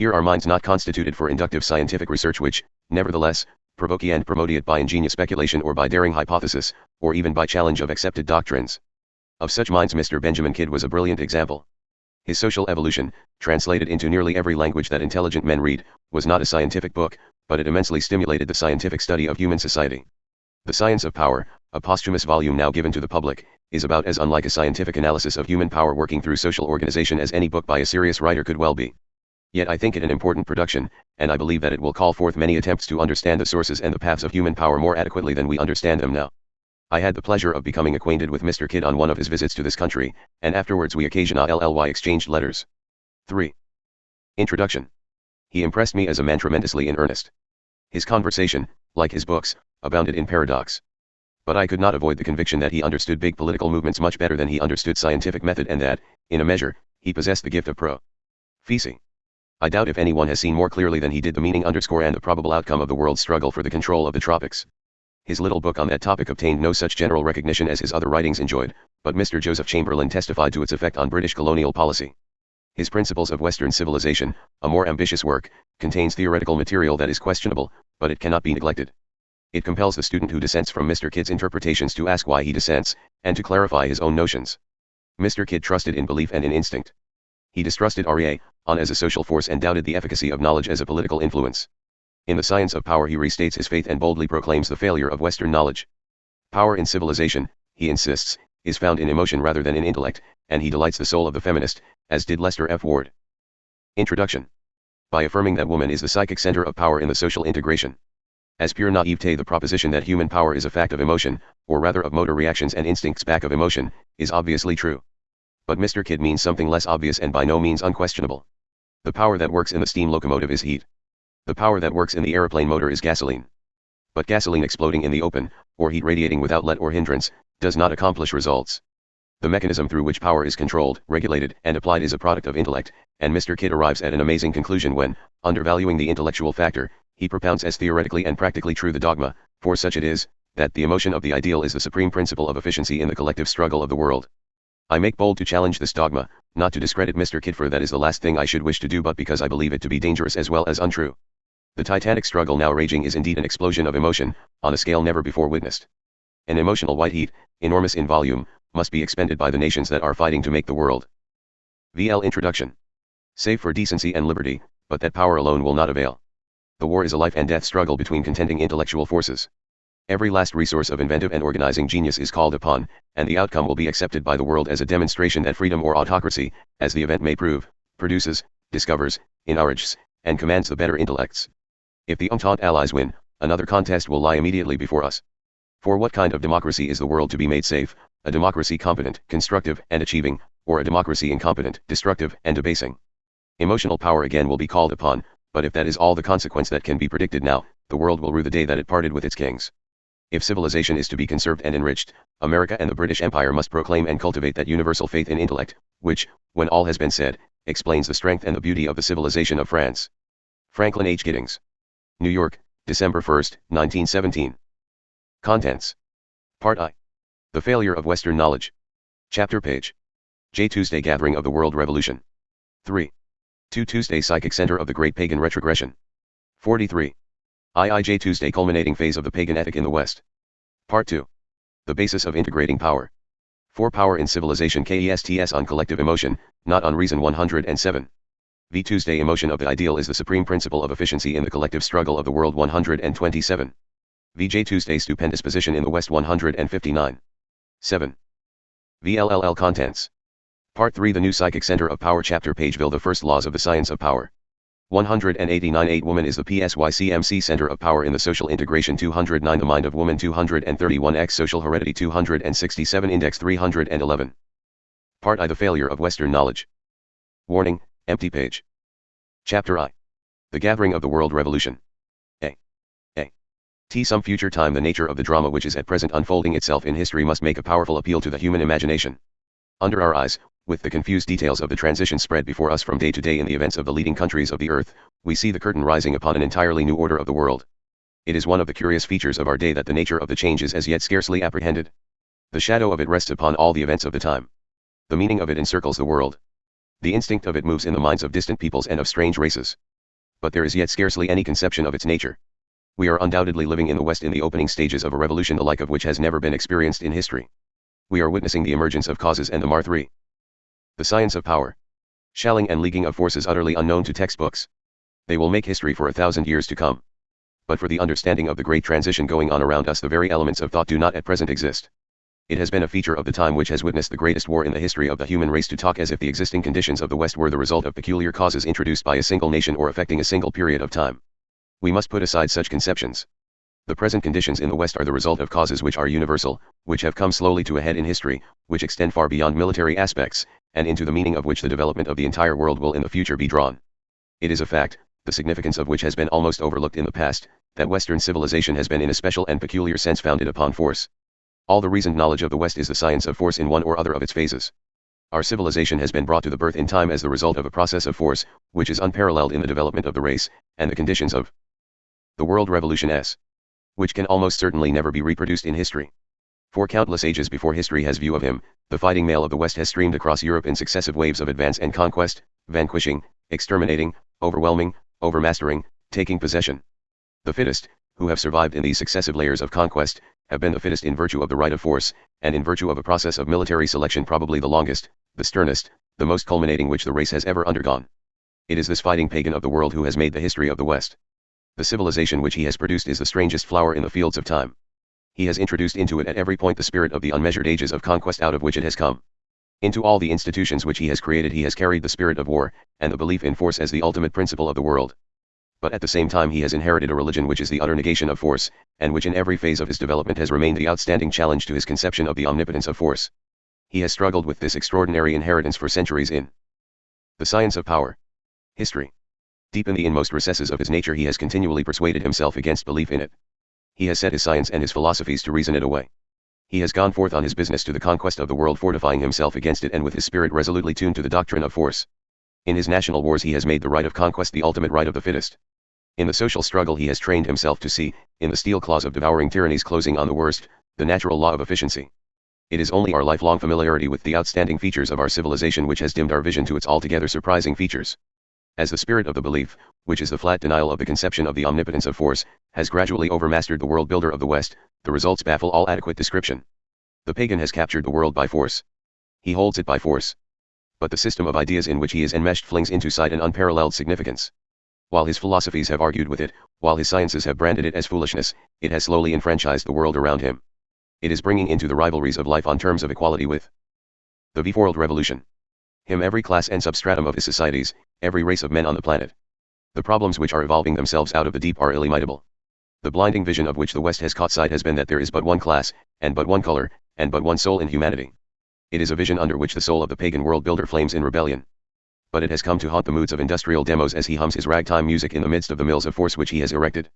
Here are minds not constituted for inductive scientific research which, nevertheless, provoke and promote it by ingenious speculation or by daring hypothesis, or even by challenge of accepted doctrines. Of such minds Mr. Benjamin Kidd was a brilliant example. His Social Evolution, translated into nearly every language that intelligent men read, was not a scientific book, but it immensely stimulated the scientific study of human society. The Science of Power, a posthumous volume now given to the public, is about as unlike a scientific analysis of human power working through social organization as any book by a serious writer could well be. Yet I think it an important production, and I believe that it will call forth many attempts to understand the sources and the paths of human power more adequately than we understand them now. I had the pleasure of becoming acquainted with Mr. Kidd on one of his visits to this country, and afterwards we occasionally exchanged letters. 3. Introduction. He impressed me as a man tremendously in earnest. His conversation, like his books, abounded in paradox. But I could not avoid the conviction that he understood big political movements much better than he understood scientific method and that, in a measure, he possessed the gift of prophecy. I doubt if anyone has seen more clearly than he did the meaning and the probable outcome of the world's struggle for the control of the tropics. His little book on that topic obtained no such general recognition as his other writings enjoyed, but Mr. Joseph Chamberlain testified to its effect on British colonial policy. His Principles of Western Civilization, a more ambitious work, contains theoretical material that is questionable, but it cannot be neglected. It compels the student who dissents from Mr. Kidd's interpretations to ask why he dissents, and to clarify his own notions. Mr. Kidd trusted in belief and in instinct. He distrusted on as a social force and doubted the efficacy of knowledge as a political influence. In the Science of Power he restates his faith and boldly proclaims the failure of Western knowledge. Power in civilization, he insists, is found in emotion rather than in intellect, and he delights the soul of the feminist, as did Lester F. Ward. Introduction. By affirming that woman is the psychic center of power in the social integration. As pure naivete, the proposition that human power is a fact of emotion, or rather of motor reactions and instincts back of emotion, is obviously true. But Mr. Kidd means something less obvious and by no means unquestionable. The power that works in the steam locomotive is heat. The power that works in the aeroplane motor is gasoline. But gasoline exploding in the open, or heat radiating without let or hindrance, does not accomplish results. The mechanism through which power is controlled, regulated, and applied is a product of intellect, and Mr. Kidd arrives at an amazing conclusion when, undervaluing the intellectual factor, he propounds as theoretically and practically true the dogma, for such it is, that the emotion of the ideal is the supreme principle of efficiency in the collective struggle of the world. I make bold to challenge this dogma, not to discredit Mr. Kidd, for that is the last thing I should wish to do, but because I believe it to be dangerous as well as untrue. The titanic struggle now raging is indeed an explosion of emotion, on a scale never before witnessed. An emotional white heat, enormous in volume, must be expended by the nations that are fighting to make the world. VL Introduction. Save for decency and liberty, but that power alone will not avail. The war is a life and death struggle between contending intellectual forces. Every last resource of inventive and organizing genius is called upon, and the outcome will be accepted by the world as a demonstration that freedom or autocracy, as the event may prove, produces, discovers, enriches, and commands the better intellects. If the Entente allies win, another contest will lie immediately before us. For what kind of democracy is the world to be made safe, a democracy competent, constructive, and achieving, or a democracy incompetent, destructive, and debasing? Emotional power again will be called upon, but if that is all the consequence that can be predicted now, the world will rue the day that it parted with its kings. If civilization is to be conserved and enriched, America and the British Empire must proclaim and cultivate that universal faith in intellect, which, when all has been said, explains the strength and the beauty of the civilization of France. Franklin H. Giddings. New York, December 1, 1917. Contents. Part I. The Failure of Western Knowledge. Chapter page. J. Tuesday Gathering of the World Revolution. 3. 2 Tuesday Psychic Center of the Great Pagan Retrogression. 43. J. Tuesday Culminating Phase of the Pagan Ethic in the West. Part 2. The Basis of Integrating Power. 4 Power in Civilization KESTS on Collective Emotion, not on Reason 107. V. Tuesday Emotion of the Ideal is the supreme principle of efficiency in the collective struggle of the world 127. VJ Tuesday Stupendous Position in the West 159. 7. VLLL Contents. Part 3 The New Psychic Center of Power Chapter Pageville The First Laws of the Science of Power. 189 8 Woman is the PSYCMC Center of Power in the Social Integration 209 The Mind of Woman 231 X Social Heredity 267 Index 311. Part I The Failure of Western Knowledge. Warning, empty page. Chapter I. The Gathering of the World Revolution. Some future time the nature of the drama which is at present unfolding itself in history must make a powerful appeal to the human imagination. Under our eyes, with the confused details of the transition spread before us from day to day in the events of the leading countries of the earth, we see the curtain rising upon an entirely new order of the world. It is one of the curious features of our day that the nature of the change is as yet scarcely apprehended. The shadow of it rests upon all the events of the time. The meaning of it encircles the world. The instinct of it moves in the minds of distant peoples and of strange races. But there is yet scarcely any conception of its nature. We are undoubtedly living in the West in the opening stages of a revolution the like of which has never been experienced in history. We are witnessing the emergence of causes and the Mar 3. The science of power. Shelling and leaguing of forces utterly unknown to textbooks. They will make history for 1,000 years to come. But for the understanding of the great transition going on around us, the very elements of thought do not at present exist. It has been a feature of the time which has witnessed the greatest war in the history of the human race to talk as if the existing conditions of the West were the result of peculiar causes introduced by a single nation or affecting a single period of time. We must put aside such conceptions. The present conditions in the West are the result of causes which are universal, which have come slowly to a head in history, which extend far beyond military aspects, and into the meaning of which the development of the entire world will in the future be drawn. It is a fact, the significance of which has been almost overlooked in the past, that Western civilization has been in a special and peculiar sense founded upon force. All the reasoned knowledge of the West is the science of force in one or other of its phases. Our civilization has been brought to the birth in time as the result of a process of force, which is unparalleled in the development of the race, and the conditions of the world revolution which can almost certainly never be reproduced in history. For countless ages before history has view of him, the fighting male of the West has streamed across Europe in successive waves of advance and conquest, vanquishing, exterminating, overwhelming, overmastering, taking possession. The fittest, who have survived in these successive layers of conquest, have been the fittest in virtue of the right of force, and in virtue of a process of military selection probably the longest, the sternest, the most culminating which the race has ever undergone. It is this fighting pagan of the world who has made the history of the West. The civilization which he has produced is the strangest flower in the fields of time. He has introduced into it at every point the spirit of the unmeasured ages of conquest out of which it has come. Into all the institutions which he has created he has carried the spirit of war, and the belief in force as the ultimate principle of the world. But at the same time he has inherited a religion which is the utter negation of force, and which in every phase of his development has remained the outstanding challenge to his conception of the omnipotence of force. He has struggled with this extraordinary inheritance for centuries in the science of power. History. Deep in the inmost recesses of his nature he has continually persuaded himself against belief in it. He has set his science and his philosophies to reason it away. He has gone forth on his business to the conquest of the world, fortifying himself against it and with his spirit resolutely tuned to the doctrine of force. In his national wars he has made the right of conquest the ultimate right of the fittest. In the social struggle he has trained himself to see, in the steel claws of devouring tyrannies closing on the worst, the natural law of efficiency. It is only our lifelong familiarity with the outstanding features of our civilization which has dimmed our vision to its altogether surprising features. As the spirit of the belief, which is the flat denial of the conception of the omnipotence of force, has gradually overmastered the world builder of the West, the results baffle all adequate description. The pagan has captured the world by force. He holds it by force. But the system of ideas in which he is enmeshed flings into sight an unparalleled significance. While his philosophies have argued with it, while his sciences have branded it as foolishness, it has slowly enfranchised the world around him. It is bringing into the rivalries of life on terms of equality with the world revolution. Him every class and substratum of his societies, every race of men on the planet. The problems which are evolving themselves out of the deep are illimitable. The blinding vision of which the West has caught sight has been that there is but one class, and but one color, and but one soul in humanity. It is a vision under which the soul of the pagan world builder flames in rebellion. But it has come to haunt the moods of industrial demos as he hums his ragtime music in the midst of the mills of force which he has erected.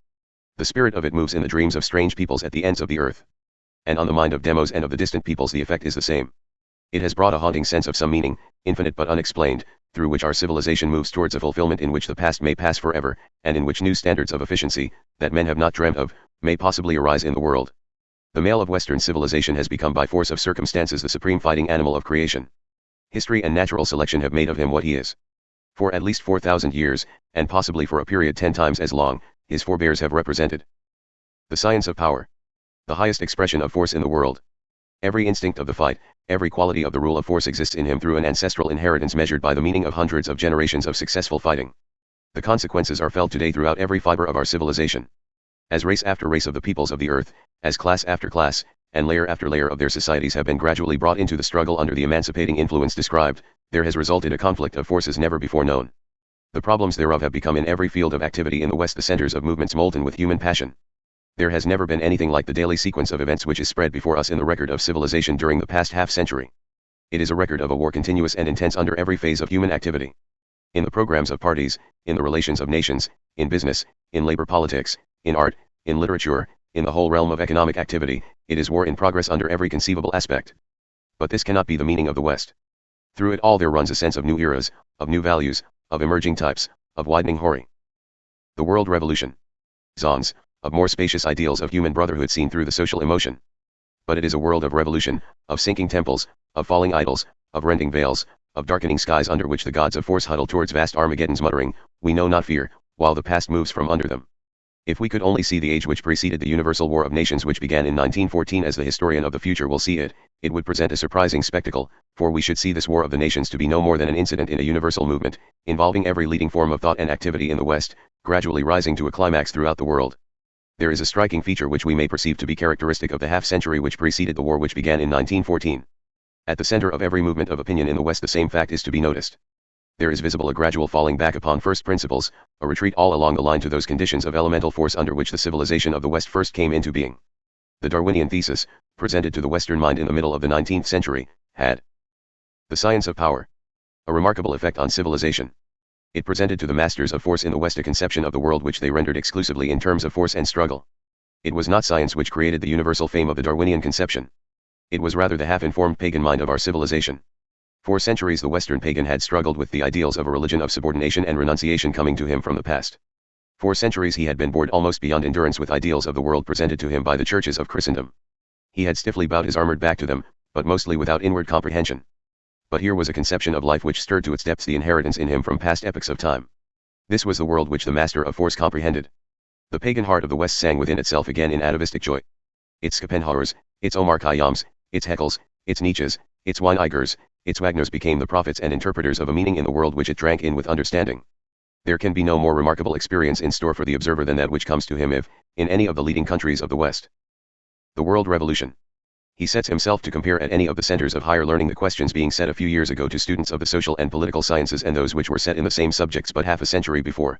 The spirit of it moves in the dreams of strange peoples at the ends of the earth. And on the mind of demos and of the distant peoples the effect is the same. It has brought a haunting sense of some meaning, infinite but unexplained, through which our civilization moves towards a fulfillment in which the past may pass forever, and in which new standards of efficiency, that men have not dreamt of, may possibly arise in the world. The male of Western civilization has become by force of circumstances the supreme fighting animal of creation. History and natural selection have made of him what he is. For at least 4,000 years, and possibly for a period 10 times as long, his forebears have represented the science of power, the highest expression of force in the world. Every instinct of the fight, every quality of the rule of force exists in him through an ancestral inheritance measured by the meaning of hundreds of generations of successful fighting. The consequences are felt today throughout every fiber of our civilization. As race after race of the peoples of the earth, as class after class, and layer after layer of their societies have been gradually brought into the struggle under the emancipating influence described, there has resulted a conflict of forces never before known. The problems thereof have become in every field of activity in the West the centers of movements molten with human passion. There has never been anything like the daily sequence of events which is spread before us in the record of civilization during the past half-century. It is a record of a war continuous and intense under every phase of human activity. In the programs of parties, in the relations of nations, in business, in labor politics, in art, in literature, in the whole realm of economic activity, it is war in progress under every conceivable aspect. But this cannot be the meaning of the West. Through it all there runs a sense of new eras, of new values, of emerging types, of widening horizons. The world revolution. Zones, of more spacious ideals of human brotherhood seen through the social emotion. But it is a world of revolution, of sinking temples, of falling idols, of rending veils, of darkening skies under which the gods of force huddle towards vast Armageddons muttering, "We know not fear, while the past moves from under them. If we could only see the age which preceded the Universal War of Nations which began in 1914 as the historian of the future will see it, it would present a surprising spectacle, for we should see this War of the Nations to be no more than an incident in a universal movement, involving every leading form of thought and activity in the West, gradually rising to a climax throughout the world. There is a striking feature which we may perceive to be characteristic of the half-century which preceded the war which began in 1914. At the center of every movement of opinion in the West the same fact is to be noticed. There is visible a gradual falling back upon first principles, a retreat all along the line to those conditions of elemental force under which the civilization of the West first came into being. The Darwinian thesis, presented to the Western mind in the middle of the 19th century, had the science of power a remarkable effect on civilization. It presented to the masters of force in the West a conception of the world which they rendered exclusively in terms of force and struggle. It was not science which created the universal fame of the Darwinian conception. It was rather the half-informed pagan mind of our civilization. For centuries the Western pagan had struggled with the ideals of a religion of subordination and renunciation coming to him from the past. For centuries he had been bored almost beyond endurance with ideals of the world presented to him by the churches of Christendom. He had stiffly bowed his armored back to them, but mostly without inward comprehension. But here was a conception of life which stirred to its depths the inheritance in him from past epochs of time. This was the world which the master of force comprehended. The pagan heart of the West sang within itself again in atavistic joy. Its Schopenhauers, its Omar Khayyams, its Haeckels, its Nietzsches, its Weineigers, its Wagners became the prophets and interpreters of a meaning in the world which it drank in with understanding. There can be no more remarkable experience in store for the observer than that which comes to him if, in any of the leading countries of the West, the world revolution, he sets himself to compare at any of the centers of higher learning the questions being set a few years ago to students of the social and political sciences and those which were set in the same subjects but half a century before.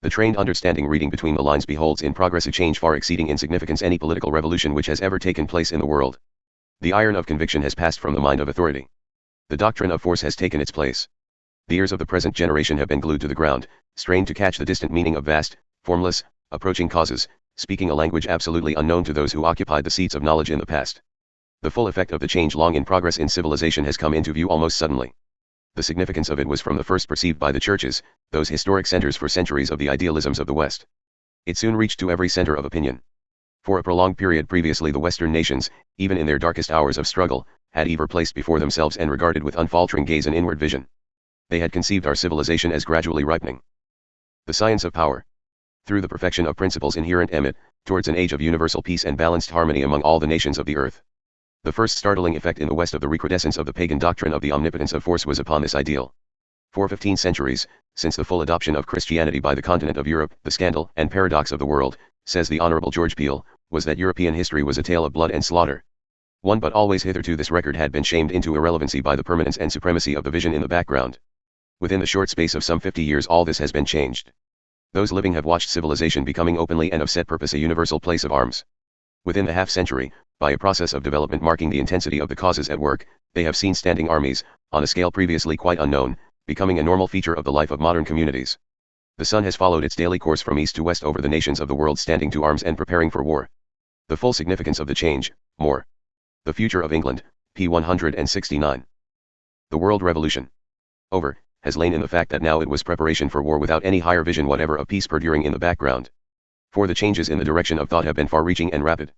The trained understanding reading between the lines beholds in progress a change far exceeding in significance any political revolution which has ever taken place in the world. The iron of conviction has passed from the mind of authority. The doctrine of force has taken its place. The ears of the present generation have been glued to the ground, strained to catch the distant meaning of vast, formless, approaching causes, speaking a language absolutely unknown to those who occupied the seats of knowledge in the past. The full effect of the change long in progress in civilization has come into view almost suddenly. The significance of it was from the first perceived by the churches, those historic centers for centuries of the idealisms of the West. It soon reached to every center of opinion. For a prolonged period previously the Western nations, even in their darkest hours of struggle, had ever placed before themselves and regarded with unfaltering gaze an inward vision. They had conceived our civilization as gradually ripening. The science of power. Through the perfection of principles inherent in it, towards an age of universal peace and balanced harmony among all the nations of the earth. The first startling effect in the West of the recrudescence of the pagan doctrine of the omnipotence of force was upon this ideal. For 15 centuries, since the full adoption of Christianity by the continent of Europe, the scandal and paradox of the world, says the Honorable George Peele, was that European history was a tale of blood and slaughter. But always hitherto this record had been shamed into irrelevancy by the permanence and supremacy of the vision in the background. Within the short space of some 50 years all this has been changed. Those living have watched civilization becoming openly and of set purpose a universal place of arms. Within the half-century, by a process of development marking the intensity of the causes at work, they have seen standing armies, on a scale previously quite unknown, becoming a normal feature of the life of modern communities. The sun has followed its daily course from east to west over the nations of the world standing to arms and preparing for war. The full significance of the change, more. The Future of England, p. 169. The World Revolution. Over, has lain in the fact that now it was preparation for war without any higher vision whatever of peace perduring in the background. For the changes in the direction of thought have been far-reaching and rapid.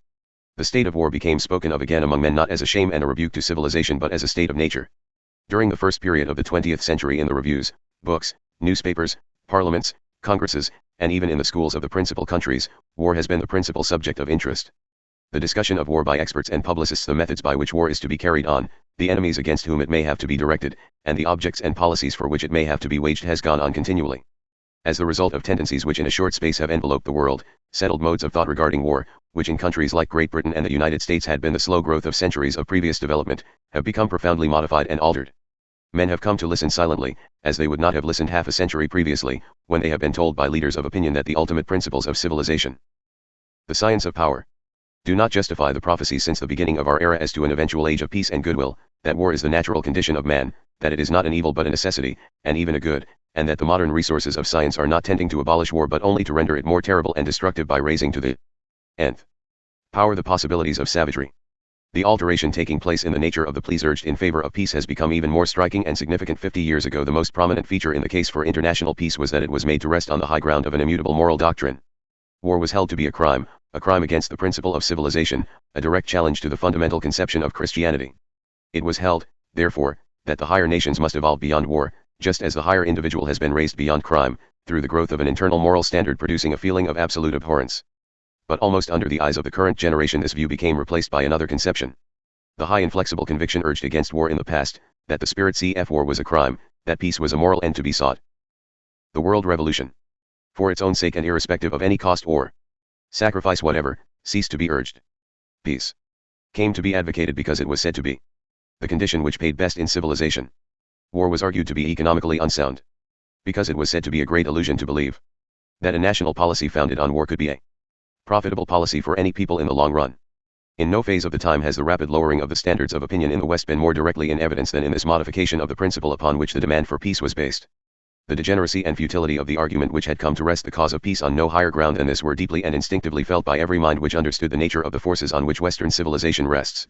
The state of war became spoken of again among men not as a shame and a rebuke to civilization but as a state of nature. During the first period of the 20th century in the reviews, books, newspapers, parliaments, congresses, and even in the schools of the principal countries, war has been the principal subject of interest. The discussion of war by experts and publicists, the methods by which war is to be carried on, the enemies against whom it may have to be directed, and the objects and policies for which it may have to be waged has gone on continually. As the result of tendencies which in a short space have enveloped the world, settled modes of thought regarding war, which in countries like Great Britain and the United States had been the slow growth of centuries of previous development, have become profoundly modified and altered. Men have come to listen silently, as they would not have listened half a century previously, when they have been told by leaders of opinion that the ultimate principles of civilization, the science of power, do not justify the prophecies since the beginning of our era as to an eventual age of peace and goodwill, that war is the natural condition of man, that it is not an evil but a necessity, and even a good, and that the modern resources of science are not tending to abolish war but only to render it more terrible and destructive by raising to the nth power the possibilities of savagery. The alteration taking place in the nature of the pleas urged in favor of peace has become even more striking and significant. 50 years ago the most prominent feature in the case for international peace was that it was made to rest on the high ground of an immutable moral doctrine. War was held to be a crime against the principle of civilization, a direct challenge to the fundamental conception of Christianity. It was held, therefore, that the higher nations must evolve beyond war, just as the higher individual has been raised beyond crime, through the growth of an internal moral standard producing a feeling of absolute abhorrence. But almost under the eyes of the current generation this view became replaced by another conception. The high inflexible conviction urged against war in the past, that the spirit CF war was a crime, that peace was a moral end to be sought. The world revolution. For its own sake and irrespective of any cost or sacrifice whatever, ceased to be urged. Peace came to be advocated because it was said to be the condition which paid best in civilization. War was argued to be economically unsound, because it was said to be a great illusion to believe that a national policy founded on war could be a profitable policy for any people in the long run. In no phase of the time has the rapid lowering of the standards of opinion in the West been more directly in evidence than in this modification of the principle upon which the demand for peace was based. The degeneracy and futility of the argument which had come to rest the cause of peace on no higher ground than this were deeply and instinctively felt by every mind which understood the nature of the forces on which Western civilization rests.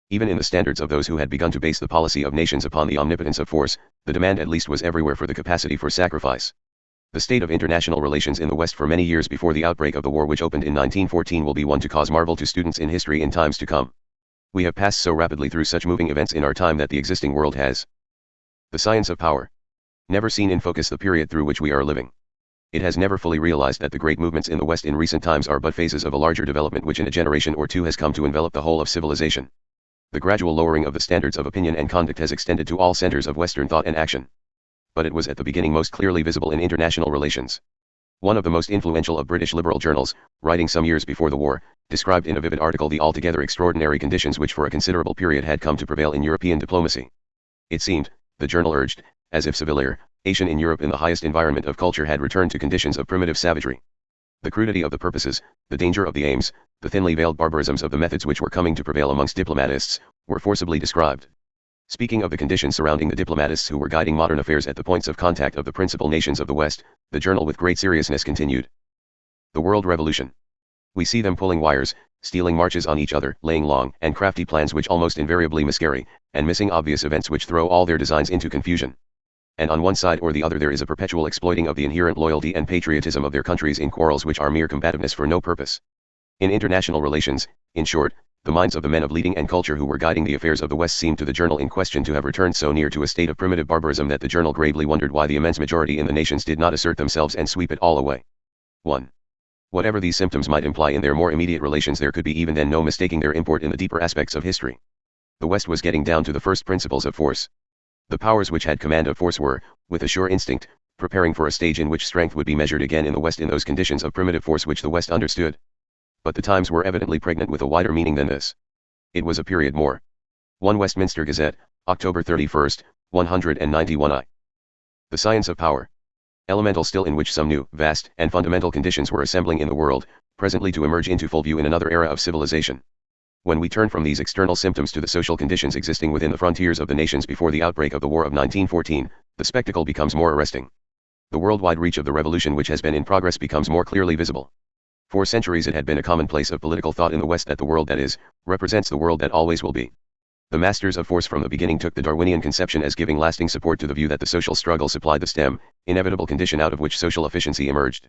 Even in the standards of those who had begun to base the policy of nations upon the omnipotence of force, the demand at least was everywhere for the capacity for sacrifice. The state of international relations in the West for many years before the outbreak of the war which opened in 1914 will be one to cause marvel to students in history in times to come. We have passed so rapidly through such moving events in our time that the existing world has the science of power never seen in focus the period through which we are living. It has never fully realized that the great movements in the West in recent times are but phases of a larger development which in a generation or two has come to envelop the whole of civilization. The gradual lowering of the standards of opinion and conduct has extended to all centers of Western thought and action. But it was at the beginning most clearly visible in international relations. One of the most influential of British liberal journals, writing some years before the war, described in a vivid article the altogether extraordinary conditions which for a considerable period had come to prevail in European diplomacy. It seemed, the journal urged, as if civilization in Europe in the highest environment of culture had returned to conditions of primitive savagery. The crudity of the purposes, the danger of the aims, the thinly veiled barbarisms of the methods which were coming to prevail amongst diplomatists, were forcibly described. Speaking of the conditions surrounding the diplomatists who were guiding modern affairs at the points of contact of the principal nations of the West, the journal with great seriousness continued. The world revolution. We see them pulling wires, stealing marches on each other, laying long and crafty plans which almost invariably miscarry, and missing obvious events which throw all their designs into confusion. And on one side or the other there is a perpetual exploiting of the inherent loyalty and patriotism of their countries in quarrels which are mere combativeness for no purpose. In international relations, in short, the minds of the men of leading and culture who were guiding the affairs of the West seemed to the journal in question to have returned so near to a state of primitive barbarism that the journal gravely wondered why the immense majority in the nations did not assert themselves and sweep it all away. 1. Whatever these symptoms might imply in their more immediate relations, there could be even then no mistaking their import in the deeper aspects of history. The West was getting down to the first principles of force. The powers which had command of force were, with a sure instinct, preparing for a stage in which strength would be measured again in the West in those conditions of primitive force which the West understood. But the times were evidently pregnant with a wider meaning than this. It was a period more. 1 Westminster Gazette, October 31, 191 I. The science of power. Elemental still, in which some new, vast, and fundamental conditions were assembling in the world, presently to emerge into full view in another era of civilization. When we turn from these external symptoms to the social conditions existing within the frontiers of the nations before the outbreak of the War of 1914, the spectacle becomes more arresting. The worldwide reach of the revolution which has been in progress becomes more clearly visible. For centuries it had been a commonplace of political thought in the West that the world that is, represents the world that always will be. The masters of force from the beginning took the Darwinian conception as giving lasting support to the view that the social struggle supplied the stem, inevitable condition out of which social efficiency emerged.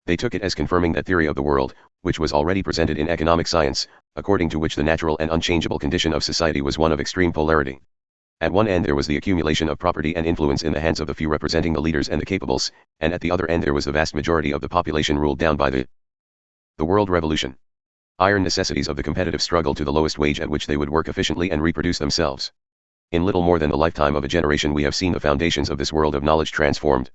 They took it as confirming that theory of the world, which was already presented in economic science, according to which the natural and unchangeable condition of society was one of extreme polarity. At one end there was the accumulation of property and influence in the hands of the few representing the leaders and the capables, and at the other end there was the vast majority of the population ruled down by the world revolution. Iron necessities of the competitive struggle to the lowest wage at which they would work efficiently and reproduce themselves. In little more than the lifetime of a generation we have seen the foundations of this world of knowledge transformed.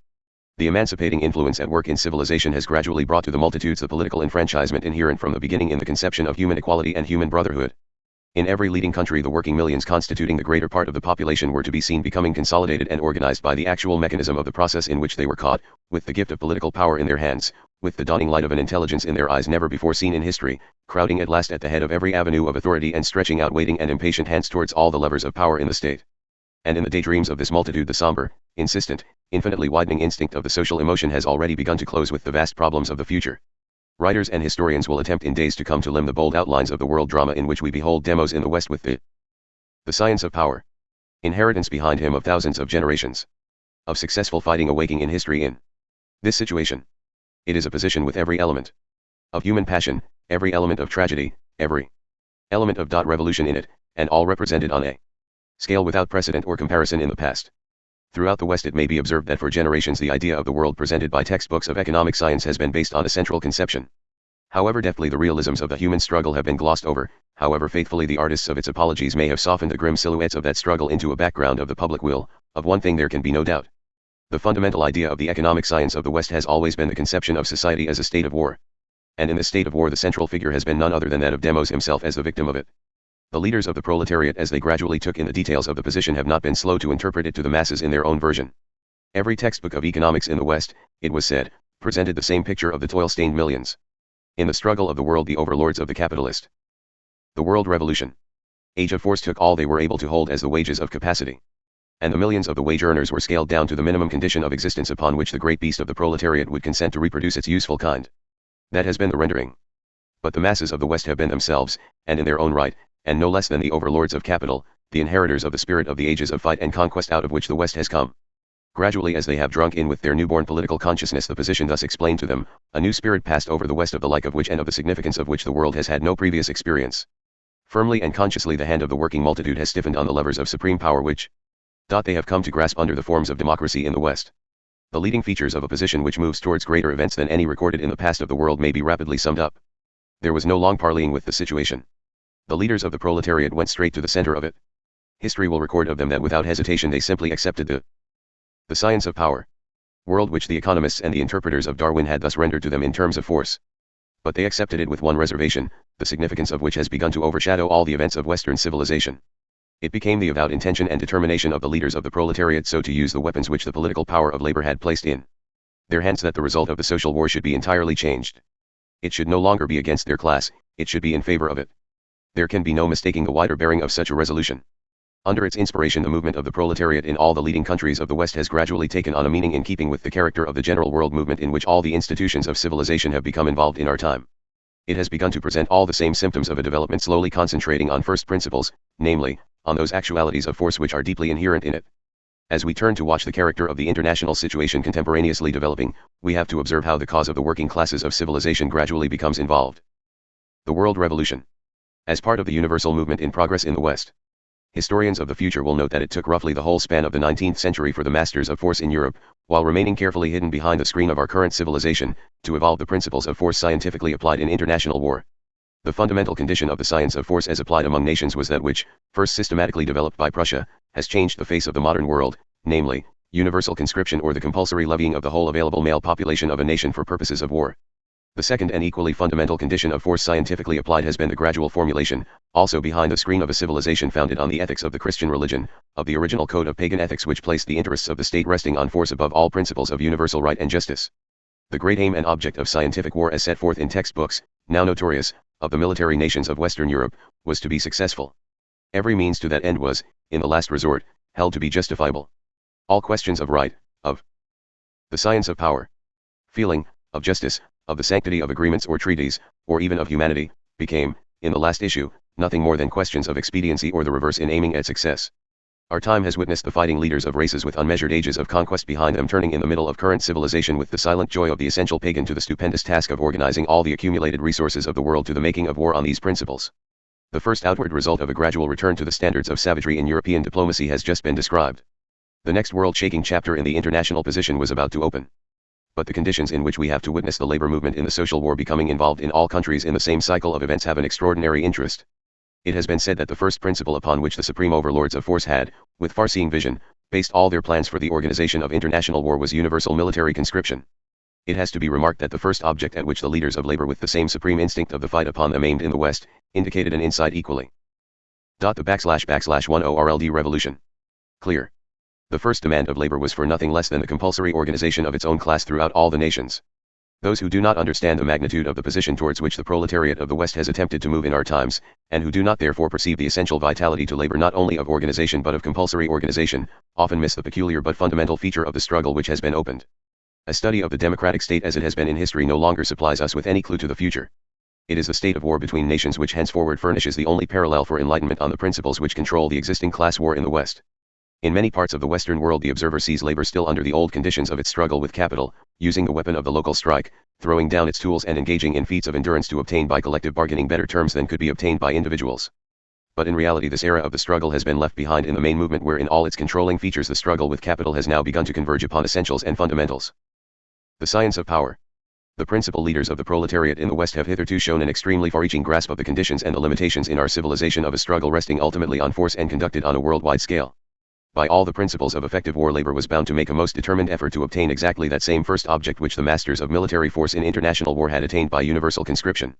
The emancipating influence at work in civilization has gradually brought to the multitudes the political enfranchisement inherent from the beginning in the conception of human equality and human brotherhood. In every leading country the working millions constituting the greater part of the population were to be seen becoming consolidated and organized by the actual mechanism of the process in which they were caught, with the gift of political power in their hands, with the dawning light of an intelligence in their eyes never before seen in history, crowding at last at the head of every avenue of authority and stretching out waiting and impatient hands towards all the levers of power in the state. And in the daydreams of this multitude the somber, insistent, infinitely widening instinct of the social emotion has already begun to close with the vast problems of the future. Writers and historians will attempt in days to come to limn the bold outlines of the world drama in which we behold demos in the West with the science of power. Inheritance behind him of thousands of generations of successful fighting awaking in history in this situation. It is a position with every element of human passion, every element of tragedy, every element of revolution in it, and all represented on a scale without precedent or comparison in the past. Throughout the West it may be observed that for generations the idea of the world presented by textbooks of economic science has been based on a central conception. However deftly the realisms of the human struggle have been glossed over, however faithfully the artists of its apologies may have softened the grim silhouettes of that struggle into a background of the public will, of one thing there can be no doubt. The fundamental idea of the economic science of the West has always been the conception of society as a state of war. And in this state of war the central figure has been none other than that of Demos himself as the victim of it. The leaders of the proletariat as they gradually took in the details of the position have not been slow to interpret it to the masses in their own version. Every textbook of economics in the West, it was said, presented the same picture of the toil-stained millions. In the struggle of the world the overlords of the capitalist. The world revolution. Age of force took all they were able to hold as the wages of capacity. And the millions of the wage earners were scaled down to the minimum condition of existence upon which the great beast of the proletariat would consent to reproduce its useful kind. That has been the rendering. But the masses of the West have been themselves, and in their own right, and no less than the overlords of capital, the inheritors of the spirit of the ages of fight and conquest out of which the West has come. Gradually as they have drunk in with their newborn political consciousness the position thus explained to them, a new spirit passed over the West of the like of which and of the significance of which the world has had no previous experience. Firmly and consciously the hand of the working multitude has stiffened on the levers of supreme power which they have come to grasp under the forms of democracy in the West. The leading features of a position which moves towards greater events than any recorded in the past of the world may be rapidly summed up. There was no long parleying with the situation. The leaders of the proletariat went straight to the center of it. History will record of them that without hesitation they simply accepted the science of power. World which the economists and the interpreters of Darwin had thus rendered to them in terms of force. But they accepted it with one reservation, the significance of which has begun to overshadow all the events of Western civilization. It became the avowed intention and determination of the leaders of the proletariat so to use the weapons which the political power of labor had placed in their hands that the result of the social war should be entirely changed. It should no longer be against their class, it should be in favor of it. There can be no mistaking the wider bearing of such a resolution. Under its inspiration the movement of the proletariat in all the leading countries of the West has gradually taken on a meaning in keeping with the character of the general world movement in which all the institutions of civilization have become involved in our time. It has begun to present all the same symptoms of a development slowly concentrating on first principles, namely, on those actualities of force which are deeply inherent in it. As we turn to watch the character of the international situation contemporaneously developing, we have to observe how the cause of the working classes of civilization gradually becomes involved. The World Revolution. As part of the universal movement in progress in the West. Historians of the future will note that it took roughly the whole span of the 19th century for the masters of force in Europe, while remaining carefully hidden behind the screen of our current civilization, to evolve the principles of force scientifically applied in international war. The fundamental condition of the science of force as applied among nations was that which, first systematically developed by Prussia, has changed the face of the modern world, namely, universal conscription or the compulsory levying of the whole available male population of a nation for purposes of war. The second and equally fundamental condition of force scientifically applied has been the gradual formulation, also behind the screen of a civilization founded on the ethics of the Christian religion, of the original code of pagan ethics which placed the interests of the state resting on force above all principles of universal right and justice. The great aim and object of scientific war as set forth in textbooks, now notorious, of the military nations of Western Europe, was to be successful. Every means to that end was, in the last resort, held to be justifiable. All questions of right, of the science of power, feeling, of justice, of the sanctity of agreements or treaties, or even of humanity, became, in the last issue, nothing more than questions of expediency or the reverse in aiming at success. Our time has witnessed the fighting leaders of races with unmeasured ages of conquest behind them turning in the middle of current civilization with the silent joy of the essential pagan to the stupendous task of organizing all the accumulated resources of the world to the making of war on these principles. The first outward result of a gradual return to the standards of savagery in European diplomacy has just been described. The next world-shaking chapter in the international position was about to open. But the conditions in which we have to witness the labor movement in the social war becoming involved in all countries in the same cycle of events have an extraordinary interest. It has been said that the first principle upon which the supreme overlords of force had, with far-seeing vision, based all their plans for the organization of international war was universal military conscription. It has to be remarked that the first object at which the leaders of labor with the same supreme instinct of the fight upon them aimed in the West, indicated an insight equally. The //10RLD revolution. Clear. The first demand of labor was for nothing less than the compulsory organization of its own class throughout all the nations. Those who do not understand the magnitude of the position towards which the proletariat of the West has attempted to move in our times, and who do not therefore perceive the essential vitality to labor not only of organization but of compulsory organization, often miss the peculiar but fundamental feature of the struggle which has been opened. A study of the democratic state as it has been in history no longer supplies us with any clue to the future. It is the state of war between nations which henceforward furnishes the only parallel for enlightenment on the principles which control the existing class war in the West. In many parts of the Western world the observer sees labor still under the old conditions of its struggle with capital, using the weapon of the local strike, throwing down its tools and engaging in feats of endurance to obtain by collective bargaining better terms than could be obtained by individuals. But in reality this era of the struggle has been left behind in the main movement, where in all its controlling features the struggle with capital has now begun to converge upon essentials and fundamentals. The science of power. The principal leaders of the proletariat in the West have hitherto shown an extremely far-reaching grasp of the conditions and the limitations in our civilization of a struggle resting ultimately on force and conducted on a worldwide scale. By all the principles of effective war, labor was bound to make a most determined effort to obtain exactly that same first object which the masters of military force in international war had attained by universal conscription.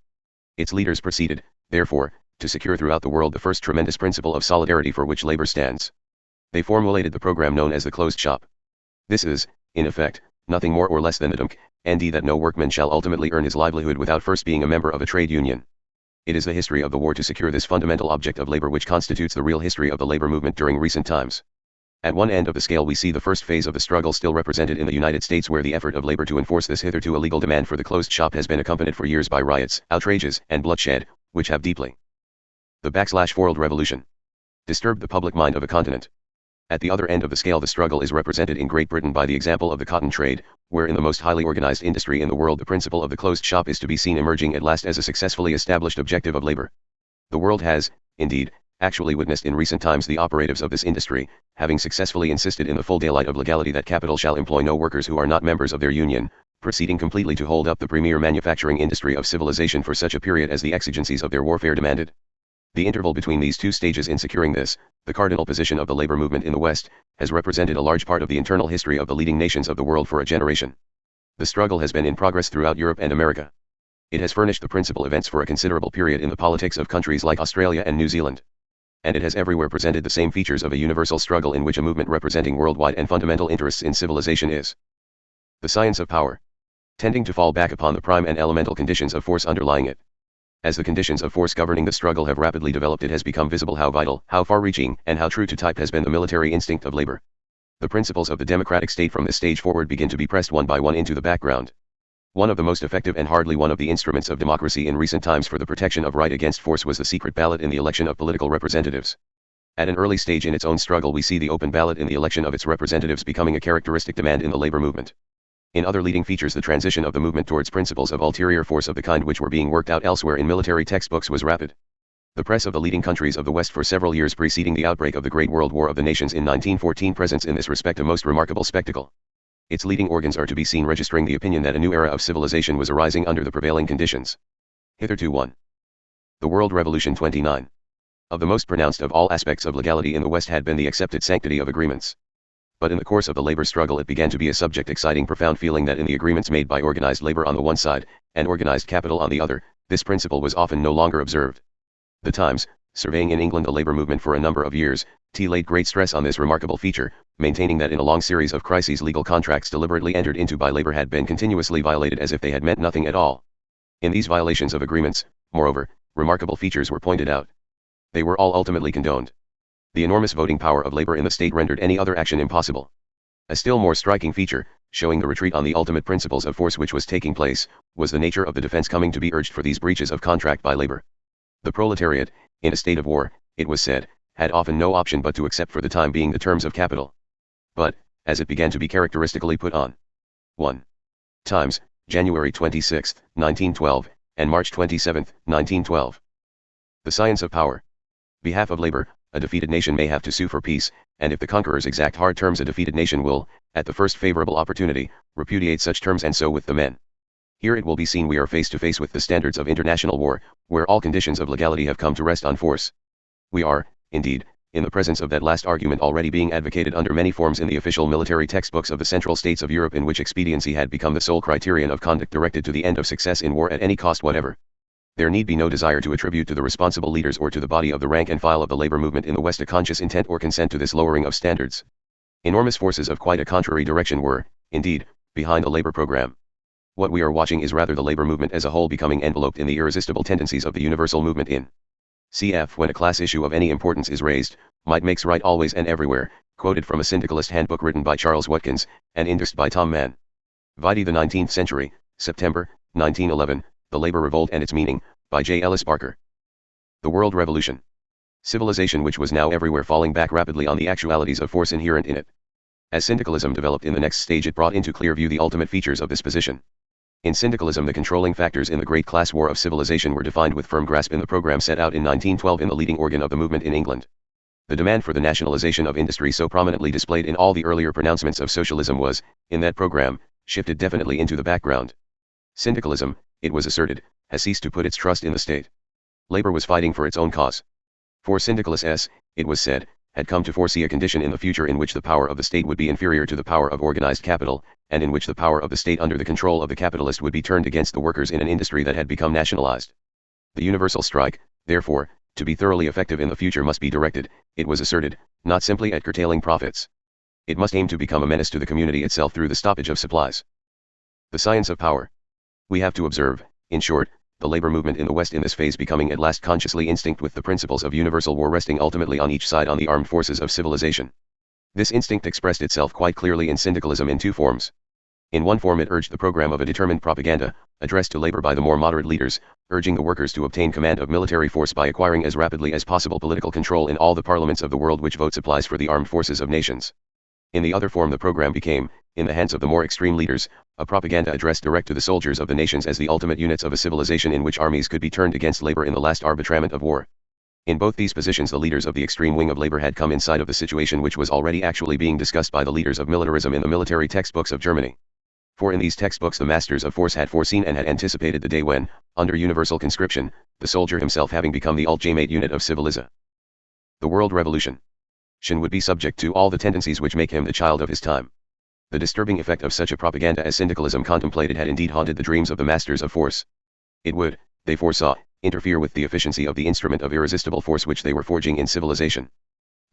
Its leaders proceeded, therefore, to secure throughout the world the first tremendous principle of solidarity for which labor stands. They formulated the program known as the closed shop. This is, in effect, nothing more or less than the DMK that no workman shall ultimately earn his livelihood without first being a member of a trade union. It is the history of the war to secure this fundamental object of labor which constitutes the real history of the labor movement during recent times. At one end of the scale we see the first phase of the struggle still represented in the United States, where the effort of labor to enforce this hitherto illegal demand for the closed shop has been accompanied for years by riots, outrages, and bloodshed, which have deeply the world revolution disturbed the public mind of a continent. At the other end of the scale the struggle is represented in Great Britain by the example of the cotton trade, where in the most highly organized industry in the world the principle of the closed shop is to be seen emerging at last as a successfully established objective of labor. The world has, indeed, actually witnessed in recent times the operatives of this industry, having successfully insisted in the full daylight of legality that capital shall employ no workers who are not members of their union, proceeding completely to hold up the premier manufacturing industry of civilization for such a period as the exigencies of their warfare demanded. The interval between these two stages in securing this, the cardinal position of the labor movement in the West, has represented a large part of the internal history of the leading nations of the world for a generation. The struggle has been in progress throughout Europe and America. It has furnished the principal events for a considerable period in the politics of countries like Australia and New Zealand. And it has everywhere presented the same features of a universal struggle in which a movement representing worldwide and fundamental interests in civilization is. The science of power, tending to fall back upon the prime and elemental conditions of force underlying it. As the conditions of force governing the struggle have rapidly developed, it has become visible how vital, how far-reaching, and how true to type has been the military instinct of labor. The principles of the democratic state from this stage forward begin to be pressed one by one into the background. One of the most effective and hardly one of the instruments of democracy in recent times for the protection of right against force was the secret ballot in the election of political representatives. At an early stage in its own struggle we see the open ballot in the election of its representatives becoming a characteristic demand in the labor movement. In other leading features, the transition of the movement towards principles of ulterior force of the kind which were being worked out elsewhere in military textbooks was rapid. The press of the leading countries of the West for several years preceding the outbreak of the Great World War of the Nations in 1914 presents in this respect a most remarkable spectacle. Its leading organs are to be seen registering the opinion that a new era of civilization was arising under the prevailing conditions. Hitherto 1. The World Revolution 29. Of the most pronounced of all aspects of legality in the West had been the accepted sanctity of agreements. But in the course of the labor struggle it began to be a subject exciting profound feeling that in the agreements made by organized labor on the one side, and organized capital on the other, this principle was often no longer observed. The Times, surveying in England the labor movement for a number of years, laid great stress on this remarkable feature, maintaining that in a long series of crises legal contracts deliberately entered into by labor had been continuously violated as if they had meant nothing at all. In these violations of agreements, moreover, remarkable features were pointed out. They were all ultimately condoned. The enormous voting power of labor in the state rendered any other action impossible. A still more striking feature, showing the retreat on the ultimate principles of force which was taking place, was the nature of the defense coming to be urged for these breaches of contract by labor. The proletariat, in a state of war, it was said, had often no option but to accept for the time being the terms of capital. But, as it began to be characteristically put on 1. Times, January 26, 1912, and March 27, 1912. The science of power. Behalf of labor, a defeated nation may have to sue for peace, and if the conquerors exact hard terms a defeated nation will, at the first favorable opportunity, repudiate such terms, and so with the men. Here it will be seen we are face to face with the standards of international war, where all conditions of legality have come to rest on force. We are, indeed, in the presence of that last argument already being advocated under many forms in the official military textbooks of the Central States of Europe, in which expediency had become the sole criterion of conduct directed to the end of success in war at any cost whatever. There need be no desire to attribute to the responsible leaders or to the body of the rank and file of the labor movement in the West a conscious intent or consent to this lowering of standards. Enormous forces of quite a contrary direction were, indeed, behind the labor program. What we are watching is rather the labor movement as a whole becoming enveloped in the irresistible tendencies of the universal movement in cf. When a class issue of any importance is raised, might makes right always and everywhere, quoted from a syndicalist handbook written by Charles Watkins, and endorsed by Tom Mann. Vide the 19th Century, September, 1911, The Labor Revolt and Its Meaning, by J. Ellis Parker. The World Revolution. Civilization which was now everywhere falling back rapidly on the actualities of force inherent in it. As syndicalism developed in the next stage it brought into clear view the ultimate features of this position. In syndicalism, the controlling factors in the great class war of civilization were defined with firm grasp in the program set out in 1912 in the leading organ of the movement in England. The demand for the nationalization of industry, so prominently displayed in all the earlier pronouncements of socialism, was, in that program, shifted definitely into the background. Syndicalism, it was asserted, has ceased to put its trust in the state. Labor was fighting for its own cause. For syndicalists, it was said, had come to foresee a condition in the future in which the power of the state would be inferior to the power of organized capital, and in which the power of the state under the control of the capitalist would be turned against the workers in an industry that had become nationalized. The universal strike, therefore, to be thoroughly effective in the future must be directed, it was asserted, not simply at curtailing profits. It must aim to become a menace to the community itself through the stoppage of supplies. The science of power. We have to observe, in short, the labor movement in the West in this phase becoming at last consciously instinct with the principles of universal war resting ultimately on each side on the armed forces of civilization. This instinct expressed itself quite clearly in syndicalism in two forms. In one form it urged the program of a determined propaganda, addressed to labor by the more moderate leaders, urging the workers to obtain command of military force by acquiring as rapidly as possible political control in all the parliaments of the world which vote supplies for the armed forces of nations. In the other form the program became, in the hands of the more extreme leaders, a propaganda addressed direct to the soldiers of the nations as the ultimate units of a civilization in which armies could be turned against labor in the last arbitrament of war. In both these positions the leaders of the extreme wing of labor had come inside of the situation which was already actually being discussed by the leaders of militarism in the military textbooks of Germany. For in these textbooks the masters of force had foreseen and had anticipated the day when, under universal conscription, the soldier himself having become the ultimate unit of civilization, the world revolution, would be subject to all the tendencies which make him the child of his time. The disturbing effect of such a propaganda as syndicalism contemplated had indeed haunted the dreams of the masters of force. It would, they foresaw, interfere with the efficiency of the instrument of irresistible force which they were forging in civilization.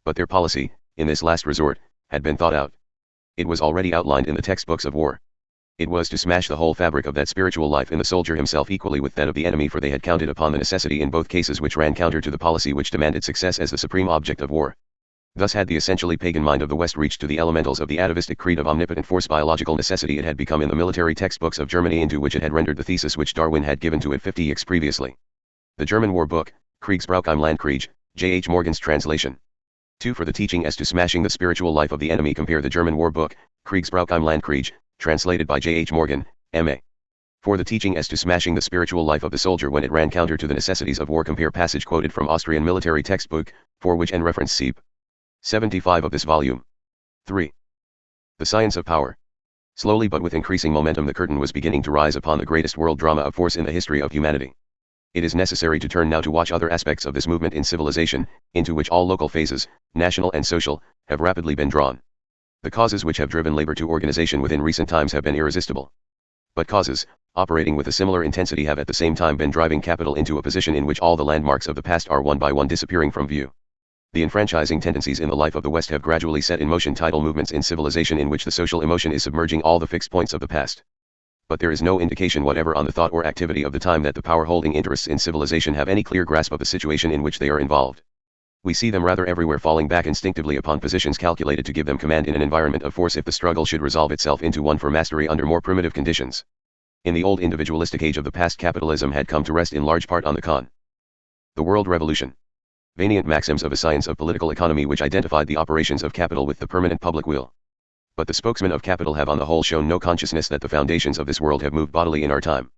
But their policy, in this last resort, had been thought out. It was already outlined in the textbooks of war. It was to smash the whole fabric of that spiritual life in the soldier himself equally with that of the enemy, for they had counted upon the necessity in both cases which ran counter to the policy which demanded success as the supreme object of war. Thus had the essentially pagan mind of the West reached to the elementals of the atavistic creed of omnipotent force biological necessity it had become in the military textbooks of Germany, into which it had rendered the thesis which Darwin had given to it 50 years previously. The German war book, Kriegsbrauch im Landkrieg, J. H. Morgan's translation. 2. For the teaching as to smashing the spiritual life of the enemy compare the German war book, Kriegsbrauch im Landkrieg, translated by J. H. Morgan, M.A. For the teaching as to smashing the spiritual life of the soldier when it ran counter to the necessities of war compare passage quoted from Austrian military textbook, for which and reference see 75 of this volume. 3. The science of power. Slowly but with increasing momentum the curtain was beginning to rise upon the greatest world drama of force in the history of humanity. It is necessary to turn now to watch other aspects of this movement in civilization, into which all local phases, national and social, have rapidly been drawn. The causes which have driven labor to organization within recent times have been irresistible. But causes, operating with a similar intensity, have at the same time been driving capital into a position in which all the landmarks of the past are one by one disappearing from view. The enfranchising tendencies in the life of the West have gradually set in motion tidal movements in civilization in which the social emotion is submerging all the fixed points of the past. But there is no indication whatever on the thought or activity of the time that the power-holding interests in civilization have any clear grasp of the situation in which they are involved. We see them rather everywhere falling back instinctively upon positions calculated to give them command in an environment of force if the struggle should resolve itself into one for mastery under more primitive conditions. In the old individualistic age of the past, capitalism had come to rest in large part on the world revolution. Venient maxims of a science of political economy which identified the operations of capital with the permanent public will. But the spokesmen of capital have on the whole shown no consciousness that the foundations of this world have moved bodily in our time.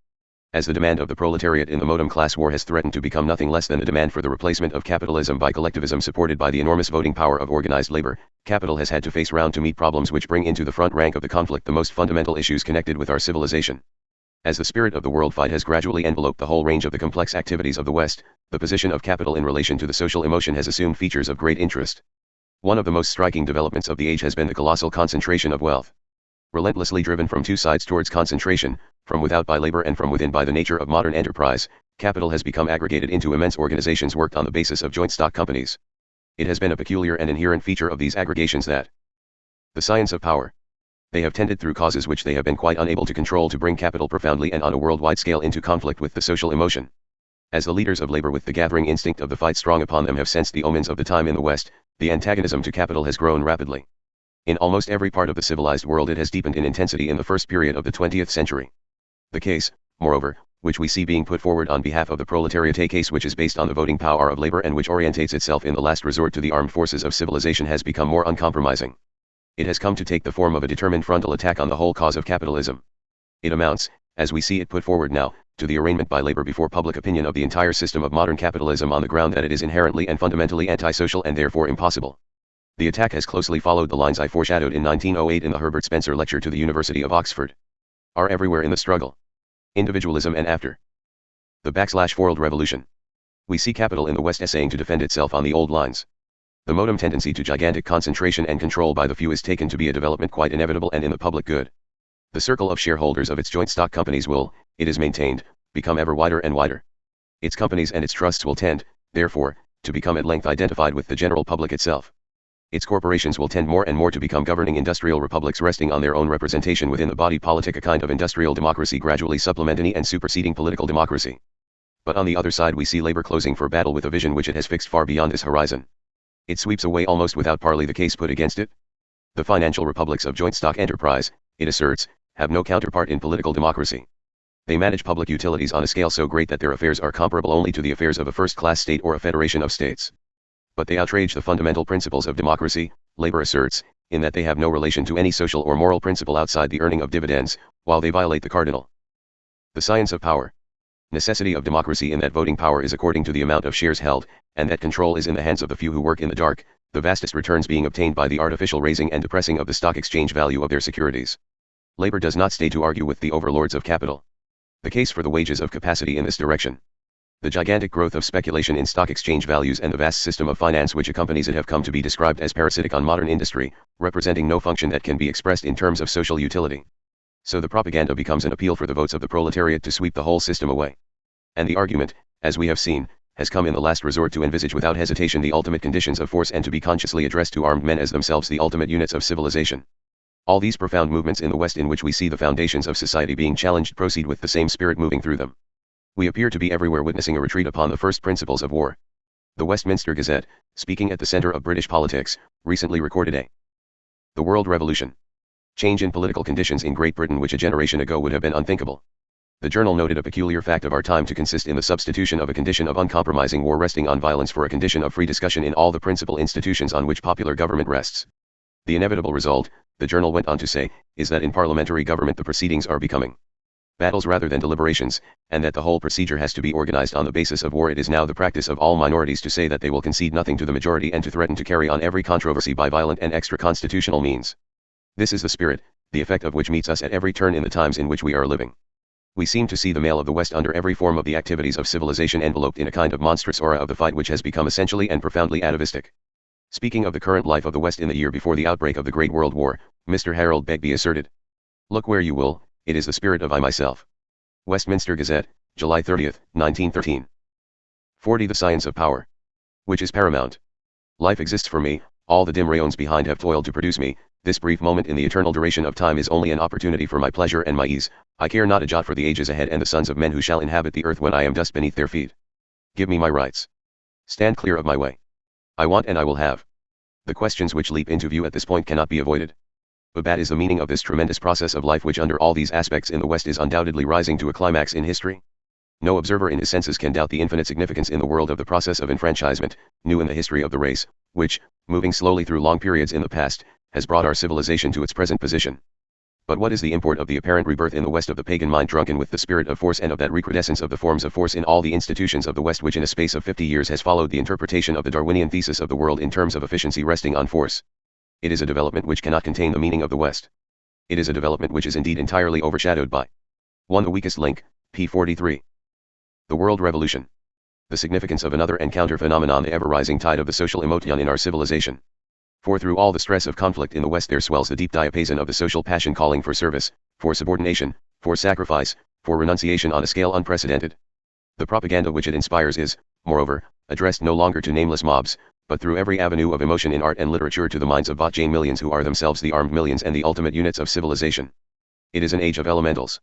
As the demand of the proletariat in the modern class war has threatened to become nothing less than the demand for the replacement of capitalism by collectivism supported by the enormous voting power of organized labor, capital has had to face round to meet problems which bring into the front rank of the conflict the most fundamental issues connected with our civilization. As the spirit of the world fight has gradually enveloped the whole range of the complex activities of the West, the position of capital in relation to the social emotion has assumed features of great interest. One of the most striking developments of the age has been the colossal concentration of wealth. Relentlessly driven from two sides towards concentration, from without by labor and from within by the nature of modern enterprise, capital has become aggregated into immense organizations worked on the basis of joint stock companies. It has been a peculiar and inherent feature of these aggregations that the science of power. They have tended through causes which they have been quite unable to control to bring capital profoundly and on a worldwide scale into conflict with the social emotion. As the leaders of labor with the gathering instinct of the fight strong upon them have sensed the omens of the time in the West, the antagonism to capital has grown rapidly. In almost every part of the civilized world it has deepened in intensity in the first period of the 20th century. The case, moreover, which we see being put forward on behalf of the proletariat, a case which is based on the voting power of labor and which orientates itself in the last resort to the armed forces of civilization, has become more uncompromising. It has come to take the form of a determined frontal attack on the whole cause of capitalism. It amounts, as we see it put forward now, to the arraignment by labor before public opinion of the entire system of modern capitalism on the ground that it is inherently and fundamentally antisocial and therefore impossible. The attack has closely followed the lines I foreshadowed in 1908 in the Herbert Spencer lecture to the University of Oxford. Are everywhere in the struggle. Individualism and after. The /world revolution. We see capital in the West essaying to defend itself on the old lines. The modem tendency to gigantic concentration and control by the few is taken to be a development quite inevitable and in the public good. The circle of shareholders of its joint stock companies will, it is maintained, become ever wider and wider. Its companies and its trusts will tend, therefore, to become at length identified with the general public itself. Its corporations will tend more and more to become governing industrial republics resting on their own representation within the body politic, a kind of industrial democracy gradually supplementing and superseding political democracy. But on the other side we see labor closing for battle with a vision which it has fixed far beyond this horizon. It sweeps away almost without parley the case put against it. The financial republics of joint stock enterprise, it asserts, have no counterpart in political democracy. They manage public utilities on a scale so great that their affairs are comparable only to the affairs of a first-class state or a federation of states. But they outrage the fundamental principles of democracy, labor asserts, in that they have no relation to any social or moral principle outside the earning of dividends, while they violate the cardinal. The science of power. Necessity of democracy in that voting power is according to the amount of shares held, and that control is in the hands of the few who work in the dark, the vastest returns being obtained by the artificial raising and depressing of the stock exchange value of their securities. Labor does not stay to argue with the overlords of capital. The case for the wages of capacity in this direction. The gigantic growth of speculation in stock exchange values and the vast system of finance which accompanies it have come to be described as parasitic on modern industry, representing no function that can be expressed in terms of social utility. So the propaganda becomes an appeal for the votes of the proletariat to sweep the whole system away. And the argument, as we have seen, has come in the last resort to envisage without hesitation the ultimate conditions of force and to be consciously addressed to armed men as themselves the ultimate units of civilization. All these profound movements in the West in which we see the foundations of society being challenged proceed with the same spirit moving through them. We appear to be everywhere witnessing a retreat upon the first principles of war. The Westminster Gazette, speaking at the center of British politics, recently recorded the world revolution. Change in political conditions in Great Britain which a generation ago would have been unthinkable. The journal noted a peculiar fact of our time to consist in the substitution of a condition of uncompromising war resting on violence for a condition of free discussion in all the principal institutions on which popular government rests. The inevitable result, the journal went on to say, is that in parliamentary government the proceedings are becoming battles rather than deliberations, and that the whole procedure has to be organized on the basis of war. It is now the practice of all minorities to say that they will concede nothing to the majority and to threaten to carry on every controversy by violent and extra-constitutional means. This is the spirit, the effect of which meets us at every turn in the times in which we are living. We seem to see the male of the West under every form of the activities of civilization enveloped in a kind of monstrous aura of the fight which has become essentially and profoundly atavistic. Speaking of the current life of the West in the year before the outbreak of the Great World War, Mr. Harold Begbie asserted, "Look where you will, it is the spirit of I myself." Westminster Gazette, July 30, 1913. 40. The science of power. Which is paramount. Life exists for me, all the dim rayons behind have toiled to produce me, this brief moment in the eternal duration of time is only an opportunity for my pleasure and my ease, I care not a jot for the ages ahead and the sons of men who shall inhabit the earth when I am dust beneath their feet. Give me my rights. Stand clear of my way. I want and I will have. The questions which leap into view at this point cannot be avoided. But that is the meaning of this tremendous process of life which under all these aspects in the West is undoubtedly rising to a climax in history. No observer in his senses can doubt the infinite significance in the world of the process of enfranchisement, new in the history of the race, which, moving slowly through long periods in the past, has brought our civilization to its present position. But what is the import of the apparent rebirth in the West of the pagan mind drunken with the spirit of force and of that recrudescence of the forms of force in all the institutions of the West which in a space of 50 years has followed the interpretation of the Darwinian thesis of the world in terms of efficiency resting on force? It is a development which cannot contain the meaning of the West. It is a development which is indeed entirely overshadowed by 1. The weakest link, p. 43. The world revolution. The significance of another and counter phenomenon, the ever-rising tide of the social emotion in our civilization. For through all the stress of conflict in the West there swells the deep diapason of the social passion calling for service, for subordination, for sacrifice, for renunciation on a scale unprecedented. The propaganda which it inspires is, moreover, addressed no longer to nameless mobs, but through every avenue of emotion in art and literature to the minds of botchane millions who are themselves the armed millions and the ultimate units of civilization. It is an age of elementals.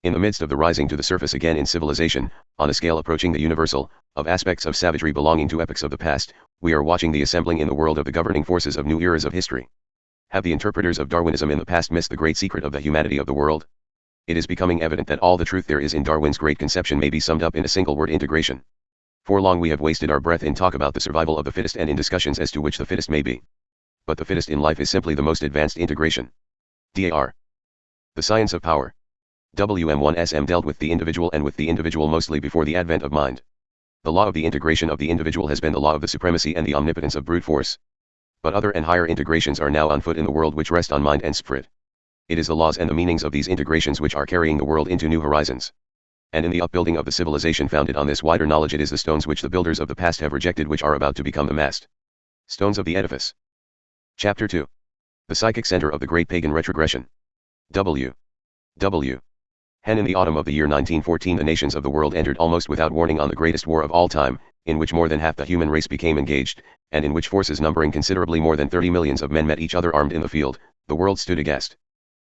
In the midst of the rising to the surface again in civilization, on a scale approaching the universal, of aspects of savagery belonging to epochs of the past, we are watching the assembling in the world of the governing forces of new eras of history. Have the interpreters of Darwinism in the past missed the great secret of the humanity of the world? It is becoming evident that all the truth there is in Darwin's great conception may be summed up in a single word: integration. For long we have wasted our breath in talk about the survival of the fittest and in discussions as to which the fittest may be. But the fittest in life is simply the most advanced integration. DAR. The science of power. WM1SM dealt with the individual and with the individual mostly before the advent of mind. The law of the integration of the individual has been the law of the supremacy and the omnipotence of brute force. But other and higher integrations are now on foot in the world which rest on mind and spirit. It is the laws and the meanings of these integrations which are carrying the world into new horizons. And in the upbuilding of the civilization founded on this wider knowledge, it is the stones which the builders of the past have rejected which are about to become the mast stones of the edifice. Chapter 2. The Psychic Center of the Great Pagan Retrogression. W. Hen in the autumn of the year 1914 the nations of the world entered almost without warning on the greatest war of all time, in which more than half the human race became engaged, and in which forces numbering considerably more than 30 millions of men met each other armed in the field. The world stood aghast.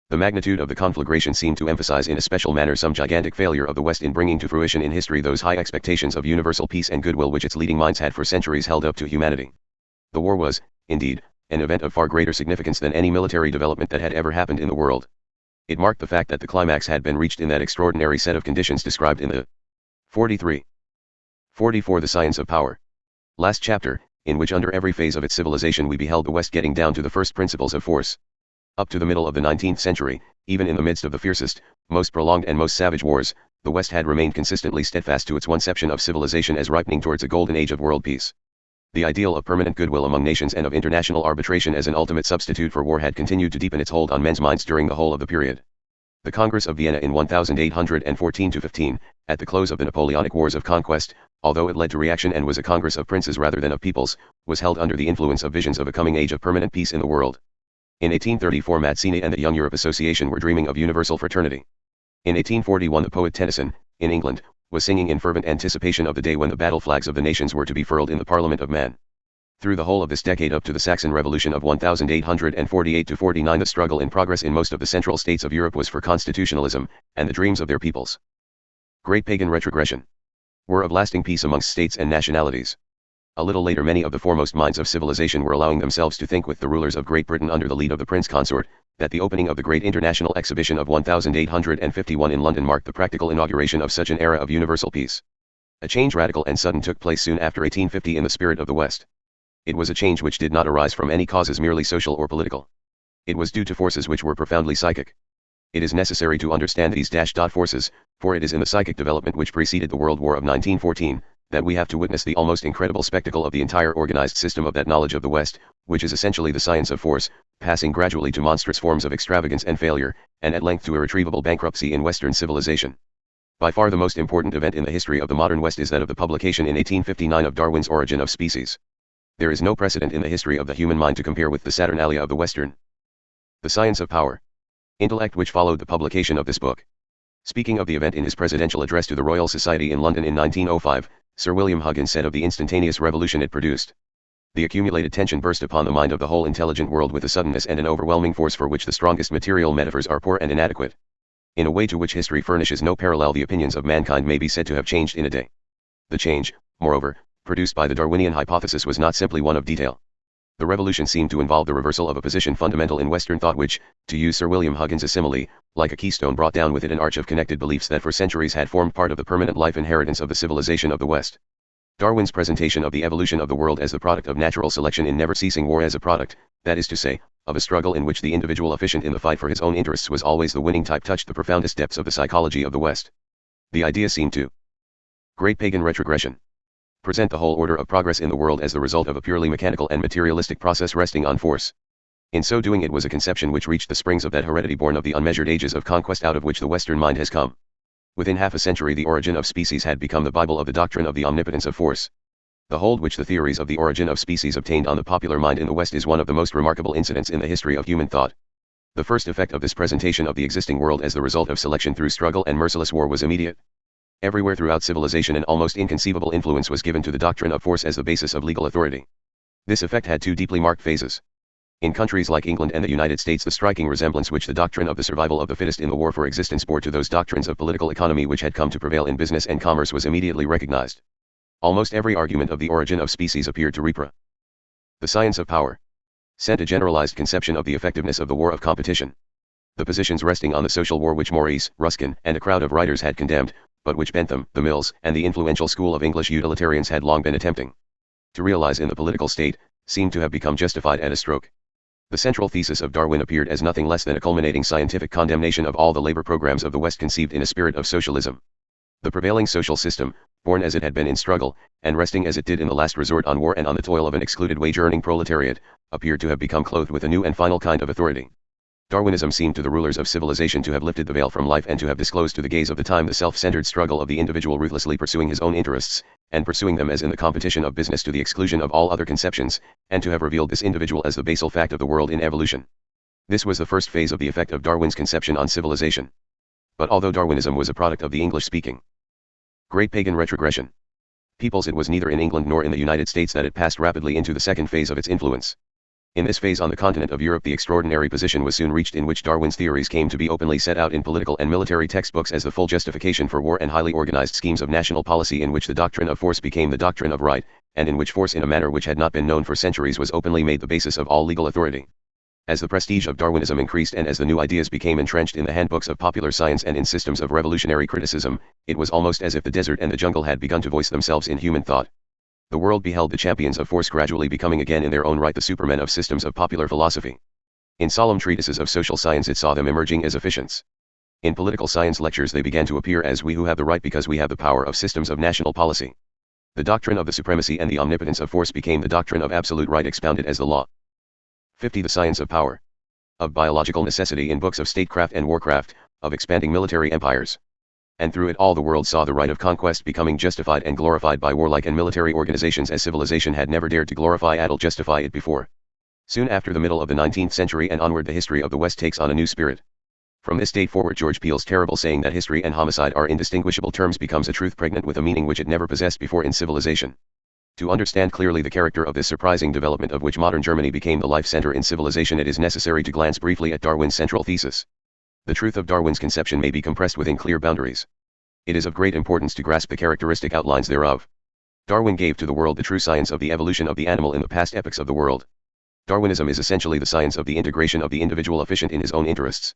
The magnitude of the conflagration seemed to emphasize in a special manner some gigantic failure of the West in bringing to fruition in history those high expectations of universal peace and goodwill which its leading minds had for centuries held up to humanity. The war was, indeed, an event of far greater significance than any military development that had ever happened in the world. It marked the fact that the climax had been reached in that extraordinary set of conditions described in the 44 The Science of Power. Last chapter, in which under every phase of its civilization we beheld the West getting down to the first principles of force. Up to the middle of the 19th century, even in the midst of the fiercest, most prolonged and most savage wars, the West had remained consistently steadfast to its conception of civilization as ripening towards a golden age of world peace. The ideal of permanent goodwill among nations and of international arbitration as an ultimate substitute for war had continued to deepen its hold on men's minds during the whole of the period. The Congress of Vienna in 1814-15, at the close of the Napoleonic Wars of Conquest, although it led to reaction and was a congress of princes rather than of peoples, was held under the influence of visions of a coming age of permanent peace in the world. In 1834 Mazzini and the Young Europe Association were dreaming of universal fraternity. In 1841 the poet Tennyson, in England, was singing in fervent anticipation of the day when the battle flags of the nations were to be furled in the Parliament of Man. Through the whole of this decade up to the Saxon Revolution of 1848-49 the struggle in progress in most of the central states of Europe was for constitutionalism, and the dreams of their peoples. Great pagan retrogression. Were of lasting peace amongst states and nationalities. A little later many of the foremost minds of civilization were allowing themselves to think with the rulers of Great Britain under the lead of the Prince Consort, that the opening of the Great International Exhibition of 1851 in London marked the practical inauguration of such an era of universal peace. A change radical and sudden took place soon after 1850 in the spirit of the West. It was a change which did not arise from any causes merely social or political. It was due to forces which were profoundly psychic. It is necessary to understand these forces, for it is in the psychic development which preceded the World War of 1914, that we have to witness the almost incredible spectacle of the entire organized system of that knowledge of the West, which is essentially the science of force, passing gradually to monstrous forms of extravagance and failure, and at length to irretrievable bankruptcy in Western civilization. By far the most important event in the history of the modern West is that of the publication in 1859 of Darwin's Origin of Species. There is no precedent in the history of the human mind to compare with the Saturnalia of the Western. The Science of Power. Intellect which followed the publication of this book. Speaking of the event in his presidential address to the Royal Society in London in 1905, Sir William Huggins said of the instantaneous revolution it produced. The accumulated tension burst upon the mind of the whole intelligent world with a suddenness and an overwhelming force for which the strongest material metaphors are poor and inadequate. In a way to which history furnishes no parallel the opinions of mankind may be said to have changed in a day. The change, moreover, produced by the Darwinian hypothesis was not simply one of detail. The revolution seemed to involve the reversal of a position fundamental in Western thought which, to use Sir William Huggins' simile, like a keystone brought down with it an arch of connected beliefs that for centuries had formed part of the permanent life inheritance of the civilization of the West. Darwin's presentation of the evolution of the world as the product of natural selection in never-ceasing war as a product, that is to say, of a struggle in which the individual efficient in the fight for his own interests was always the winning type touched the profoundest depths of the psychology of the West. The idea seemed to great pagan retrogression. Present the whole order of progress in the world as the result of a purely mechanical and materialistic process resting on force. In so doing it was a conception which reached the springs of that heredity born of the unmeasured ages of conquest out of which the Western mind has come. Within half a century the origin of species had become the Bible of the doctrine of the omnipotence of force. The hold which the theories of the origin of species obtained on the popular mind in the West is one of the most remarkable incidents in the history of human thought. The first effect of this presentation of the existing world as the result of selection through struggle and merciless war was immediate. Everywhere throughout civilization an almost inconceivable influence was given to the doctrine of force as the basis of legal authority. This effect had two deeply marked phases. In countries like England and the United States the striking resemblance which the doctrine of the survival of the fittest in the war for existence bore to those doctrines of political economy which had come to prevail in business and commerce was immediately recognized. Almost every argument of the origin of species appeared to repro. The science of power. Sent a generalized conception of the effectiveness of the war of competition. The positions resting on the social war which Maurice, Ruskin, and a crowd of writers had condemned, but which Bentham, the Mills, and the influential school of English utilitarians had long been attempting to realize in the political state, seemed to have become justified at a stroke. The central thesis of Darwin appeared as nothing less than a culminating scientific condemnation of all the labor programs of the West conceived in a spirit of socialism. The prevailing social system, born as it had been in struggle, and resting as it did in the last resort on war and on the toil of an excluded wage-earning proletariat, appeared to have become clothed with a new and final kind of authority. Darwinism seemed to the rulers of civilization to have lifted the veil from life and to have disclosed to the gaze of the time the self-centered struggle of the individual ruthlessly pursuing his own interests, and pursuing them as in the competition of business to the exclusion of all other conceptions, and to have revealed this individual as the basal fact of the world in evolution. This was the first phase of the effect of Darwin's conception on civilization. But although Darwinism was a product of the English-speaking Great Pagan Retrogression peoples, it was neither in England nor in the United States that it passed rapidly into the second phase of its influence. In this phase on the continent of Europe, the extraordinary position was soon reached in which Darwin's theories came to be openly set out in political and military textbooks as the full justification for war and highly organized schemes of national policy, in which the doctrine of force became the doctrine of right, and in which force in a manner which had not been known for centuries was openly made the basis of all legal authority. As the prestige of Darwinism increased and as the new ideas became entrenched in the handbooks of popular science and in systems of revolutionary criticism, it was almost as if the desert and the jungle had begun to voice themselves in human thought. The world beheld the champions of force gradually becoming again in their own right the supermen of systems of popular philosophy. In solemn treatises of social science it saw them emerging as efficients. In political science lectures they began to appear as we who have the right because we have the power of systems of national policy. The doctrine of the supremacy and the omnipotence of force became the doctrine of absolute right expounded as the law. 50. The science of power. Of biological necessity in books of statecraft and warcraft, of expanding military empires. And through it all the world saw the right of conquest becoming justified and glorified by warlike and military organizations as civilization had never dared to glorify or justify it before. Soon after the middle of the 19th century and onward the history of the West takes on a new spirit. From this date forward George Peele's terrible saying that history and homicide are indistinguishable terms becomes a truth pregnant with a meaning which it never possessed before in civilization. To understand clearly the character of this surprising development of which modern Germany became the life center in civilization, it is necessary to glance briefly at Darwin's central thesis. The truth of Darwin's conception may be compressed within clear boundaries. It is of great importance to grasp the characteristic outlines thereof. Darwin gave to the world the true science of the evolution of the animal in the past epochs of the world. Darwinism is essentially the science of the integration of the individual efficient in his own interests.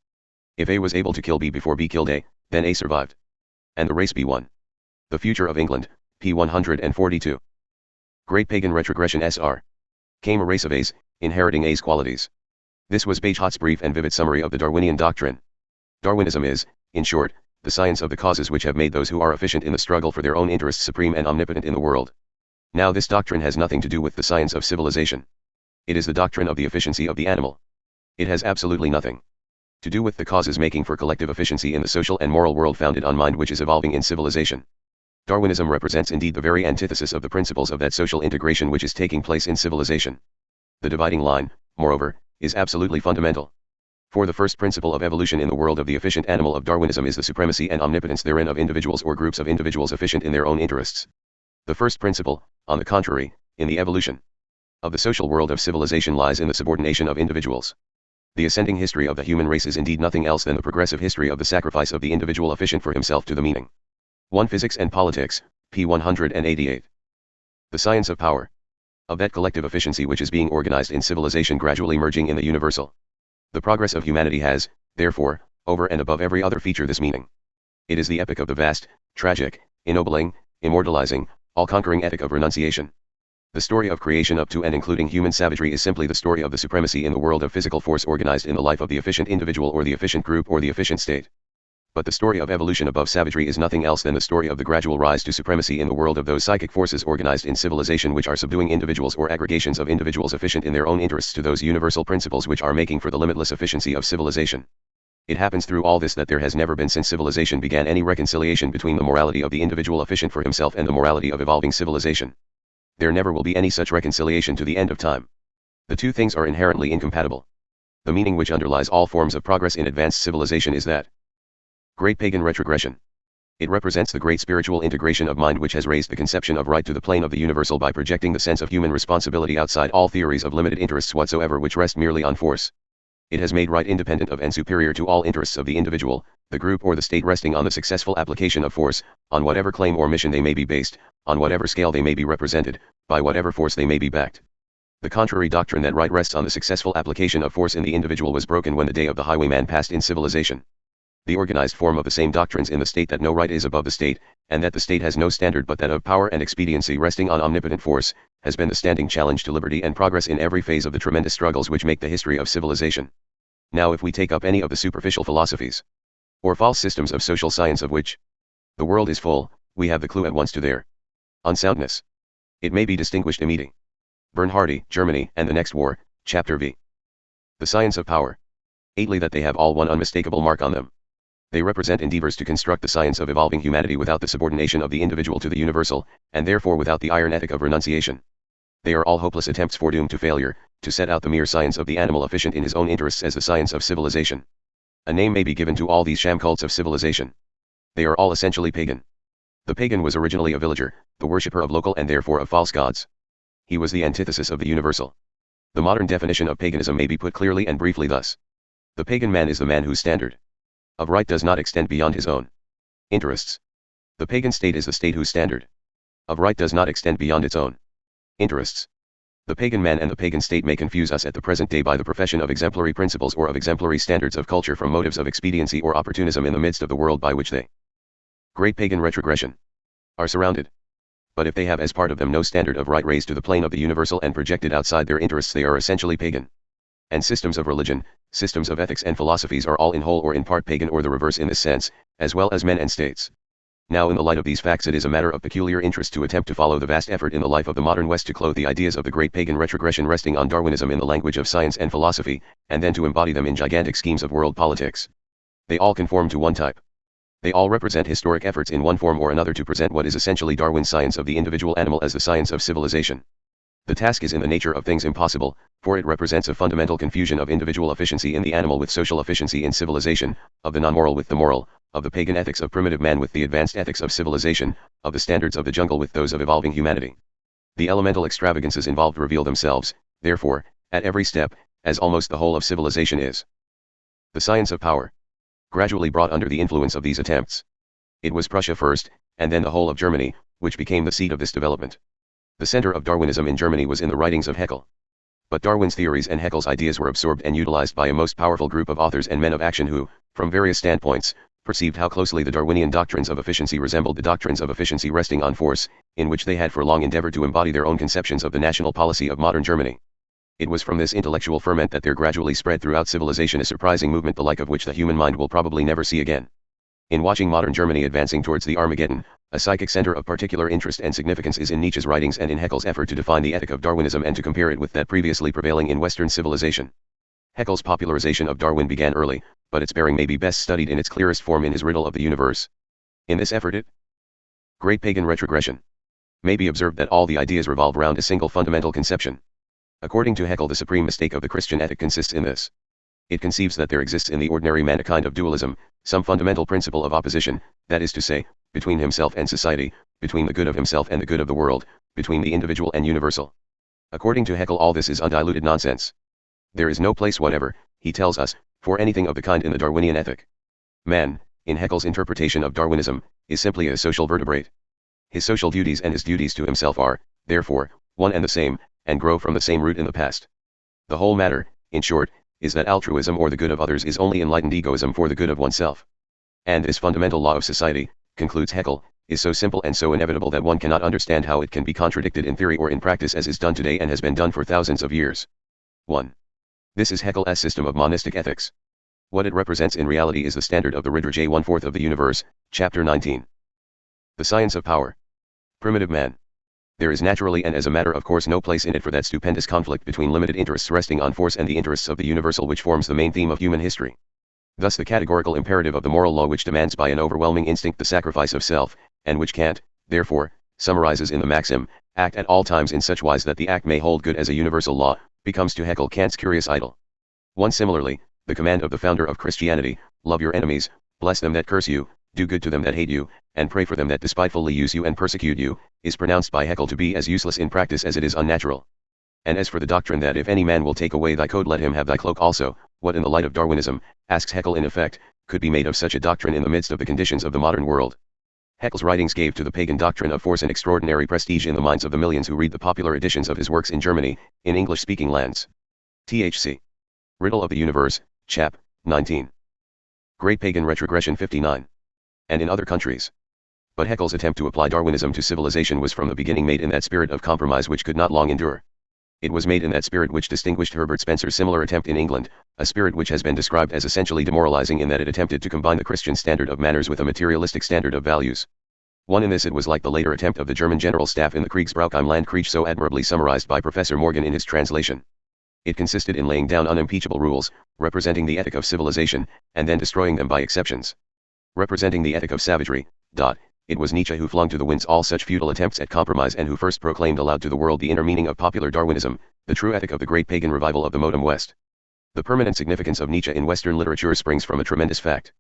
If A was able to kill B before B killed A, then A survived. And the race B won. The Future of England, p. 142. Great Pagan Retrogression Sr. Came a race of A's, inheriting A's qualities. This was Bagehot's brief and vivid summary of the Darwinian doctrine. Darwinism is, in short, the science of the causes which have made those who are efficient in the struggle for their own interests supreme and omnipotent in the world. Now this doctrine has nothing to do with the science of civilization. It is the doctrine of the efficiency of the animal. It has absolutely nothing to do with the causes making for collective efficiency in the social and moral world founded on mind which is evolving in civilization. Darwinism represents indeed the very antithesis of the principles of that social integration which is taking place in civilization. The dividing line, moreover, is absolutely fundamental. For the first principle of evolution in the world of the efficient animal of Darwinism is the supremacy and omnipotence therein of individuals or groups of individuals efficient in their own interests. The first principle, on the contrary, in the evolution of the social world of civilization lies in the subordination of individuals. The ascending history of the human race is indeed nothing else than the progressive history of the sacrifice of the individual efficient for himself to the meaning. 1. Physics and Politics, p. 188. The science of power. Of that collective efficiency which is being organized in civilization gradually merging in the universal. The progress of humanity has, therefore, over and above every other feature this meaning. It is the epic of the vast, tragic, ennobling, immortalizing, all-conquering epic of renunciation. The story of creation up to and including human savagery is simply the story of the supremacy in the world of physical force organized in the life of the efficient individual or the efficient group or the efficient state. But the story of evolution above savagery is nothing else than the story of the gradual rise to supremacy in the world of those psychic forces organized in civilization which are subduing individuals or aggregations of individuals efficient in their own interests to those universal principles which are making for the limitless efficiency of civilization. It happens through all this that there has never been since civilization began any reconciliation between the morality of the individual efficient for himself and the morality of evolving civilization. There never will be any such reconciliation to the end of time. The two things are inherently incompatible. The meaning which underlies all forms of progress in advanced civilization is that Great Pagan Retrogression. It represents the great spiritual integration of mind which has raised the conception of right to the plane of the universal by projecting the sense of human responsibility outside all theories of limited interests whatsoever which rest merely on force. It has made right independent of and superior to all interests of the individual, the group or the state, resting on the successful application of force, on whatever claim or mission they may be based, on whatever scale they may be represented, by whatever force they may be backed. The contrary doctrine that right rests on the successful application of force in the individual was broken when the day of the highwayman passed in civilization. The organized form of the same doctrines in the state that no right is above the state, and that the state has no standard but that of power and expediency resting on omnipotent force, has been the standing challenge to liberty and progress in every phase of the tremendous struggles which make the history of civilization. Now if we take up any of the superficial philosophies, or false systems of social science of which the world is full, we have the clue at once to their unsoundness. It may be distinguished immediately. Bernhardi, Germany, and the Next War, Chapter V. The science of power. 8ly, that they have all one unmistakable mark on them. They represent endeavors to construct the science of evolving humanity without the subordination of the individual to the universal, and therefore without the iron ethic of renunciation. They are all hopeless attempts foredoomed to failure, to set out the mere science of the animal efficient in his own interests as the science of civilization. A name may be given to all these sham cults of civilization. They are all essentially pagan. The pagan was originally a villager, the worshipper of local and therefore of false gods. He was the antithesis of the universal. The modern definition of paganism may be put clearly and briefly thus. The pagan man is the man whose standard of right does not extend beyond his own interests. The pagan state is the state whose standard of right does not extend beyond its own interests. The pagan man and the pagan state may confuse us at the present day by the profession of exemplary principles or of exemplary standards of culture from motives of expediency or opportunism in the midst of the world by which they, great pagan retrogression, are surrounded. But if they have as part of them no standard of right raised to the plane of the universal and projected outside their interests, they are essentially pagan. And systems of religion, systems of ethics and philosophies are all in whole or in part pagan or the reverse in this sense, as well as men and states. Now in the light of these facts it is a matter of peculiar interest to attempt to follow the vast effort in the life of the modern West to clothe the ideas of the great pagan retrogression resting on Darwinism in the language of science and philosophy, and then to embody them in gigantic schemes of world politics. They all conform to one type. They all represent historic efforts in one form or another to present what is essentially Darwin's science of the individual animal as the science of civilization. The task is in the nature of things impossible, for it represents a fundamental confusion of individual efficiency in the animal with social efficiency in civilization, of the non-moral with the moral, of the pagan ethics of primitive man with the advanced ethics of civilization, of the standards of the jungle with those of evolving humanity. The elemental extravagances involved reveal themselves, therefore, at every step, as almost the whole of civilization is. The science of power. Gradually brought under the influence of these attempts. It was Prussia first, and then the whole of Germany, which became the seat of this development. The center of Darwinism in Germany was in the writings of Haeckel. But Darwin's theories and Haeckel's ideas were absorbed and utilized by a most powerful group of authors and men of action who, from various standpoints, perceived how closely the Darwinian doctrines of efficiency resembled the doctrines of efficiency resting on force, in which they had for long endeavored to embody their own conceptions of the national policy of modern Germany. It was from this intellectual ferment that there gradually spread throughout civilization a surprising movement the like of which the human mind will probably never see again. In watching modern Germany advancing towards the Armageddon, a psychic center of particular interest and significance is in Nietzsche's writings and in Haeckel's effort to define the ethic of Darwinism and to compare it with that previously prevailing in Western civilization. Haeckel's popularization of Darwin began early, but its bearing may be best studied in its clearest form in his Riddle of the Universe. In this effort great pagan retrogression, may be observed that all the ideas revolve round a single fundamental conception. According to Haeckel, the supreme mistake of the Christian ethic consists in this. It conceives that there exists in the ordinary man a kind of dualism, some fundamental principle of opposition, that is to say, between himself and society, between the good of himself and the good of the world, between the individual and universal. According to Haeckel, all this is undiluted nonsense. There is no place whatever, he tells us, for anything of the kind in the Darwinian ethic. Man, in Haeckel's interpretation of Darwinism, is simply a social vertebrate. His social duties and his duties to himself are, therefore, one and the same, and grow from the same root in the past. The whole matter, in short, is that altruism or the good of others is only enlightened egoism for the good of oneself. And this fundamental law of society, concludes Haeckel, is so simple and so inevitable that one cannot understand how it can be contradicted in theory or in practice as is done today and has been done for thousands of years. 1. This is Haeckel's system of monistic ethics. What it represents in reality is the standard of the Heredity 1/4 of the universe, chapter 19. The science of power. Primitive man. There is naturally and as a matter of course no place in it for that stupendous conflict between limited interests resting on force and the interests of the universal which forms the main theme of human history. Thus the categorical imperative of the moral law which demands by an overwhelming instinct the sacrifice of self, and which Kant, therefore, summarizes in the maxim, act at all times in such wise that the act may hold good as a universal law, becomes to Haeckel Kant's curious idol. 1. Similarly, the command of the founder of Christianity, love your enemies, bless them that curse you, do good to them that hate you, and pray for them that despitefully use you and persecute you, is pronounced by Haeckel to be as useless in practice as it is unnatural. And as for the doctrine that if any man will take away thy coat let him have thy cloak also, what in the light of Darwinism, asks Haeckel in effect, could be made of such a doctrine in the midst of the conditions of the modern world? Haeckel's writings gave to the pagan doctrine of force an extraordinary prestige in the minds of the millions who read the popular editions of his works in Germany, in English-speaking lands. THC. Riddle of the Universe, chap. 19. Great pagan retrogression 59. And in other countries. But Haeckel's attempt to apply Darwinism to civilization was from the beginning made in that spirit of compromise which could not long endure. It was made in that spirit which distinguished Herbert Spencer's similar attempt in England, a spirit which has been described as essentially demoralizing in that it attempted to combine the Christian standard of manners with a materialistic standard of values. One in this it was like the later attempt of the German General Staff in the Kriegsbrauch im Landkrieg, so admirably summarized by Professor Morgan in his translation. It consisted in laying down unimpeachable rules, representing the ethic of civilization, and then destroying them by exceptions. Representing the ethic of savagery, it was Nietzsche who flung to the winds all such futile attempts at compromise and who first proclaimed aloud to the world the inner meaning of popular Darwinism, the true ethic of the great pagan revival of the modern West. The permanent significance of Nietzsche in Western literature springs from a tremendous fact.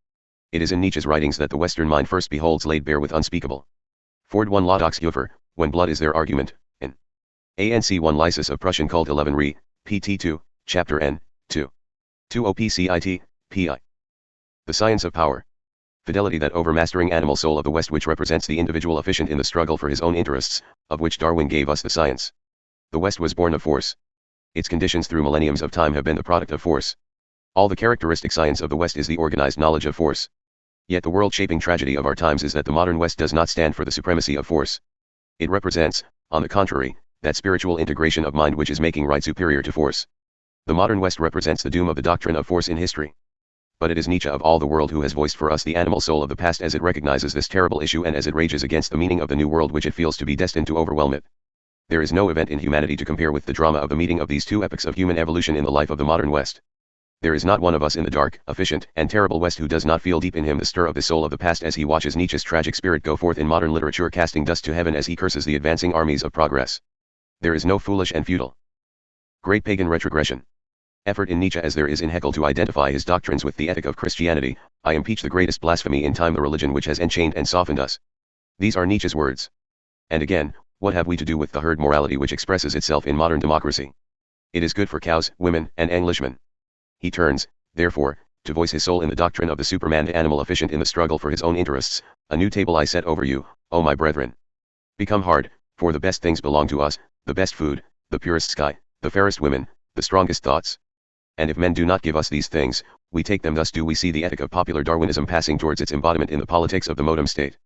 It is in Nietzsche's writings that the Western mind first beholds laid bare with unspeakable. Ford 1 Laudox when blood is their argument, in ANC 1 Lysis of Prussian Cult 11 Re, pt 2, chapter n, 2. 2 OPCIT, pi. The science of power. Fidelity, that overmastering animal soul of the West which represents the individual efficient in the struggle for his own interests, of which Darwin gave us the science. The West was born of force. Its conditions through millenniums of time have been the product of force. All the characteristic science of the West is the organized knowledge of force. Yet the world-shaping tragedy of our times is that the modern West does not stand for the supremacy of force. It represents, on the contrary, that spiritual integration of mind which is making right superior to force. The modern West represents the doom of the doctrine of force in history. But it is Nietzsche of all the world who has voiced for us the animal soul of the past as it recognizes this terrible issue and as it rages against the meaning of the new world which it feels to be destined to overwhelm it. There is no event in humanity to compare with the drama of the meeting of these two epochs of human evolution in the life of the modern West. There is not one of us in the dark, efficient, and terrible West who does not feel deep in him the stir of the soul of the past as he watches Nietzsche's tragic spirit go forth in modern literature, casting dust to heaven as he curses the advancing armies of progress. There is no foolish and futile great pagan retrogression effort in Nietzsche as there is in Haeckel to identify his doctrines with the ethic of Christianity. I impeach the greatest blasphemy in time the religion which has enchained and softened us. These are Nietzsche's words. And again, what have we to do with the herd morality which expresses itself in modern democracy? It is good for cows, women, and Englishmen. He turns, therefore, to voice his soul in the doctrine of the superman animal efficient in the struggle for his own interests. A new table I set over you, O my brethren. Become hard, for the best things belong to us, the best food, the purest sky, the fairest women, the strongest thoughts. And if men do not give us these things, we take them. Thus do we see the ethic of popular Darwinism passing towards its embodiment in the politics of the modem state.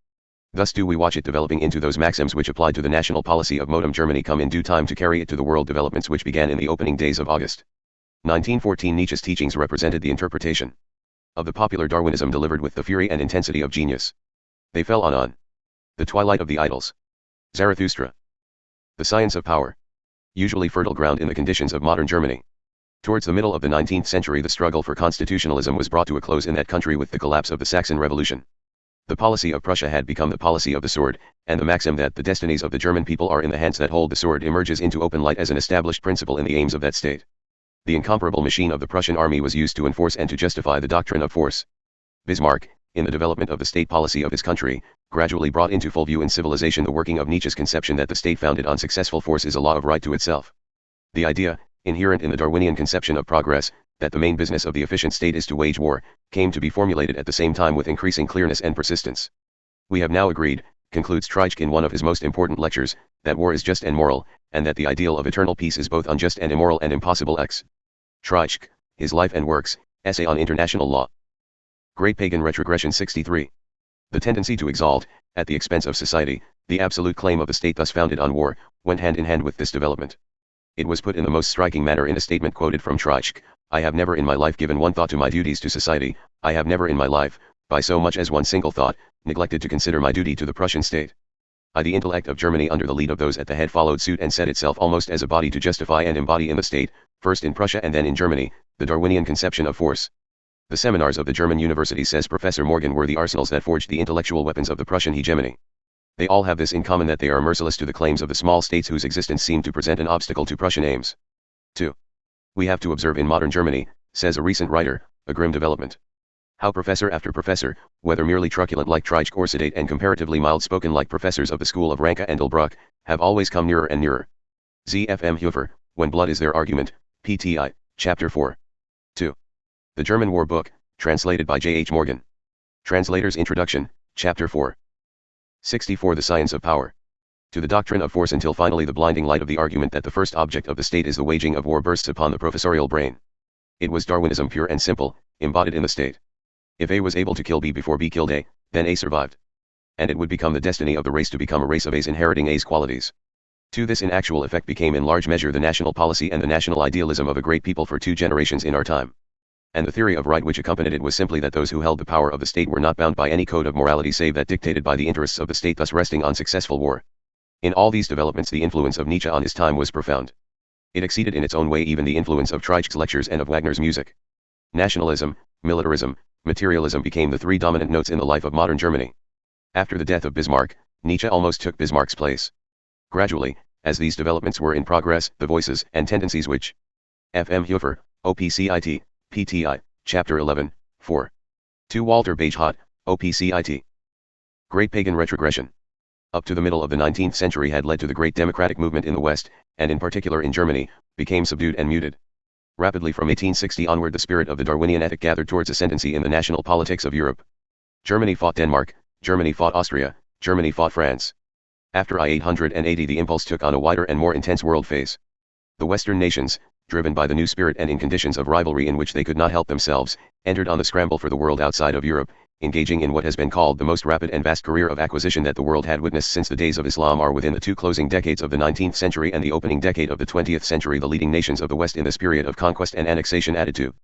Thus do we watch it developing into those maxims which applied to the national policy of modem Germany come in due time to carry it to the world developments which began in the opening days of August 1914. Nietzsche's teachings represented the interpretation of the popular Darwinism delivered with the fury and intensity of genius. They fell on the twilight of the idols. Zarathustra. The science of power. Usually fertile ground in the conditions of modern Germany. Towards the middle of the 19th century the struggle for constitutionalism was brought to a close in that country with the collapse of the Saxon Revolution. The policy of Prussia had become the policy of the sword, and the maxim that the destinies of the German people are in the hands that hold the sword emerges into open light as an established principle in the aims of that state. The incomparable machine of the Prussian army was used to enforce and to justify the doctrine of force. Bismarck, in the development of the state policy of his country, gradually brought into full view in civilization the working of Nietzsche's conception that the state founded on successful force is a law of right to itself. The idea, inherent in the Darwinian conception of progress, that the main business of the efficient state is to wage war, came to be formulated at the same time with increasing clearness and persistence. We have now agreed, concludes Treitschke in one of his most important lectures, that war is just and moral, and that the ideal of eternal peace is both unjust and immoral and impossible. Treitschke, His Life and Works, Essay on International Law. Great Pagan Retrogression 63. The tendency to exalt, at the expense of society, the absolute claim of the state thus founded on war, went hand in hand with this development. It was put in the most striking manner in a statement quoted from Treitschke: I have never in my life given one thought to my duties to society, I have never in my life, by so much as one single thought, neglected to consider my duty to the Prussian state. The intellect of Germany under the lead of those at the head followed suit and set itself almost as a body to justify and embody in the state, first in Prussia and then in Germany, the Darwinian conception of force. The seminars of the German universities, says Professor Morgan, were the arsenals that forged the intellectual weapons of the Prussian hegemony. They all have this in common, that they are merciless to the claims of the small states whose existence seemed to present an obstacle to Prussian aims. 2. We have to observe in modern Germany, says a recent writer, a grim development. How professor after professor, whether merely truculent like Treitschke or sedate and comparatively mild-spoken like professors of the school of Ranke and Delbruck, have always come nearer and nearer. ZFM Hufer, When Blood is Their Argument, PTI, Chapter 4. 2. The German War Book, translated by J. H. Morgan. Translator's Introduction, Chapter 4. 64. The Science of Power. To the doctrine of force, until finally the blinding light of the argument that the first object of the state is the waging of war bursts upon the professorial brain. It was Darwinism pure and simple, embodied in the state. If A was able to kill B before B killed A, then A survived. and it would become the destiny of the race to become a race of A's inheriting A's qualities. To this in actual effect became in large measure the national policy and the national idealism of a great people for 2 generations in our time. And the theory of right which accompanied it was simply that those who held the power of the state were not bound by any code of morality save that dictated by the interests of the state, thus resting on successful war. In all these developments the influence of Nietzsche on his time was profound. It exceeded in its own way even the influence of Treich's lectures and of Wagner's music. Nationalism, militarism, materialism became the 3 dominant notes in the life of modern Germany. After the death of Bismarck, Nietzsche almost took Bismarck's place. Gradually, as these developments were in progress, the voices and tendencies which F. M. Hofer, OPCIT, PTI, Chapter 11, 4. To Walter Bagehot, OPCIT. Great Pagan Retrogression. Up to the middle of the 19th century had led to the great democratic movement in the West, and in particular in Germany, became subdued and muted. Rapidly from 1860 onward the spirit of the Darwinian ethic gathered towards ascendancy in the national politics of Europe. Germany fought Denmark, Germany fought Austria, Germany fought France. After I-880 the impulse took on a wider and more intense world phase. The Western nations, driven by the new spirit and in conditions of rivalry in which they could not help themselves, entered on the scramble for the world outside of Europe, engaging in what has been called the most rapid and vast career of acquisition that the world had witnessed since the days of Islam are within the 2 closing decades of the 19th century and the opening decade of the 20th century. The leading nations of the West in this period of conquest and annexation added to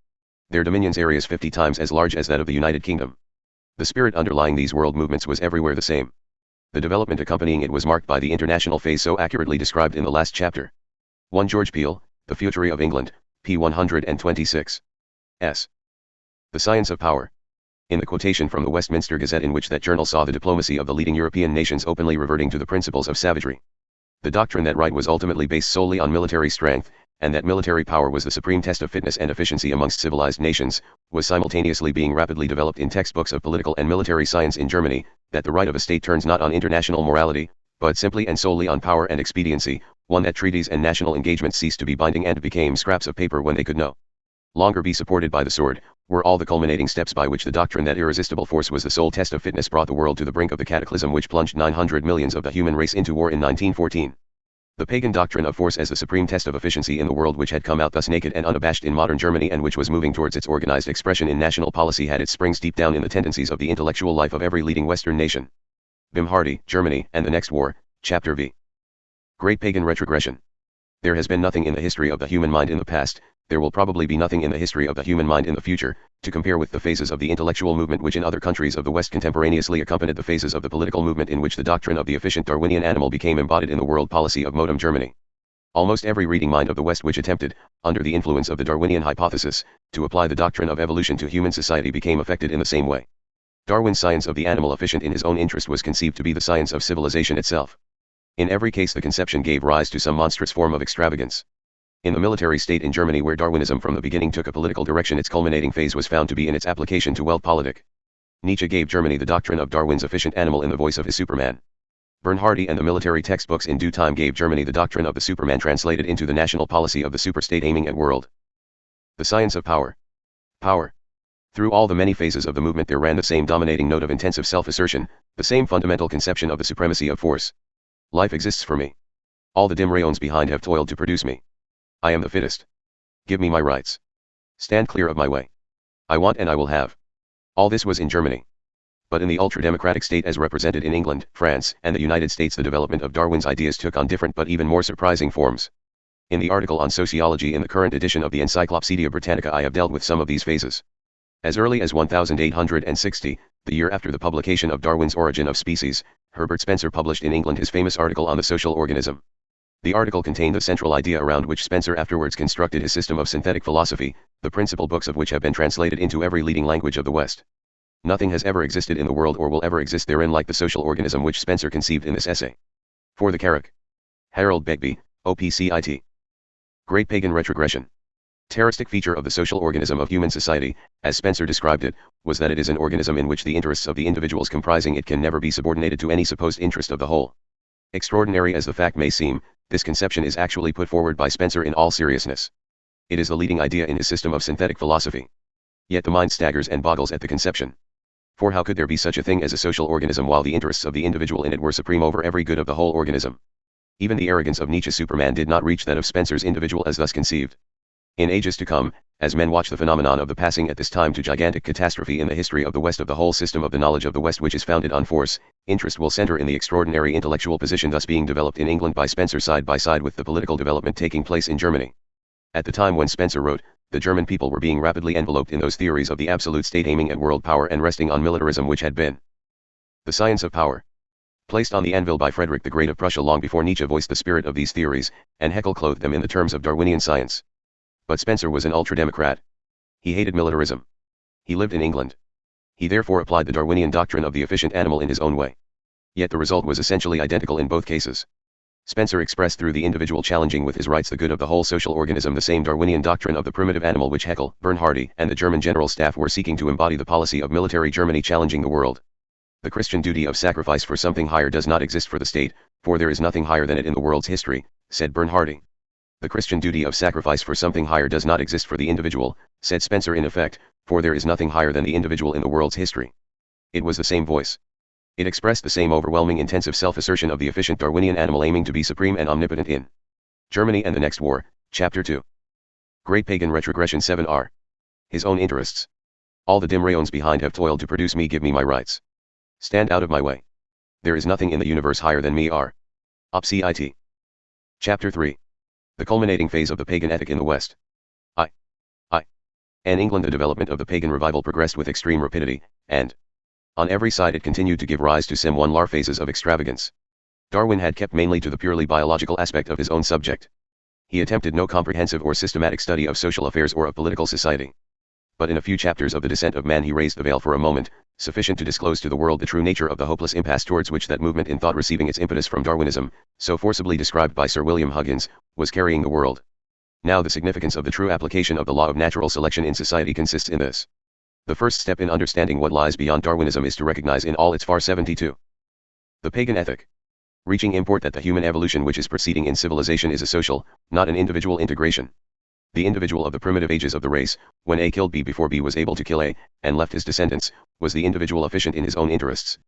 their dominions areas 50 times as large as that of the United Kingdom. The spirit underlying these world movements was everywhere the same. The development accompanying it was marked by the international phase so accurately described in the last chapter. 1 George Peele, The Future of England, p. 126. S. The Science of Power. In the quotation from the Westminster Gazette in which that journal saw the diplomacy of the leading European nations openly reverting to the principles of savagery. The doctrine that right was ultimately based solely on military strength, and that military power was the supreme test of fitness and efficiency amongst civilized nations, was simultaneously being rapidly developed in textbooks of political and military science in Germany, that the right of a state turns not on international morality, but simply and solely on power and expediency, one that treaties and national engagements ceased to be binding and became scraps of paper when they could no longer be supported by the sword, were all the culminating steps by which the doctrine that irresistible force was the sole test of fitness brought the world to the brink of the cataclysm which plunged 900 millions of the human race into war in 1914. The pagan doctrine of force as the supreme test of efficiency in the world which had come out thus naked and unabashed in modern Germany and which was moving towards its organized expression in national policy had its springs deep down in the tendencies of the intellectual life of every leading Western nation. Bim Hardy, Germany, and the Next War, Chapter V. Great Pagan Retrogression. There has been nothing in the history of the human mind in the past, there will probably be nothing in the history of the human mind in the future, to compare with the phases of the intellectual movement which in other countries of the West contemporaneously accompanied the phases of the political movement in which the doctrine of the efficient Darwinian animal became embodied in the world policy of modern Germany. Almost every reading mind of the West which attempted, under the influence of the Darwinian hypothesis, to apply the doctrine of evolution to human society became affected in the same way. Darwin's science of the animal efficient in his own interest was conceived to be the science of civilization itself. In every case the conception gave rise to some monstrous form of extravagance. In the military state in Germany where Darwinism from the beginning took a political direction, its culminating phase was found to be in its application to Weltpolitik. Nietzsche gave Germany the doctrine of Darwin's efficient animal in the voice of his Superman. Bernhardi and the military textbooks in due time gave Germany the doctrine of the Superman translated into the national policy of the superstate aiming at world. The science of power. Power. Through all the many phases of the movement there ran the same dominating note of intensive self-assertion, the same fundamental conception of the supremacy of force. Life exists for me. All the dim rayons behind have toiled to produce me. I am the fittest. Give me my rights. Stand clear of my way. I want and I will have. All this was in Germany. But in the ultra-democratic state as represented in England, France, and the United States the development of Darwin's ideas took on different but even more surprising forms. In the article on sociology in the current edition of the Encyclopaedia Britannica I have dealt with some of these phases. As early as 1860, the year after the publication of Darwin's Origin of Species, Herbert Spencer published in England his famous article on the social organism. The article contained the central idea around which Spencer afterwards constructed his system of synthetic philosophy, the principal books of which have been translated into every leading language of the West. Nothing has ever existed in the world or will ever exist therein like the social organism which Spencer conceived in this essay. For the Carrack. Harold Begbie, OPCIT. Great Pagan Retrogression. Terroristic feature of the social organism of human society, as Spencer described it, was that it is an organism in which the interests of the individuals comprising it can never be subordinated to any supposed interest of the whole. Extraordinary as the fact may seem, this conception is actually put forward by Spencer in all seriousness. It is the leading idea in his system of synthetic philosophy. Yet the mind staggers and boggles at the conception. For how could there be such a thing as a social organism while the interests of the individual in it were supreme over every good of the whole organism? Even the arrogance of Nietzsche's Superman did not reach that of Spencer's individual as thus conceived. In ages to come, as men watch the phenomenon of the passing at this time to gigantic catastrophe in the history of the West of the whole system of the knowledge of the West which is founded on force, interest will center in the extraordinary intellectual position thus being developed in England by Spencer side by side with the political development taking place in Germany. At the time when Spencer wrote, the German people were being rapidly enveloped in those theories of the absolute state aiming at world power and resting on militarism which had been the science of power placed on the anvil by Frederick the Great of Prussia long before Nietzsche voiced the spirit of these theories, and Haeckel clothed them in the terms of Darwinian science. But Spencer was an ultra-democrat. He hated militarism. He lived in England. He therefore applied the Darwinian doctrine of the efficient animal in his own way. Yet the result was essentially identical in both cases. Spencer expressed through the individual challenging with his rights the good of the whole social organism, the same Darwinian doctrine of the primitive animal which Haeckel, Bernhardi, and the German General Staff were seeking to embody the policy of military Germany challenging the world. The Christian duty of sacrifice for something higher does not exist for the state, for there is nothing higher than it in the world's history, said Bernhardi. The Christian duty of sacrifice for something higher does not exist for the individual, said Spencer in effect, for there is nothing higher than the individual in the world's history. It was the same voice. It expressed the same overwhelming intensive self-assertion of the efficient Darwinian animal aiming to be supreme and omnipotent in Germany and the Next War, Chapter 2. Great Pagan Retrogression 7r. His own interests. All the dim rayons behind have toiled to produce me, give me my rights. Stand out of my way. There is nothing in the universe higher than me. R. Op-cit. Chapter 3. The culminating phase of the pagan ethic in the West. In England the development of the pagan revival progressed with extreme rapidity, and on every side it continued to give rise to similar phases of extravagance. Darwin had kept mainly to the purely biological aspect of his own subject. He attempted no comprehensive or systematic study of social affairs or of political society. But in a few chapters of The Descent of Man he raised the veil for a moment, sufficient to disclose to the world the true nature of the hopeless impasse towards which that movement in thought receiving its impetus from Darwinism, so forcibly described by Sir William Huggins, was carrying the world. Now the significance of the true application of the law of natural selection in society consists in this. The first step in understanding what lies beyond Darwinism is to recognize in all its far 72. The pagan ethic. Reaching import that the human evolution which is proceeding in civilization is a social, not an individual integration. The individual of the primitive ages of the race, when A killed B before B was able to kill A, and left his descendants, was the individual efficient in his own interests.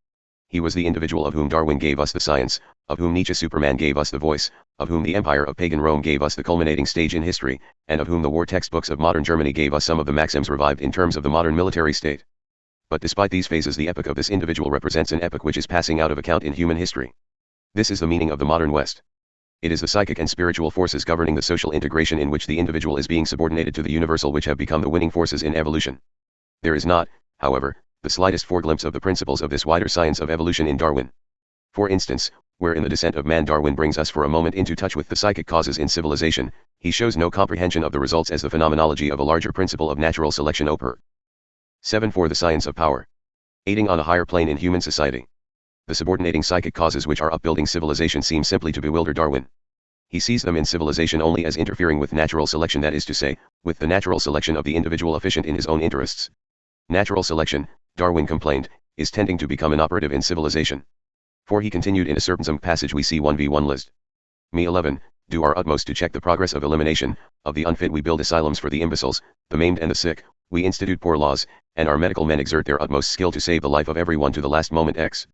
He was the individual of whom Darwin gave us the science, of whom Nietzsche Superman gave us the voice, of whom the empire of pagan Rome gave us the culminating stage in history, and of whom the war textbooks of modern Germany gave us some of the maxims revived in terms of the modern military state. But despite these phases, the epoch of this individual represents an epoch which is passing out of account in human history. This is the meaning of the modern West. It is the psychic and spiritual forces governing the social integration in which the individual is being subordinated to the universal which have become the winning forces in evolution. There is not, however, the slightest foreglimpse of the principles of this wider science of evolution in Darwin. For instance, where in The Descent of Man Darwin brings us for a moment into touch with the psychic causes in civilization, he shows no comprehension of the results as the phenomenology of a larger principle of natural selection oper. 7. For the science of power. Aiding on a higher plane in human society. The subordinating psychic causes which are upbuilding civilization seem simply to bewilder Darwin. He sees them in civilization only as interfering with natural selection, that is to say, with the natural selection of the individual efficient in his own interests. Natural selection, Darwin complained, is tending to become inoperative in civilization. For he continued in a certain passage we see 1v1 list. Me 11, do our utmost to check the progress of elimination, of the unfit we build asylums for the imbeciles, the maimed and the sick, we institute poor laws, and our medical men exert their utmost skill to save the life of everyone to the last moment. X.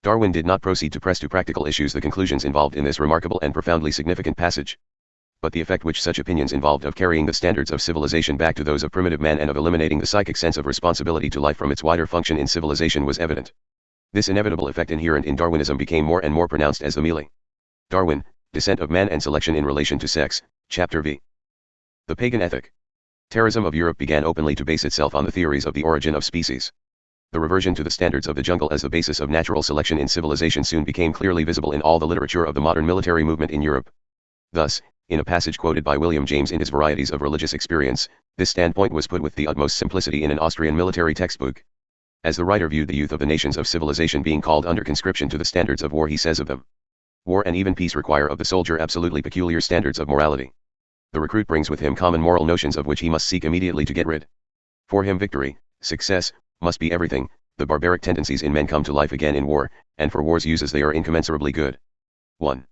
Darwin did not proceed to press to practical issues the conclusions involved in this remarkable and profoundly significant passage. But the effect which such opinions involved of carrying the standards of civilization back to those of primitive man and of eliminating the psychic sense of responsibility to life from its wider function in civilization was evident. This inevitable effect inherent in Darwinism became more and more pronounced as the mealy. Darwin, Descent of Man and Selection in Relation to Sex, Chapter V. The Pagan Ethic. Terrorism of Europe began openly to base itself on the theories of the origin of species. The reversion to the standards of the jungle as the basis of natural selection in civilization soon became clearly visible in all the literature of the modern military movement in Europe. Thus, in a passage quoted by William James in his Varieties of Religious Experience, this standpoint was put with the utmost simplicity in an Austrian military textbook. As the writer viewed the youth of the nations of civilization being called under conscription to the standards of war, he says of them, war and even peace require of the soldier absolutely peculiar standards of morality. The recruit brings with him common moral notions of which he must seek immediately to get rid. For him victory, success, must be everything. The barbaric tendencies in men come to life again in war, and for war's uses they are incommensurably good. 1.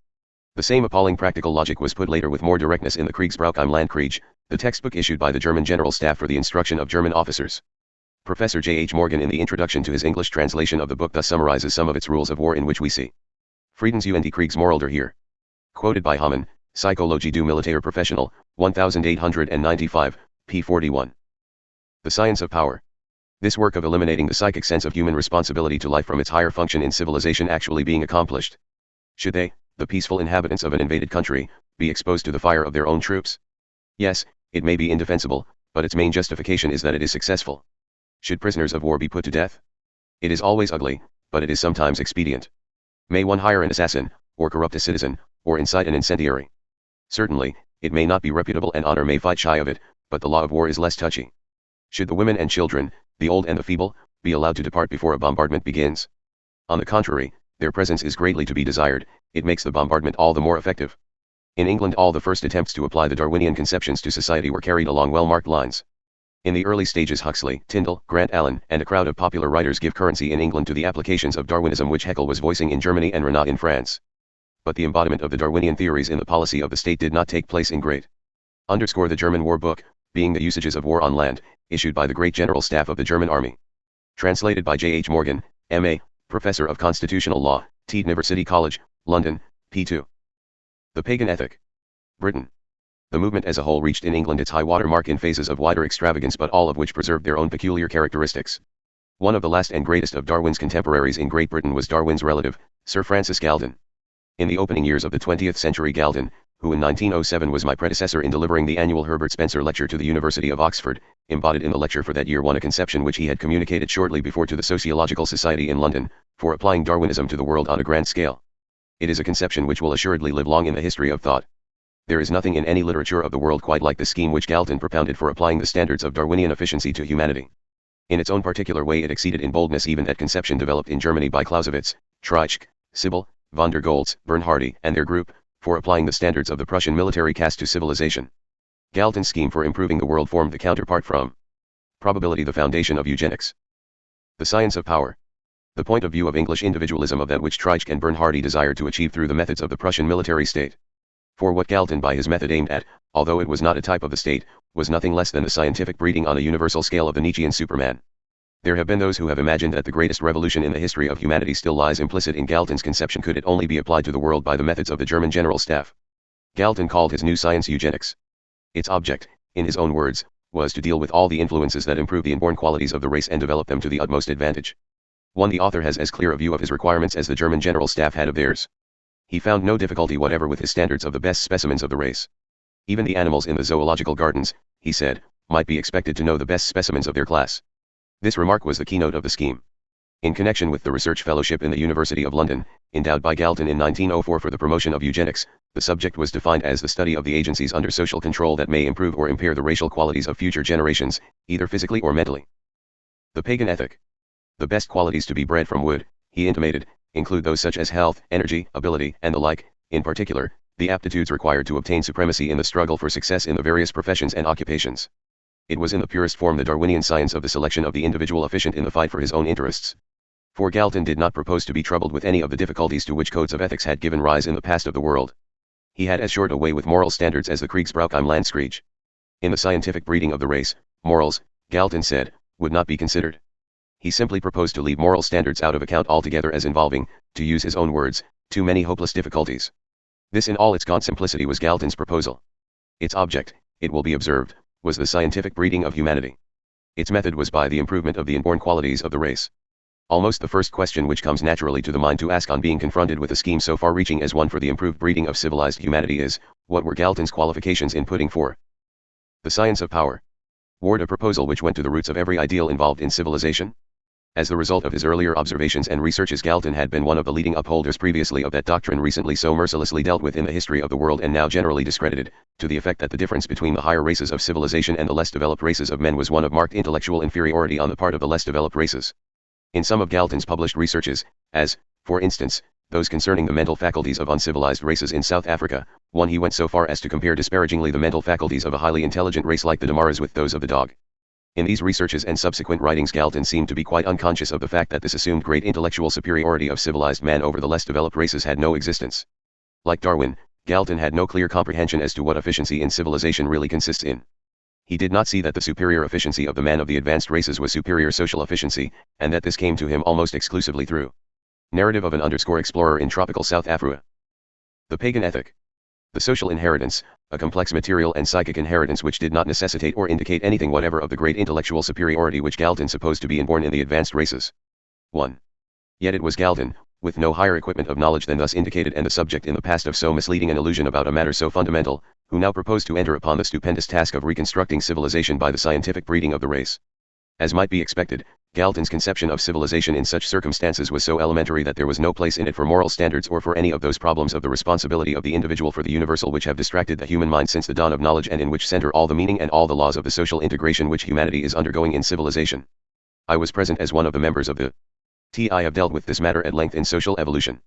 The same appalling practical logic was put later with more directness in the Kriegsbrauch im Landkrieg, the textbook issued by the German General Staff for the instruction of German officers. Professor J. H. Morgan in the introduction to his English translation of the book thus summarizes some of its rules of war in which we see Friedens- und Kriegsmoralder here. Quoted by Hamann, Psychologie du militaire professionnel, 1895, p. 41. The Science of Power. This work of eliminating the psychic sense of human responsibility to life from its higher function in civilization actually being accomplished. Should they, the peaceful inhabitants of an invaded country, be exposed to the fire of their own troops? Yes, it may be indefensible, but its main justification is that it is successful. Should prisoners of war be put to death? It is always ugly, but it is sometimes expedient. May one hire an assassin, or corrupt a citizen, or incite an incendiary? Certainly, it may not be reputable and honor may fight shy of it, but the law of war is less touchy. Should the women and children, the old and the feeble, be allowed to depart before a bombardment begins? On the contrary, their presence is greatly to be desired, it makes the bombardment all the more effective. In England all the first attempts to apply the Darwinian conceptions to society were carried along well-marked lines. In the early stages Huxley, Tyndall, Grant Allen, and a crowd of popular writers give currency in England to the applications of Darwinism which Haeckel was voicing in Germany and Renan in France. But the embodiment of the Darwinian theories in the policy of the state did not take place in great. The German War Book, being the usages of war on land, issued by the great General Staff of the German Army. Translated by J. H. Morgan, M.A., Professor of Constitutional Law, T. University College, London, p. 2. The Pagan Ethic. Britain. The movement as a whole reached in England its high water mark in phases of wider extravagance but all of which preserved their own peculiar characteristics. One of the last and greatest of Darwin's contemporaries in Great Britain was Darwin's relative, Sir Francis Galton. In the opening years of the 20th century Galton, who in 1907 was my predecessor in delivering the annual Herbert Spencer Lecture to the University of Oxford, embodied in the lecture for that year one a conception which he had communicated shortly before to the Sociological Society in London, for applying Darwinism to the world on a grand scale. It is a conception which will assuredly live long in the history of thought. There is nothing in any literature of the world quite like the scheme which Galton propounded for applying the standards of Darwinian efficiency to humanity. In its own particular way it exceeded in boldness even that conception developed in Germany by Clausewitz, Treitschke, Sibyl, von der Goltz, Bernhardi, and their group, for applying the standards of the Prussian military caste to civilization. Galton's scheme for improving the world formed the counterpart from probability the foundation of eugenics. The Science of Power. The point of view of English individualism of that which Treitschke and Bernhardi desired to achieve through the methods of the Prussian military state. For what Galton by his method aimed at, although it was not a type of the state, was nothing less than the scientific breeding on a universal scale of the Nietzschean Superman. There have been those who have imagined that the greatest revolution in the history of humanity still lies implicit in Galton's conception could it only be applied to the world by the methods of the German General Staff. Galton called his new science eugenics. Its object, in his own words, was to deal with all the influences that improve the inborn qualities of the race and develop them to the utmost advantage. The author has as clear a view of his requirements as the German General Staff had of theirs. He found no difficulty whatever with his standards of the best specimens of the race. Even the animals in the zoological gardens, he said, might be expected to know the best specimens of their class. This remark was the keynote of the scheme. In connection with the research fellowship in the University of London, endowed by Galton in 1904 for the promotion of eugenics, the subject was defined as the study of the agencies under social control that may improve or impair the racial qualities of future generations, either physically or mentally. The Pagan Ethic. The best qualities to be bred from would, he intimated, include those such as health, energy, ability, and the like, in particular, the aptitudes required to obtain supremacy in the struggle for success in the various professions and occupations. It was in the purest form the Darwinian science of the selection of the individual efficient in the fight for his own interests. For Galton did not propose to be troubled with any of the difficulties to which codes of ethics had given rise in the past of the world. He had as short a way with moral standards as the Kriegsbrauch im Landskrieg. In the scientific breeding of the race, morals, Galton said, would not be considered. He simply proposed to leave moral standards out of account altogether as involving, to use his own words, too many hopeless difficulties. This in all its gaunt simplicity was Galton's proposal. Its object, it will be observed, was the scientific breeding of humanity. Its method was by the improvement of the inborn qualities of the race. Almost the first question which comes naturally to the mind to ask on being confronted with a scheme so far-reaching as one for the improved breeding of civilized humanity is, what were Galton's qualifications in putting forth the Science of Power? Ward a proposal which went to the roots of every ideal involved in civilization? As the result of his earlier observations and researches, Galton had been one of the leading upholders previously of that doctrine recently so mercilessly dealt with in the history of the world and now generally discredited, to the effect that the difference between the higher races of civilization and the less developed races of men was one of marked intellectual inferiority on the part of the less developed races. In some of Galton's published researches, as, for instance, those concerning the mental faculties of uncivilized races in South Africa, he went so far as to compare disparagingly the mental faculties of a highly intelligent race like the Damaras with those of the dog. In these researches and subsequent writings, Galton seemed to be quite unconscious of the fact that this assumed great intellectual superiority of civilized man over the less developed races had no existence. Like Darwin, Galton had no clear comprehension as to what efficiency in civilization really consists in. He did not see that the superior efficiency of the man of the advanced races was superior social efficiency, and that this came to him almost exclusively through narrative of an _ explorer in tropical South Africa. The Pagan Ethic. The social inheritance, a complex material and psychic inheritance which did not necessitate or indicate anything whatever of the great intellectual superiority which Galton supposed to be inborn in the advanced races. 1. Yet it was Galton, with no higher equipment of knowledge than thus indicated and the subject in the past of so misleading an illusion about a matter so fundamental, who now proposed to enter upon the stupendous task of reconstructing civilization by the scientific breeding of the race. As might be expected, Galton's conception of civilization in such circumstances was so elementary that there was no place in it for moral standards or for any of those problems of the responsibility of the individual for the universal which have distracted the human mind since the dawn of knowledge and in which center all the meaning and all the laws of the social integration which humanity is undergoing in civilization. I was present as one of the members of the I have dealt with this matter at length in Social Evolution.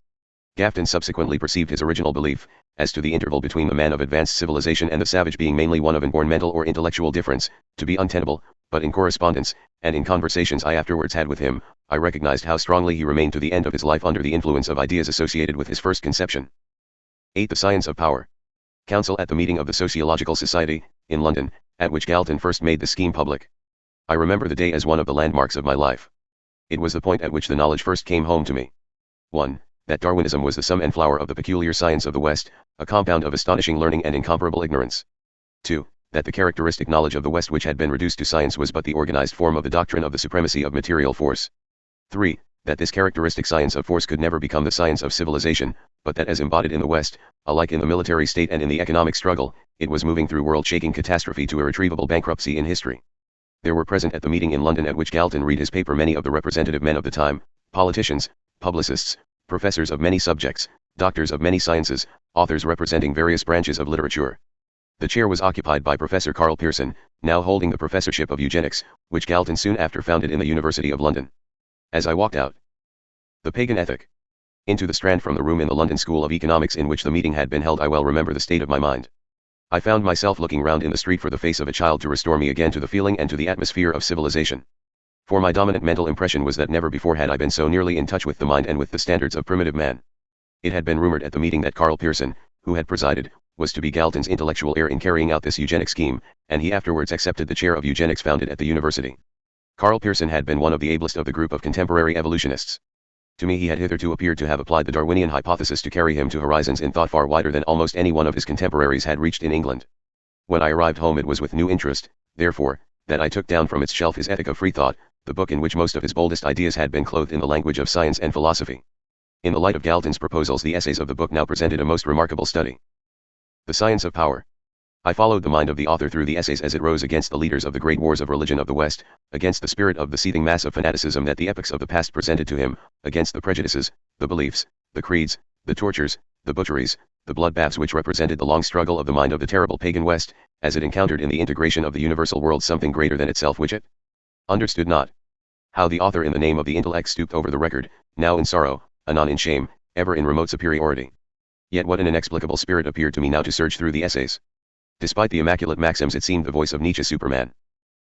Galton subsequently perceived his original belief, as to the interval between the man of advanced civilization and the savage being mainly one of inborn mental or intellectual difference, to be untenable, but in correspondence, and in conversations I afterwards had with him, I recognized how strongly he remained to the end of his life under the influence of ideas associated with his first conception. 8. The Science of Power. Council at the meeting of the Sociological Society, in London, at which Galton first made the scheme public. I remember the day as one of the landmarks of my life. It was the point at which the knowledge first came home to me. 1. That Darwinism was the sum and flower of the peculiar science of the West, a compound of astonishing learning and incomparable ignorance. 2. That the characteristic knowledge of the West which had been reduced to science was but the organized form of the doctrine of the supremacy of material force. 3. That this characteristic science of force could never become the science of civilization, but that as embodied in the West, alike in the military state and in the economic struggle, it was moving through world-shaking catastrophe to irretrievable bankruptcy in history. There were present at the meeting in London at which Galton read his paper many of the representative men of the time, politicians, publicists, professors of many subjects, doctors of many sciences, authors representing various branches of literature. The chair was occupied by Professor Karl Pearson, now holding the professorship of eugenics, which Galton soon after founded in the University of London. As I walked out, the pagan ethic, into the Strand from the room in the London School of Economics in which the meeting had been held, I well remember the state of my mind. I found myself looking round in the street for the face of a child to restore me again to the feeling and to the atmosphere of civilization. For my dominant mental impression was that never before had I been so nearly in touch with the mind and with the standards of primitive man. It had been rumored at the meeting that Karl Pearson, who had presided, was to be Galton's intellectual heir in carrying out this eugenic scheme, and he afterwards accepted the chair of eugenics founded at the university. Karl Pearson had been one of the ablest of the group of contemporary evolutionists. To me he had hitherto appeared to have applied the Darwinian hypothesis to carry him to horizons in thought far wider than almost any one of his contemporaries had reached in England. When I arrived home it was with new interest, therefore, that I took down from its shelf his Ethic of Free Thought, the book in which most of his boldest ideas had been clothed in the language of science and philosophy. In the light of Galton's proposals the essays of the book now presented a most remarkable study. The Science of Power. I followed the mind of the author through the essays as it rose against the leaders of the great wars of religion of the West, against the spirit of the seething mass of fanaticism that the epochs of the past presented to him, against the prejudices, the beliefs, the creeds, the tortures, the butcheries, the bloodbaths which represented the long struggle of the mind of the terrible pagan West, as it encountered in the integration of the universal world something greater than itself which it understood not. How the author in the name of the intellect stooped over the record, now in sorrow, anon in shame, ever in remote superiority. Yet what an inexplicable spirit appeared to me now to surge through the essays. Despite the immaculate maxims it seemed the voice of Nietzsche's Superman.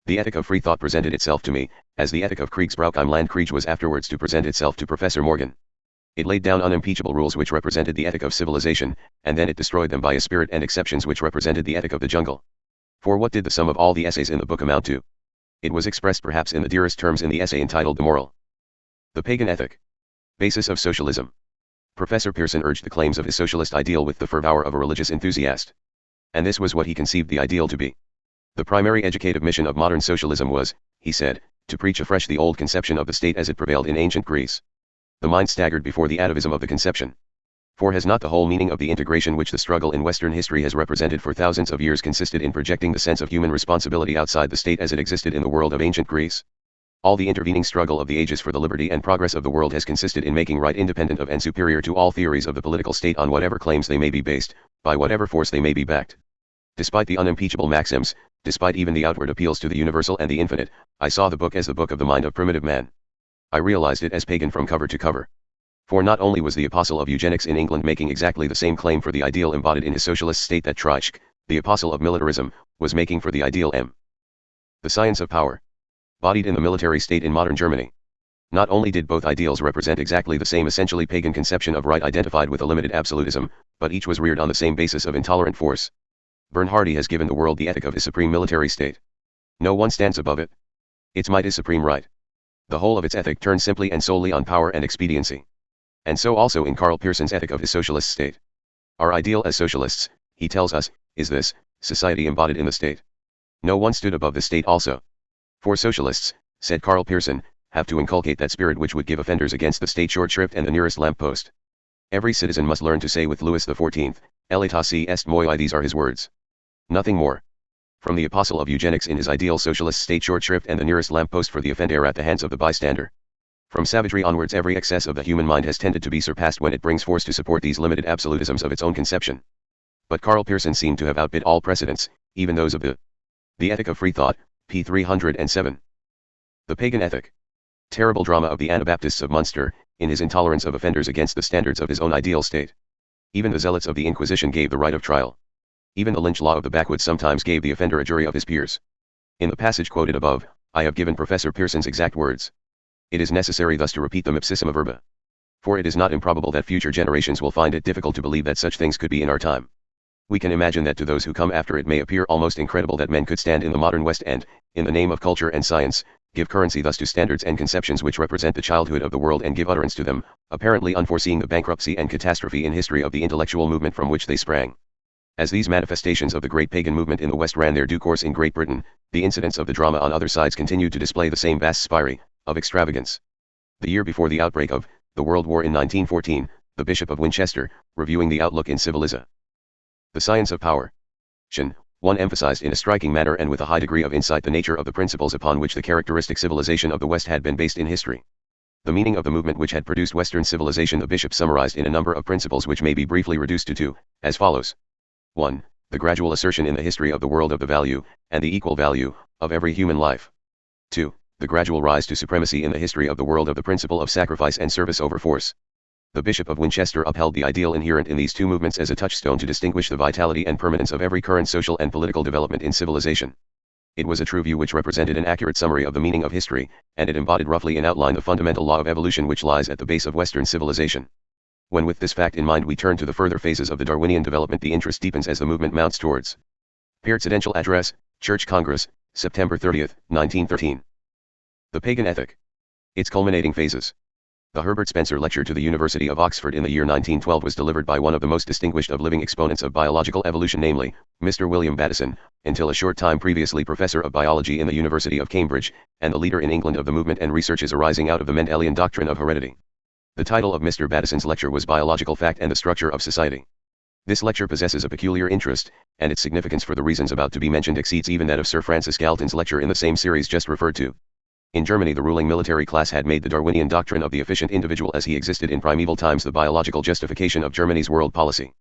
The Ethic of Free Thought presented itself to me, as the Ethic of Kriegsbrauch im Landkrieg was afterwards to present itself to Professor Morgan. It laid down unimpeachable rules which represented the ethic of civilization, and then it destroyed them by a spirit and exceptions which represented the ethic of the jungle. For what did the sum of all the essays in the book amount to? It was expressed perhaps in the dearest terms in the essay entitled The Moral. The Pagan Ethic. Basis of Socialism. Professor Pearson urged the claims of his socialist ideal with the fervor of a religious enthusiast. And this was what he conceived the ideal to be. The primary educative mission of modern socialism was, he said, to preach afresh the old conception of the state as it prevailed in ancient Greece. The mind staggered before the atavism of the conception. For has not the whole meaning of the integration which the struggle in Western history has represented for thousands of years consisted in projecting the sense of human responsibility outside the state as it existed in the world of ancient Greece? All the intervening struggle of the ages for the liberty and progress of the world has consisted in making right independent of and superior to all theories of the political state on whatever claims they may be based, by whatever force they may be backed. Despite the unimpeachable maxims, despite even the outward appeals to the universal and the infinite, I saw the book as the book of the mind of primitive man. I realized it as pagan from cover to cover. For not only was the apostle of eugenics in England making exactly the same claim for the ideal embodied in his socialist state that Treitschke, the apostle of militarism, was making for the ideal the science of power, bodied in the military state in modern Germany. Not only did both ideals represent exactly the same essentially pagan conception of right identified with a limited absolutism, but each was reared on the same basis of intolerant force. Bernhardi has given the world the ethic of his supreme military state. No one stands above it. Its might is supreme right. The whole of its ethic turns simply and solely on power and expediency. And so also in Karl Pearson's ethic of his socialist state. Our ideal as socialists, he tells us, is this, society embodied in the state. No one stood above the state also. For socialists, said Karl Pearson, have to inculcate that spirit which would give offenders against the state short shrift and the nearest lamppost. Every citizen must learn to say with Louis XIV, Elitas est moi, these are his words. Nothing more. From the apostle of eugenics in his ideal socialist state short shrift and the nearest lamppost for the offender at the hands of the bystander. From savagery onwards every excess of the human mind has tended to be surpassed when it brings force to support these limited absolutisms of its own conception. But Karl Pearson seemed to have outbid all precedents, even those of the Ethic of Free Thought, p. 307. The Pagan Ethic. Terrible drama of the Anabaptists of Munster, in his intolerance of offenders against the standards of his own ideal state. Even the zealots of the Inquisition gave the right of trial. Even the lynch law of the backwoods sometimes gave the offender a jury of his peers. In the passage quoted above, I have given Professor Pearson's exact words. It is necessary thus to repeat them ipsissima verba. For it is not improbable that future generations will find it difficult to believe that such things could be in our time. We can imagine that to those who come after it may appear almost incredible that men could stand in the modern West and, in the name of culture and science, give currency thus to standards and conceptions which represent the childhood of the world and give utterance to them, apparently unforeseeing the bankruptcy and catastrophe in history of the intellectual movement from which they sprang. As these manifestations of the great pagan movement in the West ran their due course in Great Britain, the incidents of the drama on other sides continued to display the same vast spire of extravagance. The year before the outbreak of the World War in 1914, the Bishop of Winchester, reviewing the outlook in civilization, the science of power. One emphasized in a striking manner and with a high degree of insight the nature of the principles upon which the characteristic civilization of the West had been based in history. The meaning of the movement which had produced Western civilization the bishop summarized in a number of principles which may be briefly reduced to two, as follows. 1. The gradual assertion in the history of the world of the value, and the equal value, of every human life. 2. The gradual rise to supremacy in the history of the world of the principle of sacrifice and service over force. The Bishop of Winchester upheld the ideal inherent in these two movements as a touchstone to distinguish the vitality and permanence of every current social and political development in civilization. It was a true view which represented an accurate summary of the meaning of history, and it embodied roughly in outline the fundamental law of evolution which lies at the base of Western civilization. When with this fact in mind we turn to the further phases of the Darwinian development, the interest deepens as the movement mounts towards Presidential Address, Church Congress, September 30, 1913. The Pagan Ethic. Its culminating phases. The Herbert Spencer Lecture to the University of Oxford in the year 1912 was delivered by one of the most distinguished of living exponents of biological evolution, namely, Mr. William Bateson, until a short time previously Professor of Biology in the University of Cambridge, and the leader in England of the movement and researches arising out of the Mendelian doctrine of heredity. The title of Mr. Bateson's lecture was Biological Fact and the Structure of Society. This lecture possesses a peculiar interest, and its significance for the reasons about to be mentioned exceeds even that of Sir Francis Galton's lecture in the same series just referred to. In Germany, the ruling military class had made the Darwinian doctrine of the efficient individual as he existed in primeval times the biological justification of Germany's world policy.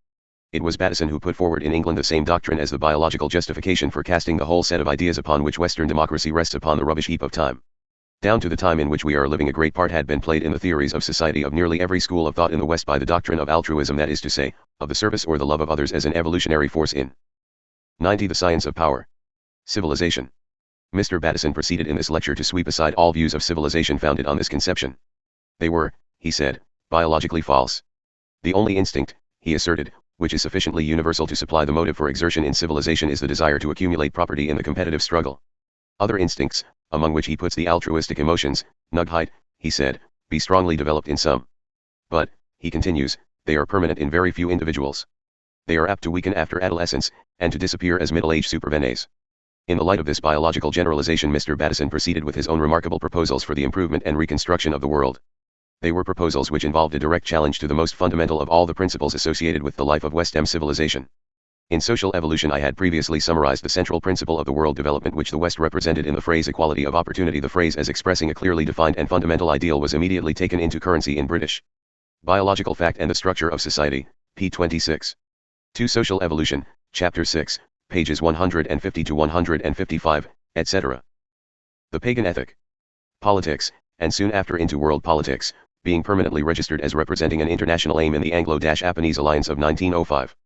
It was Bateson who put forward in England the same doctrine as the biological justification for casting the whole set of ideas upon which Western democracy rests upon the rubbish heap of time. Down to the time in which we are living, a great part had been played in the theories of society of nearly every school of thought in the West by the doctrine of altruism, that is to say, of the service or the love of others as an evolutionary force in 90. The science of power. Civilization. Mr. Bateson proceeded in this lecture to sweep aside all views of civilization founded on this conception. They were, he said, biologically false. The only instinct, he asserted, which is sufficiently universal to supply the motive for exertion in civilization is the desire to accumulate property in the competitive struggle. Other instincts, among which he puts the altruistic emotions, might, he said, be strongly developed in some. But, he continues, they are permanent in very few individuals. They are apt to weaken after adolescence, and to disappear as middle-age supervenes. In the light of this biological generalization, Mr. Bateson proceeded with his own remarkable proposals for the improvement and reconstruction of the world. They were proposals which involved a direct challenge to the most fundamental of all the principles associated with the life of Western civilization. In social evolution, I had previously summarized the central principle of the world development which the West represented in the phrase equality of opportunity. The phrase as expressing a clearly defined and fundamental ideal was immediately taken into currency in British Biological Fact and the Structure of Society, p. 26. To Social Evolution, Chapter 6, pages 150 to 155, etc. The Pagan Ethic. Politics, and soon after into world politics, being permanently registered as representing an international aim in the Anglo-Japanese alliance of 1905.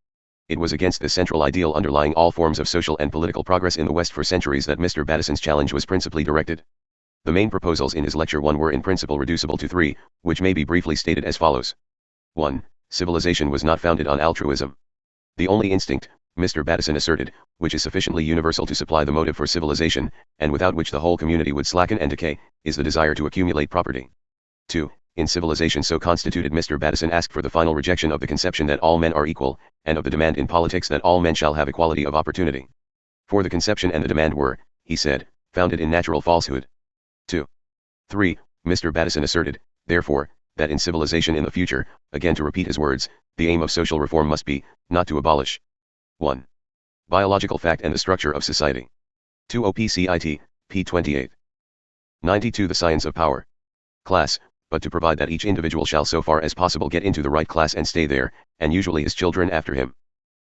It was against this central ideal underlying all forms of social and political progress in the West for centuries that Mr. Bateson's challenge was principally directed. The main proposals in his lecture 1 were in principle reducible to 3, which may be briefly stated as follows. 1. Civilization was not founded on altruism. The only instinct, Mr. Bateson asserted, which is sufficiently universal to supply the motive for civilization, and without which the whole community would slacken and decay, is the desire to accumulate property. 2. in civilization so constituted, Mr. Bateson asked for the final rejection of the conception that all men are equal, and of the demand in politics that all men shall have equality of opportunity. For the conception and the demand were, he said, founded in natural falsehood. 2. 3. Mr. Bateson asserted, therefore, that in civilization in the future, again to repeat his words, the aim of social reform must be, not to abolish 1. Biological fact and the structure of society. 2. OPCIT, p. 28. 92. The science of power. Class, but to provide that each individual shall so far as possible get into the right class and stay there, and usually his children after him.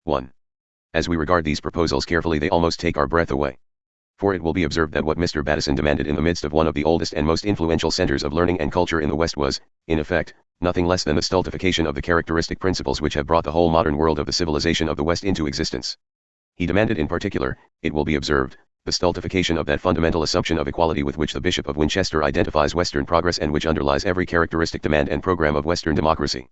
1. As we regard these proposals carefully, they almost take our breath away. For it will be observed that what Mr. Bateson demanded in the midst of one of the oldest and most influential centers of learning and culture in the West was, in effect, nothing less than the stultification of the characteristic principles which have brought the whole modern world of the civilization of the West into existence. He demanded in particular, it will be observed, the stultification of that fundamental assumption of equality with which the Bishop of Winchester identifies Western progress and which underlies every characteristic demand and program of Western democracy.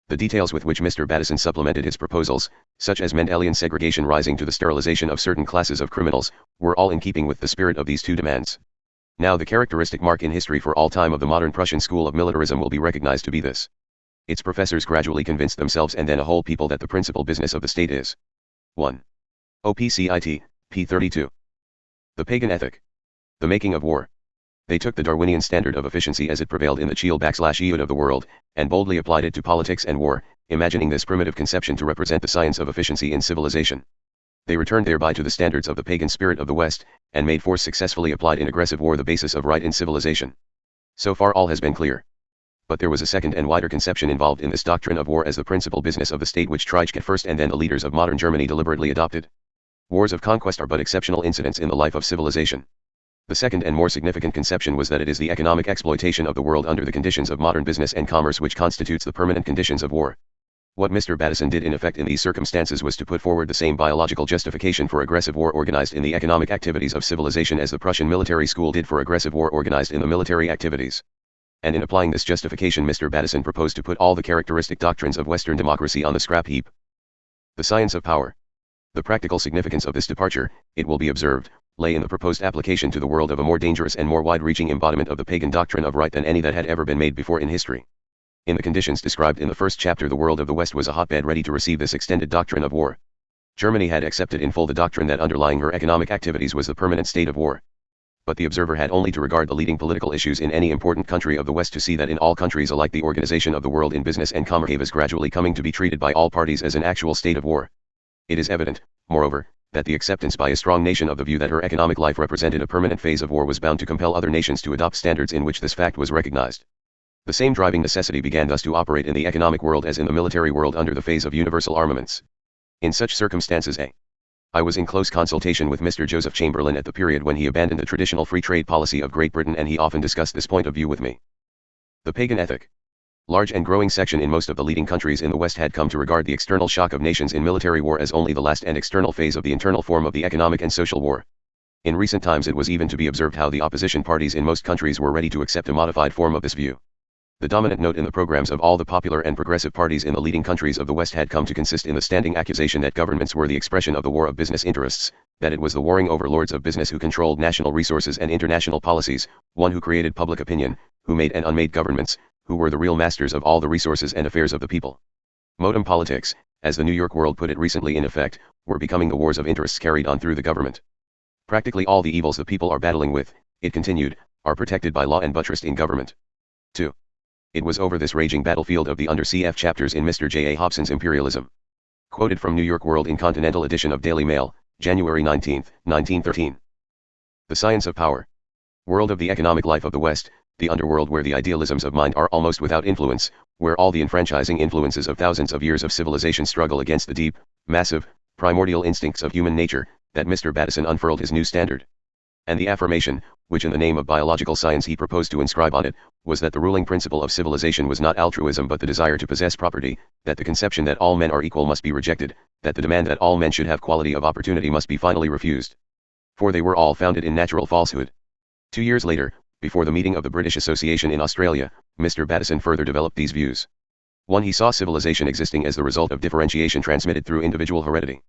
The details with which Mr. Bateson supplemented his proposals, such as Mendelian segregation rising to the sterilization of certain classes of criminals, were all in keeping with the spirit of these two demands. Now the characteristic mark in history for all time of the modern Prussian school of militarism will be recognized to be this. Its professors gradually convinced themselves and then a whole people that the principal business of the state is 1. OPCIT, p. 32. The pagan ethic. The making of war. They took the Darwinian standard of efficiency as it prevailed in the Chiel/Eod of the world, and boldly applied it to politics and war, imagining this primitive conception to represent the science of efficiency in civilization. They returned thereby to the standards of the pagan spirit of the West, and made force successfully applied in aggressive war the basis of right in civilization. So far all has been clear. But there was a second and wider conception involved in this doctrine of war as the principal business of the state which Treitschke first and then the leaders of modern Germany deliberately adopted. Wars of conquest are but exceptional incidents in the life of civilization. The second and more significant conception was that it is the economic exploitation of the world under the conditions of modern business and commerce which constitutes the permanent conditions of war. What Mr. Bateson did in effect in these circumstances was to put forward the same biological justification for aggressive war organized in the economic activities of civilization as the Prussian military school did for aggressive war organized in the military activities. And in applying this justification, Mr. Bateson proposed to put all the characteristic doctrines of Western democracy on the scrap heap. The science of power. The practical significance of this departure, it will be observed, lay in the proposed application to the world of a more dangerous and more wide-reaching embodiment of the pagan doctrine of right than any that had ever been made before in history. In the conditions described in the first chapter, the world of the West was a hotbed ready to receive this extended doctrine of war. Germany had accepted in full the doctrine that underlying her economic activities was the permanent state of war. But the observer had only to regard the leading political issues in any important country of the West to see that in all countries alike the organization of the world in business and commerce is gradually coming to be treated by all parties as an actual state of war. It is evident, moreover, that the acceptance by a strong nation of the view that her economic life represented a permanent phase of war was bound to compel other nations to adopt standards in which this fact was recognized. The same driving necessity began thus to operate in the economic world as in the military world under the phase of universal armaments. In such circumstances I was in close consultation with Mr. Joseph Chamberlain at the period when he abandoned the traditional free trade policy of Great Britain, and he often discussed this point of view with me. The pagan ethic. Large and growing section in most of the leading countries in the West had come to regard the external shock of nations in military war as only the last and external phase of the internal form of the economic and social war. In recent times it was even to be observed how the opposition parties in most countries were ready to accept a modified form of this view. The dominant note in the programs of all the popular and progressive parties in the leading countries of the West had come to consist in the standing accusation that governments were the expression of the war of business interests, that it was the warring overlords of business who controlled national resources and international policies, one who created public opinion, who made and unmade governments, who were the real masters of all the resources and affairs of the people. Modem politics, as the New York World put it recently, in effect, were becoming the wars of interests carried on through the government. Practically all the evils the people are battling with, it continued, are protected by law and buttressed in government. 2. It was over this raging battlefield of the under-CF chapters in Mr. J. A. Hobson's Imperialism. Quoted from New York World in Continental edition of Daily Mail, January 19, 1913. The science of power. World of the economic life of the West, the underworld where the idealisms of mind are almost without influence, where all the enfranchising influences of thousands of years of civilization struggle against the deep, massive, primordial instincts of human nature, that Mr. Bateson unfurled his new standard. And the affirmation, which in the name of biological science he proposed to inscribe on it, was that the ruling principle of civilization was not altruism but the desire to possess property, that the conception that all men are equal must be rejected, that the demand that all men should have quality of opportunity must be finally refused. For they were all founded in natural falsehood. 2 years later, before the meeting of the British Association in Australia, Mr. Bateson further developed these views. 1. He saw civilization existing as the result of differentiation transmitted through individual heredity.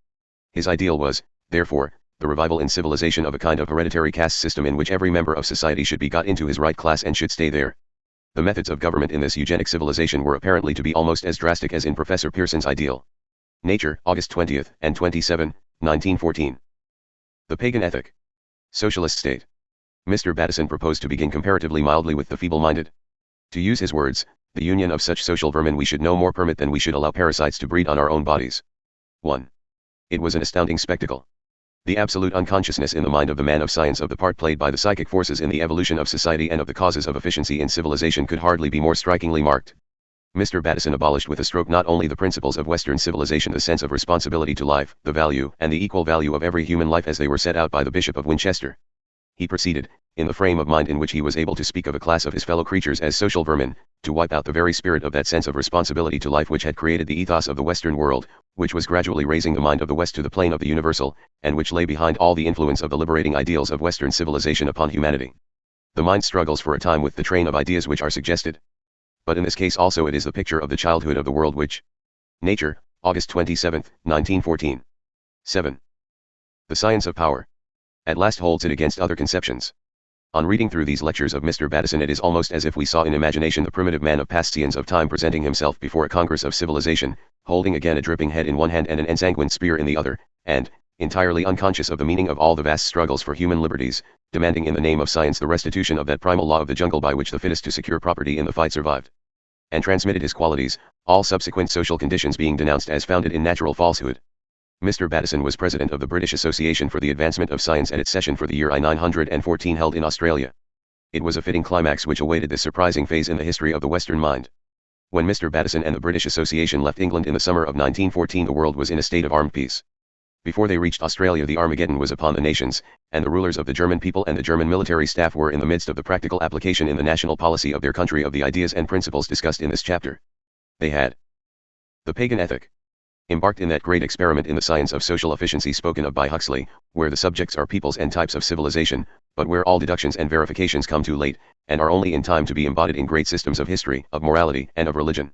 His ideal was, therefore, the revival in civilization of a kind of hereditary caste system in which every member of society should be got into his right class and should stay there. The methods of government in this eugenic civilization were apparently to be almost as drastic as in Professor Pearson's ideal. Nature, August 20 and 27, 1914. The Pagan Ethic. Socialist State. Mr. Bateson proposed to begin comparatively mildly with the feeble-minded. To use his words, the union of such social vermin we should no more permit than we should allow parasites to breed on our own bodies. 1. It was an astounding spectacle. The absolute unconsciousness in the mind of the man of science of the part played by the psychic forces in the evolution of society and of the causes of efficiency in civilization could hardly be more strikingly marked. Mr. Bateson abolished with a stroke not only the principles of Western civilization, the sense of responsibility to life, the value and the equal value of every human life as they were set out by the Bishop of Winchester. He proceeded, in the frame of mind in which he was able to speak of a class of his fellow creatures as social vermin, to wipe out the very spirit of that sense of responsibility to life which had created the ethos of the Western world, which was gradually raising the mind of the West to the plane of the universal, and which lay behind all the influence of the liberating ideals of Western civilization upon humanity. The mind struggles for a time with the train of ideas which are suggested. But in this case also it is the picture of the childhood of the world which. Nature, August 27, 1914. 7. The Science of Power. At last holds it against other conceptions. On reading through these lectures of Mr. Bateson, it is almost as if we saw in imagination the primitive man of past scenes of time presenting himself before a congress of civilization, holding again a dripping head in one hand and an ensanguined spear in the other, and, entirely unconscious of the meaning of all the vast struggles for human liberties, demanding in the name of science the restitution of that primal law of the jungle by which the fittest to secure property in the fight survived. And transmitted his qualities, all subsequent social conditions being denounced as founded in natural falsehood. Mr. Bateson was president of the British Association for the Advancement of Science at its session for the year I-914 held in Australia. It was a fitting climax which awaited this surprising phase in the history of the Western mind. When Mr. Bateson and the British Association left England in the summer of 1914, the world was in a state of armed peace. Before they reached Australia, the Armageddon was upon the nations, and the rulers of the German people and the German military staff were in the midst of the practical application in the national policy of their country of the ideas and principles discussed in this chapter. They had the pagan ethic. Embarked in that great experiment in the science of social efficiency spoken of by Huxley, where the subjects are peoples and types of civilization, but where all deductions and verifications come too late, and are only in time to be embodied in great systems of history, of morality, and of religion.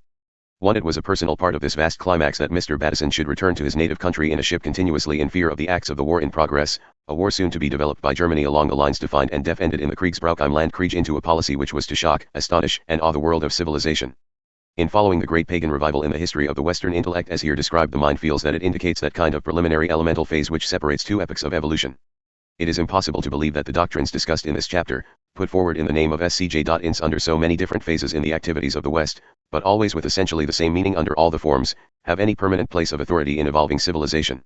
1. It was a personal part of this vast climax that Mr. Bateson should return to his native country in a ship continuously in fear of the acts of the war in progress, a war soon to be developed by Germany along the lines defined and defended in the Kriegsbrauch im Landkrieg into a policy which was to shock, astonish, and awe the world of civilization. In following the great pagan revival in the history of the Western intellect as here described, the mind feels that it indicates that kind of preliminary elemental phase which separates two epochs of evolution. It is impossible to believe that the doctrines discussed in this chapter, put forward in the name of SCJ.INS under so many different phases in the activities of the West, but always with essentially the same meaning under all the forms, have any permanent place of authority in evolving civilization.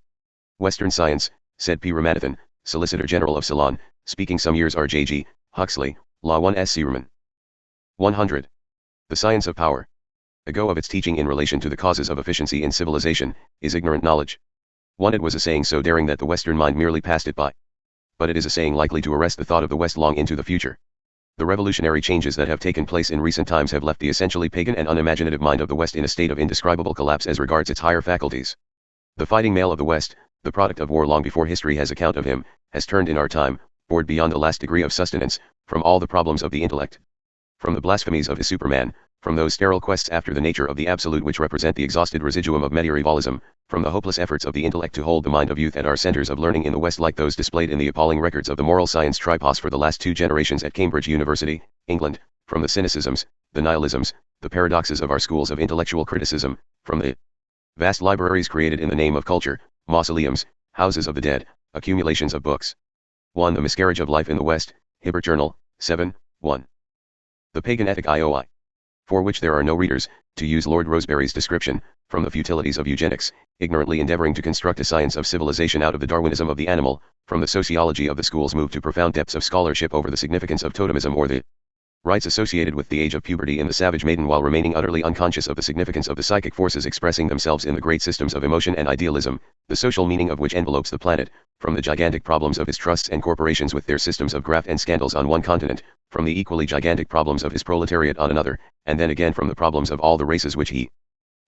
Western science, said P. Ramanathan, Solicitor General of Ceylon, speaking some years R.J.G. Huxley, Law 1 S. Searman. 100. The Science of Power. A go of its teaching in relation to the causes of efficiency in civilization, is ignorant knowledge. 1. It was a saying so daring that the Western mind merely passed it by. But it is a saying likely to arrest the thought of the West long into the future. The revolutionary changes that have taken place in recent times have left the essentially pagan and unimaginative mind of the West in a state of indescribable collapse as regards its higher faculties. The fighting male of the West, the product of war long before history has account of him, has turned in our time, bored beyond the last degree of sustenance, from all the problems of the intellect. From the blasphemies of his Superman, from those sterile quests after the nature of the absolute which represent the exhausted residuum of medievalism, from the hopeless efforts of the intellect to hold the mind of youth at our centers of learning in the West like those displayed in the appalling records of the moral science tripos for the last 2 generations at Cambridge University, England, from the cynicisms, the nihilisms, the paradoxes of our schools of intellectual criticism, from the vast libraries created in the name of culture, mausoleums, houses of the dead, accumulations of books. 1. The miscarriage of life in the West, Hibbert Journal, 7, 1. The Pagan Ethic IOI. For which there are no readers, to use Lord Rosebery's description, from the futilities of eugenics, ignorantly endeavoring to construct a science of civilization out of the Darwinism of the animal, from the sociology of the schools moved to profound depths of scholarship over the significance of totemism or the rites associated with the age of puberty in the savage maiden while remaining utterly unconscious of the significance of the psychic forces expressing themselves in the great systems of emotion and idealism, the social meaning of which envelopes the planet, from the gigantic problems of his trusts and corporations with their systems of graft and scandals on one continent, from the equally gigantic problems of his proletariat on another, and then again from the problems of all the races which he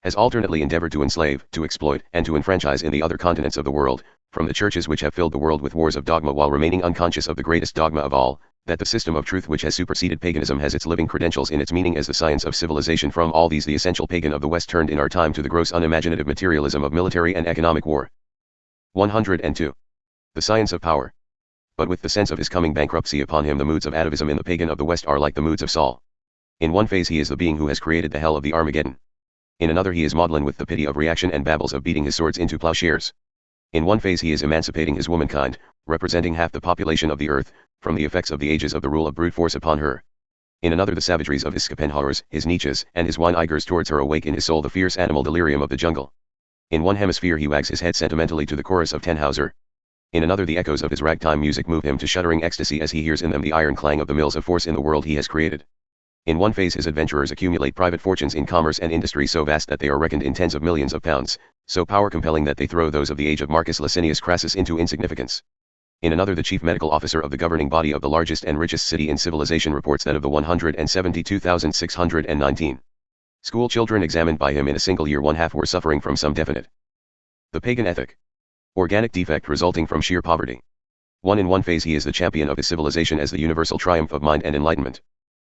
has alternately endeavored to enslave, to exploit, and to enfranchise in the other continents of the world, from the churches which have filled the world with wars of dogma while remaining unconscious of the greatest dogma of all, that the system of truth which has superseded paganism has its living credentials in its meaning as the science of civilization. From all these the essential pagan of the West turned in our time to the gross unimaginative materialism of military and economic war. 102. The Science of Power. But with the sense of his coming bankruptcy upon him, the moods of atavism in the pagan of the West are like the moods of Saul. In one phase he is the being who has created the hell of the Armageddon. In another he is maudlin with the pity of reaction and babbles of beating his swords into plowshares. In one phase he is emancipating his womankind, representing half the population of the earth, from the effects of the ages of the rule of brute force upon her. In another the savageries of his Schopenhauers, his Nietzsches, and his Weiniggers towards her awake in his soul the fierce animal delirium of the jungle. In one hemisphere he wags his head sentimentally to the chorus of Tannhauser. In another the echoes of his ragtime music move him to shuddering ecstasy as he hears in them the iron clang of the mills of force in the world he has created. In one phase his adventurers accumulate private fortunes in commerce and industry so vast that they are reckoned in tens of millions of pounds, so power-compelling that they throw those of the age of Marcus Licinius Crassus into insignificance. In another the chief medical officer of the governing body of the largest and richest city in civilization reports that of the 172,619 school children examined by him in a single year 1/2 were suffering from some definite the pagan ethic organic defect resulting from sheer poverty. In one phase he is the champion of his civilization as the universal triumph of mind and enlightenment.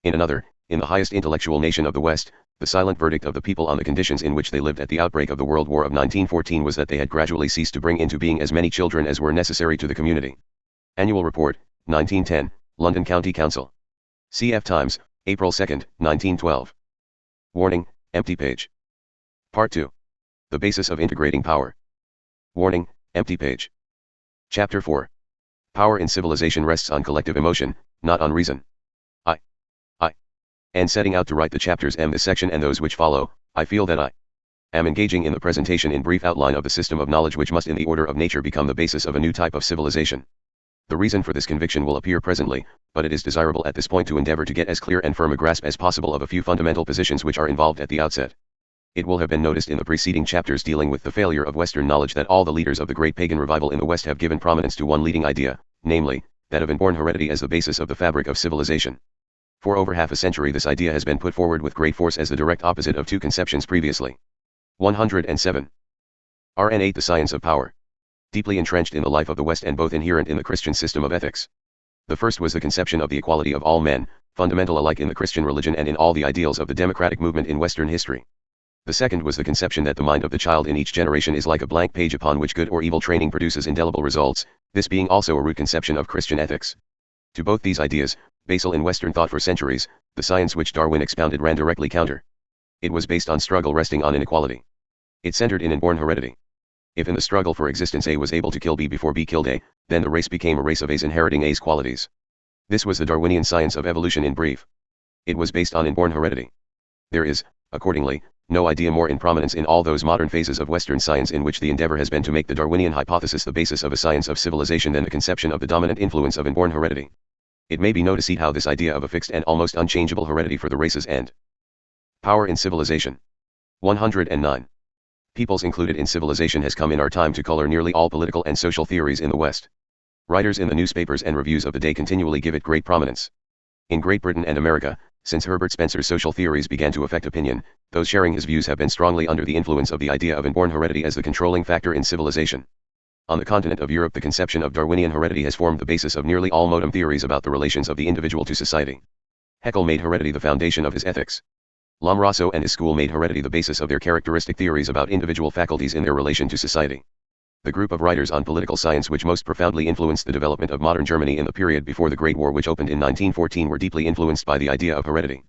In another, in the highest intellectual nation of the West, the silent verdict of the people on the conditions in which they lived at the outbreak of the World War of 1914 was that they had gradually ceased to bring into being as many children as were necessary to the community. Annual Report, 1910, London County Council. CF Times, April 2, 1912. Warning, empty page. Part 2. The basis of integrating power. Warning, empty page. Chapter 4. Power in civilization rests on collective emotion, not on reason. And setting out to write the chapters M this section and those which follow, I feel that I am engaging in the presentation in brief outline of the system of knowledge which must in the order of nature become the basis of a new type of civilization. The reason for this conviction will appear presently, but it is desirable at this point to endeavor to get as clear and firm a grasp as possible of a few fundamental positions which are involved at the outset. It will have been noticed in the preceding chapters dealing with the failure of Western knowledge that all the leaders of the great pagan revival in the West have given prominence to one leading idea, namely, that of inborn heredity as the basis of the fabric of civilization. For over half a century this idea has been put forward with great force as the direct opposite of two conceptions previously. 107. Rn 8 The science of power. Deeply entrenched in the life of the West and both inherent in the Christian system of ethics. The first was the conception of the equality of all men, fundamental alike in the Christian religion and in all the ideals of the democratic movement in Western history. The second was the conception that the mind of the child in each generation is like a blank page upon which good or evil training produces indelible results, this being also a root conception of Christian ethics. To both these ideas, basal in Western thought for centuries, the science which Darwin expounded ran directly counter. It was based on struggle resting on inequality. It centered in inborn heredity. If in the struggle for existence A was able to kill B before B killed A, then the race became a race of A's inheriting A's qualities. This was the Darwinian science of evolution in brief. It was based on inborn heredity. There is, accordingly, no idea more in prominence in all those modern phases of Western science in which the endeavor has been to make the Darwinian hypothesis the basis of a science of civilization than the conception of the dominant influence of inborn heredity. It may be known to see how this idea of a fixed and almost unchangeable heredity for the races and power in civilization. 109. Peoples included in civilization has come in our time to color nearly all political and social theories in the West. Writers in the newspapers and reviews of the day continually give it great prominence. In Great Britain and America, since Herbert Spencer's social theories began to affect opinion, those sharing his views have been strongly under the influence of the idea of inborn heredity as the controlling factor in civilization. On the continent of Europe the conception of Darwinian heredity has formed the basis of nearly all modern theories about the relations of the individual to society. Haeckel made heredity the foundation of his ethics. Lombroso and his school made heredity the basis of their characteristic theories about individual faculties in their relation to society. The group of writers on political science which most profoundly influenced the development of modern Germany in the period before the Great War which opened in 1914 were deeply influenced by the idea of heredity.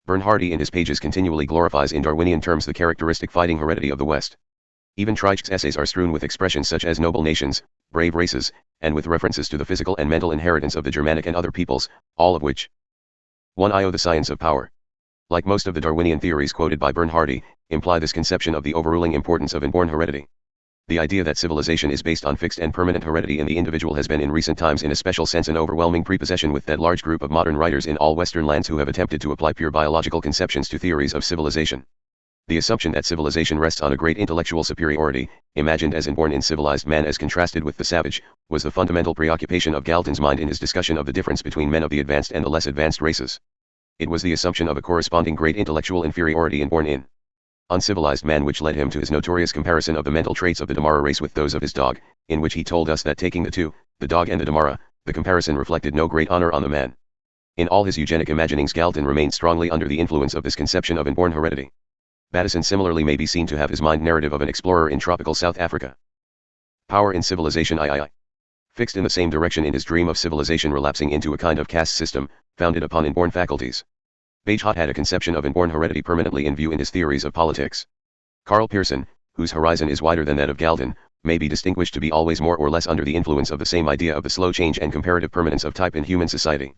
Bernhardi in his pages continually glorifies in Darwinian terms the characteristic fighting heredity of the West. Even Treitschke's essays are strewn with expressions such as noble nations, brave races, and with references to the physical and mental inheritance of the Germanic and other peoples, all of which 1. The science of power. Like most of the Darwinian theories quoted by Bernhardi, imply this conception of the overruling importance of inborn heredity. The idea that civilization is based on fixed and permanent heredity in the individual has been in recent times in a special sense an overwhelming prepossession with that large group of modern writers in all Western lands who have attempted to apply pure biological conceptions to theories of civilization. The assumption that civilization rests on a great intellectual superiority, imagined as inborn in civilized man as contrasted with the savage, was the fundamental preoccupation of Galton's mind in his discussion of the difference between men of the advanced and the less advanced races. It was the assumption of a corresponding great intellectual inferiority inborn in uncivilized man which led him to his notorious comparison of the mental traits of the Damara race with those of his dog, in which he told us that taking the two, the dog and the Damara, the comparison reflected no great honor on the man. In all his eugenic imaginings Galton remained strongly under the influence of this conception of inborn heredity. Bateson similarly may be seen to have his mind narrative of an explorer in tropical South Africa. Power in civilization III. Fixed in the same direction in his dream of civilization relapsing into a kind of caste system, founded upon inborn faculties. Bagehot had a conception of inborn heredity permanently in view in his theories of politics. Karl Pearson, whose horizon is wider than that of Galton, may be distinguished to be always more or less under the influence of the same idea of the slow change and comparative permanence of type in human society.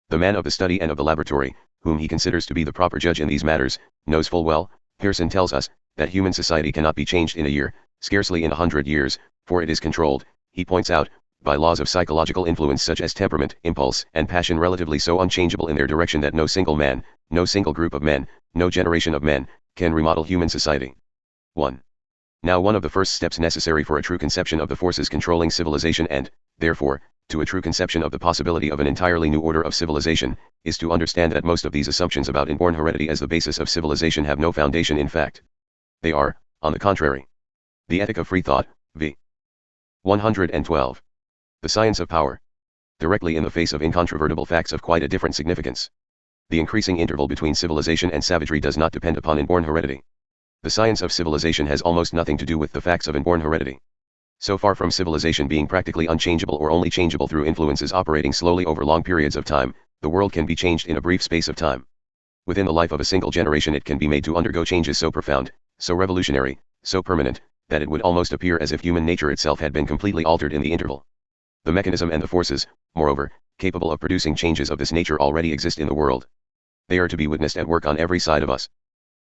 The man of the study and of the laboratory, whom he considers to be the proper judge in these matters, knows full well, Pearson tells us, that human society cannot be changed in a year, scarcely in 100 years, for it is controlled, he points out, by laws of psychological influence such as temperament, impulse, and passion relatively so unchangeable in their direction that no single man, no single group of men, no generation of men, can remodel human society. 1. Now one of the first steps necessary for a true conception of the forces controlling civilization and, therefore, to a true conception of the possibility of an entirely new order of civilization, is to understand that most of these assumptions about inborn heredity as the basis of civilization have no foundation in fact. They are, on the contrary. The Ethic of Free Thought, v. 112. The Science of Power. Directly in the face of incontrovertible facts of quite a different significance. The increasing interval between civilization and savagery does not depend upon inborn heredity. The science of civilization has almost nothing to do with the facts of inborn heredity. So far from civilization being practically unchangeable or only changeable through influences operating slowly over long periods of time, the world can be changed in a brief space of time. Within the life of a single generation it can be made to undergo changes so profound, so revolutionary, so permanent, that it would almost appear as if human nature itself had been completely altered in the interval. The mechanism and the forces, moreover, capable of producing changes of this nature already exist in the world. They are to be witnessed at work on every side of us.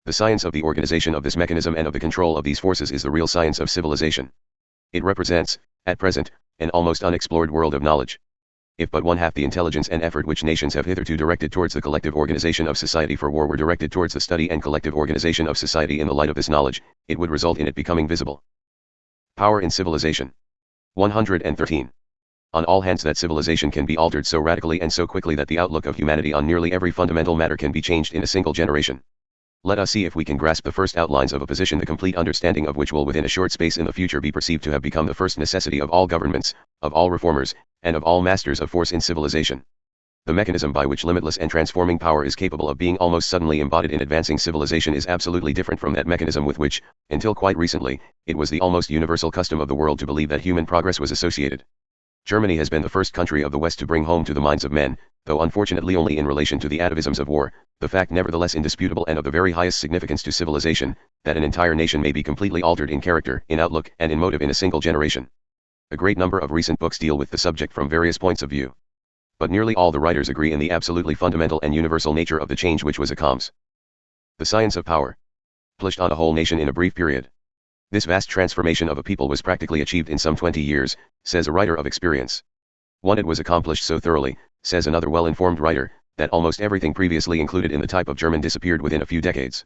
The science of the organization of this mechanism and of the control of these forces is the real science of civilization. It represents, at present, an almost unexplored world of knowledge. If but one half the intelligence and effort which nations have hitherto directed towards the collective organization of society for war were directed towards the study and collective organization of society in the light of this knowledge, it would result in it becoming visible. Power in civilization. 113. On all hands that civilization can be altered so radically and so quickly that the outlook of humanity on nearly every fundamental matter can be changed in a single generation. Let us see if we can grasp the first outlines of a position the complete understanding of which will within a short space in the future be perceived to have become the first necessity of all governments, of all reformers, and of all masters of force in civilization. The mechanism by which limitless and transforming power is capable of being almost suddenly embodied in advancing civilization is absolutely different from that mechanism with which, until quite recently, it was the almost universal custom of the world to believe that human progress was associated. Germany has been the first country of the West to bring home to the minds of men, though unfortunately only in relation to the atavisms of war, the fact nevertheless indisputable and of the very highest significance to civilization, that an entire nation may be completely altered in character, in outlook, and in motive in a single generation. A great number of recent books deal with the subject from various points of view. But nearly all the writers agree in the absolutely fundamental and universal nature of the change which was accomplished. The science of power. Accomplished on a whole nation in a brief period. This vast transformation of a people was practically achieved in some 20 years, says a writer of experience. One, it was accomplished so thoroughly, says another well-informed writer, that almost everything previously included in the type of German disappeared within a few decades.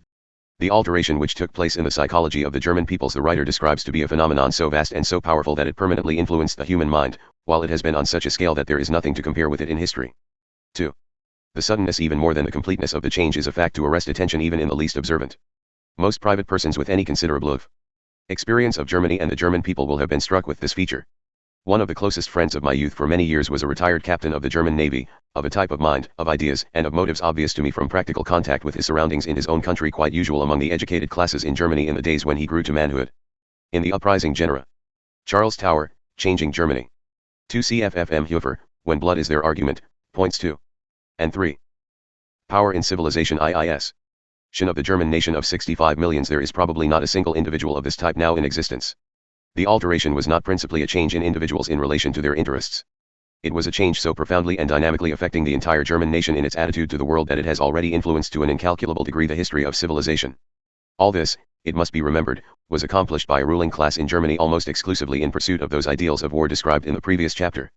The alteration which took place in the psychology of the German peoples the writer describes to be a phenomenon so vast and so powerful that it permanently influenced the human mind, while it has been on such a scale that there is nothing to compare with it in history. 2. The suddenness even more than the completeness of the change is a fact to arrest attention even in the least observant. Most private persons with any considerable experience of Germany and the German people will have been struck with this feature. One of the closest friends of my youth for many years was a retired captain of the German Navy, of a type of mind, of ideas, and of motives obvious to me from practical contact with his surroundings in his own country, quite usual among the educated classes in Germany in the days when he grew to manhood. In the uprising genera. Charles Tower, Changing Germany. 2 CFFM Hofer, When Blood is Their Argument, points 2 and 3. Power in Civilization IIS. Of the German nation of 65 millions, there is probably not a single individual of this type now in existence. The alteration was not principally a change in individuals in relation to their interests. It was a change so profoundly and dynamically affecting the entire German nation in its attitude to the world that it has already influenced to an incalculable degree the history of civilization. All this, it must be remembered, was accomplished by a ruling class in Germany almost exclusively in pursuit of those ideals of war described in the previous chapter.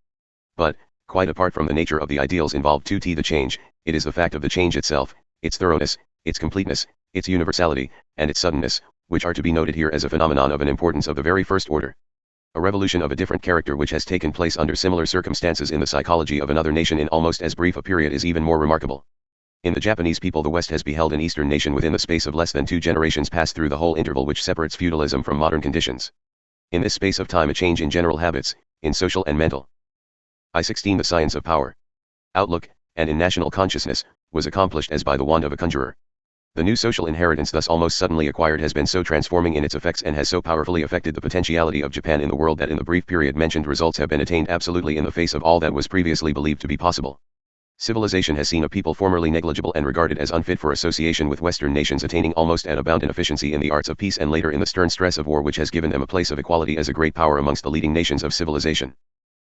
But, quite apart from the nature of the ideals involved to the change, it is the fact of the change itself, its thoroughness, its completeness, its universality, and its suddenness, which are to be noted here as a phenomenon of an importance of the very first order. A revolution of a different character which has taken place under similar circumstances in the psychology of another nation in almost as brief a period is even more remarkable. In the Japanese people, the West has beheld an Eastern nation within the space of less than 2 generations pass through the whole interval which separates feudalism from modern conditions. In this space of time a change in general habits, in social and mental. I-16 The science of power. Outlook, and in national consciousness, was accomplished as by the wand of a conjurer. The new social inheritance thus almost suddenly acquired has been so transforming in its effects and has so powerfully affected the potentiality of Japan in the world that in the brief period mentioned results have been attained absolutely in the face of all that was previously believed to be possible. Civilization has seen a people formerly negligible and regarded as unfit for association with Western nations attaining almost at abound in efficiency in the arts of peace and later in the stern stress of war, which has given them a place of equality as a great power amongst the leading nations of civilization.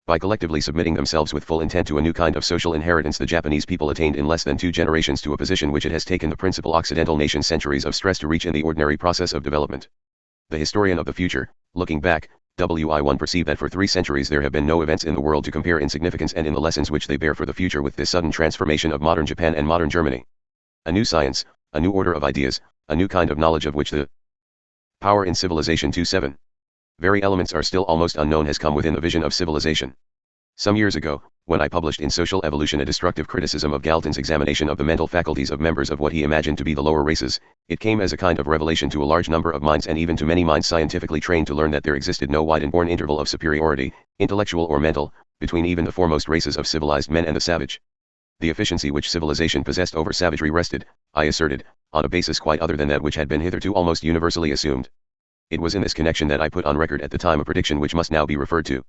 By collectively submitting themselves with full intent to a new kind of social inheritance, the Japanese people attained in less than 2 generations to a position which it has taken the principal Occidental nation centuries of stress to reach in the ordinary process of development. The historian of the future, looking back, Wi1 perceived that for 3 centuries there have been no events in the world to compare in significance and in the lessons which they bear for the future with this sudden transformation of modern Japan and modern Germany. A new science, a new order of ideas, a new kind of knowledge of which the power in civilization 2.7 very elements are still almost unknown has come within the vision of civilization. Some years ago, when I published in Social Evolution a destructive criticism of Galton's examination of the mental faculties of members of what he imagined to be the lower races, it came as a kind of revelation to a large number of minds and even to many minds scientifically trained to learn that there existed no wide inborn interval of superiority, intellectual or mental, between even the foremost races of civilized men and the savage. The efficiency which civilization possessed over savagery rested, I asserted, on a basis quite other than that which had been hitherto almost universally assumed. It was in this connection that I put on record at the time a prediction which must now be referred to.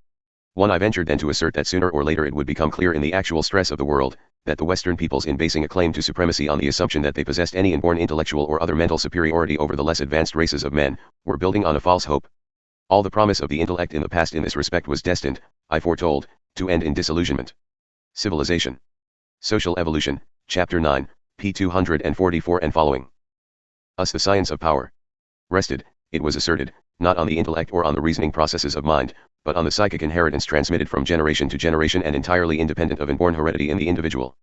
One I ventured then to assert that sooner or later it would become clear in the actual stress of the world, that the Western peoples in basing a claim to supremacy on the assumption that they possessed any inborn intellectual or other mental superiority over the less advanced races of men, were building on a false hope. All the promise of the intellect in the past in this respect was destined, I foretold, to end in disillusionment. Civilization. Social Evolution, Chapter 9, p. 244 and following. Us the science of power rested, it was asserted, not on the intellect or on the reasoning processes of mind, but on the psychic inheritance transmitted from generation to generation and entirely independent of inborn heredity in the individual.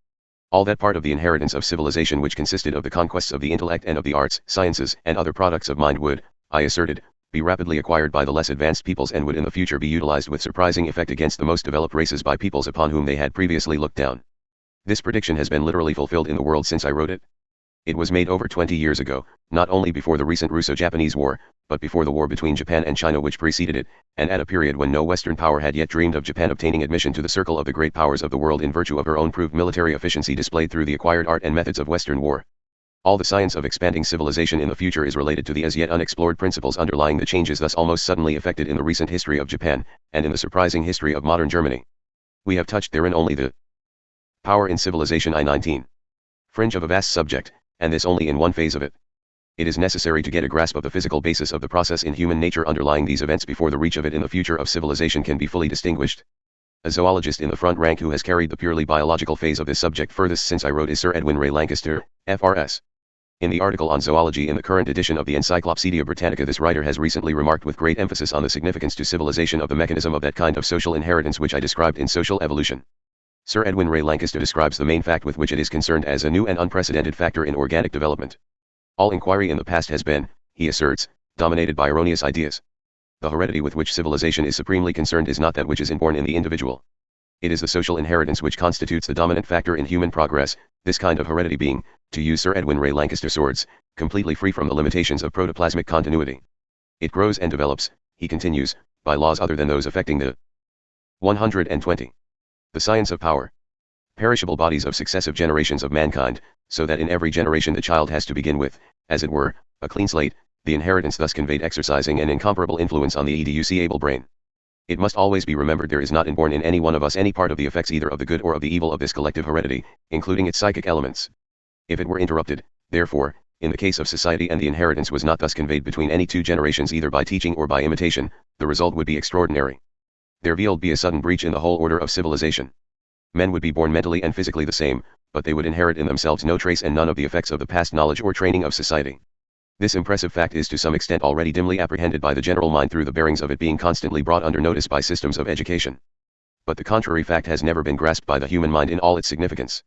All that part of the inheritance of civilization which consisted of the conquests of the intellect and of the arts, sciences, and other products of mind would, I asserted, be rapidly acquired by the less advanced peoples and would in the future be utilized with surprising effect against the most developed races by peoples upon whom they had previously looked down. This prediction has been literally fulfilled in the world since I wrote it. It was made over 20 years ago, not only before the recent Russo-Japanese War, but before the war between Japan and China which preceded it, and at a period when no Western power had yet dreamed of Japan obtaining admission to the circle of the great powers of the world in virtue of her own proved military efficiency displayed through the acquired art and methods of Western war. All the science of expanding civilization in the future is related to the as yet unexplored principles underlying the changes thus almost suddenly effected in the recent history of Japan, and in the surprising history of modern Germany. We have touched therein only the power in civilization I-19 fringe of a vast subject, and this only in one phase of it. It is necessary to get a grasp of the physical basis of the process in human nature underlying these events before the reach of it in the future of civilization can be fully distinguished. A zoologist in the front rank who has carried the purely biological phase of this subject furthest since I wrote is Sir Edwin Ray Lancaster, FRS. In the article on zoology in the current edition of the Encyclopaedia Britannica, this writer has recently remarked with great emphasis on the significance to civilization of the mechanism of that kind of social inheritance which I described in Social Evolution. Sir Edwin Ray Lancaster describes the main fact with which it is concerned as a new and unprecedented factor in organic development. All inquiry in the past has been, he asserts, dominated by erroneous ideas. The heredity with which civilization is supremely concerned is not that which is inborn in the individual. It is the social inheritance which constitutes the dominant factor in human progress, this kind of heredity being, to use Sir Edwin Ray Lancaster's words, completely free from the limitations of protoplasmic continuity. It grows and develops, he continues, by laws other than those affecting the 120. The science of power. Perishable bodies of successive generations of mankind, so that in every generation the child has to begin with, as it were, a clean slate, the inheritance thus conveyed exercising an incomparable influence on the educable brain. It must always be remembered there is not inborn in any one of us any part of the effects either of the good or of the evil of this collective heredity, including its psychic elements. If it were interrupted, therefore, in the case of society and the inheritance was not thus conveyed between any 2 generations either by teaching or by imitation, the result would be extraordinary. There would be a sudden breach in the whole order of civilization. Men would be born mentally and physically the same, but they would inherit in themselves no trace and none of the effects of the past knowledge or training of society. This impressive fact is to some extent already dimly apprehended by the general mind through the bearings of it being constantly brought under notice by systems of education. But the contrary fact has never been grasped by the human mind in all its significance.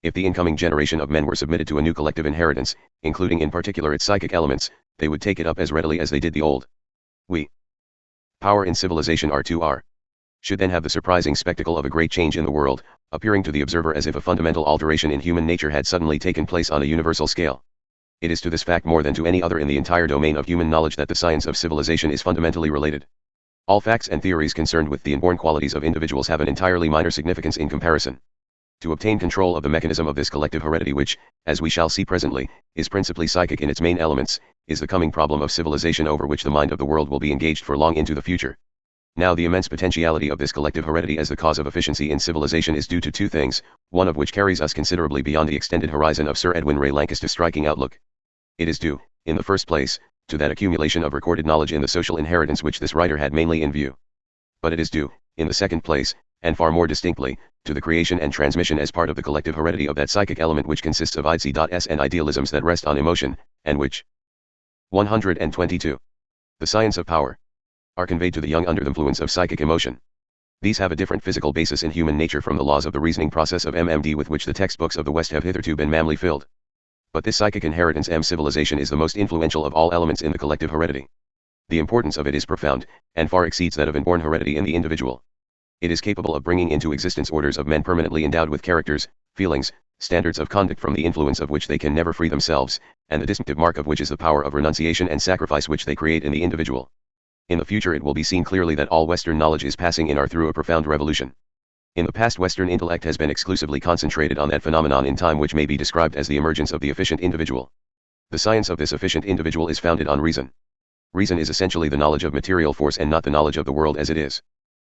If the incoming generation of men were submitted to a new collective inheritance, including in particular its psychic elements, they would take it up as readily as they did the old. We. Power in civilization R2R. Should then have the surprising spectacle of a great change in the world, appearing to the observer as if a fundamental alteration in human nature had suddenly taken place on a universal scale. It is to this fact more than to any other in the entire domain of human knowledge that the science of civilization is fundamentally related. All facts and theories concerned with the inborn qualities of individuals have an entirely minor significance in comparison. To obtain control of the mechanism of this collective heredity which, as we shall see presently, is principally psychic in its main elements, is the coming problem of civilization over which the mind of the world will be engaged for long into the future. Now the immense potentiality of this collective heredity as the cause of efficiency in civilization is due to two things, one of which carries us considerably beyond the extended horizon of Sir Edwin Ray Lancaster's striking outlook. It is due, in the first place, to that accumulation of recorded knowledge in the social inheritance which this writer had mainly in view. But it is due, in the second place, and far more distinctly, to the creation and transmission as part of the collective heredity of that psychic element which consists of IDs and idealisms that rest on emotion, and which 122. The science of power are conveyed to the young under the influence of psychic emotion. These have a different physical basis in human nature from the laws of the reasoning process of MMD with which the textbooks of the West have hitherto been mammally filled. But this psychic inheritance civilization is the most influential of all elements in the collective heredity. The importance of it is profound, and far exceeds that of inborn heredity in the individual. It is capable of bringing into existence orders of men permanently endowed with characters, feelings, standards of conduct from the influence of which they can never free themselves, and the distinctive mark of which is the power of renunciation and sacrifice which they create in the individual. In the future it will be seen clearly that all Western knowledge is passing in through a profound revolution. In the past Western intellect has been exclusively concentrated on that phenomenon in time which may be described as the emergence of the efficient individual. The science of this efficient individual is founded on reason. Reason is essentially the knowledge of material force and not the knowledge of the world as it is.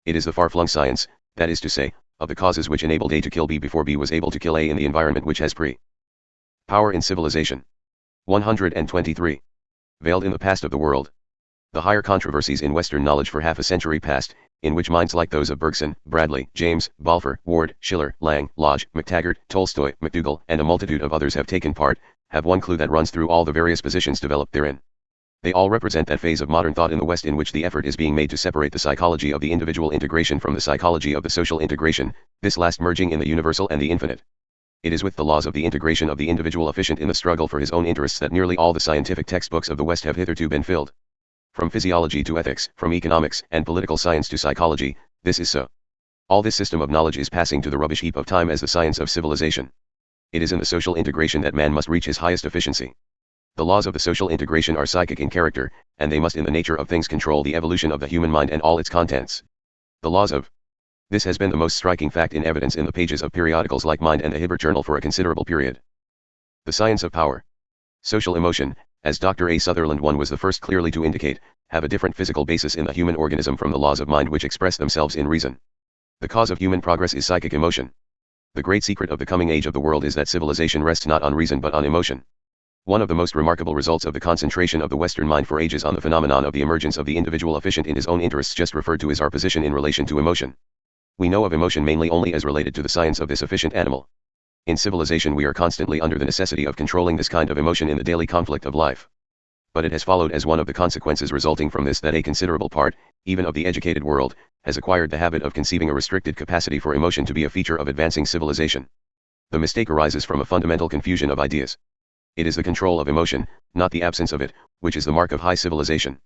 It is the far-flung science, that is to say, of the causes which enabled A to kill B before B was able to kill A in the environment which has power in civilization. 123. Veiled in the past of the world. The higher controversies in Western knowledge for half a century past, in which minds like those of Bergson, Bradley, James, Balfour, Ward, Schiller, Lang, Lodge, McTaggart, Tolstoy, McDougall, and a multitude of others have taken part, have one clue that runs through all the various positions developed therein. They all represent that phase of modern thought in the West in which the effort is being made to separate the psychology of the individual integration from the psychology of the social integration, this last merging in the universal and the infinite. It is with the laws of the integration of the individual efficient in the struggle for his own interests that nearly all the scientific textbooks of the West have hitherto been filled. From physiology to ethics, from economics and political science to psychology, this is so. All this system of knowledge is passing to the rubbish heap of time as the science of civilization. It is in the social integration that man must reach his highest efficiency. The laws of the social integration are psychic in character, and they must in the nature of things control the evolution of the human mind and all its contents. The laws of this has been the most striking fact in evidence in the pages of periodicals like Mind and the Hibbert Journal for a considerable period. The science of power. Social emotion, as Dr. A. Sutherland I was the first clearly to indicate, have a different physical basis in the human organism from the laws of mind which express themselves in reason. The cause of human progress is psychic emotion. The great secret of the coming age of the world is that civilization rests not on reason but on emotion. One of the most remarkable results of the concentration of the Western mind for ages on the phenomenon of the emergence of the individual efficient in his own interests just referred to is our position in relation to emotion. We know of emotion mainly only as related to the science of this efficient animal. In civilization we are constantly under the necessity of controlling this kind of emotion in the daily conflict of life. But it has followed as one of the consequences resulting from this that a considerable part, even of the educated world, has acquired the habit of conceiving a restricted capacity for emotion to be a feature of advancing civilization. The mistake arises from a fundamental confusion of ideas. It is the control of emotion, not the absence of it, which is the mark of high civilization.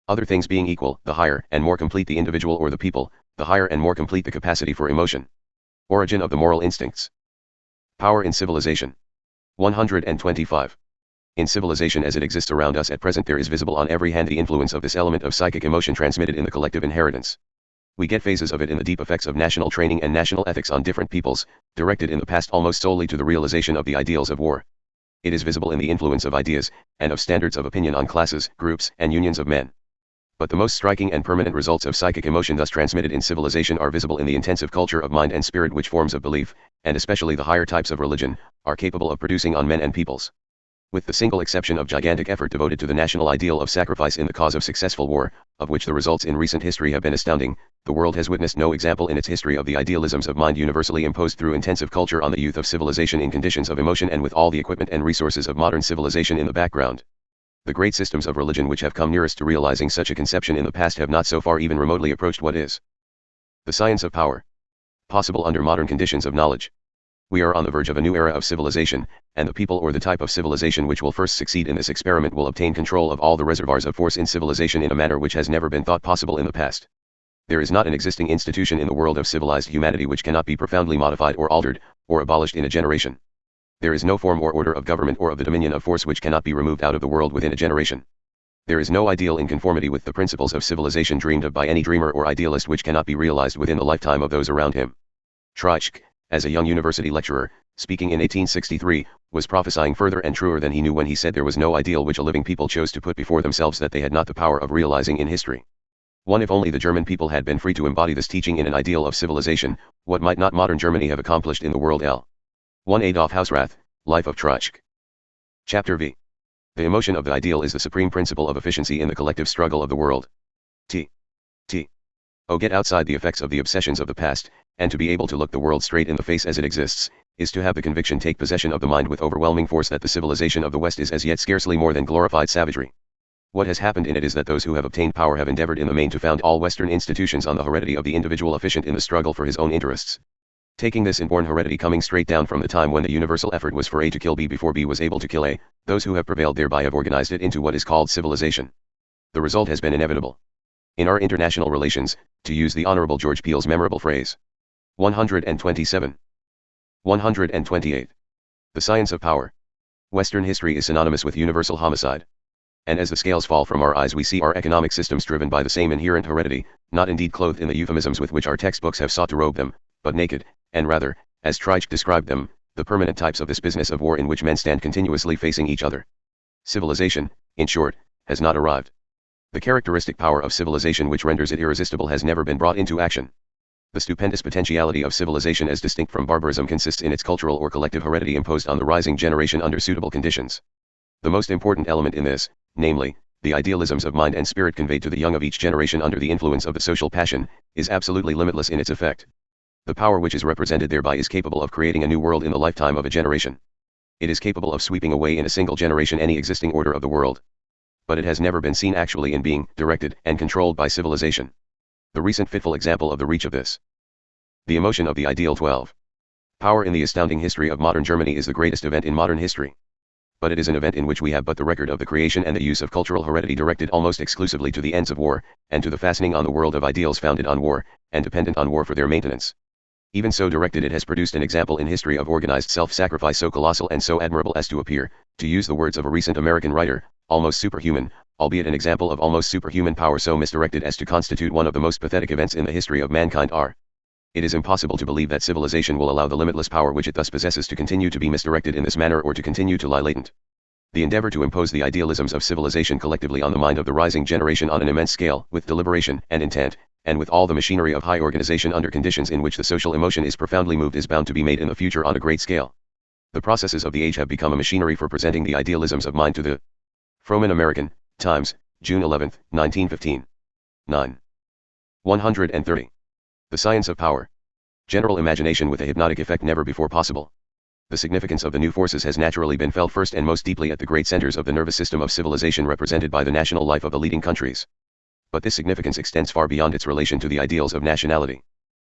Other things being equal, the higher and more complete the individual or the people, the higher and more complete the capacity for emotion. Origin of the moral instincts. Power in civilization. 125. In civilization as it exists around us at present there is visible on every hand the influence of this element of psychic emotion transmitted in the collective inheritance. We get phases of it in the deep effects of national training and national ethics on different peoples, directed in the past almost solely to the realization of the ideals of war. It is visible in the influence of ideas, and of standards of opinion on classes, groups, and unions of men. But the most striking and permanent results of psychic emotion thus transmitted in civilization are visible in the intensive culture of mind and spirit which forms of belief, and especially the higher types of religion, are capable of producing on men and peoples. With the single exception of gigantic effort devoted to the national ideal of sacrifice in the cause of successful war, of which the results in recent history have been astounding, the world has witnessed no example in its history of the idealisms of mind universally imposed through intensive culture on the youth of civilization in conditions of emotion and with all the equipment and resources of modern civilization in the background. The great systems of religion which have come nearest to realizing such a conception in the past have not so far even remotely approached what is the science of power possible under modern conditions of knowledge. We are on the verge of a new era of civilization, and the people or the type of civilization which will first succeed in this experiment will obtain control of all the reservoirs of force in civilization in a manner which has never been thought possible in the past. There is not an existing institution in the world of civilized humanity which cannot be profoundly modified or altered, or abolished in a generation. There is no form or order of government or of the dominion of force which cannot be removed out of the world within a generation. There is no ideal in conformity with the principles of civilization dreamed of by any dreamer or idealist which cannot be realized within the lifetime of those around him. Treitschke, as a young university lecturer, speaking in 1863, was prophesying further and truer than he knew when he said there was no ideal which a living people chose to put before themselves that they had not the power of realizing in history. One, if only the German people had been free to embody this teaching in an ideal of civilization, what might not modern Germany have accomplished in the world? 1 Adolf Hausrath, Life of Trotsk. Chapter V. The emotion of the ideal is the supreme principle of efficiency in the collective struggle of the world. Get outside the effects of the obsessions of the past, and to be able to look the world straight in the face as it exists, is to have the conviction take possession of the mind with overwhelming force that the civilization of the West is as yet scarcely more than glorified savagery. What has happened in it is that those who have obtained power have endeavored in the main to found all Western institutions on the heredity of the individual efficient in the struggle for his own interests. Taking this inborn heredity coming straight down from the time when the universal effort was for A to kill B before B was able to kill A, those who have prevailed thereby have organized it into what is called civilization. The result has been inevitable. In our international relations, to use the Honorable George Peele's memorable phrase. 127. 128. The science of power. Western history is synonymous with universal homicide. And as the scales fall from our eyes we see our economic systems driven by the same inherent heredity, not indeed clothed in the euphemisms with which our textbooks have sought to robe them, but naked, and rather, as Trotsk described them, the permanent types of this business of war in which men stand continuously facing each other. Civilization, in short, has not arrived. The characteristic power of civilization which renders it irresistible has never been brought into action. The stupendous potentiality of civilization as distinct from barbarism consists in its cultural or collective heredity imposed on the rising generation under suitable conditions. The most important element in this, namely, the idealisms of mind and spirit conveyed to the young of each generation under the influence of the social passion, is absolutely limitless in its effect. The power which is represented thereby is capable of creating a new world in the lifetime of a generation. It is capable of sweeping away in a single generation any existing order of the world. But it has never been seen actually in being directed and controlled by civilization. The recent fitful example of the reach of this. The emotion of the ideal. 12. Power in the astounding history of modern Germany is the greatest event in modern history. But it is an event in which we have but the record of the creation and the use of cultural heredity directed almost exclusively to the ends of war, and to the fastening on the world of ideals founded on war, and dependent on war for their maintenance. Even so directed, it has produced an example in history of organized self-sacrifice so colossal and so admirable as to appear, to use the words of a recent American writer, almost superhuman, albeit an example of almost superhuman power so misdirected as to constitute one of the most pathetic events in the history of mankind. It is impossible to believe that civilization will allow the limitless power which it thus possesses to continue to be misdirected in this manner or to continue to lie latent. The endeavor to impose the idealisms of civilization collectively on the mind of the rising generation on an immense scale, with deliberation and intent, and with all the machinery of high organization under conditions in which the social emotion is profoundly moved, is bound to be made in the future on a great scale. The processes of the age have become a machinery for presenting the idealisms of mind to the Frohman American Times, June 11, 1915. 9. 130. The science of power. General imagination with a hypnotic effect never before possible. The significance of the new forces has naturally been felt first and most deeply at the great centers of the nervous system of civilization represented by the national life of the leading countries. But this significance extends far beyond its relation to the ideals of nationality.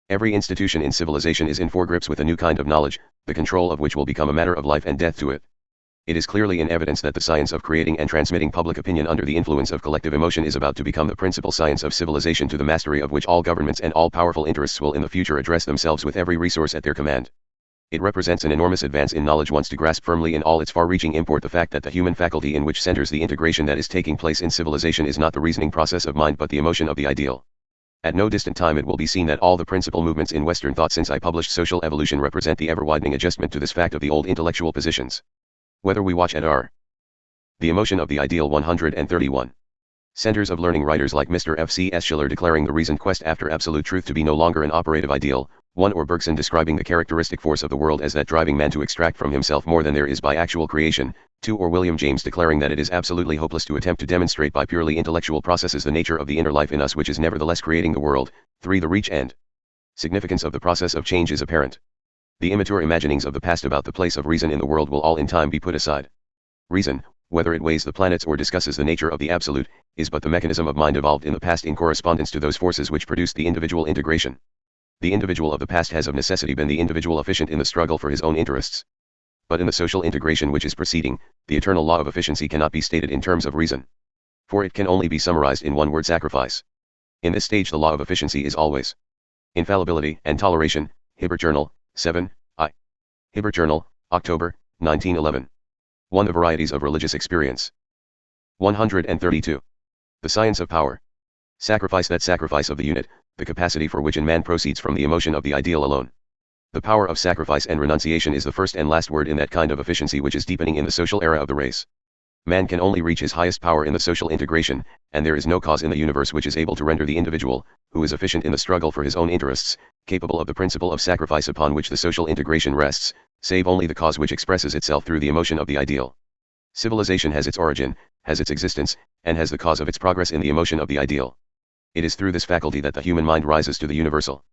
Every institution in civilization is in foregrips with a new kind of knowledge, the control of which will become a matter of life and death to it. It is clearly in evidence that the science of creating and transmitting public opinion under the influence of collective emotion is about to become the principal science of civilization, to the mastery of which all governments and all powerful interests will in the future address themselves with every resource at their command. It represents an enormous advance in knowledge once to grasp firmly in all its far-reaching import the fact that the human faculty in which centers the integration that is taking place in civilization is not the reasoning process of mind but the emotion of the ideal. At no distant time it will be seen that all the principal movements in Western thought since I published Social Evolution represent the ever-widening adjustment to this fact of the old intellectual positions. Whether we watch at the emotion of the ideal. 131. Centers of learning writers like Mr. F.C.S. Schiller declaring the reasoned quest after absolute truth to be no longer an operative ideal, 1. Or Bergson describing the characteristic force of the world as that driving man to extract from himself more than there is by actual creation, 2. Or William James declaring that it is absolutely hopeless to attempt to demonstrate by purely intellectual processes the nature of the inner life in us which is nevertheless creating the world, 3. The reach and significance of the process of change is apparent. The immature imaginings of the past about the place of reason in the world will all in time be put aside. Reason, whether it weighs the planets or discusses the nature of the absolute, is but the mechanism of mind evolved in the past in correspondence to those forces which produced the individual integration. The individual of the past has of necessity been the individual efficient in the struggle for his own interests. But in the social integration which is proceeding, the eternal law of efficiency cannot be stated in terms of reason. For it can only be summarized in one word: sacrifice. In this stage the law of efficiency is always infallibility and toleration. Hibbert Journal, 7, I. Hibbert Journal, October, 1911. 1. The varieties of religious experience. 132. The science of power. Sacrifice. That sacrifice of the unit, the capacity for which in man proceeds from the emotion of the ideal alone. The power of sacrifice and renunciation is the first and last word in that kind of efficiency which is deepening in the social era of the race. Man can only reach his highest power in the social integration, and there is no cause in the universe which is able to render the individual, who is efficient in the struggle for his own interests, capable of the principle of sacrifice upon which the social integration rests, save only the cause which expresses itself through the emotion of the ideal. Civilization has its origin, has its existence, and has the cause of its progress in the emotion of the ideal. It is through this faculty that the human mind rises to the universal.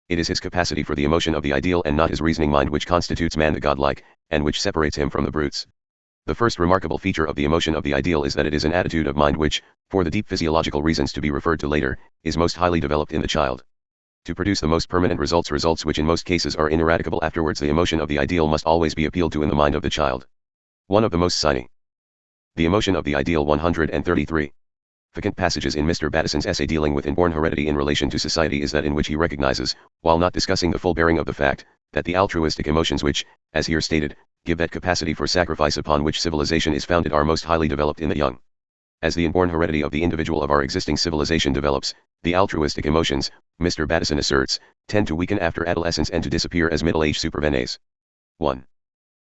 It is his capacity for the emotion of the ideal and not his reasoning mind which constitutes man the godlike, and which separates him from the brutes. The first remarkable feature of the emotion of the ideal is that it is an attitude of mind which, for the deep physiological reasons to be referred to later, is most highly developed in the child. To produce the most permanent results which in most cases are ineradicable afterwards, the emotion of the ideal must always be appealed to in the mind of the child. One of the most significant. The emotion of the ideal 133. Significant passages in Mr. Battison's essay dealing with inborn heredity in relation to society is that in which he recognizes, while not discussing the full bearing of the fact, that the altruistic emotions which, as here stated, give that capacity for sacrifice upon which civilization is founded are most highly developed in the young. As the inborn heredity of the individual of our existing civilization develops, the altruistic emotions, Mr. Battison asserts, tend to weaken after adolescence and to disappear as middle age supervenes. 1.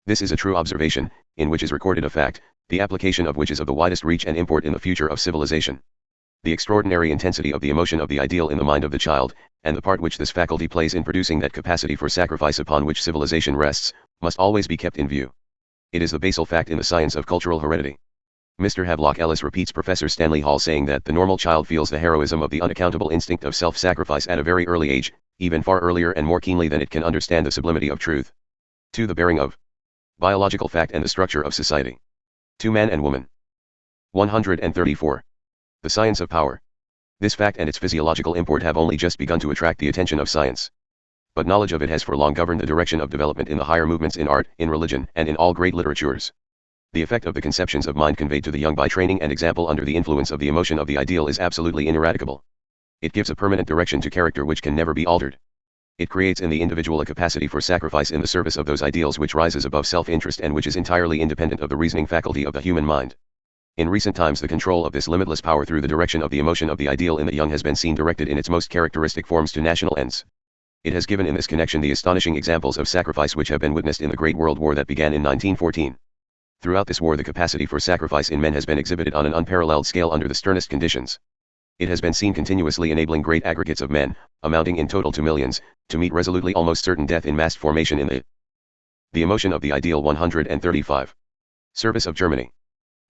This is a true observation, in which is recorded a fact, the application of which is of the widest reach and import in the future of civilization. The extraordinary intensity of the emotion of the ideal in the mind of the child, and the part which this faculty plays in producing that capacity for sacrifice upon which civilization rests, must always be kept in view. It is the basal fact in the science of cultural heredity. Mr. Havelock Ellis repeats Professor Stanley Hall saying that the normal child feels the heroism of the unaccountable instinct of self-sacrifice at a very early age, even far earlier and more keenly than it can understand the sublimity of truth. 2. The bearing of biological fact and the structure of society. 2. Man and woman. 134. The science of power. This fact and its physiological import have only just begun to attract the attention of science. But knowledge of it has for long governed the direction of development in the higher movements in art, in religion, and in all great literatures. The effect of the conceptions of mind conveyed to the young by training and example under the influence of the emotion of the ideal is absolutely ineradicable. It gives a permanent direction to character which can never be altered. It creates in the individual a capacity for sacrifice in the service of those ideals which rises above self-interest and which is entirely independent of the reasoning faculty of the human mind. In recent times the control of this limitless power through the direction of the emotion of the ideal in the young has been seen directed in its most characteristic forms to national ends. It has given in this connection the astonishing examples of sacrifice which have been witnessed in the Great World War that began in 1914. Throughout this war the capacity for sacrifice in men has been exhibited on an unparalleled scale under the sternest conditions. It has been seen continuously enabling great aggregates of men, amounting in total to millions, to meet resolutely almost certain death in mass formation in the emotion of the ideal 135. Service of Germany.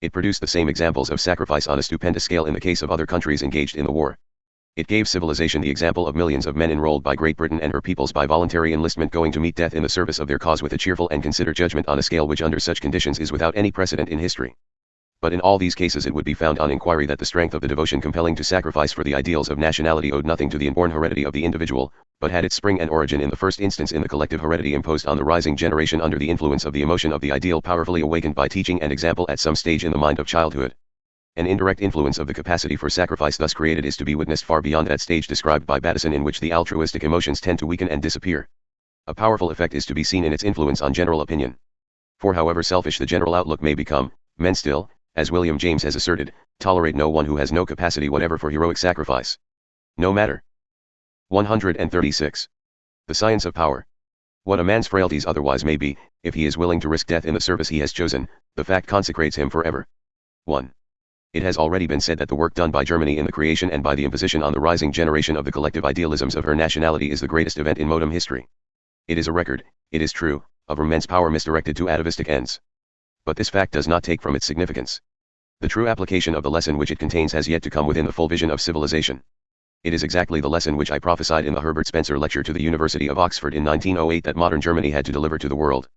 It produced the same examples of sacrifice on a stupendous scale in the case of other countries engaged in the war. It gave civilization the example of millions of men enrolled by Great Britain and her peoples by voluntary enlistment going to meet death in the service of their cause with a cheerful and considered judgment on a scale which under such conditions is without any precedent in history. But in all these cases it would be found on inquiry that the strength of the devotion compelling to sacrifice for the ideals of nationality owed nothing to the inborn heredity of the individual, but had its spring and origin in the first instance in the collective heredity imposed on the rising generation under the influence of the emotion of the ideal powerfully awakened by teaching and example at some stage in the mind of childhood. An indirect influence of the capacity for sacrifice thus created is to be witnessed far beyond that stage described by Battison in which the altruistic emotions tend to weaken and disappear. A powerful effect is to be seen in its influence on general opinion. For however selfish the general outlook may become, men still, as William James has asserted, tolerate no one who has no capacity whatever for heroic sacrifice. No matter. 136. The science of power. What a man's frailties otherwise may be, if he is willing to risk death in the service he has chosen, the fact consecrates him forever. 1. It has already been said that the work done by Germany in the creation and by the imposition on the rising generation of the collective idealisms of her nationality is the greatest event in modern history. It is a record, it is true, of immense power misdirected to atavistic ends. But this fact does not take from its significance. The true application of the lesson which it contains has yet to come within the full vision of civilization. It is exactly the lesson which I prophesied in the Herbert Spencer lecture to the University of Oxford in 1908 that modern Germany had to deliver to the world.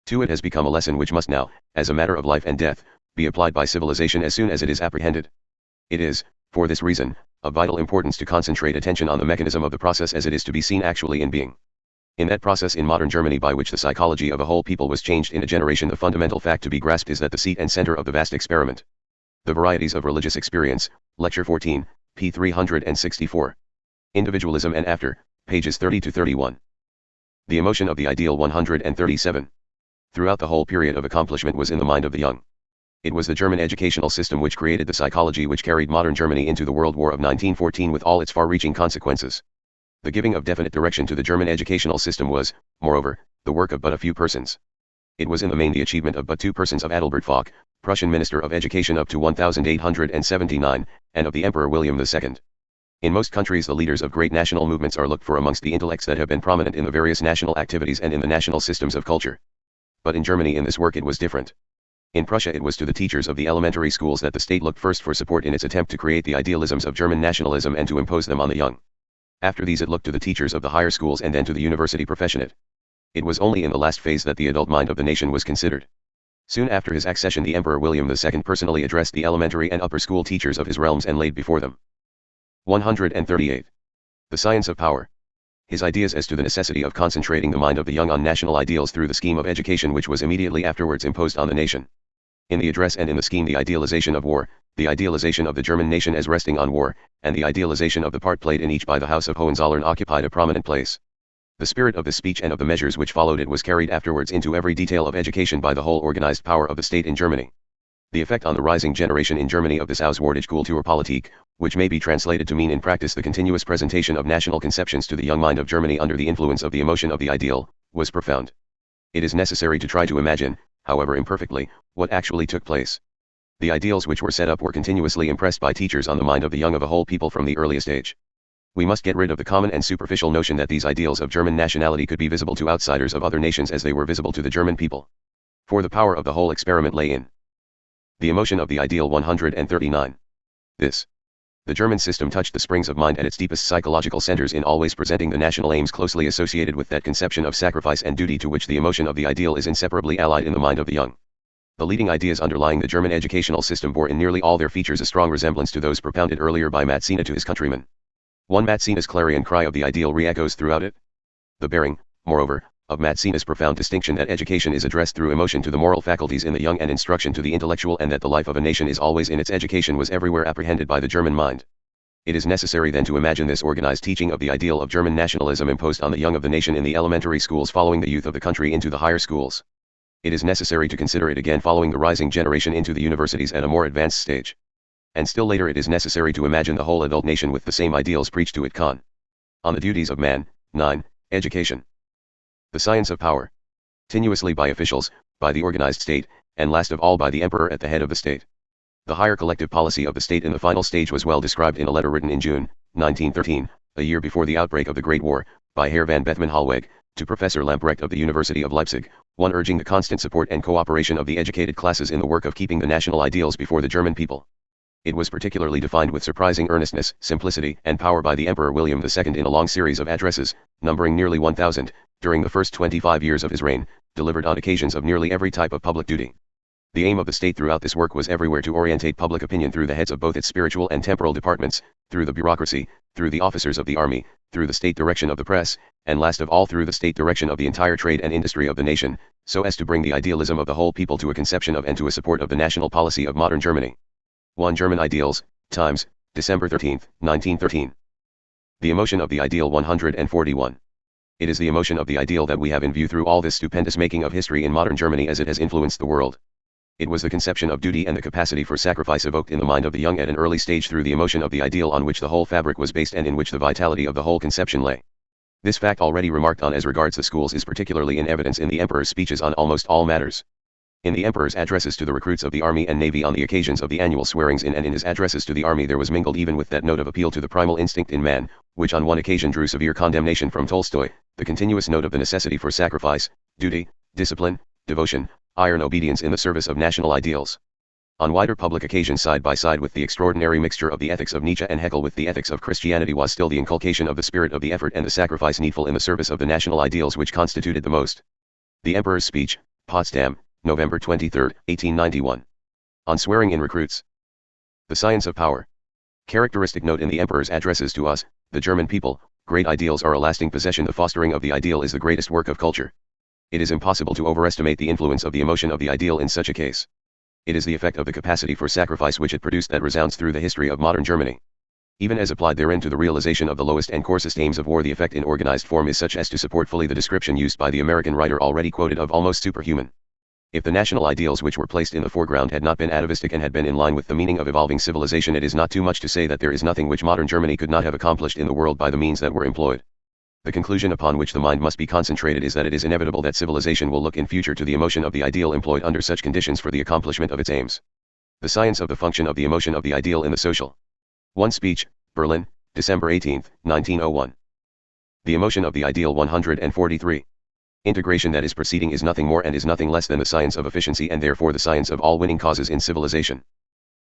It has become a lesson which must now, as a matter of life and death, be applied by civilization as soon as it is apprehended. It is, for this reason, of vital importance to concentrate attention on the mechanism of the process as it is to be seen actually in being. In that process in modern Germany by which the psychology of a whole people was changed in a generation, the fundamental fact to be grasped is that the seat and center of the vast experiment. The Varieties of Religious Experience, Lecture 14, p. 364. Individualism and After, pages 30 to 31. The emotion of the ideal 137. Throughout the whole period of accomplishment was in the mind of the young. It was the German educational system which created the psychology which carried modern Germany into the World War of 1914 with all its far-reaching consequences. The giving of definite direction to the German educational system was, moreover, the work of but a few persons. It was in the main the achievement of but two persons, of Adalbert Fock, Prussian Minister of Education up to 1879, and of the Emperor William II. In most countries the leaders of great national movements are looked for amongst the intellects that have been prominent in the various national activities and in the national systems of culture. But in Germany in this work it was different. In Prussia it was to the teachers of the elementary schools that the state looked first for support in its attempt to create the idealisms of German nationalism and to impose them on the young. After these it looked to the teachers of the higher schools and then to the university professionate. It was only in the last phase that the adult mind of the nation was considered. Soon after his accession the Emperor William II personally addressed the elementary and upper school teachers of his realms and laid before them 138. The science of power. His ideas as to the necessity of concentrating the mind of the young on national ideals through the scheme of education which was immediately afterwards imposed on the nation. In the address and in the scheme the idealization of war, the idealization of the German nation as resting on war, and the idealization of the part played in each by the House of Hohenzollern occupied a prominent place. The spirit of this speech and of the measures which followed it was carried afterwards into every detail of education by the whole organized power of the state in Germany. The effect on the rising generation in Germany of this Auswärtige Kulturpolitik, which may be translated to mean in practice the continuous presentation of national conceptions to the young mind of Germany under the influence of the emotion of the ideal, was profound. It is necessary to try to imagine, however imperfectly, what actually took place. The ideals which were set up were continuously impressed by teachers on the mind of the young of a whole people from the earliest age. We must get rid of the common and superficial notion that these ideals of German nationality could be visible to outsiders of other nations as they were visible to the German people. For the power of the whole experiment lay in the emotion of the ideal. 139. The German system touched the springs of mind at its deepest psychological centers in always presenting the national aims closely associated with that conception of sacrifice and duty to which the emotion of the ideal is inseparably allied in the mind of the young. The leading ideas underlying the German educational system bore in nearly all their features a strong resemblance to those propounded earlier by Mazzina to his countrymen. Mazzina's clarion cry of the ideal re-echoes throughout it. The bearing, moreover, of Mazzina's profound distinction that education is addressed through emotion to the moral faculties in the young and instruction to the intellectual, and that the life of a nation is always in its education, was everywhere apprehended by the German mind. It is necessary then to imagine this organized teaching of the ideal of German nationalism imposed on the young of the nation in the elementary schools following the youth of the country into the higher schools. It is necessary to consider it again following the rising generation into the universities at a more advanced stage. And still later it is necessary to imagine the whole adult nation with the same ideals preached to it. On the duties of man. 9. Education. The science of power. Continuously by officials, by the organized state, and last of all by the emperor at the head of the state. The higher collective policy of the state in the final stage was well described in a letter written in June, 1913, a year before the outbreak of the Great War, by Herr van Bethmann-Hollweg, to Professor Lamprecht of the University of Leipzig, one urging the constant support and cooperation of the educated classes in the work of keeping the national ideals before the German people. It was particularly defined with surprising earnestness, simplicity, and power by the Emperor William II in a long series of addresses, numbering nearly 1,000, during the first 25 years of his reign, delivered on occasions of nearly every type of public duty. The aim of the state throughout this work was everywhere to orientate public opinion through the heads of both its spiritual and temporal departments, through the bureaucracy, through the officers of the army, through the state direction of the press, and last of all through the state direction of the entire trade and industry of the nation, so as to bring the idealism of the whole people to a conception of and to a support of the national policy of modern Germany. 1. German Ideals, Times, December 13, 1913. The emotion of the ideal. 141. It is the emotion of the ideal that we have in view through all this stupendous making of history in modern Germany as it has influenced the world. It was the conception of duty and the capacity for sacrifice evoked in the mind of the young at an early stage through the emotion of the ideal on which the whole fabric was based and in which the vitality of the whole conception lay. This fact already remarked on as regards the schools is particularly in evidence in the Emperor's speeches on almost all matters. In the Emperor's addresses to the recruits of the army and navy on the occasions of the annual swearings-in and in his addresses to the army there was mingled even with that note of appeal to the primal instinct in man, which on one occasion drew severe condemnation from Tolstoy, the continuous note of the necessity for sacrifice, duty, discipline, devotion, iron obedience in the service of national ideals. On wider public occasions side by side with the extraordinary mixture of the ethics of Nietzsche and Hegel with the ethics of Christianity was still the inculcation of the spirit of the effort and the sacrifice needful in the service of the national ideals which constituted the most. The Emperor's speech, Potsdam, November 23, 1891. On swearing in recruits. The science of power. Characteristic note in the Emperor's addresses to us, the German people: great ideals are a lasting possession. The fostering of the ideal is the greatest work of culture. It is impossible to overestimate the influence of the emotion of the ideal in such a case. It is the effect of the capacity for sacrifice which it produced that resounds through the history of modern Germany. Even as applied therein to the realization of the lowest and coarsest aims of war, the effect in organized form is such as to support fully the description used by the American writer already quoted of almost superhuman. If the national ideals which were placed in the foreground had not been atavistic and had been in line with the meaning of evolving civilization, it is not too much to say that there is nothing which modern Germany could not have accomplished in the world by the means that were employed. The conclusion upon which the mind must be concentrated is that it is inevitable that civilization will look in future to the emotion of the ideal employed under such conditions for the accomplishment of its aims. The science of the function of the emotion of the ideal in the social. One speech, Berlin, December 18, 1901. The emotion of the ideal 143. Integration that is proceeding is nothing more and is nothing less than the science of efficiency and therefore the science of all winning causes in civilization.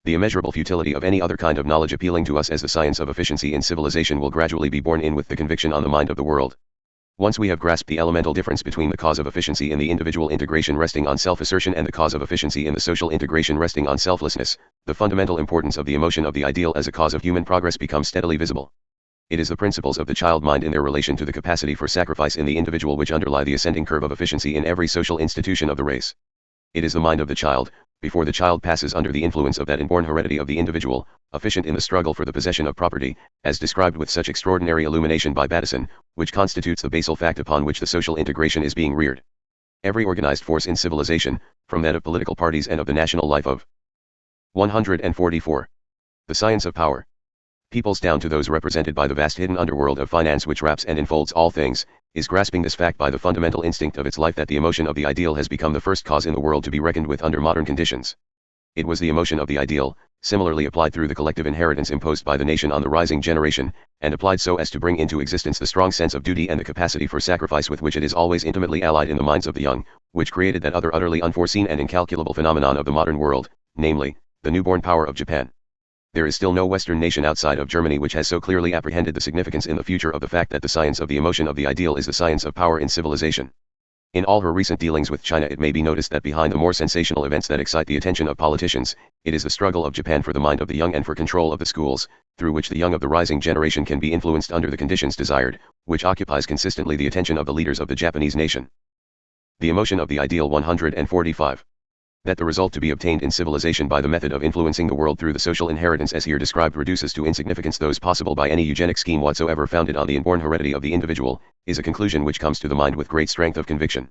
The immeasurable futility of any other kind of knowledge appealing to us as the science of efficiency in civilization will gradually be borne in with the conviction on the mind of the world. Once we have grasped the elemental difference between the cause of efficiency in the individual integration resting on self-assertion and the cause of efficiency in the social integration resting on selflessness, the fundamental importance of the emotion of the ideal as a cause of human progress becomes steadily visible. It is the principles of the child mind in their relation to the capacity for sacrifice in the individual which underlie the ascending curve of efficiency in every social institution of the race. It is the mind of the child, before the child passes under the influence of that inborn heredity of the individual, efficient in the struggle for the possession of property, as described with such extraordinary illumination by Bateson, which constitutes the basal fact upon which the social integration is being reared. Every organized force in civilization, from that of political parties and of the national life of 144. The science of power. Peoples down to those represented by the vast hidden underworld of finance which wraps and enfolds all things, is grasping this fact by the fundamental instinct of its life that the emotion of the ideal has become the first cause in the world to be reckoned with under modern conditions. It was the emotion of the ideal, similarly applied through the collective inheritance imposed by the nation on the rising generation, and applied so as to bring into existence the strong sense of duty and the capacity for sacrifice with which it is always intimately allied in the minds of the young, which created that other utterly unforeseen and incalculable phenomenon of the modern world, namely, the newborn power of Japan. There is still no Western nation outside of Germany which has so clearly apprehended the significance in the future of the fact that the science of the emotion of the ideal is the science of power in civilization. In all her recent dealings with China it may be noticed that behind the more sensational events that excite the attention of politicians, it is the struggle of Japan for the mind of the young and for control of the schools, through which the young of the rising generation can be influenced under the conditions desired, which occupies consistently the attention of the leaders of the Japanese nation. The emotion of the ideal 145. That the result to be obtained in civilization by the method of influencing the world through the social inheritance as here described reduces to insignificance those possible by any eugenic scheme whatsoever founded on the inborn heredity of the individual, is a conclusion which comes to the mind with great strength of conviction.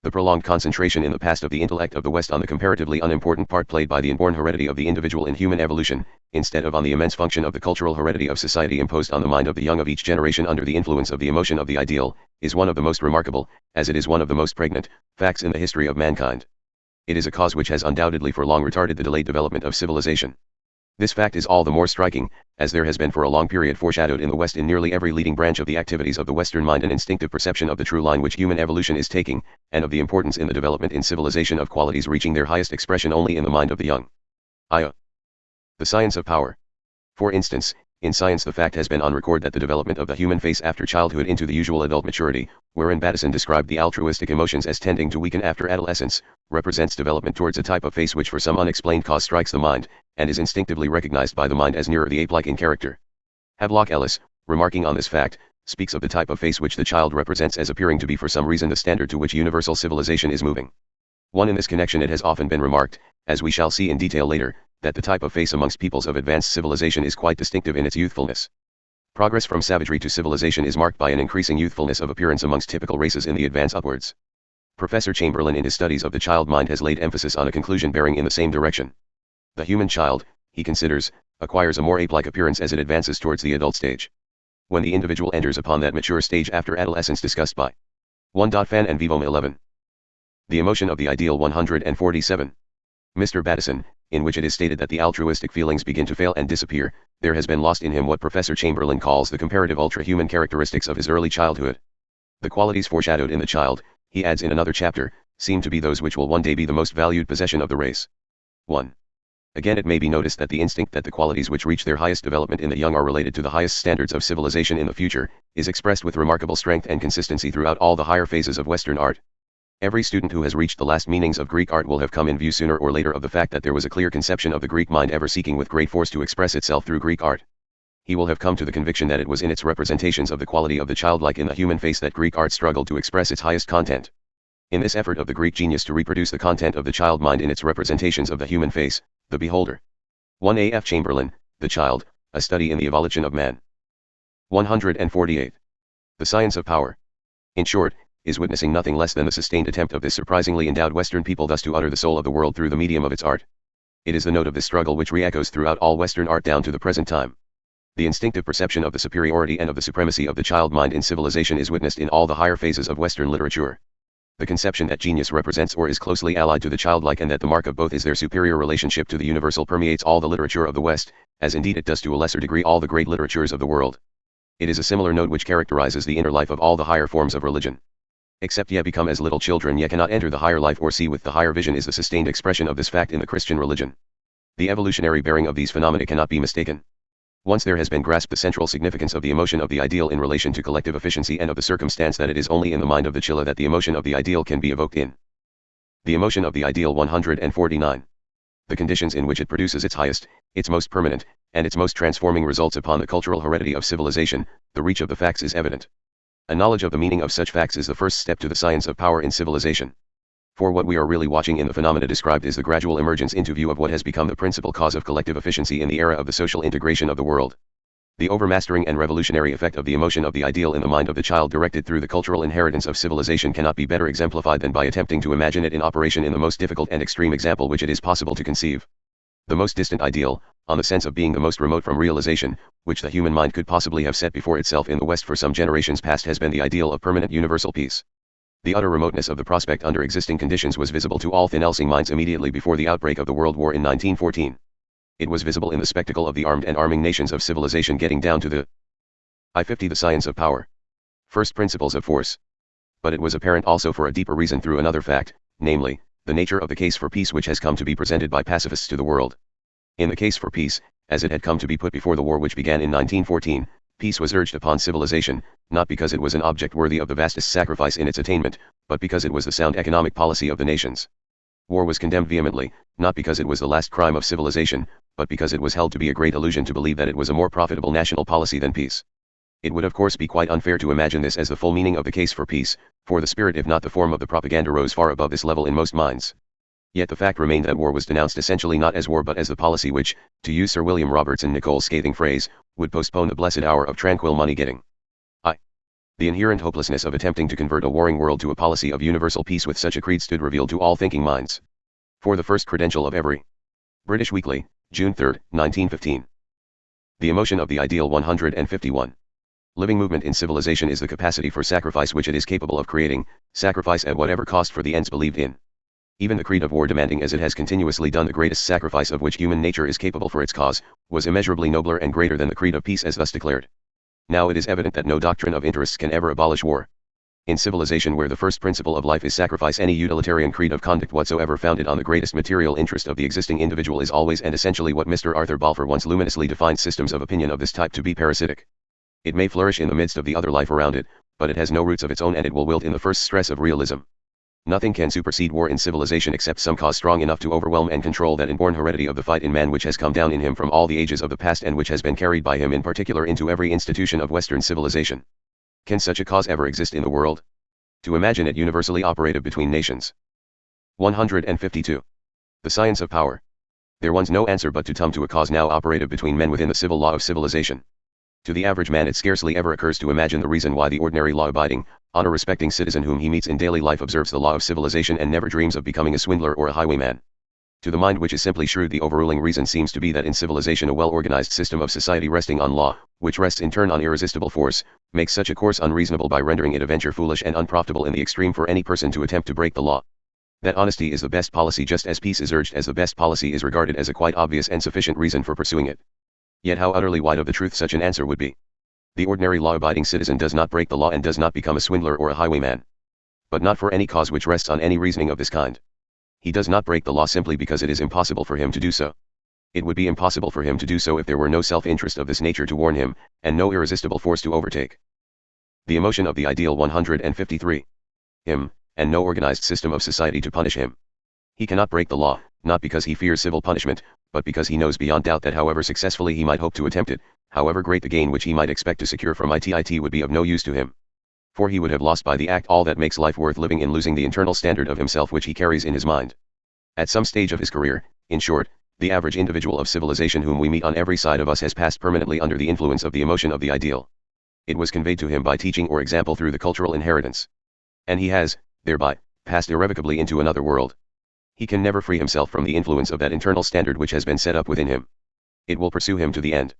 The prolonged concentration in the past of the intellect of the West on the comparatively unimportant part played by the inborn heredity of the individual in human evolution, instead of on the immense function of the cultural heredity of society imposed on the mind of the young of each generation under the influence of the emotion of the ideal, is one of the most remarkable, as it is one of the most pregnant, facts in the history of mankind. It is a cause which has undoubtedly for long retarded the delayed development of civilization. This fact is all the more striking, as there has been for a long period foreshadowed in the West in nearly every leading branch of the activities of the Western mind an instinctive perception of the true line which human evolution is taking, and of the importance in the development in civilization of qualities reaching their highest expression only in the mind of the young. The science of power. For instance, in science the fact has been on record that the development of the human face after childhood into the usual adult maturity, wherein Bateson described the altruistic emotions as tending to weaken after adolescence, represents development towards a type of face which for some unexplained cause strikes the mind, and is instinctively recognized by the mind as nearer the ape-like in character. Havelock Ellis, remarking on this fact, speaks of the type of face which the child represents as appearing to be for some reason the standard to which universal civilization is moving. In this connection it has often been remarked, as we shall see in detail later, that the type of face amongst peoples of advanced civilization is quite distinctive in its youthfulness. Progress from savagery to civilization is marked by an increasing youthfulness of appearance amongst typical races in the advance upwards. Professor Chamberlain in his studies of the child mind has laid emphasis on a conclusion bearing in the same direction. The human child, he considers, acquires a more ape-like appearance as it advances towards the adult stage. When the individual enters upon that mature stage after adolescence discussed by 1. Fan and Vivome 11. The emotion of the ideal 147. Mr. Bateson, in which it is stated that the altruistic feelings begin to fail and disappear, there has been lost in him what Professor Chamberlain calls the comparative ultra-human characteristics of his early childhood. The qualities foreshadowed in the child, he adds in another chapter, seem to be those which will one day be the most valued possession of the race. 1. Again it may be noticed that the instinct that the qualities which reach their highest development in the young are related to the highest standards of civilization in the future, is expressed with remarkable strength and consistency throughout all the higher phases of Western art. Every student who has reached the last meanings of Greek art will have come in view sooner or later of the fact that there was a clear conception of the Greek mind ever seeking with great force to express itself through Greek art. He will have come to the conviction that it was in its representations of the quality of the childlike in the human face that Greek art struggled to express its highest content. In this effort of the Greek genius to reproduce the content of the child mind in its representations of the human face, the beholder. 1. A. F. Chamberlain, The Child, A Study in the Evolution of Man. 148. The Science of Power. In short, is witnessing nothing less than the sustained attempt of this surprisingly endowed Western people thus to utter the soul of the world through the medium of its art. It is the note of this struggle which re-echoes throughout all Western art down to the present time. The instinctive perception of the superiority and of the supremacy of the child mind in civilization is witnessed in all the higher phases of Western literature. The conception that genius represents or is closely allied to the childlike and that the mark of both is their superior relationship to the universal permeates all the literature of the West, as indeed it does to a lesser degree all the great literatures of the world. It is a similar note which characterizes the inner life of all the higher forms of religion. Except ye become as little children ye cannot enter the higher life or see with the higher vision is the sustained expression of this fact in the Christian religion. The evolutionary bearing of these phenomena cannot be mistaken. Once there has been grasped the central significance of the emotion of the ideal in relation to collective efficiency and of the circumstance that it is only in the mind of the chilla that the emotion of the ideal can be evoked in. The emotion of the ideal 149. The conditions in which it produces its highest, its most permanent, and its most transforming results upon the cultural heredity of civilization, the reach of the facts is evident. A knowledge of the meaning of such facts is the first step to the science of power in civilization. For what we are really watching in the phenomena described is the gradual emergence into view of what has become the principal cause of collective efficiency in the era of the social integration of the world. The overmastering and revolutionary effect of the emotion of the ideal in the mind of the child directed through the cultural inheritance of civilization cannot be better exemplified than by attempting to imagine it in operation in the most difficult and extreme example which it is possible to conceive. The most distant ideal, on the sense of being the most remote from realization, which the human mind could possibly have set before itself in the West for some generations past has been the ideal of permanent universal peace. The utter remoteness of the prospect under existing conditions was visible to all thin-elsing minds immediately before the outbreak of the World War in 1914. It was visible in the spectacle of the armed and arming nations of civilization getting down to the I-50 the science of power. First principles of force. But it was apparent also for a deeper reason through another fact, namely, the nature of the case for peace which has come to be presented by pacifists to the world. In the case for peace, as it had come to be put before the war which began in 1914, peace was urged upon civilization, not because it was an object worthy of the vastest sacrifice in its attainment, but because it was the sound economic policy of the nations. War was condemned vehemently, not because it was the last crime of civilization, but because it was held to be a great illusion to believe that it was a more profitable national policy than peace. It would of course be quite unfair to imagine this as the full meaning of the case for peace, for the spirit if not the form of the propaganda rose far above this level in most minds. Yet the fact remained that war was denounced essentially not as war but as the policy which, to use Sir William Robertson Nicoll's scathing phrase, would postpone the blessed hour of tranquil money-getting. The inherent hopelessness of attempting to convert a warring world to a policy of universal peace with such a creed stood revealed to all thinking minds. For the first credential of every British Weekly, June 3, 1915. The emotion of the ideal 151. Living movement in civilization is the capacity for sacrifice which it is capable of creating, sacrifice at whatever cost for the ends believed in. Even the creed of war demanding as it has continuously done the greatest sacrifice of which human nature is capable for its cause, was immeasurably nobler and greater than the creed of peace as thus declared. Now it is evident that no doctrine of interests can ever abolish war. In civilization where the first principle of life is sacrifice, any utilitarian creed of conduct whatsoever founded on the greatest material interest of the existing individual is always and essentially what Mr. Arthur Balfour once luminously defined systems of opinion of this type to be parasitic. It may flourish in the midst of the other life around it, but it has no roots of its own and it will wilt in the first stress of realism. Nothing can supersede war in civilization except some cause strong enough to overwhelm and control that inborn heredity of the fight in man which has come down in him from all the ages of the past and which has been carried by him in particular into every institution of Western civilization. Can such a cause ever exist in the world? To imagine it universally operative between nations. 152. The science of power. There one's no answer but to come to a cause now operative between men within the civil law of civilization. To the average man it scarcely ever occurs to imagine the reason why the ordinary law-abiding, honor-respecting citizen whom he meets in daily life observes the law of civilization and never dreams of becoming a swindler or a highwayman. To the mind which is simply shrewd the overruling reason seems to be that in civilization a well-organized system of society resting on law, which rests in turn on irresistible force, makes such a course unreasonable by rendering it a venture foolish and unprofitable in the extreme for any person to attempt to break the law. That honesty is the best policy just as peace is urged as the best policy is regarded as a quite obvious and sufficient reason for pursuing it. Yet how utterly wide of the truth such an answer would be. The ordinary law-abiding citizen does not break the law and does not become a swindler or a highwayman. But not for any cause which rests on any reasoning of this kind. He does not break the law simply because it is impossible for him to do so. It would be impossible for him to do so if there were no self-interest of this nature to warn him, and no irresistible force to overtake. The emotion of the ideal 153. Him, and no organized system of society to punish him. He cannot break the law, not because he fears civil punishment, but because he knows beyond doubt that however successfully he might hope to attempt it, however great the gain which he might expect to secure from it would be of no use to him. For he would have lost by the act all that makes life worth living in losing the internal standard of himself which he carries in his mind. At some stage of his career, in short, the average individual of civilization whom we meet on every side of us has passed permanently under the influence of the emotion of the ideal. It was conveyed to him by teaching or example through the cultural inheritance. And he has, thereby, passed irrevocably into another world. He can never free himself from the influence of that internal standard which has been set up within him. It will pursue him to the end.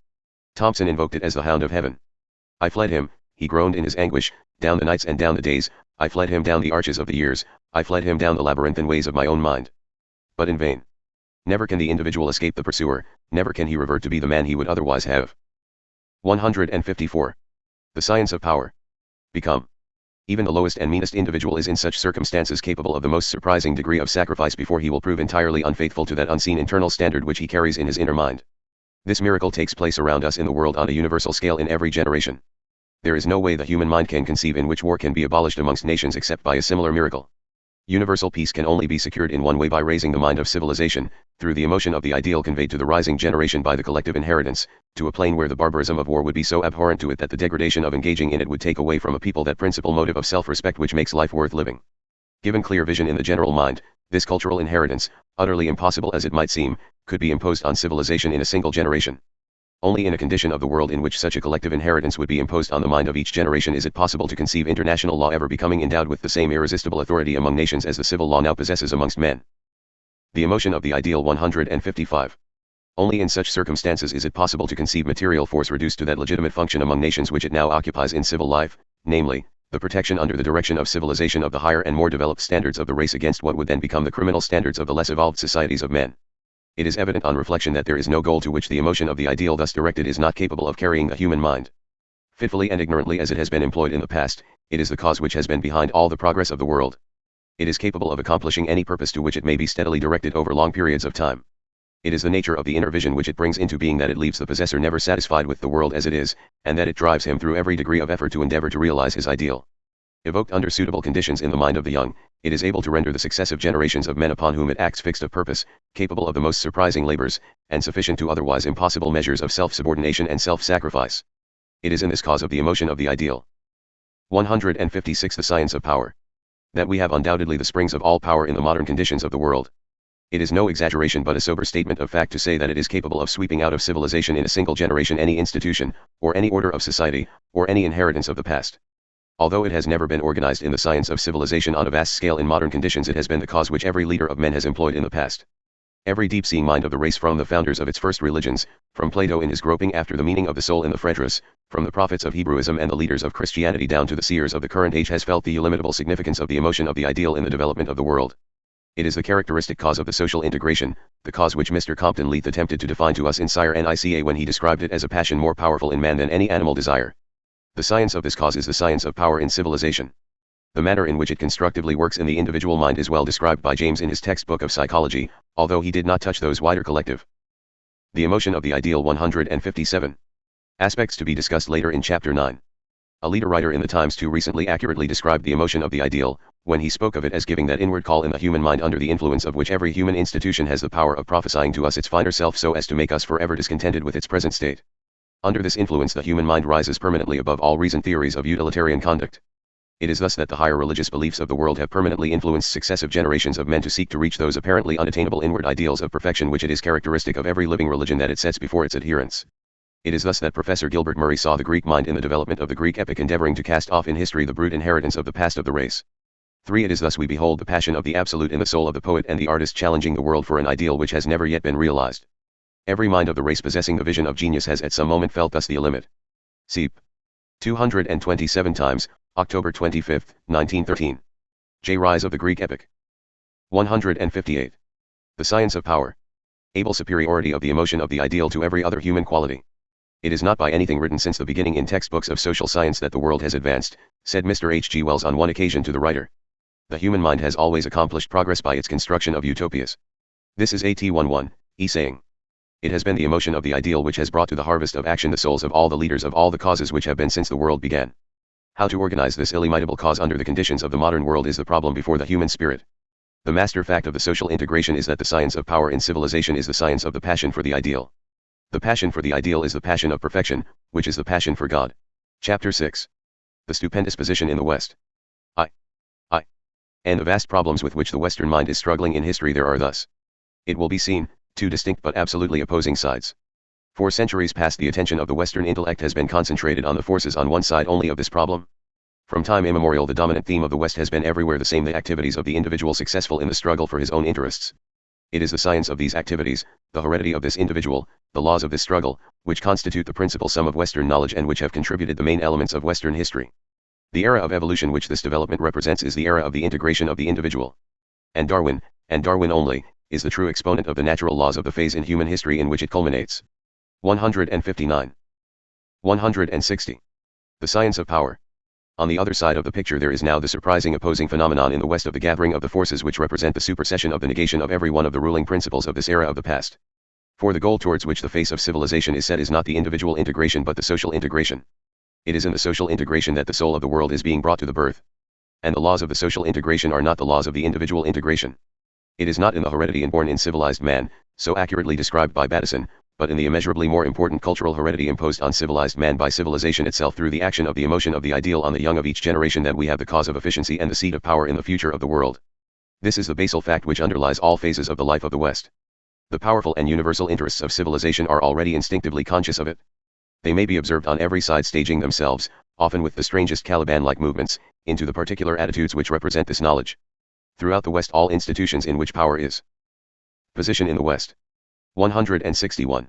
Thompson invoked it as the hound of heaven. I fled him, he groaned in his anguish, down the nights and down the days, I fled him down the arches of the years, I fled him down the labyrinthine ways of my own mind. But in vain. Never can the individual escape the pursuer, never can he revert to be the man he would otherwise have. 154. The science of power. Become. Even the lowest and meanest individual is in such circumstances capable of the most surprising degree of sacrifice before he will prove entirely unfaithful to that unseen internal standard which he carries in his inner mind. This miracle takes place around us in the world on a universal scale in every generation. There is no way the human mind can conceive in which war can be abolished amongst nations except by a similar miracle. Universal peace can only be secured in one way, by raising the mind of civilization, through the emotion of the ideal conveyed to the rising generation by the collective inheritance, to a plane where the barbarism of war would be so abhorrent to it that the degradation of engaging in it would take away from a people that principal motive of self-respect which makes life worth living. Given clear vision in the general mind, this cultural inheritance, utterly impossible as it might seem, could be imposed on civilization in a single generation. Only in a condition of the world in which such a collective inheritance would be imposed on the mind of each generation is it possible to conceive international law ever becoming endowed with the same irresistible authority among nations as the civil law now possesses amongst men. The emotion of the ideal. 155. Only in such circumstances is it possible to conceive material force reduced to that legitimate function among nations which it now occupies in civil life, namely, the protection under the direction of civilization of the higher and more developed standards of the race against what would then become the criminal standards of the less evolved societies of men. It is evident on reflection that there is no goal to which the emotion of the ideal thus directed is not capable of carrying the human mind. Fitfully and ignorantly as it has been employed in the past, it is the cause which has been behind all the progress of the world. It is capable of accomplishing any purpose to which it may be steadily directed over long periods of time. It is the nature of the inner vision which it brings into being that it leaves the possessor never satisfied with the world as it is, and that it drives him through every degree of effort to endeavor to realize his ideal. Evoked under suitable conditions in the mind of the young, it is able to render the successive generations of men upon whom it acts fixed of purpose, capable of the most surprising labors, and sufficient to otherwise impossible measures of self-subordination and self-sacrifice. It is in this cause of the emotion of the ideal. 156. The science of power. That we have undoubtedly the springs of all power in the modern conditions of the world. It is no exaggeration but a sober statement of fact to say that it is capable of sweeping out of civilization in a single generation any institution, or any order of society, or any inheritance of the past. Although it has never been organized in the science of civilization on a vast scale in modern conditions, it has been the cause which every leader of men has employed in the past. Every deep-seeing mind of the race, from the founders of its first religions, from Plato in his groping after the meaning of the soul in the Phaedrus, from the prophets of Hebrewism and the leaders of Christianity down to the seers of the current age, has felt the illimitable significance of the emotion of the ideal in the development of the world. It is the characteristic cause of the social integration, the cause which Mr. Compton Leith attempted to define to us in Sire Nica when he described it as a passion more powerful in man than any animal desire. The science of this cause is the science of power in civilization. The manner in which it constructively works in the individual mind is well described by James in his textbook of psychology, although he did not touch those wider collective. The emotion of the ideal. 157. Aspects to be discussed later in Chapter 9. A leader writer in the Times too recently accurately described the emotion of the ideal, when he spoke of it as giving that inward call in the human mind under the influence of which every human institution has the power of prophesying to us its finer self so as to make us forever discontented with its present state. Under this influence the human mind rises permanently above all reasoned theories of utilitarian conduct. It is thus that the higher religious beliefs of the world have permanently influenced successive generations of men to seek to reach those apparently unattainable inward ideals of perfection which it is characteristic of every living religion that it sets before its adherents. It is thus that Professor Gilbert Murray saw the Greek mind in the development of the Greek epic endeavoring to cast off in history the brute inheritance of the past of the race. 3. It is thus we behold the passion of the absolute in the soul of the poet and the artist challenging the world for an ideal which has never yet been realized. Every mind of the race possessing the vision of genius has at some moment felt thus the limit. Seep. 227 times, October 25, 1913. J. Rise of the Greek epic. 158. The science of power. Able superiority of the emotion of the ideal to every other human quality. It is not by anything written since the beginning in textbooks of social science that the world has advanced, said Mr. H. G. Wells on one occasion to the writer. The human mind has always accomplished progress by its construction of utopias. This is A.T. E. saying. It has been the emotion of the ideal which has brought to the harvest of action the souls of all the leaders of all the causes which have been since the world began. How to organize this illimitable cause under the conditions of the modern world is the problem before the human spirit. The master fact of the social integration is that the science of power in civilization is the science of the passion for the ideal. The passion for the ideal is the passion of perfection, which is the passion for God. Chapter 6. The stupendous position in the West. And the vast problems with which the Western mind is struggling in history there are thus. It will be seen, two distinct but absolutely opposing sides. For centuries past the attention of the Western intellect has been concentrated on the forces on one side only of this problem. From time immemorial the dominant theme of the West has been everywhere the same: the activities of the individual successful in the struggle for his own interests. It is the science of these activities, the heredity of this individual, the laws of this struggle, which constitute the principal sum of Western knowledge and which have contributed the main elements of Western history. The era of evolution which this development represents is the era of the integration of the individual. And Darwin only, is the true exponent of the natural laws of the phase in human history in which it culminates. 159. 160. The science of power. On the other side of the picture there is now the surprising opposing phenomenon in the West of the gathering of the forces which represent the supersession of the negation of every one of the ruling principles of this era of the past. For the goal towards which the face of civilization is set is not the individual integration but the social integration. It is in the social integration that the soul of the world is being brought to the birth. And the laws of the social integration are not the laws of the individual integration. It is not in the heredity inborn in civilized man, so accurately described by Bateson, but in the immeasurably more important cultural heredity imposed on civilized man by civilization itself through the action of the emotion of the ideal on the young of each generation that we have the cause of efficiency and the seat of power in the future of the world. This is the basal fact which underlies all phases of the life of the West. The powerful and universal interests of civilization are already instinctively conscious of it. They may be observed on every side staging themselves, often with the strangest Caliban-like movements, into the particular attitudes which represent this knowledge. Throughout the West all institutions in which power is. Position in the West. 161.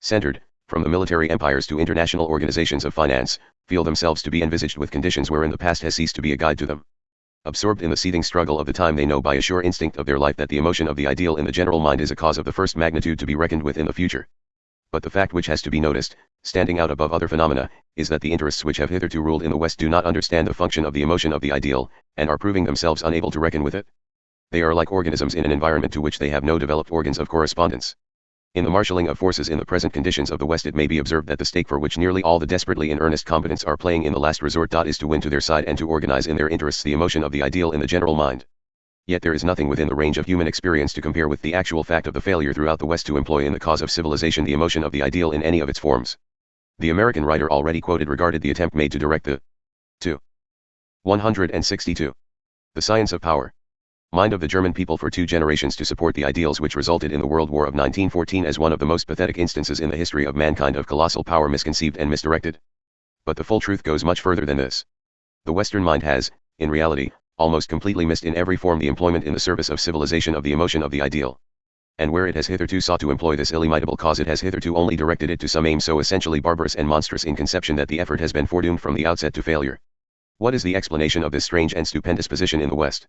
Centered, from the military empires to international organizations of finance, feel themselves to be envisaged with conditions wherein the past has ceased to be a guide to them. Absorbed in the seething struggle of the time they know by a sure instinct of their life that the emotion of the ideal in the general mind is a cause of the first magnitude to be reckoned with in the future. But the fact which has to be noticed, standing out above other phenomena, is that the interests which have hitherto ruled in the West do not understand the function of the emotion of the ideal, and are proving themselves unable to reckon with it. They are like organisms in an environment to which they have no developed organs of correspondence. In the marshalling of forces in the present conditions of the West it may be observed that the stake for which nearly all the desperately in earnest combatants are playing in the last resort is to win to their side and to organize in their interests the emotion of the ideal in the general mind. Yet there is nothing within the range of human experience to compare with the actual fact of the failure throughout the West to employ in the cause of civilization the emotion of the ideal in any of its forms. The American writer already quoted regarded the attempt made to direct the 162. The science of power. Mind of the German people for 2 generations to support the ideals which resulted in the World War of 1914 as one of the most pathetic instances in the history of mankind of colossal power misconceived and misdirected. But the full truth goes much further than this. The Western mind has, in reality, almost completely missed in every form the employment in the service of civilization of the emotion of the ideal. And where it has hitherto sought to employ this illimitable cause it has hitherto only directed it to some aim so essentially barbarous and monstrous in conception that the effort has been foredoomed from the outset to failure. What is the explanation of this strange and stupendous position in the West?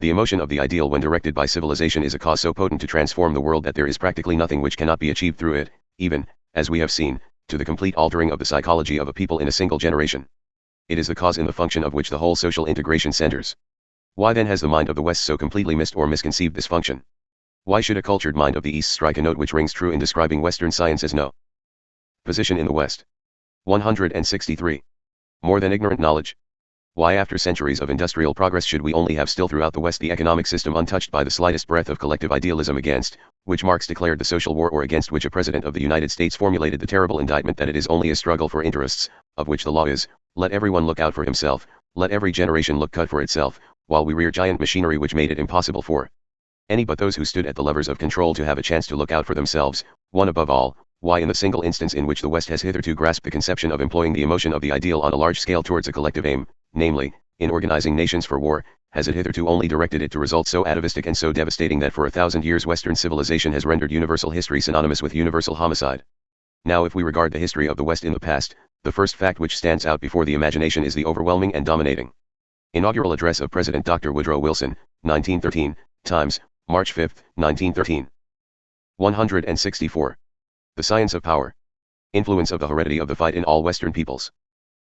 The emotion of the ideal when directed by civilization is a cause so potent to transform the world that there is practically nothing which cannot be achieved through it, even, as we have seen, to the complete altering of the psychology of a people in a single generation. It is the cause in the function of which the whole social integration centers. Why then has the mind of the West so completely missed or misconceived this function? Why should a cultured mind of the East strike a note which rings true in describing Western science as no? Position in the West. 163. More than ignorant knowledge. Why after centuries of industrial progress should we only have still throughout the West the economic system untouched by the slightest breath of collective idealism against which Marx declared the social war or against which a President of the United States formulated the terrible indictment that it is only a struggle for interests, of which the law is, let everyone look out for himself, let every generation look cut for itself, while we rear giant machinery which made it impossible for any but those who stood at the levers of control to have a chance to look out for themselves, one above all. Why in the single instance in which the West has hitherto grasped the conception of employing the emotion of the ideal on a large scale towards a collective aim, namely, in organizing nations for war, has it hitherto only directed it to results so atavistic and so devastating that for 1,000 years Western civilization has rendered universal history synonymous with universal homicide? Now if we regard the history of the West in the past, the first fact which stands out before the imagination is the overwhelming and dominating inaugural address of President Dr. Woodrow Wilson, 1913, Times, March 5, 1913. 164. The science of power. Influence of the heredity of the fight in all Western peoples.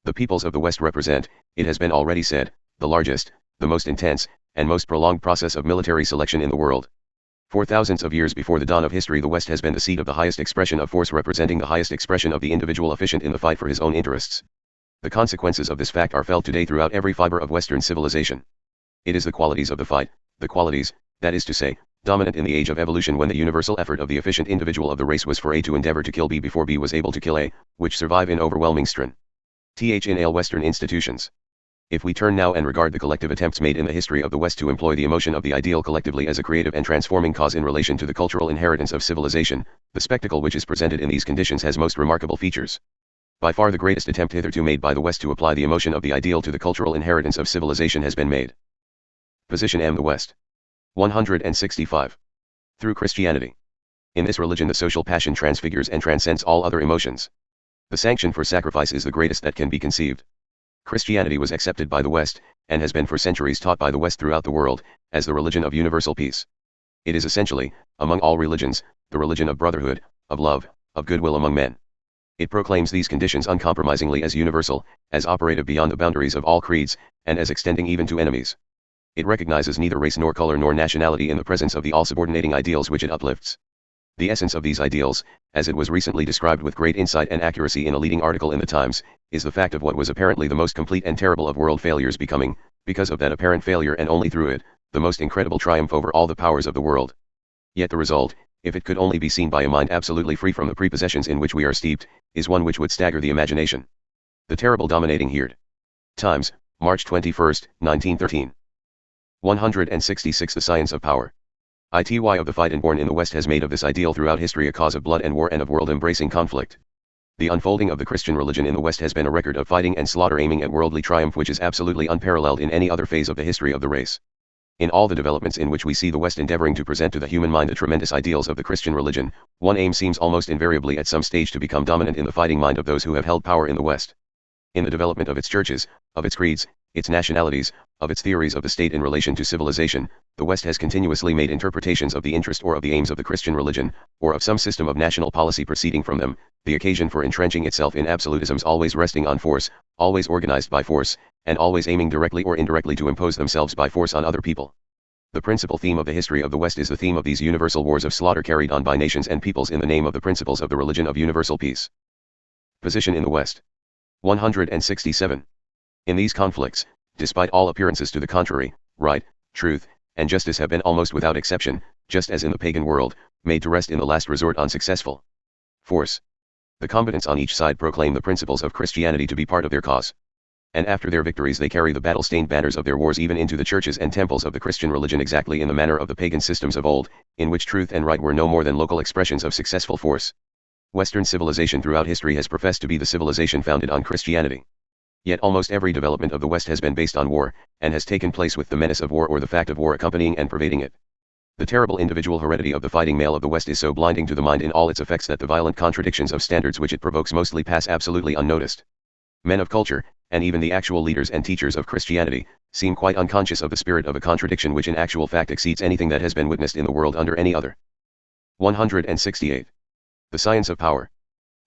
The peoples of the West represent, it has been already said, the largest, the most intense, and most prolonged process of military selection in the world. For thousands of years before the dawn of history the West has been the seat of the highest expression of force representing the highest expression of the individual efficient in the fight for his own interests. The consequences of this fact are felt today throughout every fiber of Western civilization. It is the qualities of the fight, the qualities, that is to say, dominant in the age of evolution when the universal effort of the efficient individual of the race was for A to endeavor to kill B before B was able to kill A, which survive in overwhelming strength. In all Western institutions. If we turn now and regard the collective attempts made in the history of the West to employ the emotion of the ideal collectively as a creative and transforming cause in relation to the cultural inheritance of civilization, the spectacle which is presented in these conditions has most remarkable features. By far the greatest attempt hitherto made by the West to apply the emotion of the ideal to the cultural inheritance of civilization has been made. Position M. The West. 165. Through Christianity. In this religion the social passion transfigures and transcends all other emotions. The sanction for sacrifice is the greatest that can be conceived. Christianity was accepted by the West, and has been for centuries taught by the West throughout the world, as the religion of universal peace. It is essentially, among all religions, the religion of brotherhood, of love, of goodwill among men. It proclaims these conditions uncompromisingly as universal, as operative beyond the boundaries of all creeds, and as extending even to enemies. It recognizes neither race nor color nor nationality in the presence of the all-subordinating ideals which it uplifts. The essence of these ideals, as it was recently described with great insight and accuracy in a leading article in the Times, is the fact of what was apparently the most complete and terrible of world failures becoming, because of that apparent failure and only through it, the most incredible triumph over all the powers of the world. Yet the result, if it could only be seen by a mind absolutely free from the prepossessions in which we are steeped, is one which would stagger the imagination. The terrible dominating Hered. Times, March 21, 1913. 166 The Science of Power. Ity of the fight and born in the West has made of this ideal throughout history a cause of blood and war and of world-embracing conflict. The unfolding of the Christian religion in the West has been a record of fighting and slaughter aiming at worldly triumph which is absolutely unparalleled in any other phase of the history of the race. In all the developments in which we see the West endeavoring to present to the human mind the tremendous ideals of the Christian religion, one aim seems almost invariably at some stage to become dominant in the fighting mind of those who have held power in the West. In the development of its churches, of its creeds, its nationalities, of its theories of the state in relation to civilization, the West has continuously made interpretations of the interest or of the aims of the Christian religion, or of some system of national policy proceeding from them, the occasion for entrenching itself in absolutisms always resting on force, always organized by force, and always aiming directly or indirectly to impose themselves by force on other people. The principal theme of the history of the West is the theme of these universal wars of slaughter carried on by nations and peoples in the name of the principles of the religion of universal peace. Position in the West. 167. In these conflicts, despite all appearances to the contrary, right, truth, and justice have been almost without exception, just as in the pagan world, made to rest in the last resort on successful force. The combatants on each side proclaim the principles of Christianity to be part of their cause. And after their victories they carry the battle-stained banners of their wars even into the churches and temples of the Christian religion exactly in the manner of the pagan systems of old, in which truth and right were no more than local expressions of successful force. Western civilization throughout history has professed to be the civilization founded on Christianity. Yet almost every development of the West has been based on war, and has taken place with the menace of war or the fact of war accompanying and pervading it. The terrible individual heredity of the fighting male of the West is so blinding to the mind in all its effects that the violent contradictions of standards which it provokes mostly pass absolutely unnoticed. Men of culture, and even the actual leaders and teachers of Christianity, seem quite unconscious of the spirit of a contradiction which in actual fact exceeds anything that has been witnessed in the world under any other. 168. The Science of Power.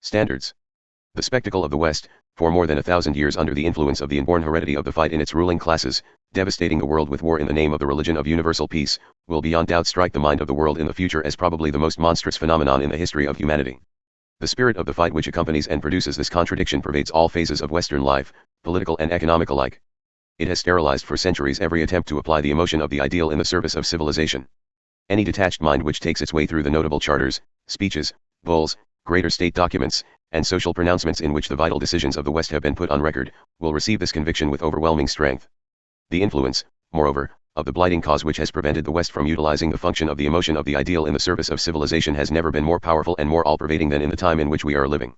Standards. The spectacle of the West, for more than 1,000 years under the influence of the inborn heredity of the fight in its ruling classes, devastating the world with war in the name of the religion of universal peace, will beyond doubt strike the mind of the world in the future as probably the most monstrous phenomenon in the history of humanity. The spirit of the fight which accompanies and produces this contradiction pervades all phases of Western life, political and economic alike. It has sterilized for centuries every attempt to apply the emotion of the ideal in the service of civilization. Any detached mind which takes its way through the notable charters, speeches, bulls, greater state documents, and social pronouncements in which the vital decisions of the West have been put on record, will receive this conviction with overwhelming strength. The influence, moreover, of the blighting cause which has prevented the West from utilizing the function of the emotion of the ideal in the service of civilization has never been more powerful and more all-pervading than in the time in which we are living.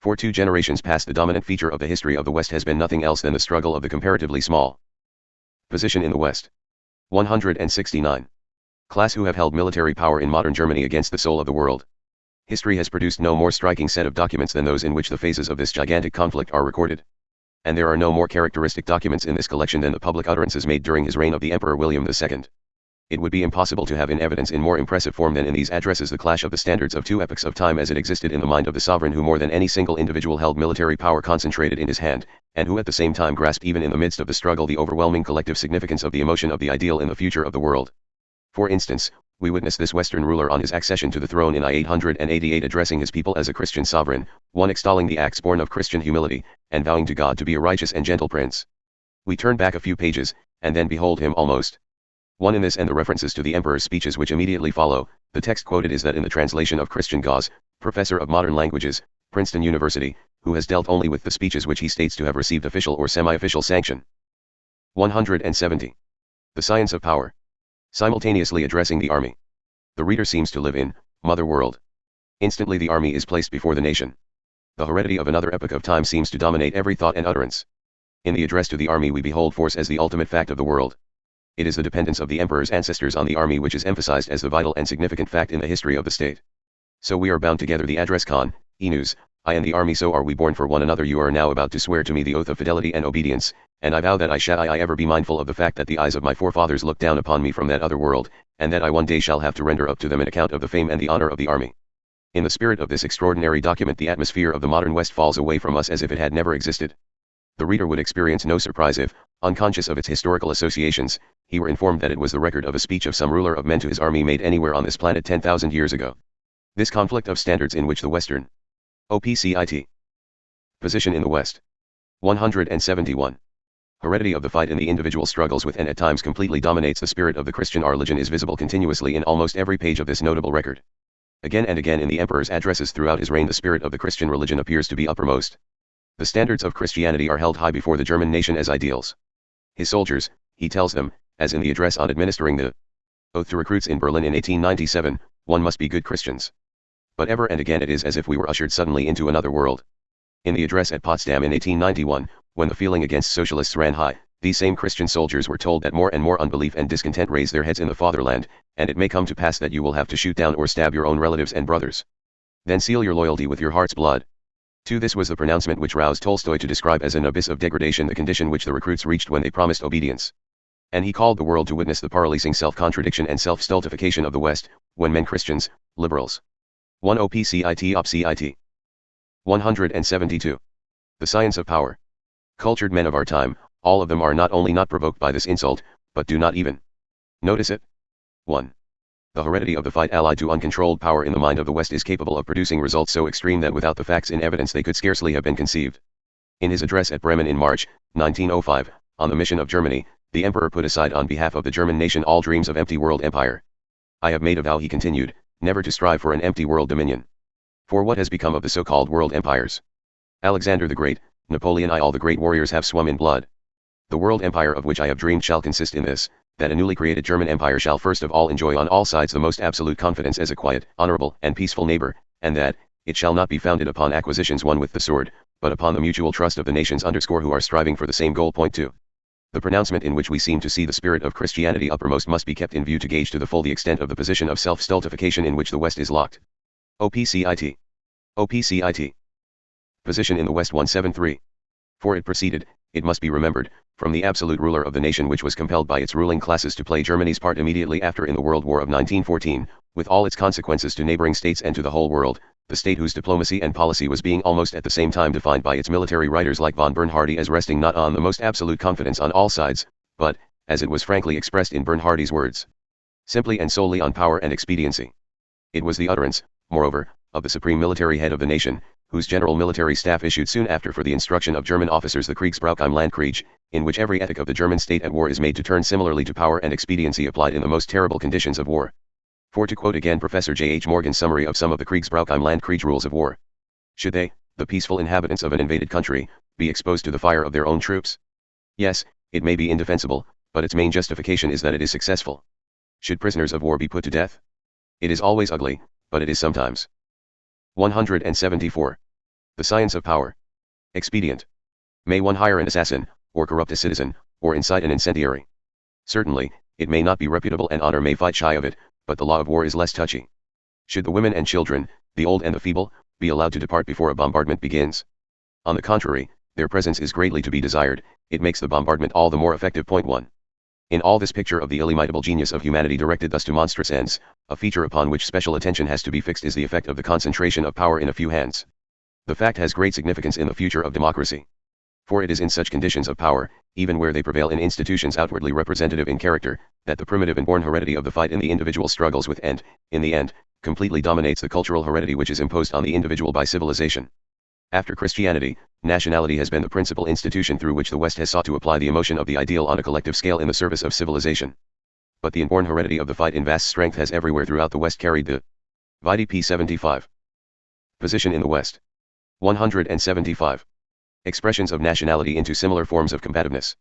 For 2 generations past the dominant feature of the history of the West has been nothing else than the struggle of the comparatively small position in the West. 169. Class who have held military power in modern Germany against the soul of the world. History has produced no more striking set of documents than those in which the phases of this gigantic conflict are recorded. And there are no more characteristic documents in this collection than the public utterances made during his reign of the Emperor William II. It would be impossible to have in evidence in more impressive form than in these addresses the clash of the standards of 2 epochs of time as it existed in the mind of the sovereign who more than any single individual held military power concentrated in his hand, and who at the same time grasped even in the midst of the struggle the overwhelming collective significance of the emotion of the ideal in the future of the world. For instance, we witness this Western ruler on his accession to the throne in I-888 addressing his people as a Christian sovereign, one extolling the acts born of Christian humility, and vowing to God to be a righteous and gentle prince. We turn back a few pages, and then behold him almost one in this and the references to the emperor's speeches which immediately follow. The text quoted is that in the translation of Christian Gauss, professor of modern languages, Princeton University, who has dealt only with the speeches which he states to have received official or semi-official sanction. 170. The Science of Power. Simultaneously addressing the army. The reader seems to live in Mother World. Instantly the army is placed before the nation. The heredity of another epoch of time seems to dominate every thought and utterance. In the address to the army we behold force as the ultimate fact of the world. It is the dependence of the emperor's ancestors on the army which is emphasized as the vital and significant fact in the history of the state. So we are bound together, the address Khan, Enus, I and the army, so are we born for one another. You are now about to swear to me the oath of fidelity and obedience, and I vow that I shall I ever be mindful of the fact that the eyes of my forefathers look down upon me from that other world, and that I one day shall have to render up to them an account of the fame and the honor of the army. In the spirit of this extraordinary document, the atmosphere of the modern West falls away from us as if it had never existed. The reader would experience no surprise if, unconscious of its historical associations, he were informed that it was the record of a speech of some ruler of men to his army made anywhere on this planet 10,000 years ago. This conflict of standards in which the Western OPCIT position in the West. 171. Heredity of the fight in the individual struggles with and at times completely dominates the spirit of the Christian religion is visible continuously in almost every page of this notable record. Again and again in the emperor's addresses throughout his reign the spirit of the Christian religion appears to be uppermost. The standards of Christianity are held high before the German nation as ideals. His soldiers, he tells them, as in the address on administering the oath to recruits in Berlin in 1897, one must be good Christians. But ever and again it is as if we were ushered suddenly into another world. In the address at Potsdam in 1891, when the feeling against socialists ran high, these same Christian soldiers were told that more and more unbelief and discontent raise their heads in the fatherland, and it may come to pass that you will have to shoot down or stab your own relatives and brothers. Then seal your loyalty with your heart's blood. This was the pronouncement which roused Tolstoy to describe as an abyss of degradation the condition which the recruits reached when they promised obedience. And he called the world to witness the paralyzing self-contradiction and self-stultification of the West, when men Christians, liberals. 1 OPCIT OPCIT. 172. The science of power. Cultured men of our time, all of them are not only not provoked by this insult, but do not even notice it. 1. The heredity of the fight allied to uncontrolled power in the mind of the West is capable of producing results so extreme that without the facts in evidence they could scarcely have been conceived. In his address at Bremen in March, 1905, on the mission of Germany, the emperor put aside on behalf of the German nation all dreams of empty world empire. I have made a vow, he continued, never to strive for an empty world dominion. For what has become of the so-called world empires? Alexander the Great, Napoleon, all the great warriors have swum in blood. The world empire of which I have dreamed shall consist in this, that a newly created German empire shall first of all enjoy on all sides the most absolute confidence as a quiet, honorable, and peaceful neighbor, and that, it shall not be founded upon acquisitions won with the sword, but upon the mutual trust of the nations who are striving for the same goal. Point 2. The pronouncement in which we seem to see the spirit of Christianity uppermost must be kept in view to gauge to the full the extent of the position of self-stultification in which the West is locked. OPCIT. OPCIT. Position in the West 173. For it proceeded, it must be remembered, from the absolute ruler of the nation which was compelled by its ruling classes to play Germany's part immediately after in the World War of 1914, with all its consequences to neighboring states and to the whole world, the state whose diplomacy and policy was being almost at the same time defined by its military writers like von Bernhardi as resting not on the most absolute confidence on all sides, but, as it was frankly expressed in Bernhardi's words, simply and solely on power and expediency. It was the utterance, moreover, of the supreme military head of the nation, whose general military staff issued soon after for the instruction of German officers the Kriegsbrauch im Landkrieg, in which every ethic of the German state at war is made to turn similarly to power and expediency applied in the most terrible conditions of war. For to quote again Professor J. H. Morgan's summary of some of the Kriegsbrauch im Landkrieg rules of war. Should they, the peaceful inhabitants of an invaded country, be exposed to the fire of their own troops? Yes, it may be indefensible, but its main justification is that it is successful. Should prisoners of war be put to death? It is always ugly, but it is sometimes. 174. The science of power. Expedient. May one hire an assassin, or corrupt a citizen, or incite an incendiary? Certainly, it may not be reputable and honor may fight shy of it, but the law of war is less touchy. Should the women and children, the old and the feeble, be allowed to depart before a bombardment begins? On the contrary, their presence is greatly to be desired, it makes the bombardment all the more effective. Point 1. In all this picture of the illimitable genius of humanity directed thus to monstrous ends, a feature upon which special attention has to be fixed is the effect of the concentration of power in a few hands. The fact has great significance in the future of democracy. For it is in such conditions of power, even where they prevail in institutions outwardly representative in character, that the primitive and born heredity of the fight in the individual struggles with and, in the end, completely dominates the cultural heredity which is imposed on the individual by civilization. After Christianity, nationality has been the principal institution through which the West has sought to apply the emotion of the ideal on a collective scale in the service of civilization. But the inborn heredity of the fight in vast strength has everywhere throughout the West carried the VIDP 75 position in the West. 175. Expressions of nationality into similar forms of combativeness.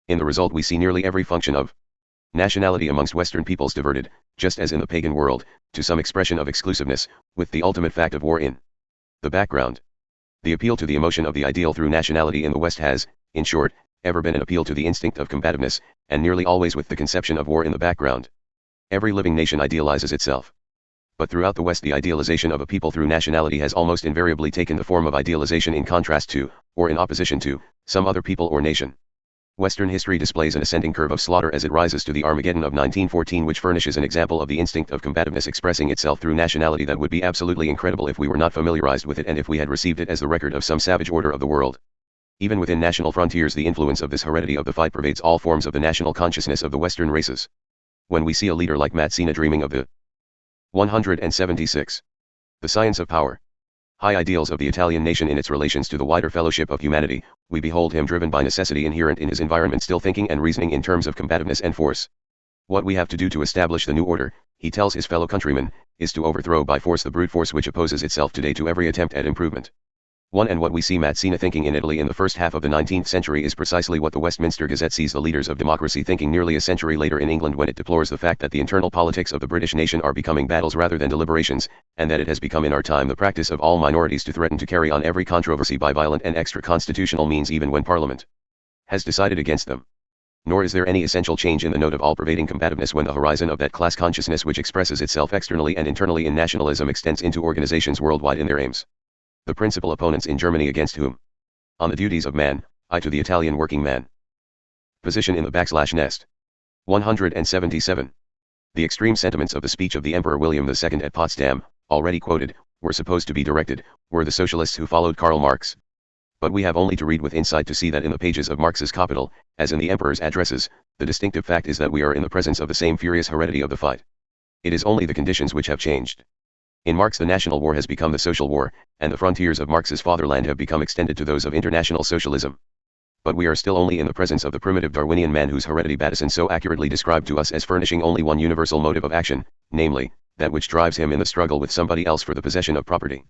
In the result we see nearly every function of nationality amongst Western peoples diverted, just as in the pagan world, to some expression of exclusiveness, with the ultimate fact of war in the background. The appeal to the emotion of the ideal through nationality in the West has, in short, ever been an appeal to the instinct of combativeness, and nearly always with the conception of war in the background. Every living nation idealizes itself. But throughout the West, the idealization of a people through nationality has almost invariably taken the form of idealization in contrast to, or in opposition to, some other people or nation. Western history displays an ascending curve of slaughter as it rises to the Armageddon of 1914, which furnishes an example of the instinct of combativeness expressing itself through nationality that would be absolutely incredible if we were not familiarized with it and if we had received it as the record of some savage order of the world. Even within national frontiers, the influence of this heredity of the fight pervades all forms of the national consciousness of the Western races. When we see a leader like Mazzini dreaming of the 176. The science of power. High ideals of the Italian nation in its relations to the wider fellowship of humanity, we behold him driven by necessity inherent in his environment, still thinking and reasoning in terms of combativeness and force. What we have to do to establish the new order, he tells his fellow countrymen, is to overthrow by force the brute force which opposes itself today to every attempt at improvement. And what we see Mazzini thinking in Italy in the first half of the 19th century is precisely what the Westminster Gazette sees the leaders of democracy thinking nearly a century later in England, when it deplores the fact that the internal politics of the British nation are becoming battles rather than deliberations, and that it has become in our time the practice of all minorities to threaten to carry on every controversy by violent and extra-constitutional means, even when Parliament has decided against them. Nor is there any essential change in the note of all-pervading combativeness when the horizon of that class consciousness which expresses itself externally and internally in nationalism extends into organizations worldwide in their aims. The principal opponents in Germany against whom? On the duties of man, I to the Italian working man. Position in the /nest. 177. The extreme sentiments of the speech of the Emperor William II at Potsdam, already quoted, were supposed to be directed, were the socialists who followed Karl Marx. But we have only to read with insight to see that in the pages of Marx's Capital, as in the Emperor's addresses, the distinctive fact is that we are in the presence of the same furious heredity of the fight. It is only the conditions which have changed. In Marx, the national war has become the social war, and the frontiers of Marx's fatherland have become extended to those of international socialism. But we are still only in the presence of the primitive Darwinian man whose heredity Bateson so accurately described to us as furnishing only one universal motive of action, namely, that which drives him in the struggle with somebody else for the possession of property.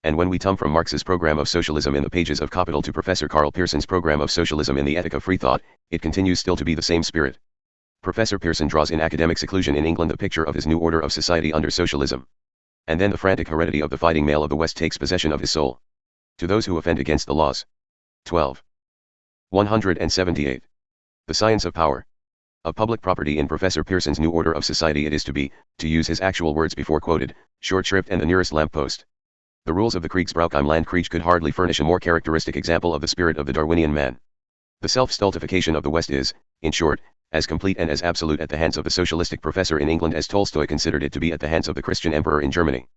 And when we come from Marx's program of socialism in the pages of Capital to Professor Karl Pearson's program of socialism in the Ethic of Free Thought, it continues still to be the same spirit. Professor Pearson draws in academic seclusion in England the picture of his new order of society under socialism. And then the frantic heredity of the fighting male of the West takes possession of his soul. To those who offend against the laws. 12. 178. The science of power. Of public property in Professor Pearson's new order of society it is to be, to use his actual words before quoted, short shrift and the nearest lamppost. The rules of the Kriegsbrauch im Landkrieg could hardly furnish a more characteristic example of the spirit of the Darwinian man. The self-stultification of the West is, in short, as complete and as absolute at the hands of the socialistic professor in England as Tolstoy considered it to be at the hands of the Christian emperor in Germany.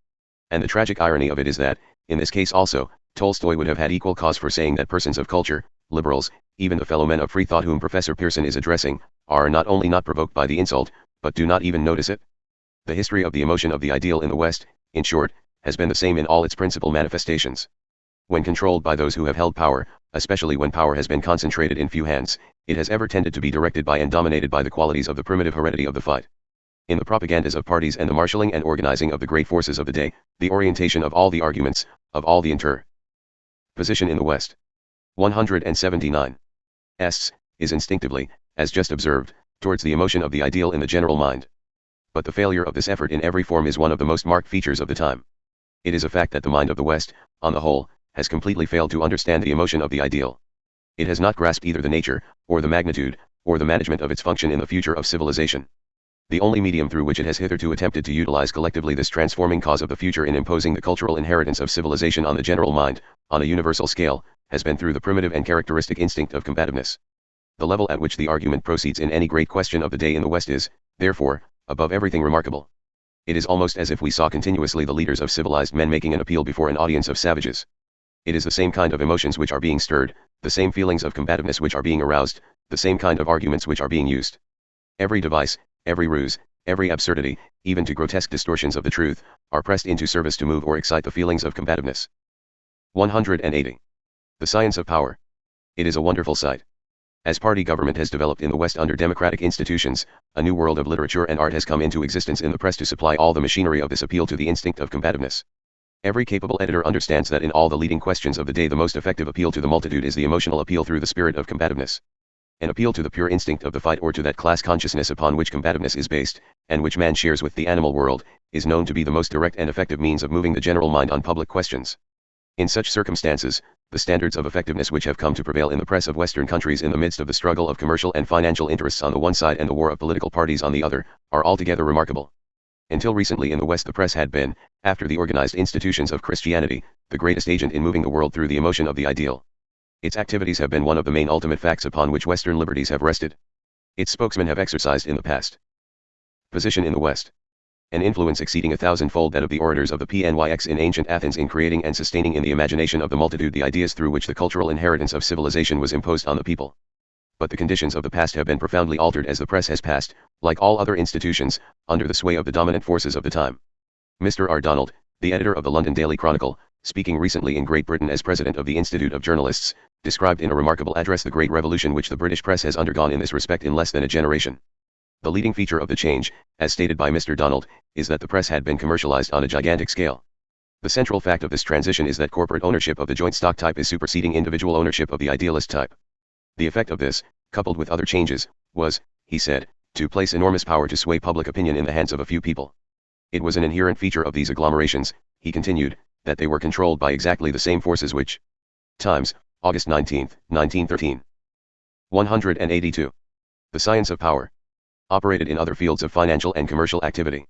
And the tragic irony of it is that, in this case also, Tolstoy would have had equal cause for saying that persons of culture, liberals, even the fellow men of free thought whom Professor Pearson is addressing, are not only not provoked by the insult, but do not even notice it. The history of the emotion of the ideal in the West, in short, has been the same in all its principal manifestations. When controlled by those who have held power, especially when power has been concentrated in few hands, it has ever tended to be directed by and dominated by the qualities of the primitive heredity of the fight. In the propagandas of parties and the marshalling and organizing of the great forces of the day, the orientation of all the arguments, of all the position in the West. 179. Is instinctively, as just observed, towards the emotion of the ideal in the general mind. But the failure of this effort in every form is one of the most marked features of the time. It is a fact that the mind of the West, on the whole, has completely failed to understand the emotion of the ideal. It has not grasped either the nature, or the magnitude, or the management of its function in the future of civilization. The only medium through which it has hitherto attempted to utilize collectively this transforming cause of the future in imposing the cultural inheritance of civilization on the general mind, on a universal scale, has been through the primitive and characteristic instinct of combativeness. The level at which the argument proceeds in any great question of the day in the West is, therefore, above everything remarkable. It is almost as if we saw continuously the leaders of civilized men making an appeal before an audience of savages. It is the same kind of emotions which are being stirred, the same feelings of combativeness which are being aroused, the same kind of arguments which are being used. Every device, every ruse, every absurdity, even to grotesque distortions of the truth, are pressed into service to move or excite the feelings of combativeness. 180. The science of power. It is a wonderful sight. As party government has developed in the West under democratic institutions, a new world of literature and art has come into existence in the press to supply all the machinery of this appeal to the instinct of combativeness. Every capable editor understands that in all the leading questions of the day the most effective appeal to the multitude is the emotional appeal through the spirit of combativeness. An appeal to the pure instinct of the fight or to that class consciousness upon which combativeness is based, and which man shares with the animal world, is known to be the most direct and effective means of moving the general mind on public questions. In such circumstances, The standards of effectiveness which have come to prevail in the press of Western countries in the midst of the struggle of commercial and financial interests on the one side and the war of political parties on the other, are altogether remarkable. Until recently in the West the press had been, after the organized institutions of Christianity, the greatest agent in moving the world through the emotion of the ideal. Its activities have been one of the main ultimate facts upon which Western liberties have rested. Its spokesmen have exercised in the past position in the West an influence exceeding 1,000-fold that of the orators of the PNYX in ancient Athens in creating and sustaining in the imagination of the multitude the ideas through which the cultural inheritance of civilization was imposed on the people. But the conditions of the past have been profoundly altered as the press has passed, like all other institutions, under the sway of the dominant forces of the time. Mr. R. Donald, the editor of the London Daily Chronicle, speaking recently in Great Britain as president of the Institute of Journalists, described in a remarkable address the great revolution which the British press has undergone in this respect in less than a generation. The leading feature of the change, as stated by Mr. Donald, is that the press had been commercialized on a gigantic scale. The central fact of this transition is that corporate ownership of the joint stock type is superseding individual ownership of the idealist type. The effect of this, coupled with other changes, was, he said, to place enormous power to sway public opinion in the hands of a few people. It was an inherent feature of these agglomerations, he continued, that they were controlled by exactly the same forces which. Times, August 19, 1913. 182. The science of power. Operated in other fields of financial and commercial activity.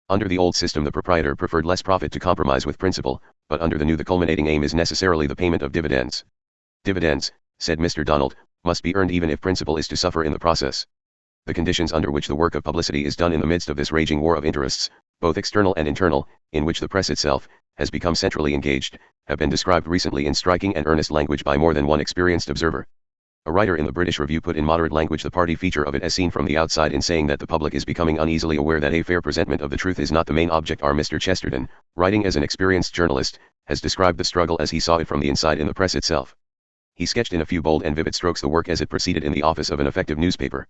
Under the old system the proprietor preferred less profit to compromise with principle, but under the new the culminating aim is necessarily the payment of dividends. Dividends, said Mr. Donald, must be earned even if principle is to suffer in the process. The conditions under which the work of publicity is done in the midst of this raging war of interests, both external and internal, in which the press itself has become centrally engaged, have been described recently in striking and earnest language by more than one experienced observer. A writer in the British Review put in moderate language the party feature of it as seen from the outside in saying that the public is becoming uneasily aware that a fair presentment of the truth is not the main object. Mr. Chesterton, writing as an experienced journalist, has described the struggle as he saw it from the inside in the press itself. He sketched in a few bold and vivid strokes the work as it proceeded in the office of an effective newspaper.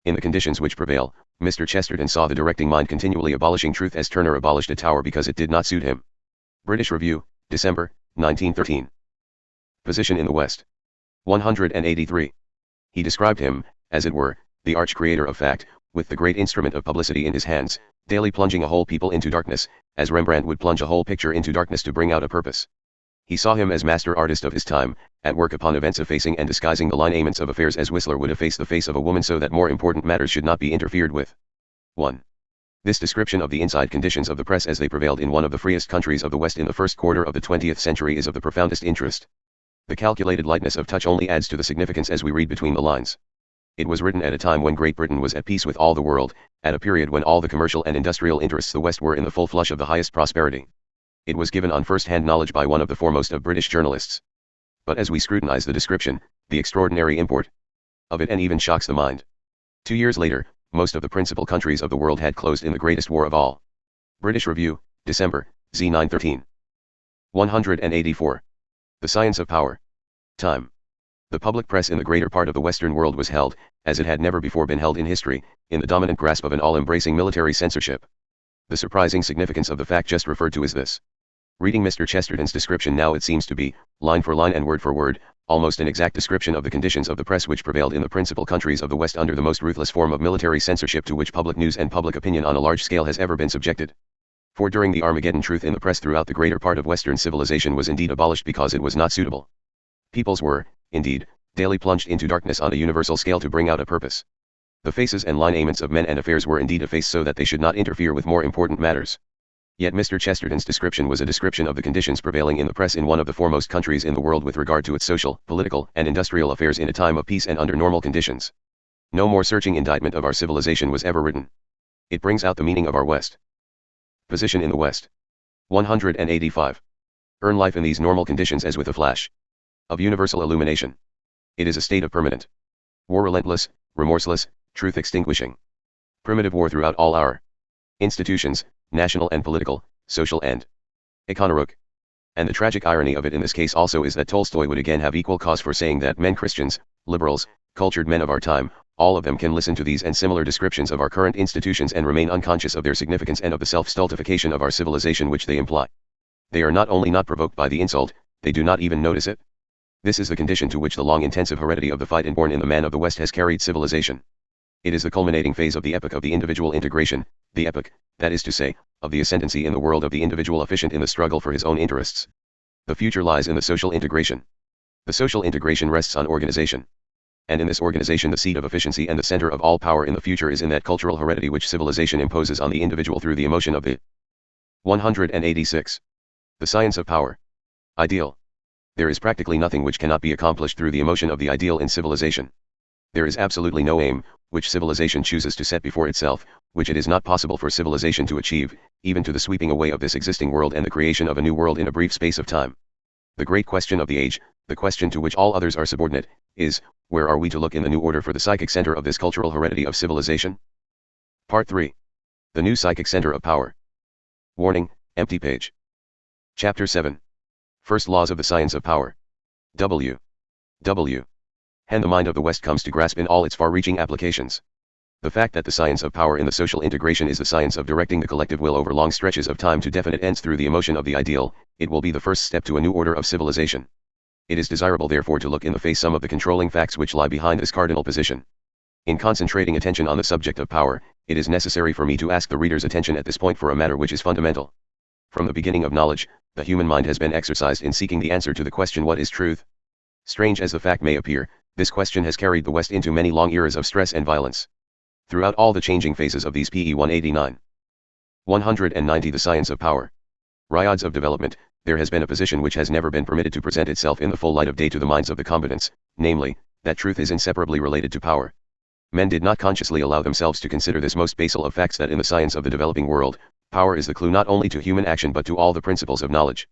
In the conditions which prevail, Mr. Chesterton saw the directing mind continually abolishing truth as Turner abolished a tower because it did not suit him. British Review, December, 1913. Position in the West. 183. He described him, as it were, the arch-creator of fact, with the great instrument of publicity in his hands, daily plunging a whole people into darkness, as Rembrandt would plunge a whole picture into darkness to bring out a purpose. He saw him as master artist of his time, at work upon events effacing and disguising the lineaments of affairs as Whistler would efface the face of a woman so that more important matters should not be interfered with. 1. This description of the inside conditions of the press as they prevailed in one of the freest countries of the West in the first quarter of the 20th century is of the profoundest interest. The calculated lightness of touch only adds to the significance as we read between the lines. It was written at a time when Great Britain was at peace with all the world, at a period when all the commercial and industrial interests of the West were in the full flush of the highest prosperity. It was given on first-hand knowledge by one of the foremost of British journalists. But as we scrutinize the description, the extraordinary import of it and even shocks the mind. 2 years later, most of the principal countries of the world had closed in the greatest war of all. British Review, December, Z 913. 184. The science of power. Time. The public press in the greater part of the Western world was held, as it had never before been held in history, in the dominant grasp of an all-embracing military censorship. The surprising significance of the fact just referred to is this. Reading Mr. Chesterton's description now it seems to be, line for line and word for word, almost an exact description of the conditions of the press which prevailed in the principal countries of the West under the most ruthless form of military censorship to which public news and public opinion on a large scale has ever been subjected. For during the Armageddon truth in the press throughout the greater part of Western civilization was indeed abolished because it was not suitable. Peoples were, indeed, daily plunged into darkness on a universal scale to bring out a purpose. The faces and lineaments of men and affairs were indeed effaced so that they should not interfere with more important matters. Yet Mr. Chesterton's description was a description of the conditions prevailing in the press in one of the foremost countries in the world with regard to its social, political, and industrial affairs in a time of peace and under normal conditions. No more searching indictment of our civilization was ever written. It brings out the meaning of our West. Position in the West. 185. Earn life in these normal conditions as with a flash of universal illumination. It is a state of permanent war, relentless, remorseless, truth extinguishing. Primitive war throughout all our institutions, national and political, social and economic. And the tragic irony of it in this case also is that Tolstoy would again have equal cause for saying that men, Christians, liberals, cultured men of our time, all of them can listen to these and similar descriptions of our current institutions and remain unconscious of their significance and of the self-stultification of our civilization which they imply. They are not only not provoked by the insult, they do not even notice it. This is the condition to which the long intensive heredity of the fight inborn in the man of the West has carried civilization. It is the culminating phase of the epoch of the individual integration, the epoch, that is to say, of the ascendancy in the world of the individual efficient in the struggle for his own interests. The future lies in the social integration. The social integration rests on organization. And in this organization the seat of efficiency and the center of all power in the future is in that cultural heredity which civilization imposes on the individual through the emotion of the 186. The science of power. Ideal. There is practically nothing which cannot be accomplished through the emotion of the ideal in civilization. There is absolutely no aim, which civilization chooses to set before itself, which it is not possible for civilization to achieve, even to the sweeping away of this existing world and the creation of a new world in a brief space of time. The great question of the age, the question to which all others are subordinate, is, where are we to look in the new order for the psychic center of this cultural heredity of civilization? Part 3. The new psychic center of power. Warning, empty page. Chapter 7. First laws of the science of power. W. And the mind of the West comes to grasp in all its far-reaching applications. The fact that the science of power in the social integration is the science of directing the collective will over long stretches of time to definite ends through the emotion of the ideal, it will be the first step to a new order of civilization. It is desirable therefore to look in the face some of the controlling facts which lie behind this cardinal position. In concentrating attention on the subject of power, it is necessary for me to ask the reader's attention at this point for a matter which is fundamental. From the beginning of knowledge, the human mind has been exercised in seeking the answer to the question what is truth? Strange as the fact may appear, this question has carried the West into many long eras of stress and violence. Throughout all the changing phases of these PE 189. 190 The science of power. Riods of development, there has been a position which has never been permitted to present itself in the full light of day to the minds of the combatants, namely, that truth is inseparably related to power. Men did not consciously allow themselves to consider this most basal of facts that in the science of the developing world, power is the clue not only to human action but to all the principles of knowledge.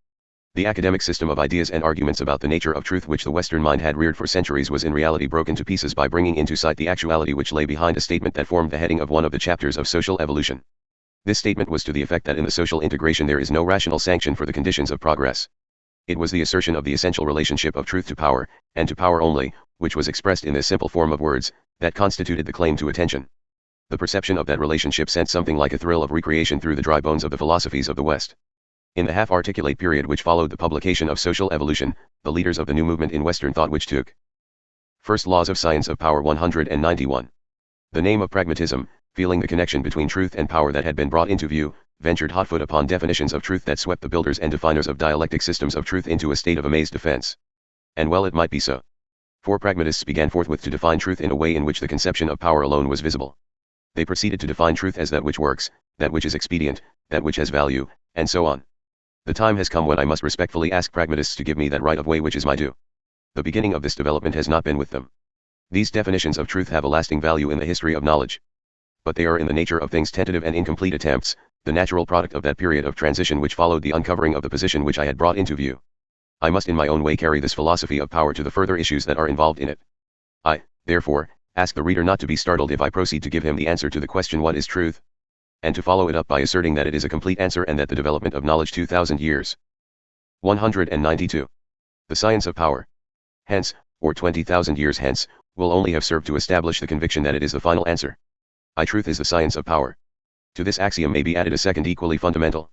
The academic system of ideas and arguments about the nature of truth which the Western mind had reared for centuries was in reality broken to pieces by bringing into sight the actuality which lay behind a statement that formed the heading of one of the chapters of social evolution. This statement was to the effect that in the social integration there is no rational sanction for the conditions of progress. It was the assertion of the essential relationship of truth to power, and to power only, which was expressed in this simple form of words, that constituted the claim to attention. The perception of that relationship sent something like a thrill of recreation through the dry bones of the philosophies of the West. In the half-articulate period which followed the publication of Social Evolution, the leaders of the new movement in Western thought which took First Laws of Science of Power 191. The name of pragmatism, feeling the connection between truth and power that had been brought into view, ventured hotfoot upon definitions of truth that swept the builders and definers of dialectic systems of truth into a state of amazed defense. And well it might be so. For pragmatists began forthwith to define truth in a way in which the conception of power alone was visible. They proceeded to define truth as that which works, that which is expedient, that which has value, and so on. The time has come when I must respectfully ask pragmatists to give me that right of way which is my due. The beginning of this development has not been with them. These definitions of truth have a lasting value in the history of knowledge. But they are in the nature of things tentative and incomplete attempts, the natural product of that period of transition which followed the uncovering of the position which I had brought into view. I must in my own way carry this philosophy of power to the further issues that are involved in it. I, therefore, ask the reader not to be startled if I proceed to give him the answer to the question what is truth? And to follow it up by asserting that it is a complete answer and that the development of knowledge 2000 years. 192. The science of power. Hence, or 20,000 years hence, will only have served to establish the conviction that it is the final answer. Truth is the science of power. To this axiom may be added a second equally fundamental.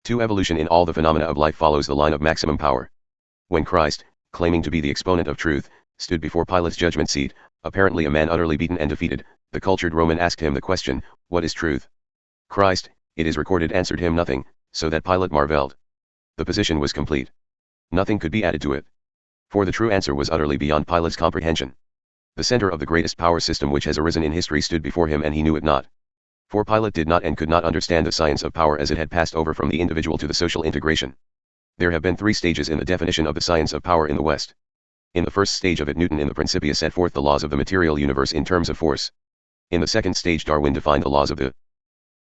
Evolution in all the phenomena of life follows the line of maximum power. When Christ, claiming to be the exponent of truth, stood before Pilate's judgment seat, apparently a man utterly beaten and defeated, the cultured Roman asked him the question, what is truth? Christ, it is recorded, answered him nothing, so that Pilate marveled. The position was complete. Nothing could be added to it. For the true answer was utterly beyond Pilate's comprehension. The center of the greatest power system which has arisen in history stood before him and he knew it not. For Pilate did not and could not understand the science of power as it had passed over from the individual to the social integration. There have been 3 stages in the definition of the science of power in the West. In the first stage of it Newton in the Principia set forth the laws of the material universe in terms of force. In the second stage Darwin defined the laws of the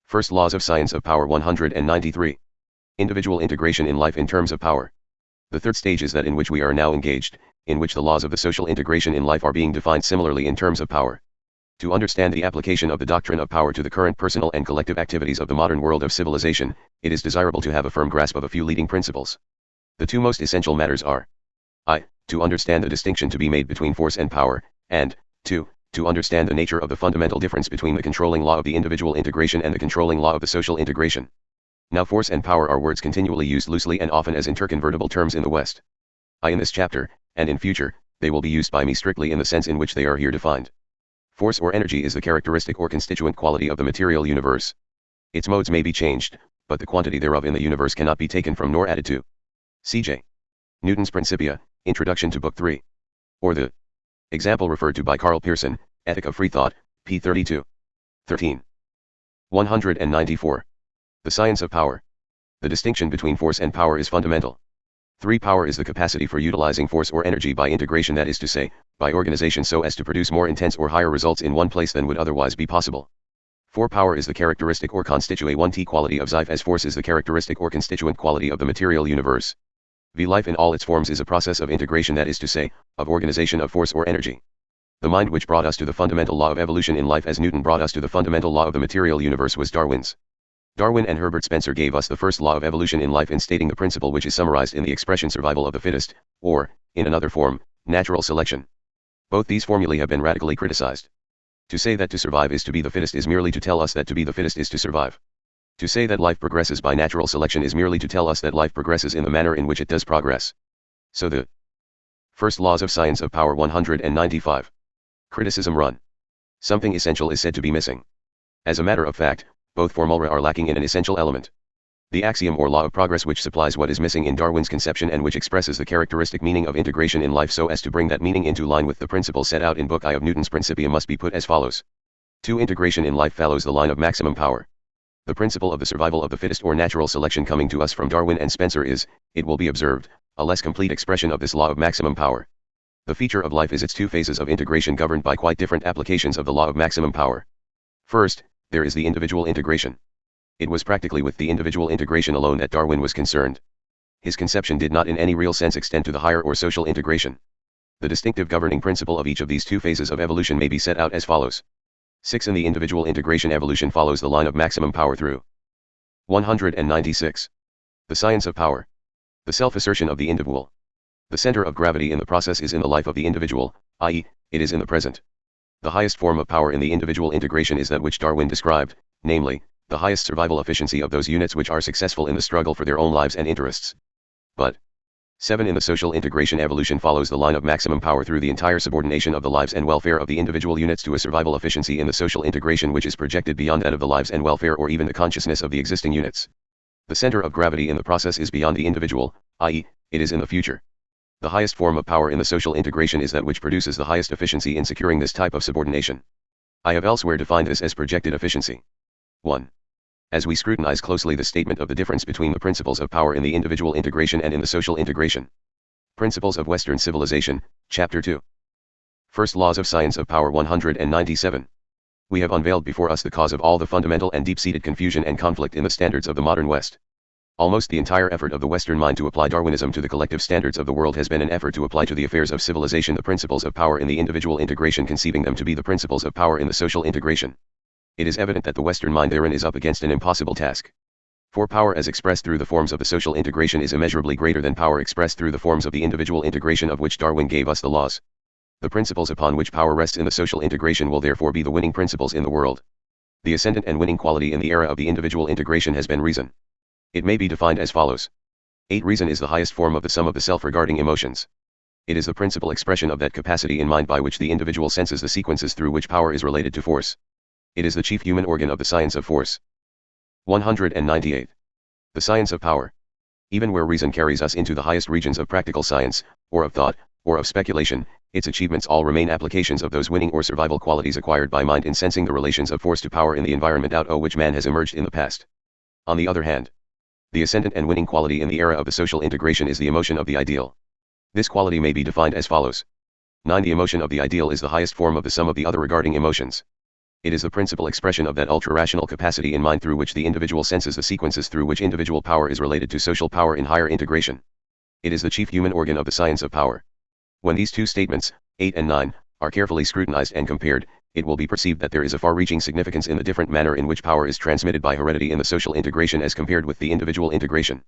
First Laws of Science of Power 193. Individual integration in life in terms of power. The third stage is that in which we are now engaged, in which the laws of the social integration in life are being defined similarly in terms of power. To understand the application of the doctrine of power to the current personal and collective activities of the modern world of civilization, it is desirable to have a firm grasp of a few leading principles. The 2 most essential matters are to understand the distinction to be made between force and power, and 2. To understand the nature of the fundamental difference between the controlling law of the individual integration and the controlling law of the social integration. Now force and power are words continually used loosely and often as interconvertible terms in the West. In this chapter, and in future, they will be used by me strictly in the sense in which they are here defined. Force or energy is the characteristic or constituent quality of the material universe. Its modes may be changed, but the quantity thereof in the universe cannot be taken from nor added to. C.J. Newton's Principia, Introduction to Book 3. Or the example referred to by Karl Pearson, Ethic of Free Thought, p. 32. 13. 194. The Science of Power. The distinction between force and power is fundamental. 3. Power is the capacity for utilizing force or energy by integration, that is to say, by organization so as to produce more intense or higher results in one place than would otherwise be possible. 4. Power is the characteristic or constituent quality of life, as force is the characteristic or constituent quality of the material universe. Life in all its forms is a process of integration, that is to say, of organization of force or energy. The mind which brought us to the fundamental law of evolution in life, as Newton brought us to the fundamental law of the material universe, was Darwin's. Darwin and Herbert Spencer gave us the first law of evolution in life in stating the principle which is summarized in the expression survival of the fittest, or, in another form, natural selection. Both these formulae have been radically criticized. To say that to survive is to be the fittest is merely to tell us that to be the fittest is to survive. To say that life progresses by natural selection is merely to tell us that life progresses in the manner in which it does progress. So the first laws of science of power 195. Criticism run. Something essential is said to be missing. As a matter of fact, both formulae are lacking in an essential element. The axiom or law of progress which supplies what is missing in Darwin's conception and which expresses the characteristic meaning of integration in life so as to bring that meaning into line with the principle set out in Book I of Newton's Principia must be put as follows. 2. Integration in life follows the line of maximum power. The principle of the survival of the fittest or natural selection coming to us from Darwin and Spencer is, it will be observed, a less complete expression of this law of maximum power. The feature of life is its two phases of integration governed by quite different applications of the law of maximum power. First, there is the individual integration. It was practically with the individual integration alone that Darwin was concerned. His conception did not in any real sense extend to the higher or social integration. The distinctive governing principle of each of these two phases of evolution may be set out as follows. 6. In the individual integration, evolution follows the line of maximum power through. 196. The science of power. The self-assertion of the individual. The center of gravity in the process is in the life of the individual, i.e., it is in the present. The highest form of power in the individual integration is that which Darwin described, namely, the highest survival efficiency of those units which are successful in the struggle for their own lives and interests. But 7. In the social integration, evolution follows the line of maximum power through the entire subordination of the lives and welfare of the individual units to a survival efficiency in the social integration which is projected beyond that of the lives and welfare or even the consciousness of the existing units. The center of gravity in the process is beyond the individual, i.e., it is in the future. The highest form of power in the social integration is that which produces the highest efficiency in securing this type of subordination. I have elsewhere defined this as projected efficiency. 1. As we scrutinize closely the statement of the difference between the principles of power in the individual integration and in the social integration. Principles of Western Civilization, Chapter 2. First Laws of Science of Power 197. We have unveiled before us the cause of all the fundamental and deep-seated confusion and conflict in the standards of the modern West. Almost the entire effort of the Western mind to apply Darwinism to the collective standards of the world has been an effort to apply to the affairs of civilization the principles of power in the individual integration, conceiving them to be the principles of power in the social integration. It is evident that the Western mind therein is up against an impossible task. For power as expressed through the forms of the social integration is immeasurably greater than power expressed through the forms of the individual integration of which Darwin gave us the laws. The principles upon which power rests in the social integration will therefore be the winning principles in the world. The ascendant and winning quality in the era of the individual integration has been reason. It may be defined as follows. 8. Reason is the highest form of the sum of the self-regarding emotions. It is the principal expression of that capacity in mind by which the individual senses the sequences through which power is related to force. It is the chief human organ of the science of force. 198. The science of power. Even where reason carries us into the highest regions of practical science, or of thought, or of speculation, its achievements all remain applications of those winning or survival qualities acquired by mind in sensing the relations of force to power in the environment out of which man has emerged in the past. On the other hand, the ascendant and winning quality in the era of the social integration is the emotion of the ideal. This quality may be defined as follows. 9. The emotion of the ideal is the highest form of the sum of the other regarding emotions. It is the principal expression of that ultra-rational capacity in mind through which the individual senses the sequences through which individual power is related to social power in higher integration. It is the chief human organ of the science of power. When these two statements, 8 and 9, are carefully scrutinized and compared, it will be perceived that there is a far-reaching significance in the different manner in which power is transmitted by heredity in the social integration as compared with the individual integration.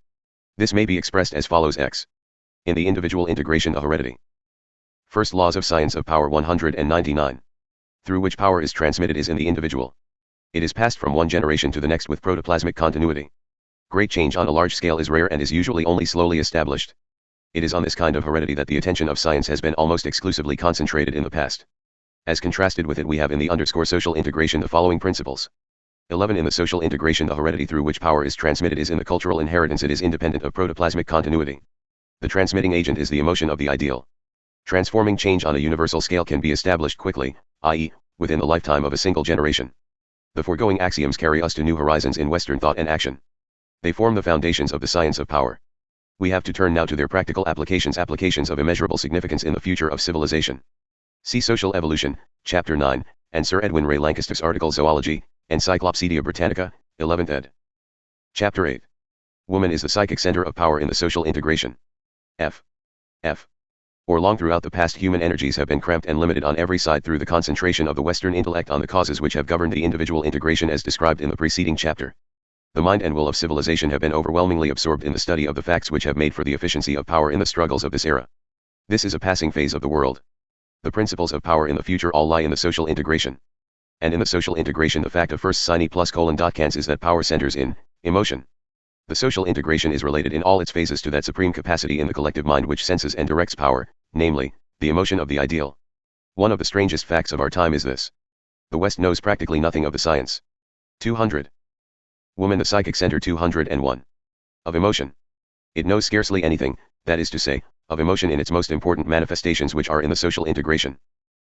This may be expressed as follows. X. In the individual integration, the heredity. First Laws of Science of Power 199. Through which power is transmitted is in the individual. It is passed from one generation to the next with protoplasmic continuity. Great change on a large scale is rare and is usually only slowly established. It is on this kind of heredity that the attention of science has been almost exclusively concentrated in the past. As contrasted with it, we have in the social integration the following principles. 11. In the social integration, the heredity through which power is transmitted is in the cultural inheritance. It is independent of protoplasmic continuity. The transmitting agent is the emotion of the ideal. Transforming change on a universal scale can be established quickly, i.e., within the lifetime of a single generation. The foregoing axioms carry us to new horizons in Western thought and action. They form the foundations of the science of power. We have to turn now to their practical applications of immeasurable significance in the future of civilization. See Social Evolution, Chapter 9, and Sir Edwin Ray Lancaster's article Zoology, Encyclopaedia Britannica, 11th ed. Chapter 8. Woman is the psychic center of power in the social integration. F. Or long throughout the past, human energies have been cramped and limited on every side through the concentration of the Western intellect on the causes which have governed the individual integration as described in the preceding chapter. The mind and will of civilization have been overwhelmingly absorbed in the study of the facts which have made for the efficiency of power in the struggles of this era. This is a passing phase of the world. The principles of power in the future all lie in the social integration. And in the social integration, the fact of first sine plus colon dot cans is that power centers in emotion. The social integration is related in all its phases to that supreme capacity in the collective mind which senses and directs power, namely, the emotion of the ideal. One of the strangest facts of our time is this. The West knows practically nothing of the science. 200. Woman, the psychic center. 201. Of emotion. It knows scarcely anything, that is to say, of emotion in its most important manifestations which are in the social integration.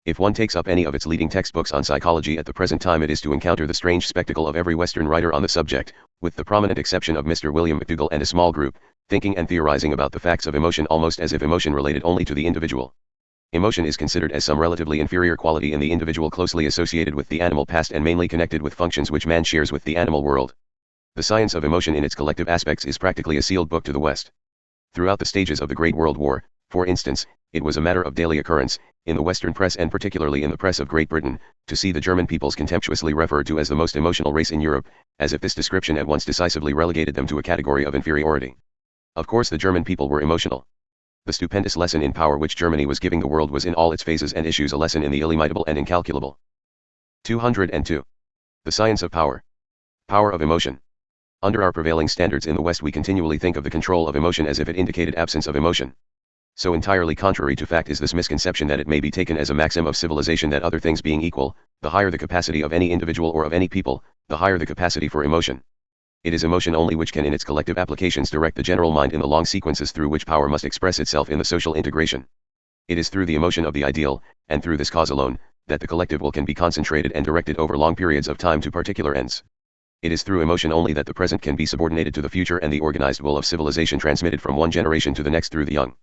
If one takes up any of its leading textbooks on psychology at the present time, it is to encounter the strange spectacle of every Western writer on the subject, with the prominent exception of Mr. William McDougall and a small group, thinking and theorizing about the facts of emotion almost as if emotion related only to the individual. Emotion is considered as some relatively inferior quality in the individual, closely associated with the animal past and mainly connected with functions which man shares with the animal world. The science of emotion in its collective aspects is practically a sealed book to the West. Throughout the stages of the Great World War, for instance, it was a matter of daily occurrence, in the Western press and particularly in the press of Great Britain, to see the German peoples contemptuously referred to as the most emotional race in Europe, as if this description at once decisively relegated them to a category of inferiority. Of course the German people were emotional. The stupendous lesson in power which Germany was giving the world was in all its phases and issues a lesson in the illimitable and incalculable. 202. The science of power. Power of emotion. Under our prevailing standards in the West, we continually think of the control of emotion as if it indicated absence of emotion. So entirely contrary to fact is this misconception that it may be taken as a maxim of civilization that other things being equal, the higher the capacity of any individual or of any people, the higher the capacity for emotion. It is emotion only which can in its collective applications direct the general mind in the long sequences through which power must express itself in the social integration. It is through the emotion of the ideal, and through this cause alone, that the collective will can be concentrated and directed over long periods of time to particular ends. It is through emotion only that the present can be subordinated to the future and the organized will of civilization transmitted from one generation to the next through the young.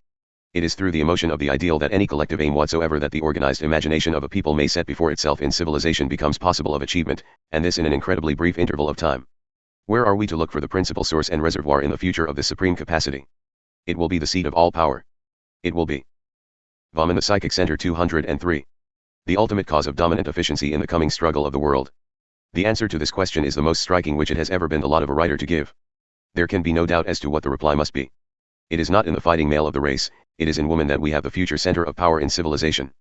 It is through the emotion of the ideal that any collective aim whatsoever that the organized imagination of a people may set before itself in civilization becomes possible of achievement, and this in an incredibly brief interval of time. Where are we to look for the principal source and reservoir in the future of this supreme capacity? It will be the seat of all power. It will be Woman, the psychic center. 203. The ultimate cause of dominant efficiency in the coming struggle of the world. The answer to this question is the most striking which it has ever been the lot of a writer to give. There can be no doubt as to what the reply must be. It is not in the fighting male of the race, it is in woman that we have the future center of power in civilization.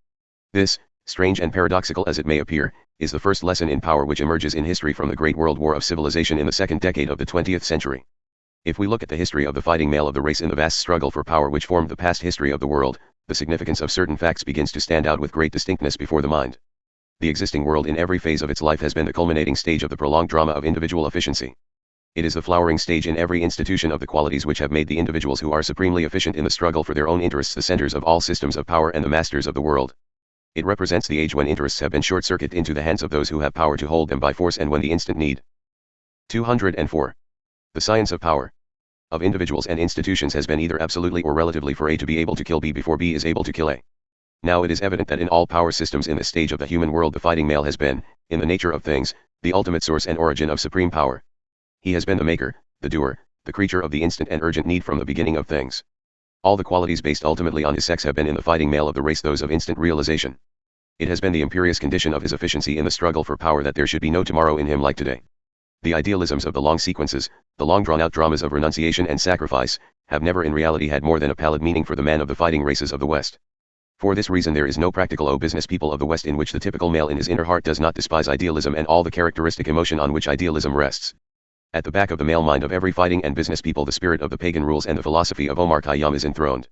This, strange and paradoxical as it may appear, is the first lesson in power which emerges in history from the Great World War of civilization in the second decade of the 20th century. If we look at the history of the fighting male of the race in the vast struggle for power which formed the past history of the world, the significance of certain facts begins to stand out with great distinctness before the mind. The existing world in every phase of its life has been the culminating stage of the prolonged drama of individual efficiency. It is the flowering stage in every institution of the qualities which have made the individuals who are supremely efficient in the struggle for their own interests the centers of all systems of power and the masters of the world. It represents the age when interests have been short-circuited into the hands of those who have power to hold them by force and when the instant need. 204. The science of power of individuals and institutions has been either absolutely or relatively for A to be able to kill B before B is able to kill A. Now it is evident that in all power systems in this stage of the human world the fighting male has been, in the nature of things, the ultimate source and origin of supreme power. He has been the maker, the doer, the creature of the instant and urgent need from the beginning of things. All the qualities based ultimately on his sex have been in the fighting male of the race those of instant realization. It has been the imperious condition of his efficiency in the struggle for power that there should be no tomorrow in him like today. The idealisms of the long sequences, the long drawn out dramas of renunciation and sacrifice, have never in reality had more than a pallid meaning for the man of the fighting races of the West. For this reason there is no practical business people of the West in which the typical male in his inner heart does not despise idealism and all the characteristic emotion on which idealism rests. At the back of the male mind of every fighting and business people the spirit of the pagan rules and the philosophy of Omar Khayyam is enthroned.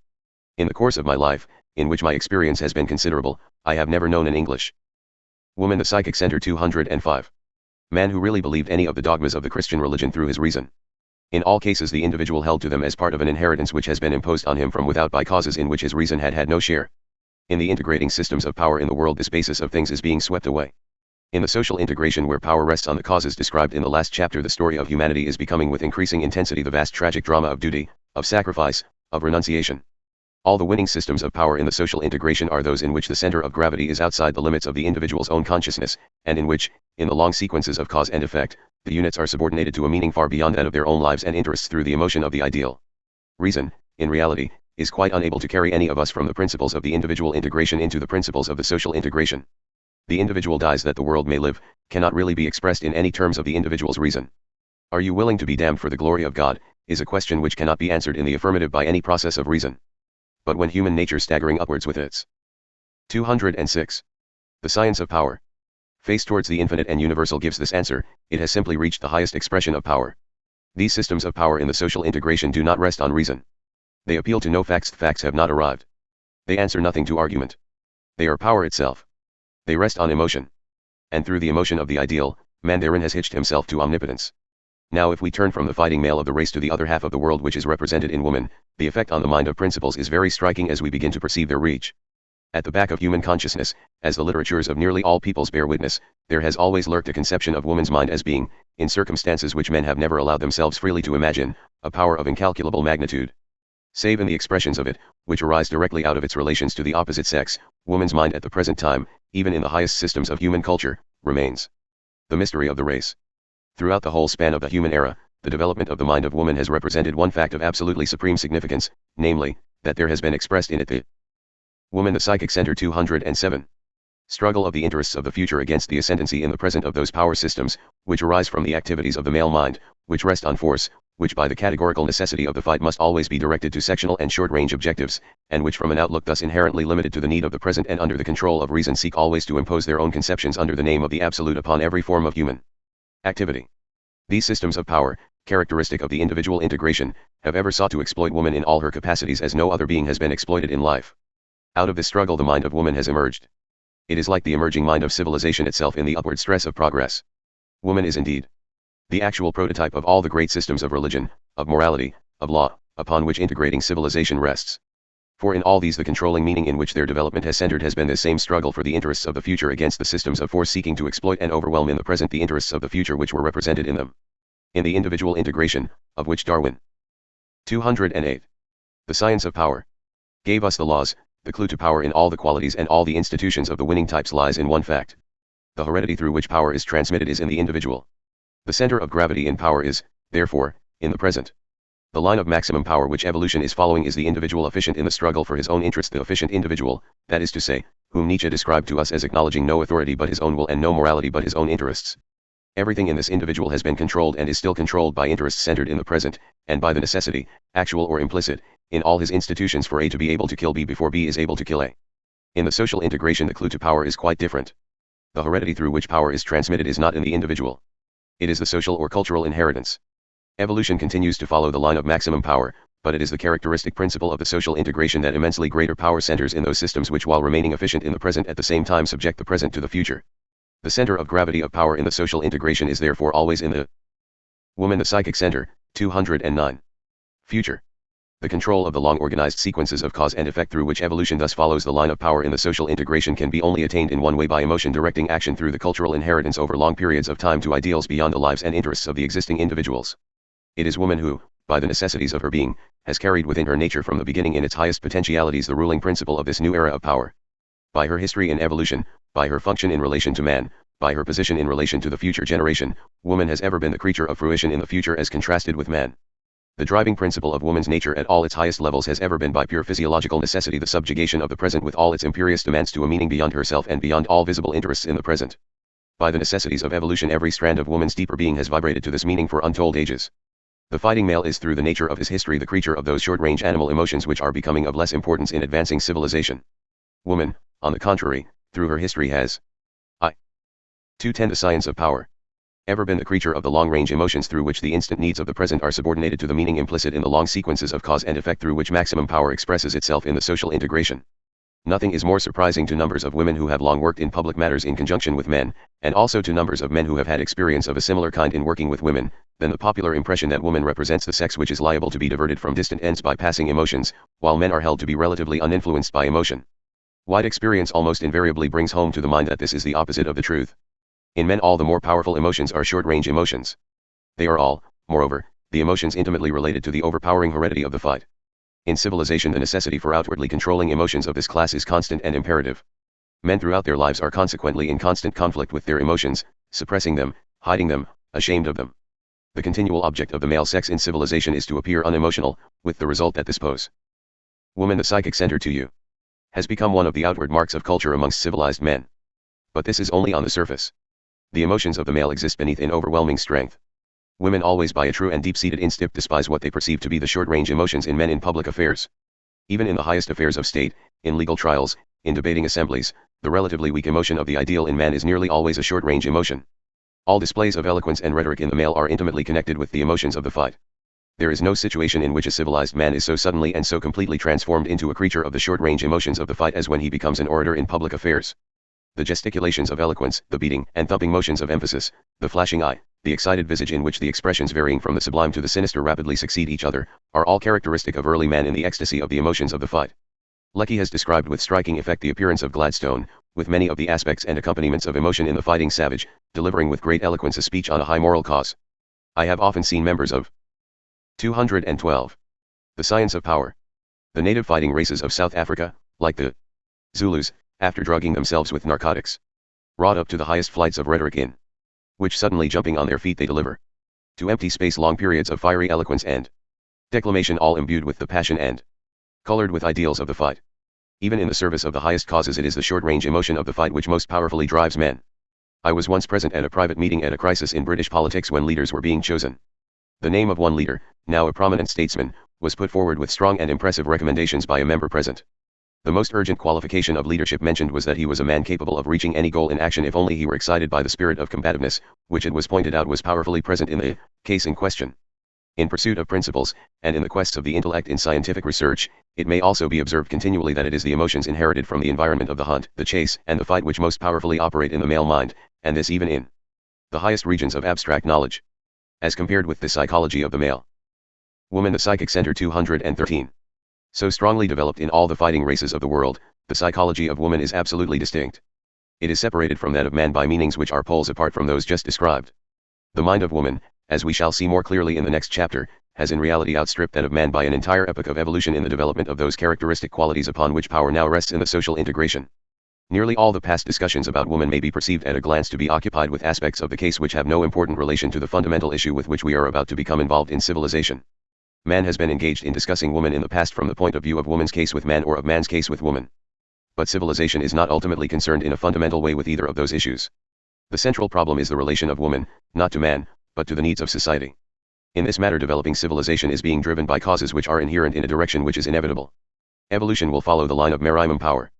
In the course of my life, in which my experience has been considerable, I have never known an English woman the psychic center. 205. Man who really believed any of the dogmas of the Christian religion through his reason. In all cases the individual held to them as part of an inheritance which has been imposed on him from without by causes in which his reason had had no share. In the integrating systems of power in the world this basis of things is being swept away. In the social integration where power rests on the causes described in the last chapter, the story of humanity is becoming with increasing intensity the vast tragic drama of duty, of sacrifice, of renunciation. All the winning systems of power in the social integration are those in which the center of gravity is outside the limits of the individual's own consciousness, and in which, in the long sequences of cause and effect, the units are subordinated to a meaning far beyond that of their own lives and interests through the emotion of the ideal. Reason, in reality, is quite unable to carry any of us from the principles of the individual integration into the principles of the social integration. The individual dies that the world may live, cannot really be expressed in any terms of the individual's reason. Are you willing to be damned for the glory of God, is a question which cannot be answered in the affirmative by any process of reason. But when human nature staggering upwards with its 206. The science of power. Face towards the infinite and universal gives this answer, it has simply reached the highest expression of power. These systems of power in the social integration do not rest on reason. They appeal to no facts, the facts have not arrived. They answer nothing to argument. They are power itself. They rest on emotion. And through the emotion of the ideal, man therein has hitched himself to omnipotence. Now if we turn from the fighting male of the race to the other half of the world which is represented in woman, the effect on the mind of principles is very striking as we begin to perceive their reach. At the back of human consciousness, as the literatures of nearly all peoples bear witness, there has always lurked a conception of woman's mind as being, in circumstances which men have never allowed themselves freely to imagine, a power of incalculable magnitude. Save in the expressions of it, which arise directly out of its relations to the opposite sex, woman's mind at the present time, even in the highest systems of human culture, remains the mystery of the race. Throughout the whole span of the human era, the development of the mind of woman has represented one fact of absolutely supreme significance, namely, that there has been expressed in it the woman the psychic center 207. Struggle of the interests of the future against the ascendancy in the present of those power systems, which arise from the activities of the male mind, which rest on force, which by the categorical necessity of the fight must always be directed to sectional and short-range objectives, and which from an outlook thus inherently limited to the need of the present and under the control of reason seek always to impose their own conceptions under the name of the absolute upon every form of human activity. These systems of power, characteristic of the individual integration, have ever sought to exploit woman in all her capacities as no other being has been exploited in life. Out of this struggle the mind of woman has emerged. It is like the emerging mind of civilization itself in the upward stress of progress. Woman is indeed the actual prototype of all the great systems of religion, of morality, of law, upon which integrating civilization rests. For in all these the controlling meaning in which their development has centered has been this same struggle for the interests of the future against the systems of force seeking to exploit and overwhelm in the present the interests of the future which were represented in them. In the individual integration, of which Darwin 208. The science of power gave us the laws, the clue to power in all the qualities and all the institutions of the winning types lies in one fact. The heredity through which power is transmitted is in the individual. The center of gravity in power is, therefore, in the present. The line of maximum power which evolution is following is the individual efficient in the struggle for his own interest, the efficient individual, that is to say, whom Nietzsche described to us as acknowledging no authority but his own will and no morality but his own interests. Everything in this individual has been controlled and is still controlled by interests centered in the present, and by the necessity, actual or implicit, in all his institutions for A to be able to kill B before B is able to kill A. In the social integration the clue to power is quite different. The heredity through which power is transmitted is not in the individual. It is the social or cultural inheritance. Evolution continues to follow the line of maximum power, but it is the characteristic principle of the social integration that immensely greater power centers in those systems which while remaining efficient in the present at the same time subject the present to the future. The center of gravity of power in the social integration is therefore always in the woman the psychic center, 209. Future. The control of the long organized sequences of cause and effect through which evolution thus follows the line of power in the social integration can be only attained in one way, by emotion directing action through the cultural inheritance over long periods of time to ideals beyond the lives and interests of the existing individuals. It is woman who, by the necessities of her being, has carried within her nature from the beginning in its highest potentialities the ruling principle of this new era of power. By her history in evolution, by her function in relation to man, by her position in relation to the future generation, woman has ever been the creature of fruition in the future as contrasted with man. The driving principle of woman's nature at all its highest levels has ever been by pure physiological necessity the subjugation of the present with all its imperious demands to a meaning beyond herself and beyond all visible interests in the present. By the necessities of evolution every strand of woman's deeper being has vibrated to this meaning for untold ages. The fighting male is through the nature of his history the creature of those short-range animal emotions which are becoming of less importance in advancing civilization. Woman, on the contrary, through her history has 210 The science of power ever been the creature of the long-range emotions through which the instant needs of the present are subordinated to the meaning implicit in the long sequences of cause and effect through which maximum power expresses itself in the social integration. Nothing is more surprising to numbers of women who have long worked in public matters in conjunction with men, and also to numbers of men who have had experience of a similar kind in working with women, than the popular impression that woman represents the sex which is liable to be diverted from distant ends by passing emotions, while men are held to be relatively uninfluenced by emotion. Wide experience almost invariably brings home to the mind that this is the opposite of the truth. In men all the more powerful emotions are short-range emotions. They are all, moreover, the emotions intimately related to the overpowering heredity of the fight. In civilization the necessity for outwardly controlling emotions of this class is constant and imperative. Men throughout their lives are consequently in constant conflict with their emotions, suppressing them, hiding them, ashamed of them. The continual object of the male sex in civilization is to appear unemotional, with the result that this pose. Woman, the psychic center to you, has become one of the outward marks of culture amongst civilized men. But this is only on the surface. The emotions of the male exist beneath in overwhelming strength. Women always by a true and deep-seated instinct despise what they perceive to be the short-range emotions in men in public affairs. Even in the highest affairs of state, in legal trials, in debating assemblies, the relatively weak emotion of the ideal in man is nearly always a short-range emotion. All displays of eloquence and rhetoric in the male are intimately connected with the emotions of the fight. There is no situation in which a civilized man is so suddenly and so completely transformed into a creature of the short-range emotions of the fight as when he becomes an orator in public affairs. The gesticulations of eloquence, the beating and thumping motions of emphasis, the flashing eye, the excited visage in which the expressions varying from the sublime to the sinister rapidly succeed each other, are all characteristic of early man in the ecstasy of the emotions of the fight. Lecky has described with striking effect the appearance of Gladstone, with many of the aspects and accompaniments of emotion in the fighting savage, delivering with great eloquence a speech on a high moral cause. I have often seen members of 212. The Science of Power. The native fighting races of South Africa, like the Zulus, after drugging themselves with narcotics, wrought up to the highest flights of rhetoric in which suddenly jumping on their feet they deliver to empty space long periods of fiery eloquence and declamation, all imbued with the passion and colored with ideals of the fight. Even in the service of the highest causes it is the short-range emotion of the fight which most powerfully drives men. I was once present at a private meeting at a crisis in British politics when leaders were being chosen. The name of one leader, now a prominent statesman, was put forward with strong and impressive recommendations by a member present. The most urgent qualification of leadership mentioned was that he was a man capable of reaching any goal in action if only he were excited by the spirit of combativeness, which it was pointed out was powerfully present in the case in question. In pursuit of principles, and in the quests of the intellect in scientific research, it may also be observed continually that it is the emotions inherited from the environment of the hunt, the chase, and the fight which most powerfully operate in the male mind, and this even in the highest regions of abstract knowledge, as compared with the psychology of the male. Woman, the psychic center 213. So strongly developed in all the fighting races of the world, the psychology of woman is absolutely distinct. It is separated from that of man by meanings which are poles apart from those just described. The mind of woman, as we shall see more clearly in the next chapter, has in reality outstripped that of man by an entire epoch of evolution in the development of those characteristic qualities upon which power now rests in the social integration. Nearly all the past discussions about woman may be perceived at a glance to be occupied with aspects of the case which have no important relation to the fundamental issue with which we are about to become involved in civilization. Man has been engaged in discussing woman in the past from the point of view of woman's case with man or of man's case with woman. But civilization is not ultimately concerned in a fundamental way with either of those issues. The central problem is the relation of woman, not to man, but to the needs of society. In this matter developing civilization is being driven by causes which are inherent in a direction which is inevitable. Evolution will follow the line of merimum power.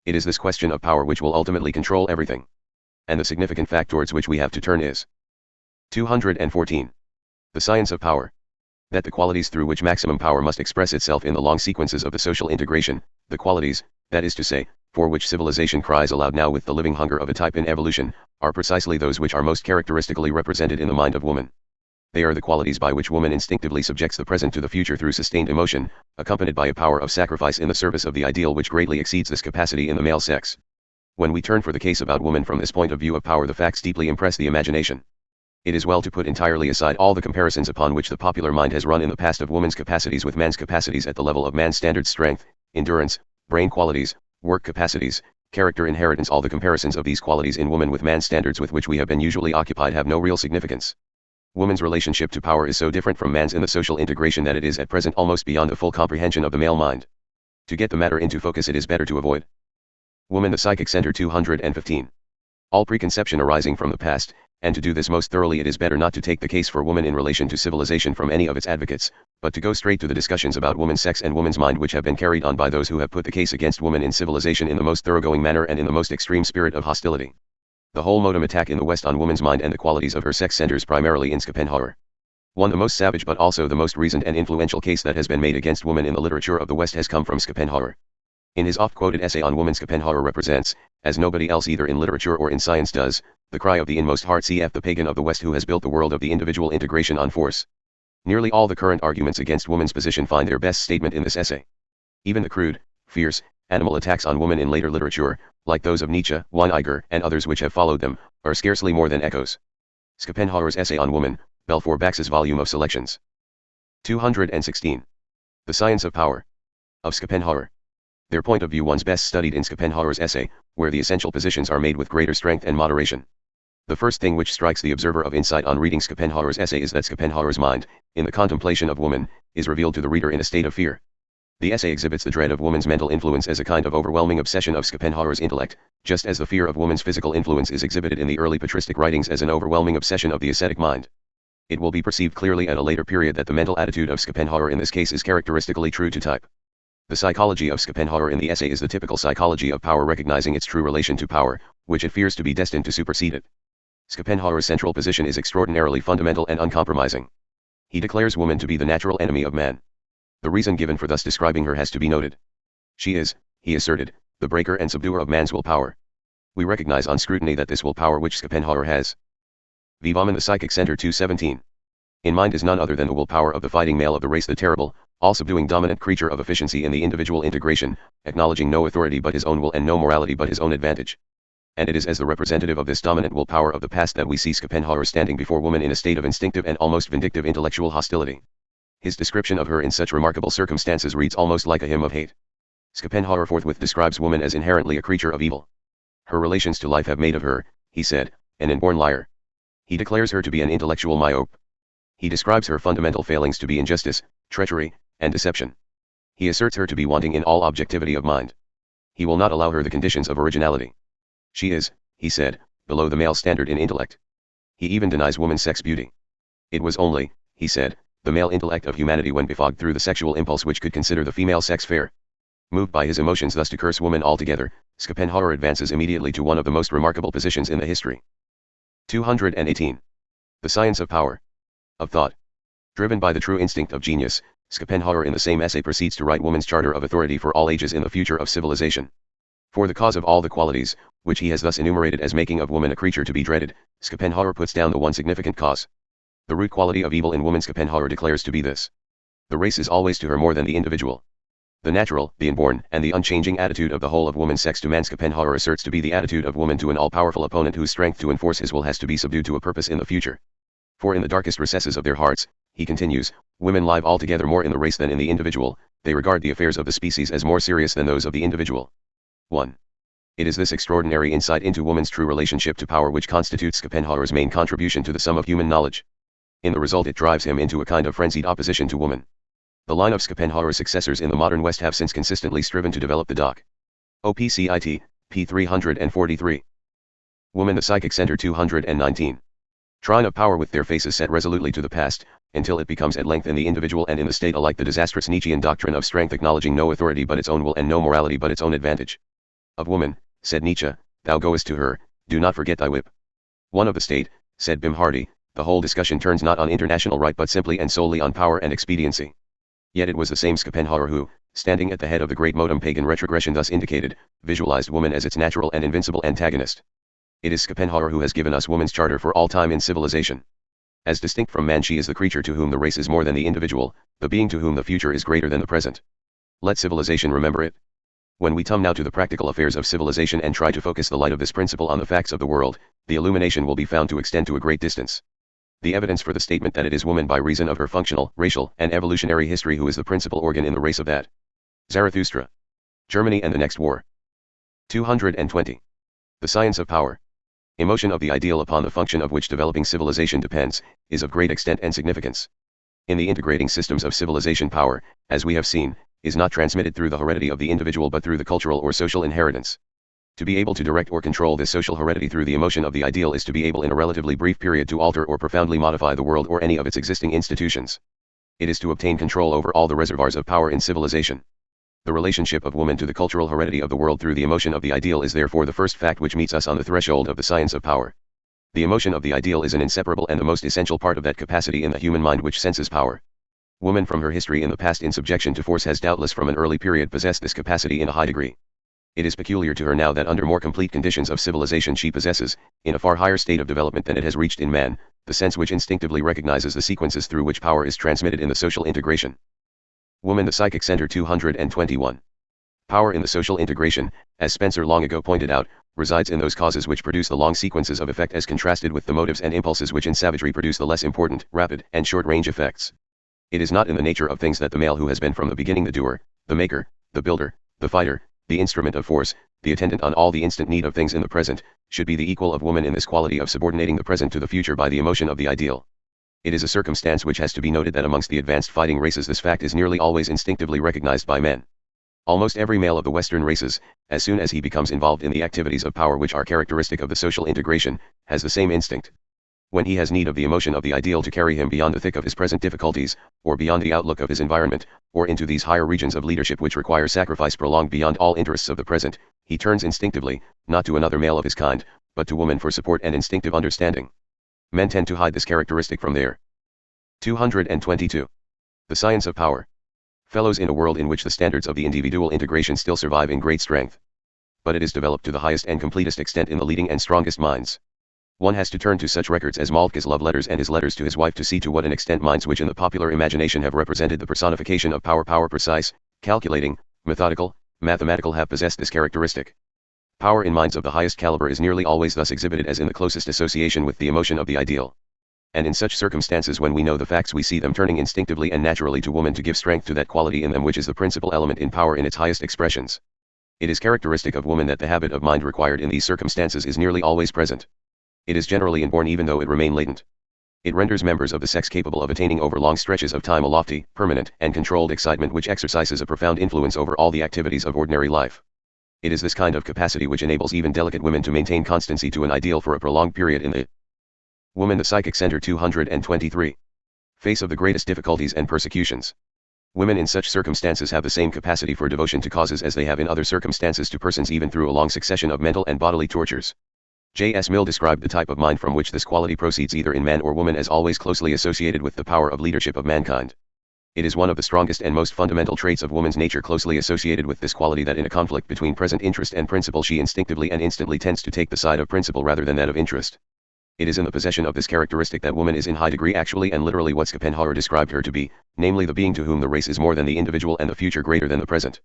It is this question of power which will ultimately control everything. And the significant fact towards which we have to turn is 214. The science of power. That the qualities through which maximum power must express itself in the long sequences of the social integration, the qualities, that is to say, for which civilization cries aloud now with the living hunger of a type in evolution, are precisely those which are most characteristically represented in the mind of woman. They are the qualities by which woman instinctively subjects the present to the future through sustained emotion, accompanied by a power of sacrifice in the service of the ideal which greatly exceeds this capacity in the male sex. When we turn for the case about woman from this point of view of power, the facts deeply impress the imagination. It is well to put entirely aside all the comparisons upon which the popular mind has run in the past of woman's capacities with man's capacities at the level of man's standard strength, endurance, brain qualities, work capacities, character inheritance. All the comparisons of these qualities in woman with man's standards with which we have been usually occupied have no real significance. Woman's relationship to power is so different from man's in the social integration that it is at present almost beyond the full comprehension of the male mind. To get the matter into focus it is better to avoid. Woman, the psychic center 215. All preconception arising from the past, and to do this most thoroughly it is better not to take the case for woman in relation to civilization from any of its advocates, but to go straight to the discussions about woman's sex and woman's mind which have been carried on by those who have put the case against woman in civilization in the most thoroughgoing manner and in the most extreme spirit of hostility. The whole modem attack in the West on woman's mind and the qualities of her sex centers primarily in Schopenhauer. The most savage but also the most reasoned and influential case that has been made against woman in the literature of the West has come from Schopenhauer. In his oft-quoted essay on woman, Schopenhauer represents, as nobody else either in literature or in science does, the cry of the inmost heart, cf. the pagan of the West who has built the world of the individual integration on force. Nearly all the current arguments against woman's position find their best statement in this essay. Even the crude, fierce, animal attacks on woman in later literature, like those of Nietzsche, Weiniger, and others which have followed them, are scarcely more than echoes. Schopenhauer's essay on woman, Belfour Bax's volume of selections. 216. The Science of Power. Of Schopenhauer. Their point of view one's best studied in Schopenhauer's essay, where the essential positions are made with greater strength and moderation. The first thing which strikes the observer of insight on reading Schopenhauer's essay is that Schopenhauer's mind, in the contemplation of woman, is revealed to the reader in a state of fear. The essay exhibits the dread of woman's mental influence as a kind of overwhelming obsession of Schopenhauer's intellect, just as the fear of woman's physical influence is exhibited in the early patristic writings as an overwhelming obsession of the ascetic mind. It will be perceived clearly at a later period that the mental attitude of Schopenhauer in this case is characteristically true to type. The psychology of Schopenhauer in the essay is the typical psychology of power, recognizing its true relation to power, which it fears to be destined to supersede it. Schopenhauer's central position is extraordinarily fundamental and uncompromising. He declares woman to be the natural enemy of man. The reason given for thus describing her has to be noted. She is, he asserted, the breaker and subduer of man's will power. We recognize on scrutiny that this will power which Schopenhauer has. Vivam in the Psychic Center 217. In mind is none other than the will power of the fighting male of the race, the terrible, all-subduing dominant creature of efficiency in the individual integration, acknowledging no authority but his own will and no morality but his own advantage. And it is as the representative of this dominant will power of the past that we see Schopenhauer standing before woman in a state of instinctive and almost vindictive intellectual hostility. His description of her in such remarkable circumstances reads almost like a hymn of hate. Schopenhauer forthwith describes woman as inherently a creature of evil. Her relations to life have made of her, he said, an inborn liar. He declares her to be an intellectual myope. He describes her fundamental failings to be injustice, treachery, and deception. He asserts her to be wanting in all objectivity of mind. He will not allow her the conditions of originality. She is, he said, below the male standard in intellect. He even denies woman's sex beauty. It was only, he said, the male intellect of humanity when befogged through the sexual impulse which could consider the female sex fair. Moved by his emotions thus to curse woman altogether, Schopenhauer advances immediately to one of the most remarkable positions in the history. 218. The Science of Power. Of Thought. Driven by the true instinct of genius, Schopenhauer in the same essay proceeds to write woman's charter of authority for all ages in the future of civilization. For the cause of all the qualities, which he has thus enumerated as making of woman a creature to be dreaded, Schopenhauer puts down the one significant cause. The root quality of evil in woman Schopenhauer declares to be this. The race is always to her more than the individual. The natural, the inborn, and the unchanging attitude of the whole of woman's sex to man Schopenhauer asserts to be the attitude of woman to an all-powerful opponent whose strength to enforce his will has to be subdued to a purpose in the future. For in the darkest recesses of their hearts, he continues, women live altogether more in the race than in the individual, they regard the affairs of the species as more serious than those of the individual. 1. It is this extraordinary insight into woman's true relationship to power which constitutes Schopenhauer's main contribution to the sum of human knowledge. In the result it drives him into a kind of frenzied opposition to woman. The line of Schopenhauer's successors in the modern West have since consistently striven to develop the Doc. OPCIT, p. 343. Woman the Psychic Center 219. Trine of power with their faces set resolutely to the past, until it becomes at length in the individual and in the state alike the disastrous Nietzschean doctrine of strength acknowledging no authority but its own will and no morality but its own advantage. Of woman, said Nietzsche, thou goest to her, do not forget thy whip. One of the state, said Bim Hardy, the whole discussion turns not on international right but simply and solely on power and expediency. Yet it was the same Schopenhauer who, standing at the head of the great modem pagan retrogression thus indicated, visualized woman as its natural and invincible antagonist. It is Schopenhauer who has given us woman's charter for all time in civilization. As distinct from man she is the creature to whom the race is more than the individual, the being to whom the future is greater than the present. Let civilization remember it. When we come now to the practical affairs of civilization and try to focus the light of this principle on the facts of the world, the illumination will be found to extend to a great distance. The evidence for the statement that it is woman by reason of her functional, racial, and evolutionary history who is the principal organ in the race of that. Zarathustra. Germany and the Next War. 220. The Science of Power. Emotion of the ideal upon the function of which developing civilization depends, is of great extent and significance. In the integrating systems of civilization power, as we have seen, is not transmitted through the heredity of the individual but through the cultural or social inheritance. To be able to direct or control this social heredity through the emotion of the ideal is to be able in a relatively brief period to alter or profoundly modify the world or any of its existing institutions. It is to obtain control over all the reservoirs of power in civilization. The relationship of woman to the cultural heredity of the world through the emotion of the ideal is therefore the first fact which meets us on the threshold of the science of power. The emotion of the ideal is an inseparable and the most essential part of that capacity in the human mind which senses power. Woman from her history in the past in subjection to force has doubtless from an early period possessed this capacity in a high degree. It is peculiar to her now that under more complete conditions of civilization she possesses, in a far higher state of development than it has reached in man, the sense which instinctively recognizes the sequences through which power is transmitted in the social integration. Woman, the Psychic Center 221. Power in the social integration, as Spencer long ago pointed out, resides in those causes which produce the long sequences of effect as contrasted with the motives and impulses which in savagery produce the less important, rapid, and short-range effects. It is not in the nature of things that the male who has been from the beginning the doer, the maker, the builder, the fighter, the instrument of force, the attendant on all the instant need of things in the present, should be the equal of woman in this quality of subordinating the present to the future by the emotion of the ideal. It is a circumstance which has to be noted that amongst the advanced fighting races this fact is nearly always instinctively recognized by men. Almost every male of the Western races, as soon as he becomes involved in the activities of power which are characteristic of the social integration, has the same instinct. When he has need of the emotion of the ideal to carry him beyond the thick of his present difficulties, or beyond the outlook of his environment, or into these higher regions of leadership which require sacrifice prolonged beyond all interests of the present, he turns instinctively, not to another male of his kind, but to woman for support and instinctive understanding. Men tend to hide this characteristic from their 222. The Science of Power. Fellows, in a world in which the standards of the individual integration still survive in great strength. But it is developed to the highest and completest extent in the leading and strongest minds. One has to turn to such records as Moltke's love letters and his letters to his wife to see to what an extent minds which in the popular imagination have represented the personification of power precise, calculating, methodical, mathematical have possessed this characteristic. Power in minds of the highest caliber is nearly always thus exhibited as in the closest association with the emotion of the ideal. And in such circumstances when we know the facts we see them turning instinctively and naturally to woman to give strength to that quality in them which is the principal element in power in its highest expressions. It is characteristic of woman that the habit of mind required in these circumstances is nearly always present. It is generally inborn even though it remain latent. It renders members of the sex capable of attaining over long stretches of time a lofty, permanent, and controlled excitement which exercises a profound influence over all the activities of ordinary life. It is this kind of capacity which enables even delicate women to maintain constancy to an ideal for a prolonged period in the Woman, the Psychic Center 223. Face of the greatest difficulties and persecutions. Women in such circumstances have the same capacity for devotion to causes as they have in other circumstances to persons even through a long succession of mental and bodily tortures. J.S. Mill described the type of mind from which this quality proceeds either in man or woman as always closely associated with the power of leadership of mankind. It is one of the strongest and most fundamental traits of woman's nature closely associated with this quality that in a conflict between present interest and principle she instinctively and instantly tends to take the side of principle rather than that of interest. It is in the possession of this characteristic that woman is in high degree actually and literally what Schopenhauer described her to be, namely the being to whom the race is more than the individual and the future greater than the present.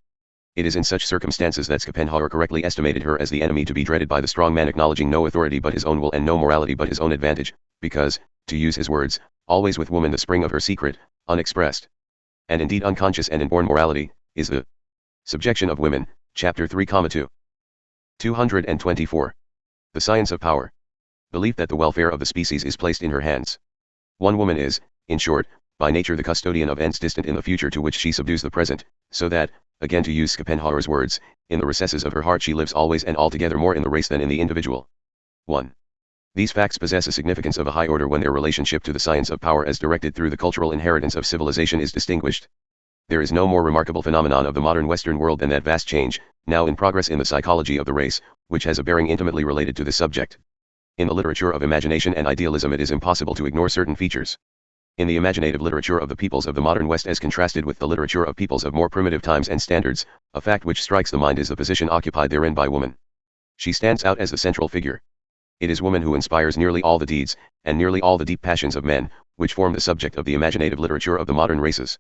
It is in such circumstances that Schopenhauer correctly estimated her as the enemy to be dreaded by the strong man acknowledging no authority but his own will and no morality but his own advantage, because, to use his words, always with woman the spring of her secret, unexpressed, and indeed unconscious and inborn morality, is the subjection of women, chapter 3,2. 224. The Science of Power. Belief that the welfare of the species is placed in her hands. One woman is, in short, by nature the custodian of ends distant in the future to which she subdues the present, so that, again to use Schopenhauer's words, in the recesses of her heart she lives always and altogether more in the race than in the individual. 1. These facts possess a significance of a high order when their relationship to the science of power as directed through the cultural inheritance of civilization is distinguished. There is no more remarkable phenomenon of the modern Western world than that vast change, now in progress in the psychology of the race, which has a bearing intimately related to this subject. In the literature of imagination and idealism it is impossible to ignore certain features. In the imaginative literature of the peoples of the modern West as contrasted with the literature of peoples of more primitive times and standards, a fact which strikes the mind is the position occupied therein by woman. She stands out as the central figure. It is woman who inspires nearly all the deeds, and nearly all the deep passions of men, which form the subject of the imaginative literature of the modern races.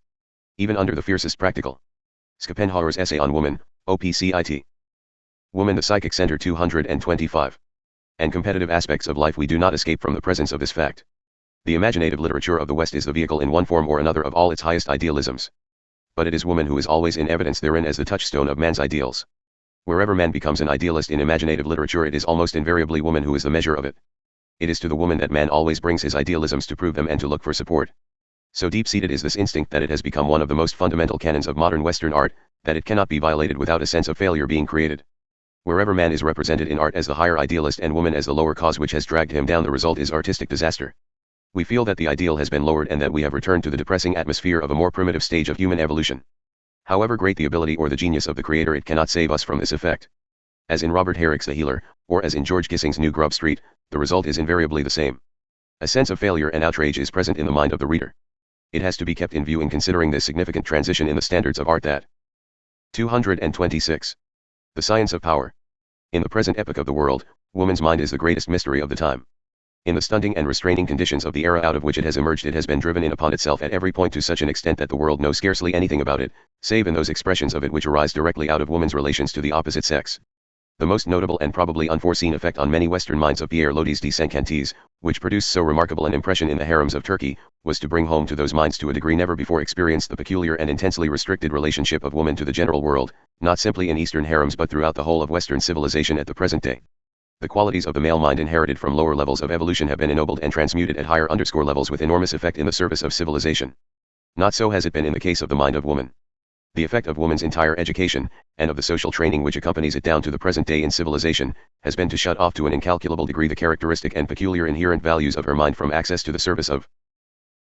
Even under the fiercest practical. Schopenhauer's essay on woman, OPCIT. Woman, the Psychic Center 225. And competitive aspects of life we do not escape from the presence of this fact. The imaginative literature of the West is the vehicle in one form or another of all its highest idealisms. But it is woman who is always in evidence therein as the touchstone of man's ideals. Wherever man becomes an idealist in imaginative literature it is almost invariably woman who is the measure of it. It is to the woman that man always brings his idealisms to prove them and to look for support. So deep-seated is this instinct that it has become one of the most fundamental canons of modern Western art, that it cannot be violated without a sense of failure being created. Wherever man is represented in art as the higher idealist and woman as the lower cause which has dragged him down, the result is artistic disaster. We feel that the ideal has been lowered and that we have returned to the depressing atmosphere of a more primitive stage of human evolution. However great the ability or the genius of the creator, it cannot save us from this effect. As in Robert Herrick's The Healer, or as in George Gissing's New Grub Street, the result is invariably the same. A sense of failure and outrage is present in the mind of the reader. It has to be kept in view in considering this significant transition in the standards of art that. 226. The science of power. In the present epoch of the world, woman's mind is the greatest mystery of the time. In the stunting and restraining conditions of the era out of which it has emerged, it has been driven in upon itself at every point to such an extent that the world knows scarcely anything about it, save in those expressions of it which arise directly out of woman's relations to the opposite sex. The most notable and probably unforeseen effect on many Western minds of Pierre Lodi's de Saint-Cantiz, which produced so remarkable an impression in the harems of Turkey, was to bring home to those minds to a degree never before experienced the peculiar and intensely restricted relationship of woman to the general world, not simply in Eastern harems but throughout the whole of Western civilization at the present day. The qualities of the male mind inherited from lower levels of evolution have been ennobled and transmuted at higher levels with enormous effect in the service of civilization. Not so has it been in the case of the mind of woman. The effect of woman's entire education, and of the social training which accompanies it down to the present day in civilization, has been to shut off to an incalculable degree the characteristic and peculiar inherent values of her mind from access to the service of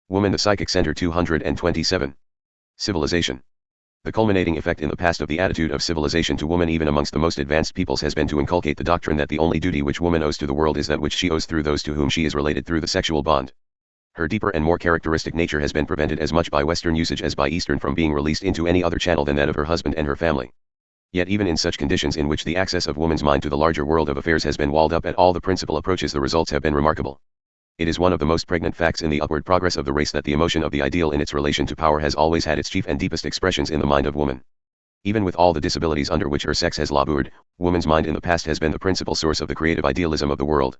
woman. The Psychic Center. 227. Civilization. The culminating effect in the past of the attitude of civilization to woman even amongst the most advanced peoples has been to inculcate the doctrine that the only duty which woman owes to the world is that which she owes through those to whom she is related through the sexual bond. Her deeper and more characteristic nature has been prevented as much by Western usage as by Eastern from being released into any other channel than that of her husband and her family. Yet even in such conditions in which the access of woman's mind to the larger world of affairs has been walled up at all the principal approaches, the results have been remarkable. It is one of the most pregnant facts in the upward progress of the race that the emotion of the ideal in its relation to power has always had its chief and deepest expressions in the mind of woman. Even with all the disabilities under which her sex has labored, woman's mind in the past has been the principal source of the creative idealism of the world.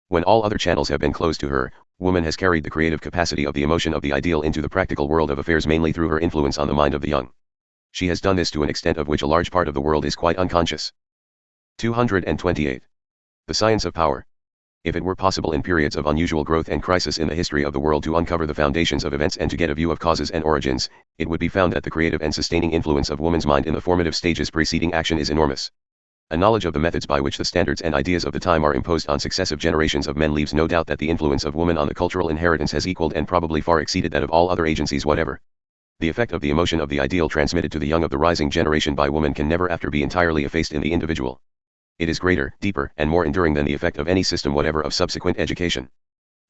When all other channels have been closed to her, woman has carried the creative capacity of the emotion of the ideal into the practical world of affairs mainly through her influence on the mind of the young. She has done this to an extent of which a large part of the world is quite unconscious. 228. The science of power. If it were possible in periods of unusual growth and crisis in the history of the world to uncover the foundations of events and to get a view of causes and origins, it would be found that the creative and sustaining influence of woman's mind in the formative stages preceding action is enormous. A knowledge of the methods by which the standards and ideas of the time are imposed on successive generations of men leaves no doubt that the influence of woman on the cultural inheritance has equaled and probably far exceeded that of all other agencies whatever. The effect of the emotion of the ideal transmitted to the young of the rising generation by woman can never after be entirely effaced in the individual. It is greater, deeper, and more enduring than the effect of any system whatever of subsequent education.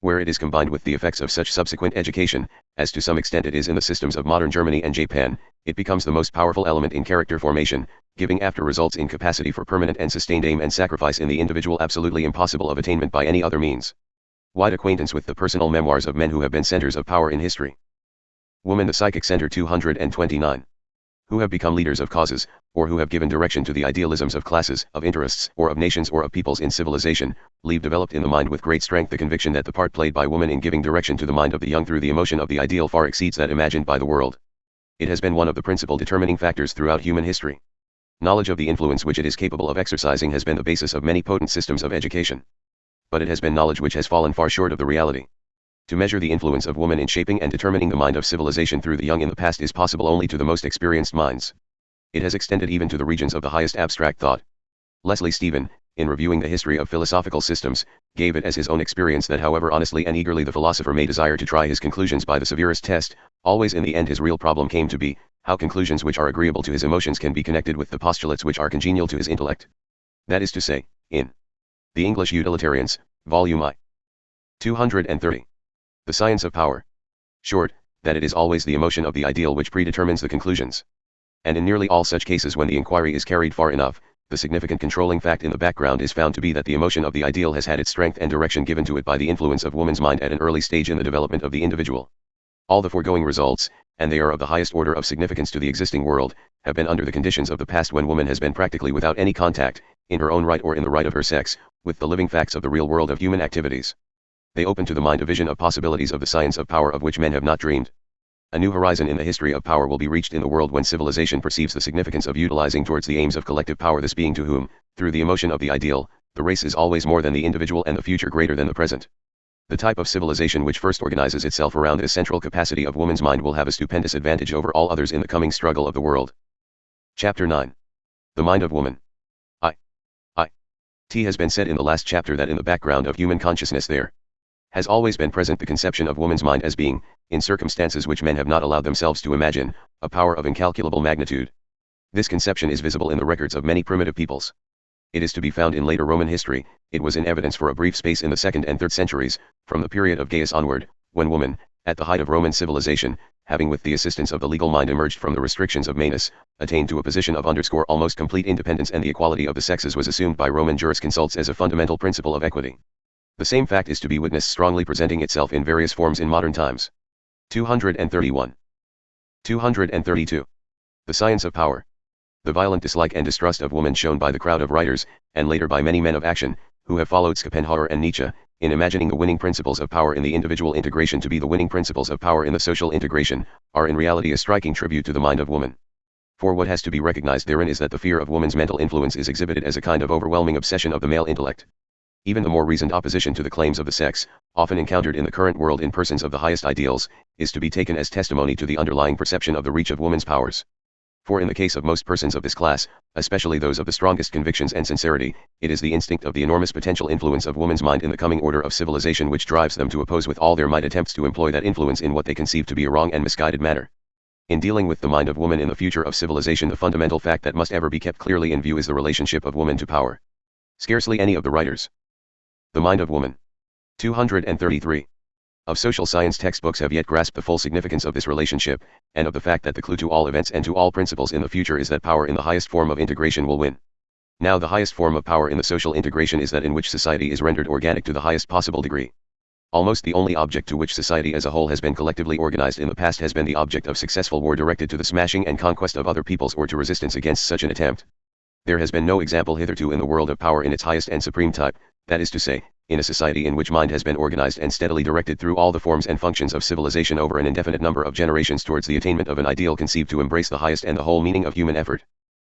Where it is combined with the effects of such subsequent education, as to some extent it is in the systems of modern Germany and Japan, it becomes the most powerful element in character formation, giving after results in capacity for permanent and sustained aim and sacrifice in the individual absolutely impossible of attainment by any other means. Wide acquaintance with the personal memoirs of men who have been centers of power in history. Woman. The Psychic Center. 229. Who have become leaders of causes, or who have given direction to the idealisms of classes, of interests, or of nations or of peoples in civilization, leave developed in the mind with great strength the conviction that the part played by woman in giving direction to the mind of the young through the emotion of the ideal far exceeds that imagined by the world. It has been one of the principal determining factors throughout human history. Knowledge of the influence which it is capable of exercising has been the basis of many potent systems of education. But it has been knowledge which has fallen far short of the reality. To measure the influence of woman in shaping and determining the mind of civilization through the young in the past is possible only to the most experienced minds. It has extended even to the regions of the highest abstract thought. Leslie Stephen, in reviewing the history of philosophical systems, gave it as his own experience that however honestly and eagerly the philosopher may desire to try his conclusions by the severest test, always in the end his real problem came to be, how conclusions which are agreeable to his emotions can be connected with the postulates which are congenial to his intellect. That is to say, in The English Utilitarians, Volume I. 230. The science of power. Short, that it is always the emotion of the ideal which predetermines the conclusions. And in nearly all such cases when the inquiry is carried far enough, the significant controlling fact in the background is found to be that the emotion of the ideal has had its strength and direction given to it by the influence of woman's mind at an early stage in the development of the individual. All the foregoing results, and they are of the highest order of significance to the existing world, have been under the conditions of the past when woman has been practically without any contact, in her own right or in the right of her sex, with the living facts of the real world of human activities. They open to the mind a vision of possibilities of the science of power of which men have not dreamed. A new horizon in the history of power will be reached in the world when civilization perceives the significance of utilizing towards the aims of collective power this being to whom, through the emotion of the ideal, the race is always more than the individual and the future greater than the present. The type of civilization which first organizes itself around this central capacity of woman's mind will have a stupendous advantage over all others in the coming struggle of the world. Chapter 9. The Mind of Woman. It has been said in the last chapter that in the background of human consciousness there has always been present the conception of woman's mind as being, in circumstances which men have not allowed themselves to imagine, a power of incalculable magnitude. This conception is visible in the records of many primitive peoples. It is to be found in later Roman history. It was in evidence for a brief space in the 2nd and 3rd centuries, from the period of Gaius onward, when woman, At the height of Roman civilization, having with the assistance of the legal mind emerged from the restrictions of Manus, attained to a position of almost complete independence, and the equality of the sexes was assumed by Roman jurisconsults as a fundamental principle of equity. The same fact is to be witnessed strongly presenting itself in various forms in modern times. 231. 232. The science of power. The violent dislike and distrust of woman shown by the crowd of writers, and later by many men of action, who have followed Schopenhauer and Nietzsche, in imagining the winning principles of power in the individual integration to be the winning principles of power in the social integration, are in reality a striking tribute to the mind of woman. For what has to be recognized therein is that the fear of woman's mental influence is exhibited as a kind of overwhelming obsession of the male intellect. Even the more reasoned opposition to the claims of the sex, often encountered in the current world in persons of the highest ideals, is to be taken as testimony to the underlying perception of the reach of woman's powers. For in the case of most persons of this class, especially those of the strongest convictions and sincerity, it is the instinct of the enormous potential influence of woman's mind in the coming order of civilization which drives them to oppose with all their might attempts to employ that influence in what they conceive to be a wrong and misguided manner. In dealing with the mind of woman in the future of civilization, the fundamental fact that must ever be kept clearly in view is the relationship of woman to power. Scarcely any of the writers. The mind of woman. 233. Of social science textbooks have yet grasped the full significance of this relationship, and of the fact that the clue to all events and to all principles in the future is that power in the highest form of integration will win. Now the highest form of power in the social integration is that in which society is rendered organic to the highest possible degree. Almost the only object to which society as a whole has been collectively organized in the past has been the object of successful war directed to the smashing and conquest of other peoples or to resistance against such an attempt. There has been no example hitherto in the world of power in its highest and supreme type, that is to say, in a society in which mind has been organized and steadily directed through all the forms and functions of civilization over an indefinite number of generations towards the attainment of an ideal conceived to embrace the highest and the whole meaning of human effort.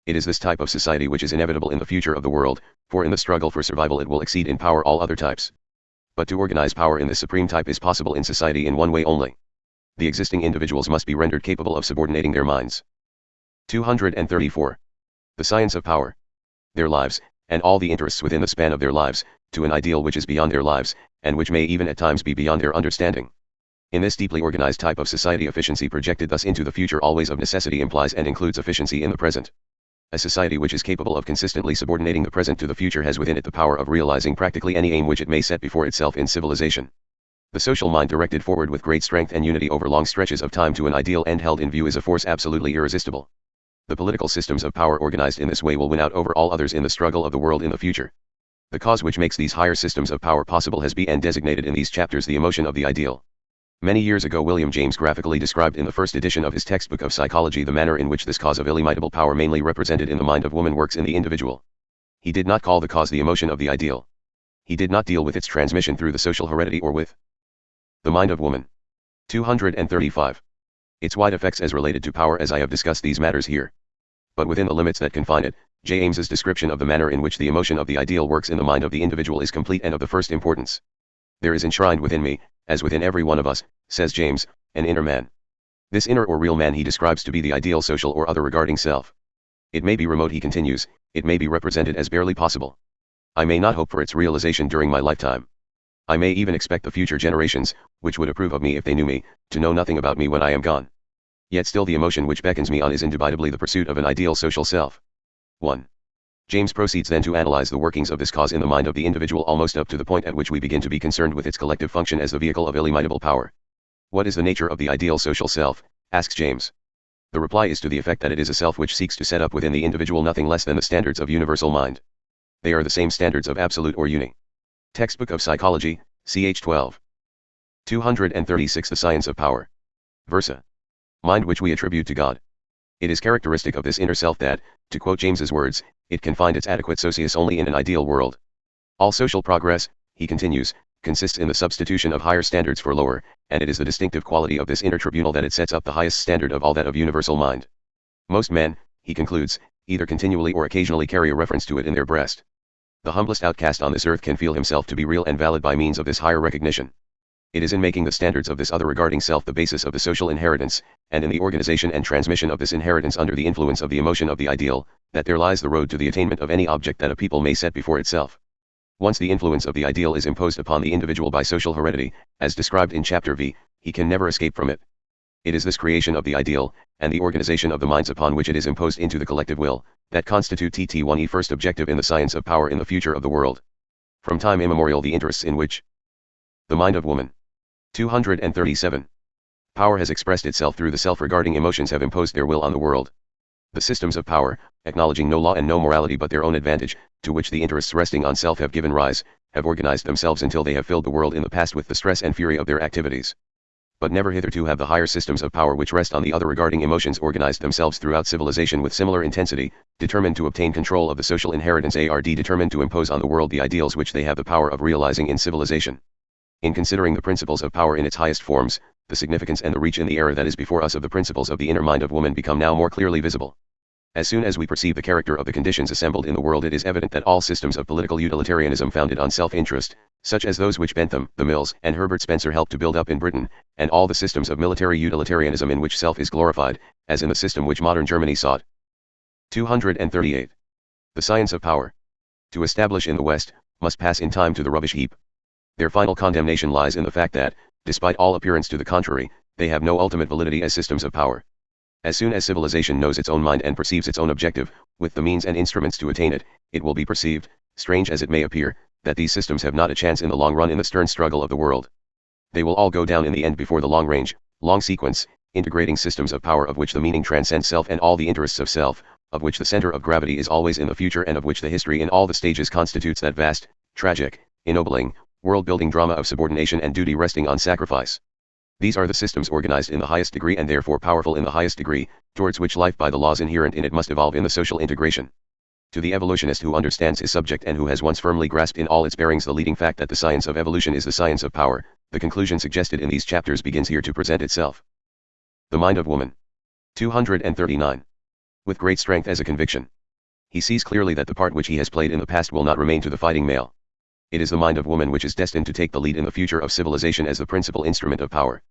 It is this type of society which is inevitable in the future of the world, for in the struggle for survival it will exceed in power all other types. But to organize power in this supreme type is possible in society in one way only. The existing individuals must be rendered capable of subordinating their minds. 234. The science of power. Their lives, and all the interests within the span of their lives, to an ideal which is beyond their lives, and which may even at times be beyond their understanding. In this deeply organized type of society, efficiency projected thus into the future always of necessity implies and includes efficiency in the present. A society which is capable of consistently subordinating the present to the future has within it the power of realizing practically any aim which it may set before itself in civilization. The social mind directed forward with great strength and unity over long stretches of time to an ideal end held in view is a force absolutely irresistible. The political systems of power organized in this way will win out over all others in the struggle of the world in the future. The cause which makes these higher systems of power possible has been designated in these chapters the emotion of the ideal. Many years ago William James graphically described in the first edition of his textbook of psychology the manner in which this cause of illimitable power mainly represented in the mind of woman works in the individual. He did not call the cause the emotion of the ideal. He did not deal with its transmission through the social heredity or with the mind of woman. 235. Its wide effects as related to power as I have discussed these matters here. But within the limits that confine it, James's description of the manner in which the emotion of the ideal works in the mind of the individual is complete and of the first importance. There is enshrined within me, as within every one of us, says James, an inner man. This inner or real man he describes to be the ideal social or other regarding self. It may be remote, he continues, it may be represented as barely possible. I may not hope for its realization during my lifetime. I may even expect the future generations, which would approve of me if they knew me, to know nothing about me when I am gone. Yet still the emotion which beckons me on is indubitably the pursuit of an ideal social self. 1. James proceeds then to analyze the workings of this cause in the mind of the individual almost up to the point at which we begin to be concerned with its collective function as the vehicle of illimitable power. What is the nature of the ideal social self, asks James. The reply is to the effect that it is a self which seeks to set up within the individual nothing less than the standards of universal mind. They are the same standards of absolute or uni. Textbook of Psychology, ch. 12. 236. The science of power. Versa. Mind which we attribute to God. It is characteristic of this inner self that, to quote James's words, it can find its adequate socius only in an ideal world. All social progress, he continues, consists in the substitution of higher standards for lower, and it is the distinctive quality of this inner tribunal that it sets up the highest standard of all that of universal mind. Most men, he concludes, either continually or occasionally carry a reference to it in their breast. The humblest outcast on this earth can feel himself to be real and valid by means of this higher recognition. It is in making the standards of this other regarding self the basis of the social inheritance, and in the organization and transmission of this inheritance under the influence of the emotion of the ideal, that there lies the road to the attainment of any object that a people may set before itself. Once the influence of the ideal is imposed upon the individual by social heredity, as described in Chapter V, he can never escape from it. It is this creation of the ideal, and the organization of the minds upon which it is imposed into the collective will, that constitute Tt1e first objective in the science of power in the future of the world. From time immemorial the interests in which the mind of woman. 237. Power has expressed itself through the self-regarding emotions have imposed their will on the world. The systems of power, acknowledging no law and no morality but their own advantage, to which the interests resting on self have given rise, have organized themselves until they have filled the world in the past with the stress and fury of their activities. But never hitherto have the higher systems of power which rest on the other regarding emotions organized themselves throughout civilization with similar intensity, determined to obtain control of the social inheritance determined to impose on the world the ideals which they have the power of realizing in civilization. In considering the principles of power in its highest forms, the significance and the reach in the era that is before us of the principles of the inner mind of woman become now more clearly visible. As soon as we perceive the character of the conditions assembled in the world, it is evident that all systems of political utilitarianism founded on self-interest, such as those which Bentham, the Mills, and Herbert Spencer helped to build up in Britain, and all the systems of military utilitarianism in which self is glorified, as in the system which modern Germany sought. 238. The science of power, to establish in the West, must pass in time to the rubbish heap. Their final condemnation lies in the fact that, despite all appearance to the contrary, they have no ultimate validity as systems of power. As soon as civilization knows its own mind and perceives its own objective, with the means and instruments to attain it, it will be perceived, strange as it may appear, that these systems have not a chance in the long run in the stern struggle of the world. They will all go down in the end before the long range, long sequence, integrating systems of power of which the meaning transcends self and all the interests of self, of which the center of gravity is always in the future and of which the history in all the stages constitutes that vast, tragic, ennobling, world-building drama of subordination and duty resting on sacrifice. These are the systems organized in the highest degree and therefore powerful in the highest degree, towards which life by the laws inherent in it must evolve in the social integration. To the evolutionist who understands his subject and who has once firmly grasped in all its bearings the leading fact that the science of evolution is the science of power, the conclusion suggested in these chapters begins here to present itself. The mind of woman. 239. With great strength as a conviction. He sees clearly that the part which he has played in the past will not remain to the fighting male. It is the mind of woman which is destined to take the lead in the future of civilization as the principal instrument of power.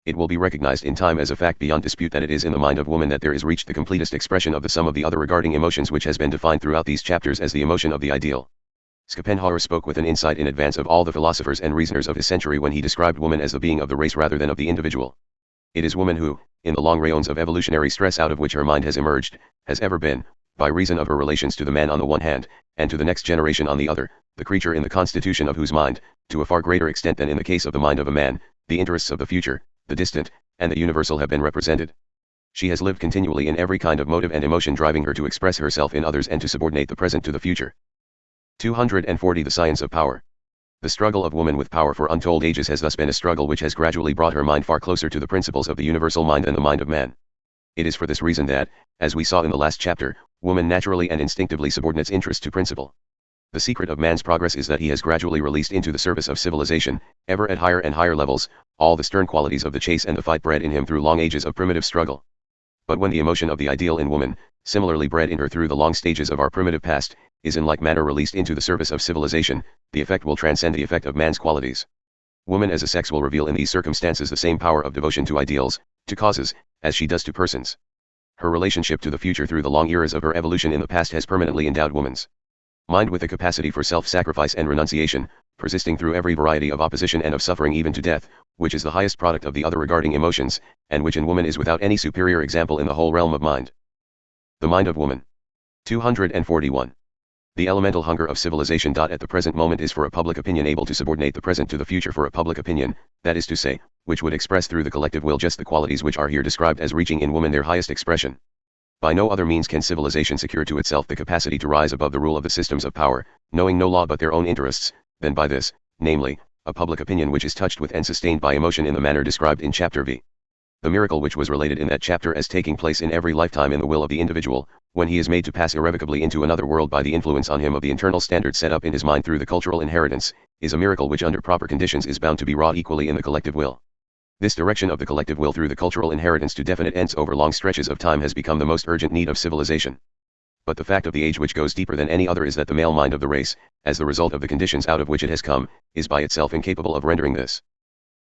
It will be recognized in time as a fact beyond dispute that it is in the mind of woman that there is reached the completest expression of the sum of the other regarding emotions which has been defined throughout these chapters as the emotion of the ideal. Schopenhauer spoke with an insight in advance of all the philosophers and reasoners of his century when he described woman as the being of the race rather than of the individual. It is woman who, in the long rayons of evolutionary stress out of which her mind has emerged, has ever been, by reason of her relations to the man on the one hand, and to the next generation on the other, the creature in the constitution of whose mind, to a far greater extent than in the case of the mind of a man, the interests of the future, the distant, and the universal have been represented. She has lived continually in every kind of motive and emotion driving her to express herself in others and to subordinate the present to the future. 240. The science of power. The struggle of woman with power for untold ages has thus been a struggle which has gradually brought her mind far closer to the principles of the universal mind than the mind of man. It is for this reason that, as we saw in the last chapter, woman naturally and instinctively subordinates interest to principle. The secret of man's progress is that he has gradually released into the service of civilization, ever at higher and higher levels, all the stern qualities of the chase and the fight bred in him through long ages of primitive struggle. But when the emotion of the ideal in woman, similarly bred in her through the long stages of our primitive past, is in like manner released into the service of civilization, the effect will transcend the effect of man's qualities. Woman as a sex will reveal in these circumstances the same power of devotion to ideals, to causes, as she does to persons. Her relationship to the future through the long eras of her evolution in the past has permanently endowed woman's mind with a capacity for self-sacrifice and renunciation, persisting through every variety of opposition and of suffering even to death, which is the highest product of the other regarding emotions, and which in woman is without any superior example in the whole realm of mind. The mind of woman. 241. The elemental hunger of civilization. At the present moment is for a public opinion able to subordinate the present to the future for a public opinion, that is to say, which would express through the collective will just the qualities which are here described as reaching in woman their highest expression. By no other means can civilization secure to itself the capacity to rise above the rule of the systems of power, knowing no law but their own interests, than by this, namely, a public opinion which is touched with and sustained by emotion in the manner described in chapter V. The miracle which was related in that chapter as taking place in every lifetime in the will of the individual, when he is made to pass irrevocably into another world by the influence on him of the internal standard set up in his mind through the cultural inheritance, is a miracle which under proper conditions is bound to be wrought equally in the collective will. This direction of the collective will through the cultural inheritance to definite ends over long stretches of time has become the most urgent need of civilization. But the fact of the age which goes deeper than any other is that the male mind of the race, as the result of the conditions out of which it has come, is by itself incapable of rendering this.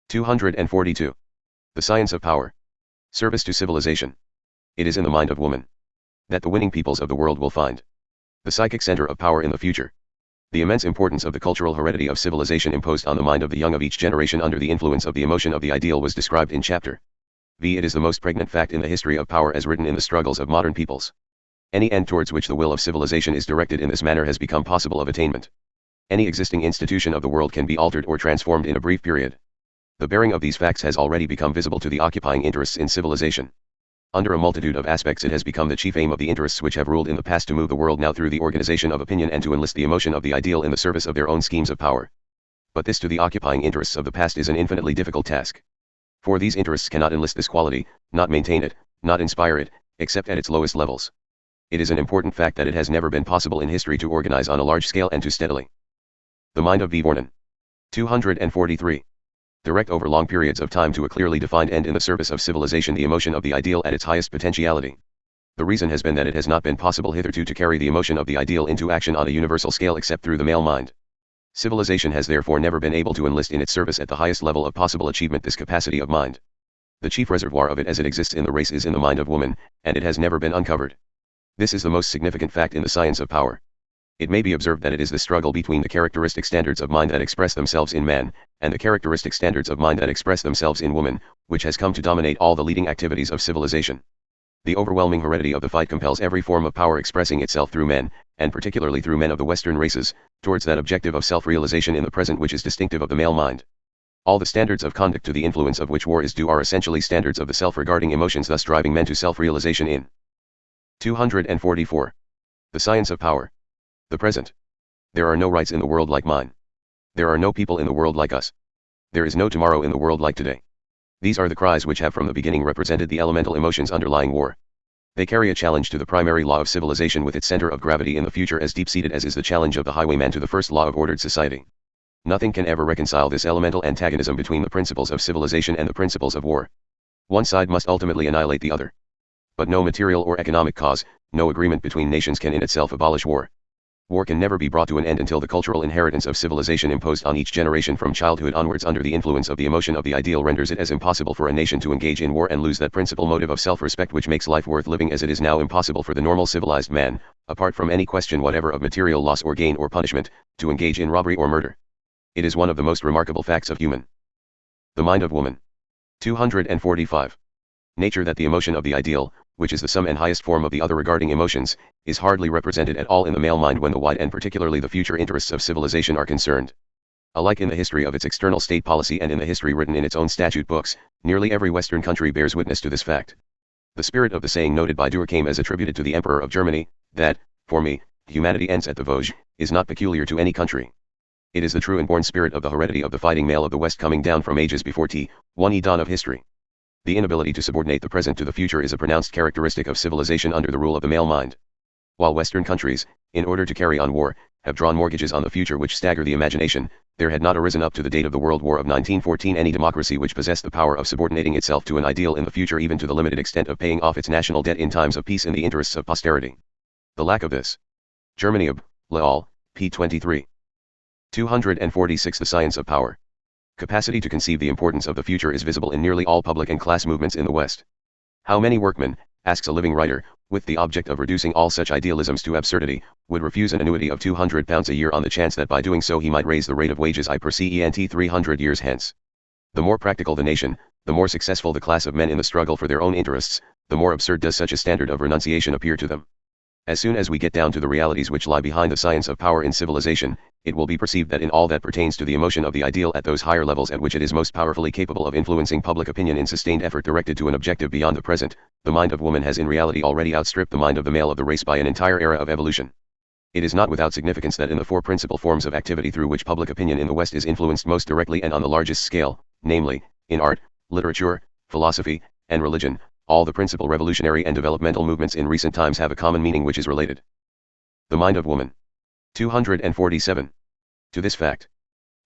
242. The science of power. Service to civilization. It is in the mind of woman that the winning peoples of the world will find the psychic center of power in the future. The immense importance of the cultural heredity of civilization imposed on the mind of the young of each generation under the influence of the emotion of the ideal was described in chapter V. It is the most pregnant fact in the history of power as written in the struggles of modern peoples. Any end towards which the will of civilization is directed in this manner has become possible of attainment. Any existing institution of the world can be altered or transformed in a brief period. The bearing of these facts has already become visible to the occupying interests in civilization. Under a multitude of aspects it has become the chief aim of the interests which have ruled in the past to move the world now through the organization of opinion and to enlist the emotion of the ideal in the service of their own schemes of power. But this to the occupying interests of the past is an infinitely difficult task. For these interests cannot enlist this quality, not maintain it, not inspire it, except at its lowest levels. It is an important fact that it has never been possible in history to organize on a large scale and to steadily. The mind of Vornon. 243. Direct over long periods of time to a clearly defined end in the service of civilization the emotion of the ideal at its highest potentiality. The reason has been that it has not been possible hitherto to carry the emotion of the ideal into action on a universal scale except through the male mind. Civilization has therefore never been able to enlist in its service at the highest level of possible achievement this capacity of mind. The chief reservoir of it as it exists in the race is in the mind of woman, and it has never been uncovered. This is the most significant fact in the science of power. It may be observed that it is the struggle between the characteristic standards of mind that express themselves in man, and the characteristic standards of mind that express themselves in woman, which has come to dominate all the leading activities of civilization. The overwhelming heredity of the fight compels every form of power expressing itself through men, and particularly through men of the Western races, towards that objective of self-realization in the present which is distinctive of the male mind. All the standards of conduct to the influence of which war is due are essentially standards of the self-regarding emotions thus driving men to self-realization in 244. The science of power. The present. There are no rights in the world like mine. There are no people in the world like us. There is no tomorrow in the world like today. These are the cries which have from the beginning represented the elemental emotions underlying war. They carry a challenge to the primary law of civilization with its center of gravity in the future as deep-seated as is the challenge of the highwayman to the first law of ordered society. Nothing can ever reconcile this elemental antagonism between the principles of civilization and the principles of war. One side must ultimately annihilate the other. But no material or economic cause, no agreement between nations can in itself abolish war. War can never be brought to an end until the cultural inheritance of civilization imposed on each generation from childhood onwards under the influence of the emotion of the ideal renders it as impossible for a nation to engage in war and lose that principal motive of self-respect which makes life worth living as it is now impossible for the normal civilized man, apart from any question whatever of material loss or gain or punishment, to engage in robbery or murder. It is one of the most remarkable facts of human. The mind of woman. 245. Nature that the emotion of the ideal, which is the sum and highest form of the other regarding emotions, is hardly represented at all in the male mind when the wide and particularly the future interests of civilization are concerned. Alike in the history of its external state policy and in the history written in its own statute books, nearly every Western country bears witness to this fact. The spirit of the saying noted by Durkheim as attributed to the Emperor of Germany, that, for me, humanity ends at the Vosges, is not peculiar to any country. It is the true and born spirit of the heredity of the fighting male of the West coming down from ages before T1 dawn of history. The inability to subordinate the present to the future is a pronounced characteristic of civilization under the rule of the male mind. While Western countries, in order to carry on war, have drawn mortgages on the future which stagger the imagination, there had not arisen up to the date of the World War of 1914 any democracy which possessed the power of subordinating itself to an ideal in the future even to the limited extent of paying off its national debt in times of peace in the interests of posterity. The lack of this. Germany ob. Laal, p. 23. 246 The science of power. Capacity to conceive the importance of the future is visible in nearly all public and class movements in the West. How many workmen, asks a living writer, with the object of reducing all such idealisms to absurdity, would refuse an annuity of £200 a year on the chance that by doing so he might raise the rate of wages I per cent 300 years hence? The more practical the nation, the more successful the class of men in the struggle for their own interests, the more absurd does such a standard of renunciation appear to them. As soon as we get down to the realities which lie behind the science of power in civilization, it will be perceived that in all that pertains to the emotion of the ideal at those higher levels at which it is most powerfully capable of influencing public opinion in sustained effort directed to an objective beyond the present, the mind of woman has in reality already outstripped the mind of the male of the race by an entire era of evolution. It is not without significance that in the four principal forms of activity through which public opinion in the West is influenced most directly and on the largest scale, namely, in art, literature, philosophy, and religion, all the principal revolutionary and developmental movements in recent times have a common meaning which is related. The mind of woman. 247. To this fact.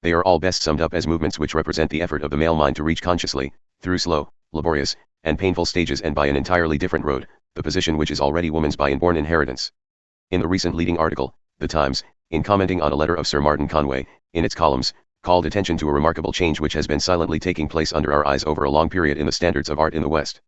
They are all best summed up as movements which represent the effort of the male mind to reach consciously, through slow, laborious, and painful stages and by an entirely different road, the position which is already woman's by inborn inheritance. In the recent leading article, The Times, in commenting on a letter of Sir Martin Conway, in its columns, called attention to a remarkable change which has been silently taking place under our eyes over a long period in the standards of art in the West.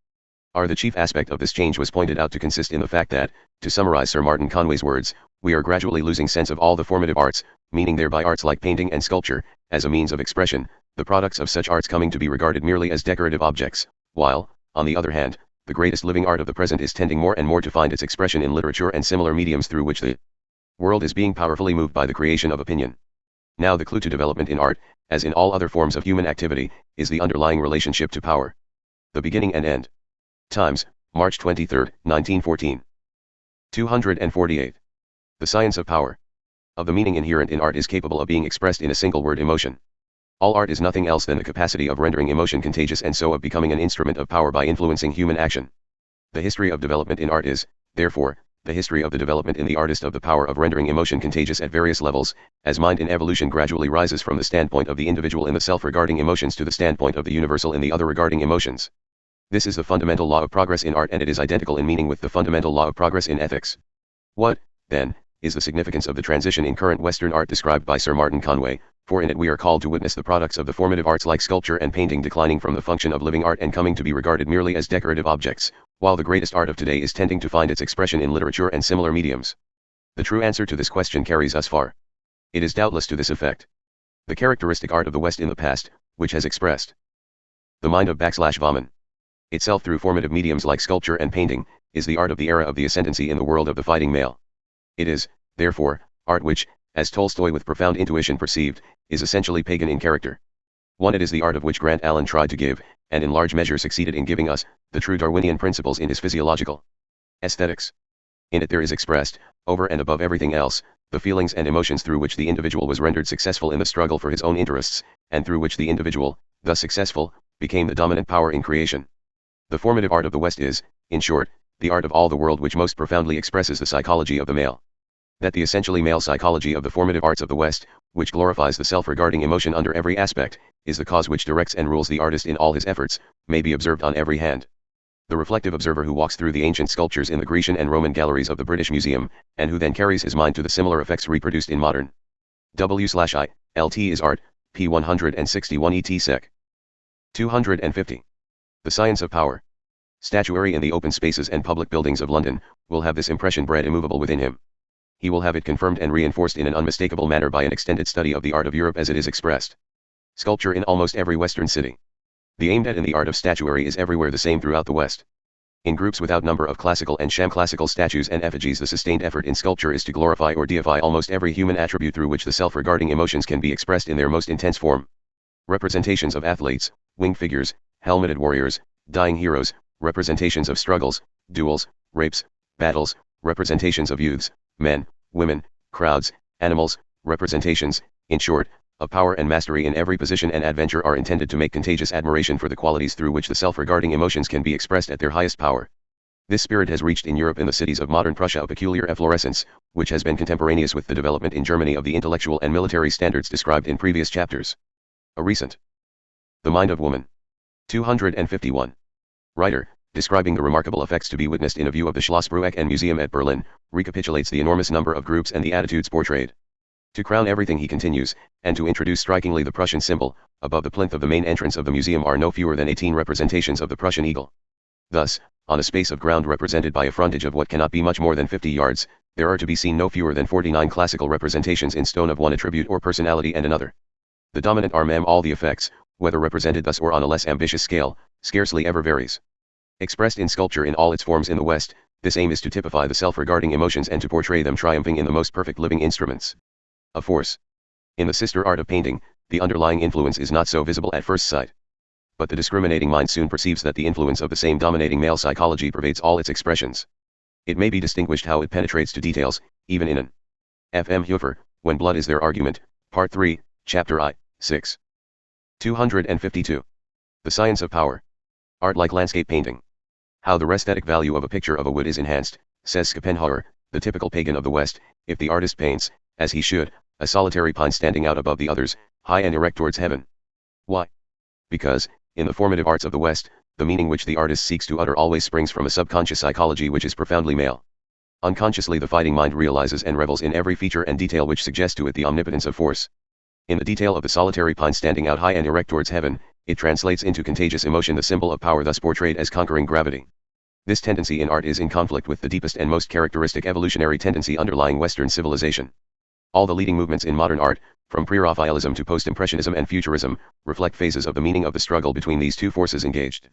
The chief aspect of this change was pointed out to consist in the fact that, to summarize Sir Martin Conway's words, we are gradually losing sense of all the formative arts, meaning thereby arts like painting and sculpture, as a means of expression, the products of such arts coming to be regarded merely as decorative objects, while, on the other hand, the greatest living art of the present is tending more and more to find its expression in literature and similar mediums through which the world is being powerfully moved by the creation of opinion. Now the clue to development in art, as in all other forms of human activity, is the underlying relationship to power. The beginning and end. Times, March 23, 1914. 248. The science of power. Of the meaning inherent in art is capable of being expressed in a single word: emotion. All art is nothing else than the capacity of rendering emotion contagious and so of becoming an instrument of power by influencing human action. The history of development in art is, therefore, the history of the development in the artist of the power of rendering emotion contagious at various levels, as mind in evolution gradually rises from the standpoint of the individual in the self regarding emotions to the standpoint of the universal in the other regarding emotions. This is the fundamental law of progress in art, and it is identical in meaning with the fundamental law of progress in ethics. What, then, is the significance of the transition in current Western art described by Sir Martin Conway? For in it we are called to witness the products of the formative arts like sculpture and painting declining from the function of living art and coming to be regarded merely as decorative objects, while the greatest art of today is tending to find its expression in literature and similar mediums. The true answer to this question carries us far. It is doubtless to this effect. The characteristic art of the West in the past, which has expressed the mind of Vaman itself through formative mediums like sculpture and painting, is the art of the era of the ascendancy in the world of the fighting male. It is, therefore, art which, as Tolstoy with profound intuition perceived, is essentially pagan in character. It is the art of which Grant Allen tried to give, and in large measure succeeded in giving us, the true Darwinian principles in his physiological aesthetics. In it there is expressed, over and above everything else, the feelings and emotions through which the individual was rendered successful in the struggle for his own interests, and through which the individual, thus successful, became the dominant power in creation. The formative art of the West is, in short, the art of all the world which most profoundly expresses the psychology of the male. That the essentially male psychology of the formative arts of the West, which glorifies the self-regarding emotion under every aspect, is the cause which directs and rules the artist in all his efforts, may be observed on every hand. The reflective observer who walks through the ancient sculptures in the Grecian and Roman galleries of the British Museum, and who then carries his mind to the similar effects reproduced in modern W/I/LT is art, p. 161 et sec. 250. The science of power. Statuary in the open spaces and public buildings of London, will have this impression bred immovable within him. He will have it confirmed and reinforced in an unmistakable manner by an extended study of the art of Europe as it is expressed. Sculpture in almost every Western city. The aim at in the art of statuary is everywhere the same throughout the West. In groups without number of classical and sham classical statues and effigies, the sustained effort in sculpture is to glorify or deify almost every human attribute through which the self-regarding emotions can be expressed in their most intense form. Representations of athletes, winged figures, helmeted warriors, dying heroes, representations of struggles, duels, rapes, battles, representations of youths, men, women, crowds, animals, representations, in short, of power and mastery in every position and adventure are intended to make contagious admiration for the qualities through which the self-regarding emotions can be expressed at their highest power. This spirit has reached in Europe in the cities of modern Prussia a peculiar efflorescence, which has been contemporaneous with the development in Germany of the intellectual and military standards described in previous chapters. A recent The Mind of Woman. 251. Writer, describing the remarkable effects to be witnessed in a view of the Schlossbrueck Museum at Berlin, recapitulates the enormous number of groups and the attitudes portrayed. To crown everything he continues, and to introduce strikingly the Prussian symbol, above the plinth of the main entrance of the museum are no fewer than 18 representations of the Prussian eagle. Thus, on a space of ground represented by a frontage of what cannot be much more than 50 yards, there are to be seen no fewer than 49 classical representations in stone of one attribute or personality and another. The dominant are all the effects, whether represented thus or on a less ambitious scale, scarcely ever varies. Expressed in sculpture in all its forms in the West, this aim is to typify the self-regarding emotions and to portray them triumphing in the most perfect living instruments of force. In the sister art of painting, the underlying influence is not so visible at first sight. But the discriminating mind soon perceives that the influence of the same dominating male psychology pervades all its expressions. It may be distinguished how it penetrates to details, even in an F. M. Hofer, When Blood is Their Argument, Part 3, Chapter I, 6. 252. The science of power. Art like landscape painting. How the aesthetic value of a picture of a wood is enhanced, says Schopenhauer, the typical pagan of the West, if the artist paints, as he should, a solitary pine standing out above the others, high and erect towards heaven. Why? Because, in the formative arts of the West, the meaning which the artist seeks to utter always springs from a subconscious psychology which is profoundly male. Unconsciously the fighting mind realizes and revels in every feature and detail which suggests to it the omnipotence of force. In the detail of the solitary pine standing out high and erect towards heaven, it translates into contagious emotion the symbol of power thus portrayed as conquering gravity. This tendency in art is in conflict with the deepest and most characteristic evolutionary tendency underlying Western civilization. All the leading movements in modern art, from pre-Raphaelism to post-impressionism and futurism, reflect phases of the meaning of the struggle between these two forces engaged.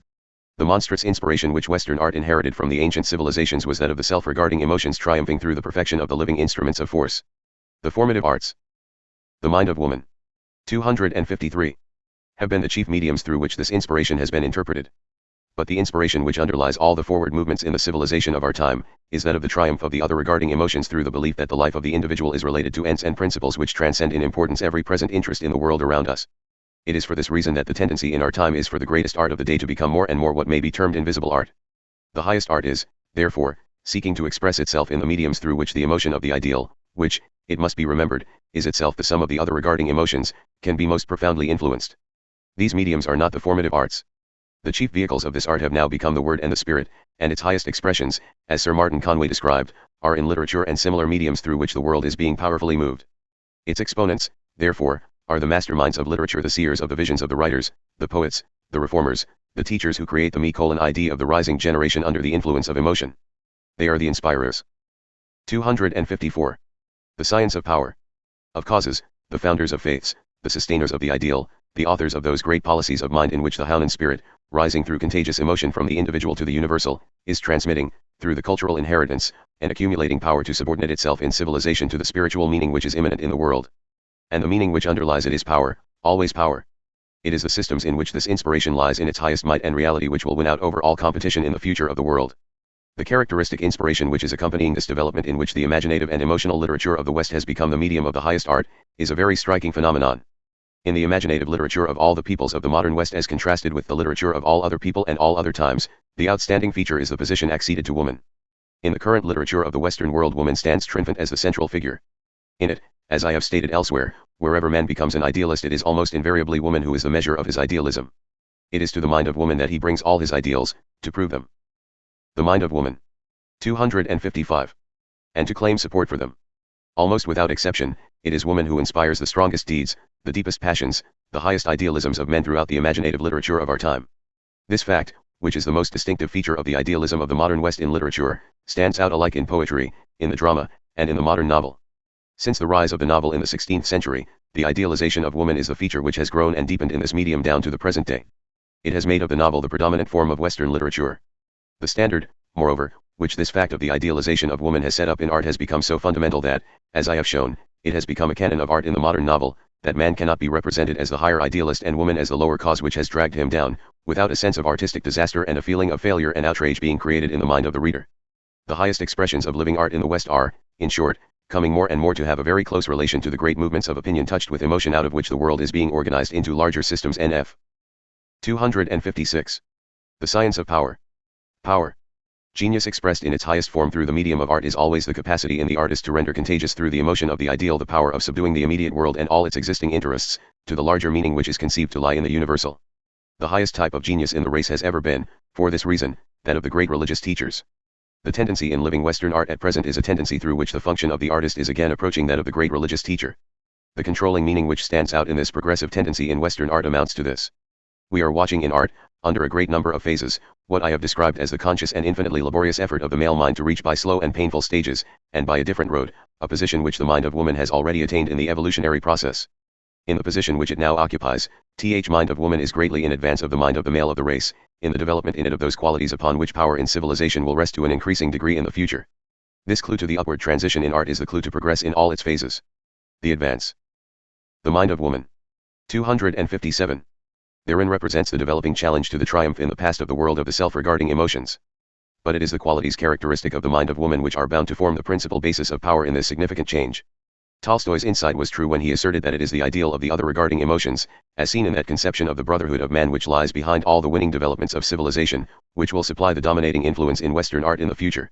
The monstrous inspiration which Western art inherited from the ancient civilizations was that of the self-regarding emotions triumphing through the perfection of the living instruments of force. The formative arts. The mind of woman. 253. Have been the chief mediums through which this inspiration has been interpreted. But the inspiration which underlies all the forward movements in the civilization of our time, is that of the triumph of the other regarding emotions through the belief that the life of the individual is related to ends and principles which transcend in importance every present interest in the world around us. It is for this reason that the tendency in our time is for the greatest art of the day to become more and more what may be termed invisible art. The highest art is, therefore, seeking to express itself in the mediums through which the emotion of the ideal, which, it must be remembered, is itself the sum of the other regarding emotions, can be most profoundly influenced. These mediums are not the formative arts. The chief vehicles of this art have now become the word and the spirit, and its highest expressions, as Sir Martin Conway described, are in literature and similar mediums through which the world is being powerfully moved. Its exponents, therefore, are the masterminds of literature, the seers of the visions of the writers, the poets, the reformers, the teachers who create the me-ID of the rising generation under the influence of emotion. They are the inspirers. 254. The science of power. Of causes, the founders of faiths, the sustainers of the ideal, the authors of those great policies of mind in which the Hownan spirit, rising through contagious emotion from the individual to the universal, is transmitting, through the cultural inheritance, and accumulating power to subordinate itself in civilization to the spiritual meaning which is immanent in the world. And the meaning which underlies it is power, always power. It is the systems in which this inspiration lies in its highest might and reality which will win out over all competition in the future of the world. The characteristic inspiration which is accompanying this development, in which the imaginative and emotional literature of the West has become the medium of the highest art, is a very striking phenomenon. In the imaginative literature of all the peoples of the modern West, as contrasted with the literature of all other people and all other times, the outstanding feature is the position acceded to woman. In the current literature of the Western world, woman stands triumphant as the central figure. In it, as I have stated elsewhere, wherever man becomes an idealist, it is almost invariably woman who is the measure of his idealism. It is to the mind of woman that he brings all his ideals, to prove them. The mind of woman. 255. And to claim support for them. Almost without exception, it is woman who inspires the strongest deeds, the deepest passions, the highest idealisms of men throughout the imaginative literature of our time. This fact, which is the most distinctive feature of the idealism of the modern West in literature, stands out alike in poetry, in the drama, and in the modern novel. Since the rise of the novel in the 16th century, the idealization of woman is the feature which has grown and deepened in this medium down to the present day. It has made of the novel the predominant form of Western literature. The standard, moreover, which this fact of the idealization of woman has set up in art has become so fundamental that, as I have shown, it has become a canon of art in the modern novel, that man cannot be represented as the higher idealist and woman as the lower cause which has dragged him down, without a sense of artistic disaster and a feeling of failure and outrage being created in the mind of the reader. The highest expressions of living art in the West are, in short, coming more and more to have a very close relation to the great movements of opinion touched with emotion out of which the world is being organized into larger systems. NF 256. The science of power. Power. Genius expressed in its highest form through the medium of art is always the capacity in the artist to render contagious through the emotion of the ideal the power of subduing the immediate world and all its existing interests, to the larger meaning which is conceived to lie in the universal. The highest type of genius in the race has ever been, for this reason, that of the great religious teachers. The tendency in living Western art at present is a tendency through which the function of the artist is again approaching that of the great religious teacher. The controlling meaning which stands out in this progressive tendency in Western art amounts to this. We are watching in art, under a great number of phases, what I have described as the conscious and infinitely laborious effort of the male mind to reach by slow and painful stages, and by a different road, a position which the mind of woman has already attained in the evolutionary process. In the position which it now occupies, the mind of woman is greatly in advance of the mind of the male of the race, in the development in it of those qualities upon which power in civilization will rest to an increasing degree in the future. This clue to the upward transition in art is the clue to progress in all its phases. The advance. The mind of woman. 257. Therein represents the developing challenge to the triumph in the past of the world of the self-regarding emotions. But it is the qualities characteristic of the mind of woman which are bound to form the principal basis of power in this significant change. Tolstoy's insight was true when he asserted that it is the ideal of the other regarding emotions, as seen in that conception of the brotherhood of man which lies behind all the winning developments of civilization, which will supply the dominating influence in Western art in the future.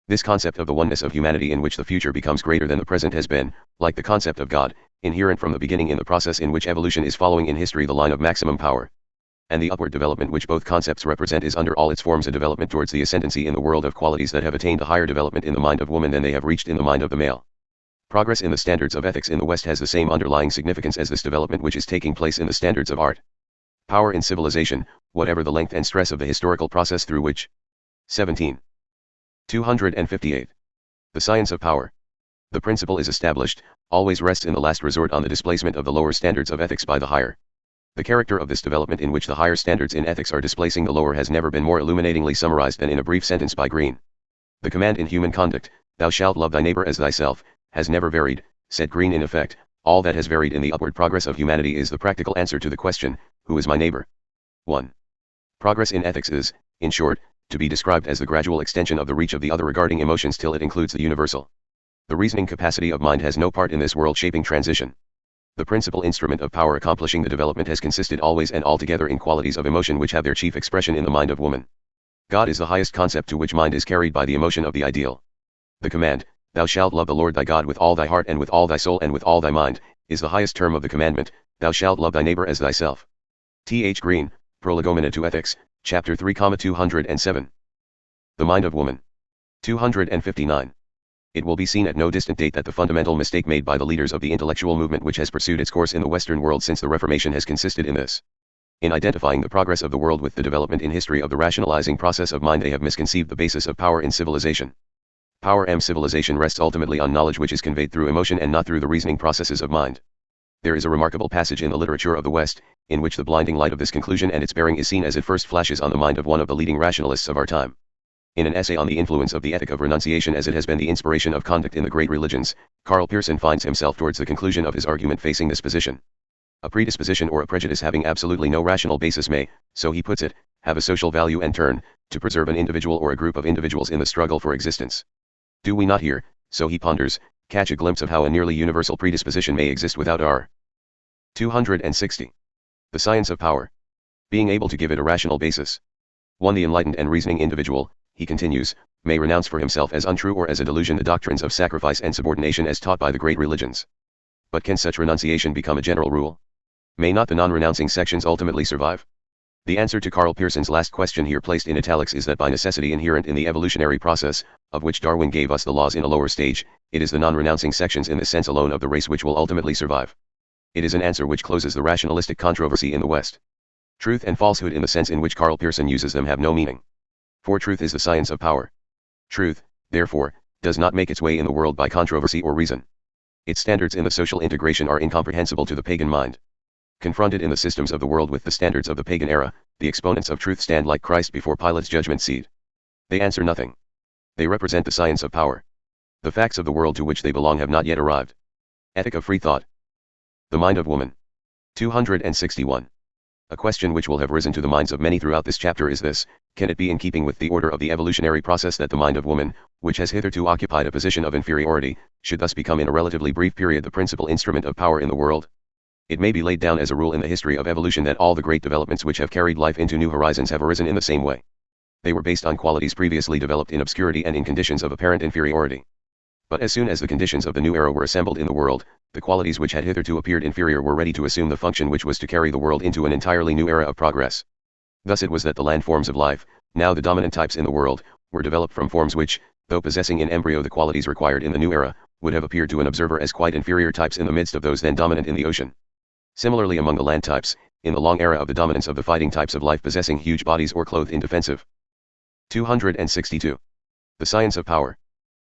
This concept of the oneness of humanity in which the future becomes greater than the present has been, like the concept of God, inherent from the beginning in the process in which evolution is following in history the line of maximum power. And the upward development which both concepts represent is under all its forms a development towards the ascendancy in the world of qualities that have attained a higher development in the mind of woman than they have reached in the mind of the male. Progress in the standards of ethics in the West has the same underlying significance as this development which is taking place in the standards of art. Power in civilization, whatever the length and stress of the historical process through which. 17. 258. The science of power. The principle is established, always rests in the last resort on the displacement of the lower standards of ethics by the higher. The character of this development in which the higher standards in ethics are displacing the lower has never been more illuminatingly summarized than in a brief sentence by Green. The command in human conduct, "Thou shalt love thy neighbor as thyself," has never varied, said Green in effect, All that has varied in the upward progress of humanity is the practical answer to the question, who is my neighbor? 1. Progress in ethics is, in short, to be described as the gradual extension of the reach of the other regarding emotions till it includes the universal. The reasoning capacity of mind has no part in this world-shaping transition. The principal instrument of power accomplishing the development has consisted always and altogether in qualities of emotion which have their chief expression in the mind of woman. God is the highest concept to which mind is carried by the emotion of the ideal. The command, "Thou shalt love the Lord thy God with all thy heart and with all thy soul and with all thy mind," is the highest term of the commandment, "Thou shalt love thy neighbor as thyself." T. H. Green, Prolegomena to Ethics, Chapter 3, 207. The Mind of Woman. 259. It will be seen at no distant date that the fundamental mistake made by the leaders of the intellectual movement which has pursued its course in the Western world since the Reformation has consisted in this. In identifying the progress of the world with the development in history of the rationalizing process of mind, they have misconceived the basis of power in civilization. Civilization rests ultimately on knowledge which is conveyed through emotion and not through the reasoning processes of mind. There is a remarkable passage in the literature of the West, in which the blinding light of this conclusion and its bearing is seen as it first flashes on the mind of one of the leading rationalists of our time. In an essay on the influence of the ethic of renunciation as it has been the inspiration of conduct in the great religions, Karl Pearson finds himself towards the conclusion of his argument facing this position. A predisposition or a prejudice having absolutely no rational basis may, so he puts it, have a social value and turn, to preserve an individual or a group of individuals in the struggle for existence. Do we not here, so he ponders, catch a glimpse of how a nearly universal predisposition may exist without our 260. The science of power. Being able to give it a rational basis. 1. The enlightened and reasoning individual, he continues, may renounce for himself as untrue or as a delusion the doctrines of sacrifice and subordination as taught by the great religions. But can such renunciation become a general rule? May not the non-renouncing sections ultimately survive? The answer to Karl Pearson's last question here placed in italics is that by necessity inherent in the evolutionary process, of which Darwin gave us the laws in a lower stage, it is the non-renouncing sections in the sense alone of the race which will ultimately survive. It is an answer which closes the rationalistic controversy in the West. Truth and falsehood in the sense in which Karl Pearson uses them have no meaning. For truth is the science of power. Truth, therefore, does not make its way in the world by controversy or reason. Its standards in the social integration are incomprehensible to the pagan mind. Confronted in the systems of the world with the standards of the pagan era, the exponents of truth stand like Christ before Pilate's judgment seat. They answer nothing. They represent the science of power. The facts of the world to which they belong have not yet arrived. Ethic of Free Thought. The Mind of Woman. 261. A question which will have risen to the minds of many throughout this chapter is this: can it be in keeping with the order of the evolutionary process that the mind of woman, which has hitherto occupied a position of inferiority, should thus become in a relatively brief period the principal instrument of power in the world? It may be laid down as a rule in the history of evolution that all the great developments which have carried life into new horizons have arisen in the same way. They were based on qualities previously developed in obscurity and in conditions of apparent inferiority. But as soon as the conditions of the new era were assembled in the world, the qualities which had hitherto appeared inferior were ready to assume the function which was to carry the world into an entirely new era of progress. Thus it was that the land forms of life, now the dominant types in the world, were developed from forms which, though possessing in embryo the qualities required in the new era, would have appeared to an observer as quite inferior types in the midst of those then dominant in the ocean. Similarly among the land types, in the long era of the dominance of the fighting types of life possessing huge bodies or clothed in defensive. 262. The science of power.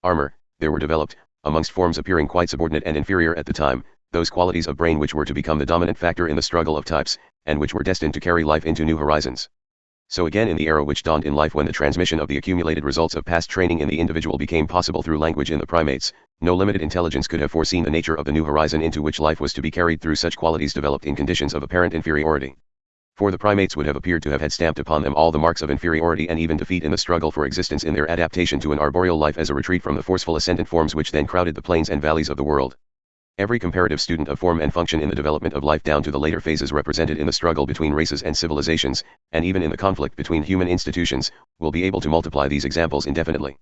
Armor, there were developed, amongst forms appearing quite subordinate and inferior at the time, those qualities of brain which were to become the dominant factor in the struggle of types, and which were destined to carry life into new horizons. So again in the era which dawned in life when the transmission of the accumulated results of past training in the individual became possible through language in the primates, no limited intelligence could have foreseen the nature of the new horizon into which life was to be carried through such qualities developed in conditions of apparent inferiority. For the primates would have appeared to have had stamped upon them all the marks of inferiority and even defeat in the struggle for existence in their adaptation to an arboreal life as a retreat from the forceful ascendant forms which then crowded the plains and valleys of the world. Every comparative student of form and function in the development of life down to the later phases represented in the struggle between races and civilizations, and even in the conflict between human institutions, will be able to multiply these examples indefinitely.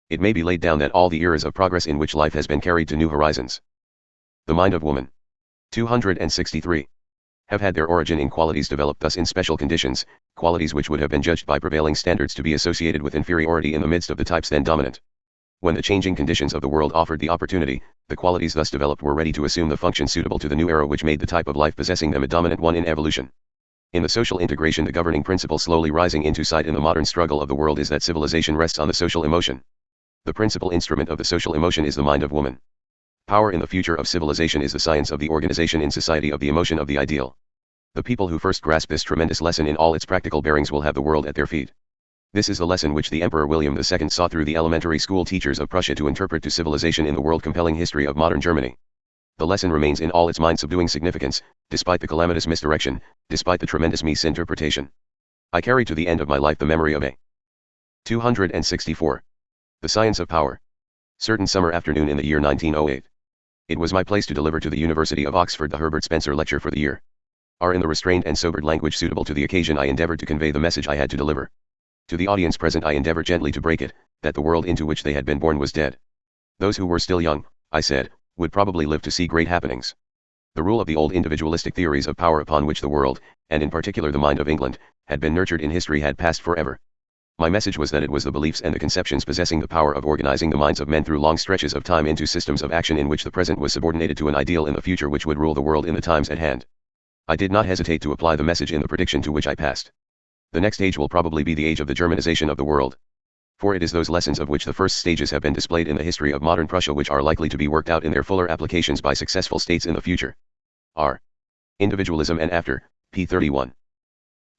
It may be laid down that all the eras of progress in which life has been carried to new horizons. The mind of woman. 263. Have had their origin in qualities developed thus in special conditions, qualities which would have been judged by prevailing standards to be associated with inferiority in the midst of the types then dominant. When the changing conditions of the world offered the opportunity, the qualities thus developed were ready to assume the function suitable to the new era which made the type of life possessing them a dominant one in evolution. In the social integration, the governing principle slowly rising into sight in the modern struggle of the world is that civilization rests on the social emotion. The principal instrument of the social emotion is the mind of woman. Power in the future of civilization is the science of the organization in society of the emotion of the ideal. The people who first grasp this tremendous lesson in all its practical bearings will have the world at their feet. This is the lesson which the Emperor William II saw through the elementary school teachers of Prussia to interpret to civilization in the world-compelling history of modern Germany. The lesson remains in all its mind-subduing significance, despite the calamitous misdirection, despite the tremendous misinterpretation. I carry to the end of my life the memory of a 264. The Science of Power. Certain summer afternoon in the year 1908. It was my place to deliver to the University of Oxford the Herbert Spencer Lecture for the year. In the restrained and sobered language suitable to the occasion I endeavored to convey the message I had to deliver. To the audience present I endeavored gently to break it, that the world into which they had been born was dead. Those who were still young, I said, would probably live to see great happenings. The rule of the old individualistic theories of power upon which the world, and in particular the mind of England, had been nurtured in history had passed forever. My message was that it was the beliefs and the conceptions possessing the power of organizing the minds of men through long stretches of time into systems of action in which the present was subordinated to an ideal in the future which would rule the world in the times at hand. I did not hesitate to apply the message in the prediction to which I passed. The next age will probably be the age of the Germanization of the world. For it is those lessons of which the first stages have been displayed in the history of modern Prussia which are likely to be worked out in their fuller applications by successful states in the future. R. Individualism and After, p. 31.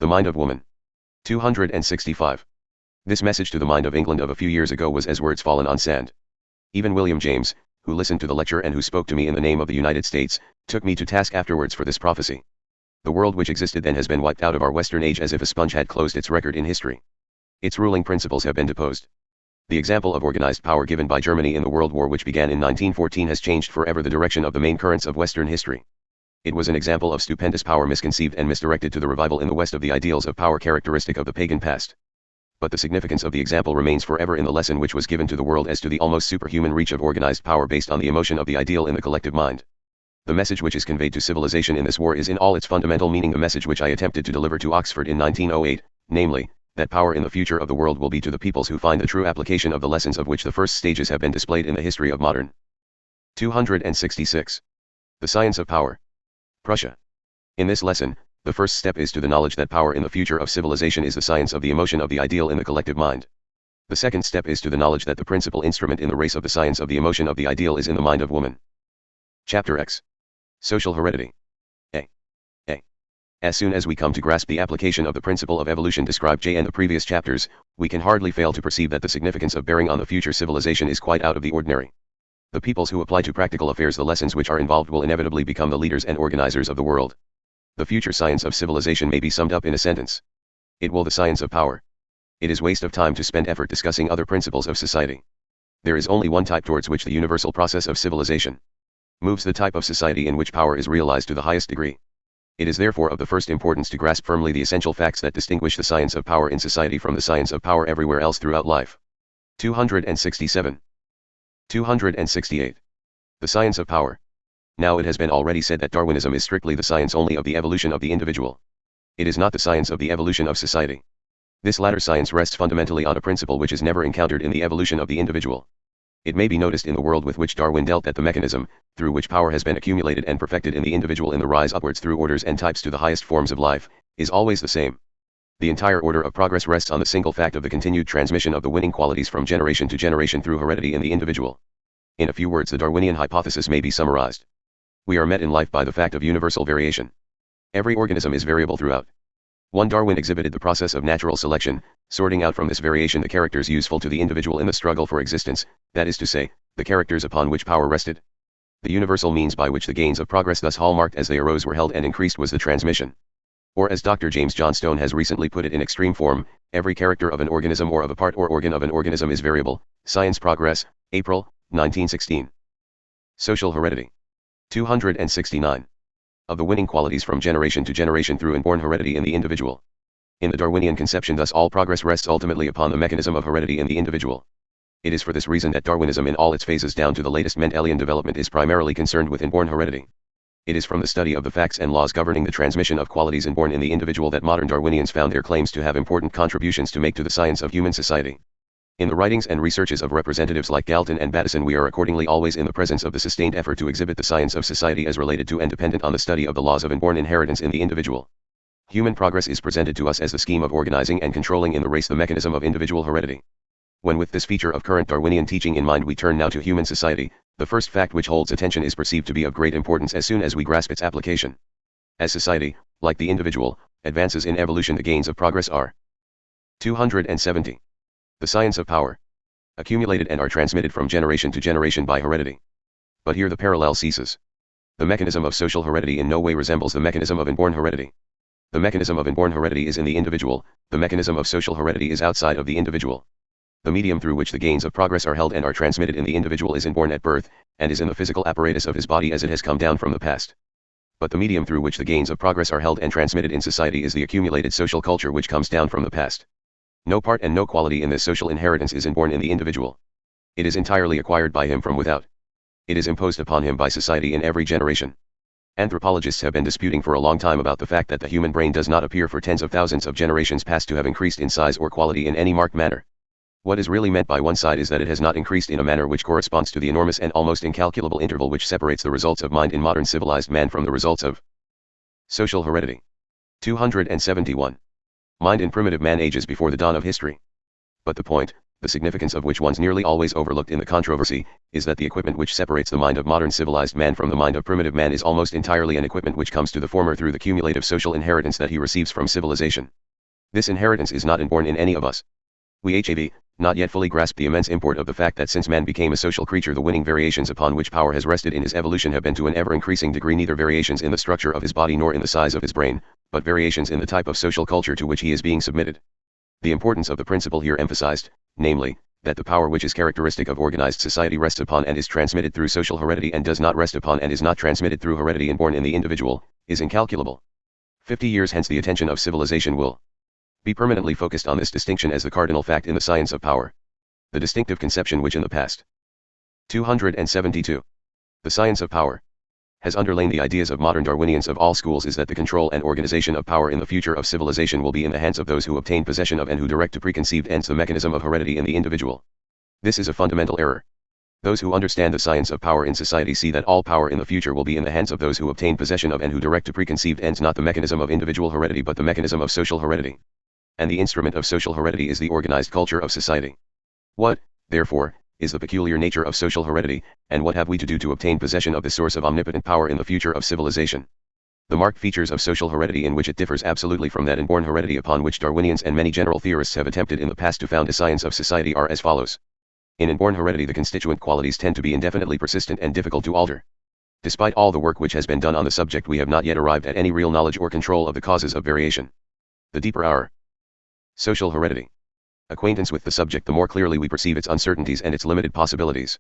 The Mind of Woman. 265. This message to the mind of England of a few years ago was as words fallen on sand. Even William James, who listened to the lecture and who spoke to me in the name of the United States, took me to task afterwards for this prophecy. The world which existed then has been wiped out of our Western age as if a sponge had closed its record in history. Its ruling principles have been deposed. The example of organized power given by Germany in the World War which began in 1914 has changed forever the direction of the main currents of Western history. It was an example of stupendous power misconceived and misdirected to the revival in the West of the ideals of power characteristic of the pagan past. But the significance of the example remains forever in the lesson which was given to the world as to the almost superhuman reach of organized power based on the emotion of the ideal in the collective mind. The message which is conveyed to civilization in this war is in all its fundamental meaning the message which I attempted to deliver to Oxford in 1908, namely, that power in the future of the world will be to the peoples who find the true application of the lessons of which the first stages have been displayed in the history of modern. 266. The Science of Power. Prussia. In this lesson, the first step is to the knowledge that power in the future of civilization is the science of the emotion of the ideal in the collective mind. The second step is to the knowledge that the principal instrument in the race of the science of the emotion of the ideal is in the mind of woman. Chapter X. Social Heredity. As soon as we come to grasp the application of the principle of evolution described in the previous chapters, we can hardly fail to perceive that the significance of bearing on the future civilization is quite out of the ordinary. The peoples who apply to practical affairs the lessons which are involved will inevitably become the leaders and organizers of the world. The future science of civilization may be summed up in a sentence. It will the science of power. It is waste of time to spend effort discussing other principles of society. There is only one type towards which the universal process of civilization moves, the type of society in which power is realized to the highest degree. It is therefore of the first importance to grasp firmly the essential facts that distinguish the science of power in society from the science of power everywhere else throughout life. 267. 268. The Science of Power. Now it has been already said that Darwinism is strictly the science only of the evolution of the individual. It is not the science of the evolution of society. This latter science rests fundamentally on a principle which is never encountered in the evolution of the individual. It may be noticed in the world with which Darwin dealt that the mechanism, through which power has been accumulated and perfected in the individual in the rise upwards through orders and types to the highest forms of life, is always the same. The entire order of progress rests on the single fact of the continued transmission of the winning qualities from generation to generation through heredity in the individual. In a few words, the Darwinian hypothesis may be summarized. We are met in life by the fact of universal variation. Every organism is variable throughout. Darwin exhibited the process of natural selection, sorting out from this variation the characters useful to the individual in the struggle for existence, that is to say, the characters upon which power rested. The universal means by which the gains of progress thus hallmarked as they arose were held and increased was the transmission. Or as Dr. James Johnstone has recently put it in extreme form, every character of an organism or of a part or organ of an organism is variable. Science Progress, April, 1916. Social Heredity. 269. Of the winning qualities from generation to generation through inborn heredity in the individual. In the Darwinian conception thus all progress rests ultimately upon the mechanism of heredity in the individual. It is for this reason that Darwinism in all its phases down to the latest Mendelian development is primarily concerned with inborn heredity. It is from the study of the facts and laws governing the transmission of qualities inborn in the individual that modern Darwinians found their claims to have important contributions to make to the science of human society. In the writings and researches of representatives like Galton and Bateson we are accordingly always in the presence of the sustained effort to exhibit the science of society as related to and dependent on the study of the laws of inborn inheritance in the individual. Human progress is presented to us as the scheme of organizing and controlling in the race the mechanism of individual heredity. When with this feature of current Darwinian teaching in mind we turn now to human society, the first fact which holds attention is perceived to be of great importance as soon as we grasp its application. As society, like the individual, advances in evolution the gains of progress are 270. The science of power. Accumulated and are transmitted from generation to generation by heredity. But here the parallel ceases. The mechanism of social heredity in no way resembles the mechanism of inborn heredity. The mechanism of inborn heredity is in the individual, the mechanism of social heredity is outside of the individual. The medium through which the gains of progress are held and are transmitted in the individual is inborn at birth, and is in the physical apparatus of his body as it has come down from the past. But the medium through which the gains of progress are held and transmitted in society is the accumulated social culture which comes down from the past. No part and no quality in this social inheritance is inborn in the individual. It is entirely acquired by him from without. It is imposed upon him by society in every generation. Anthropologists have been disputing for a long time about the fact that the human brain does not appear for tens of thousands of generations past to have increased in size or quality in any marked manner. What is really meant by one side is that it has not increased in a manner which corresponds to the enormous and almost incalculable interval which separates the results of mind in modern civilized man from the results of social heredity. 271. Mind in primitive man ages before the dawn of history. But the point, the significance of which one's nearly always overlooked in the controversy, is that the equipment which separates the mind of modern civilized man from the mind of primitive man is almost entirely an equipment which comes to the former through the cumulative social inheritance that he receives from civilization. This inheritance is not inborn in any of us. We have not yet fully grasped the immense import of the fact that since man became a social creature, the winning variations upon which power has rested in his evolution have been to an ever-increasing degree neither variations in the structure of his body nor in the size of his brain, but variations in the type of social culture to which he is being submitted. The importance of the principle here emphasized, namely, that the power which is characteristic of organized society rests upon and is transmitted through social heredity and does not rest upon and is not transmitted through heredity inborn in the individual, is incalculable. 50 years hence the attention of civilization will be permanently focused on this distinction as the cardinal fact in the science of power. The distinctive conception which in the past 272. The science of power has underlain the ideas of modern Darwinians of all schools is that the control and organization of power in the future of civilization will be in the hands of those who obtain possession of and who direct to preconceived ends the mechanism of heredity in the individual. This is a fundamental error. Those who understand the science of power in society see that all power in the future will be in the hands of those who obtain possession of and who direct to preconceived ends, not the mechanism of individual heredity but the mechanism of social heredity. And the instrument of social heredity is the organized culture of society. What, therefore, is the peculiar nature of social heredity, and what have we to do to obtain possession of this source of omnipotent power in the future of civilization? The marked features of social heredity in which it differs absolutely from that inborn heredity upon which Darwinians and many general theorists have attempted in the past to found a science of society are as follows. In inborn heredity the constituent qualities tend to be indefinitely persistent and difficult to alter. Despite all the work which has been done on the subject, we have not yet arrived at any real knowledge or control of the causes of variation. The deeper our social heredity acquaintance with the subject, the more clearly we perceive its uncertainties and its limited possibilities.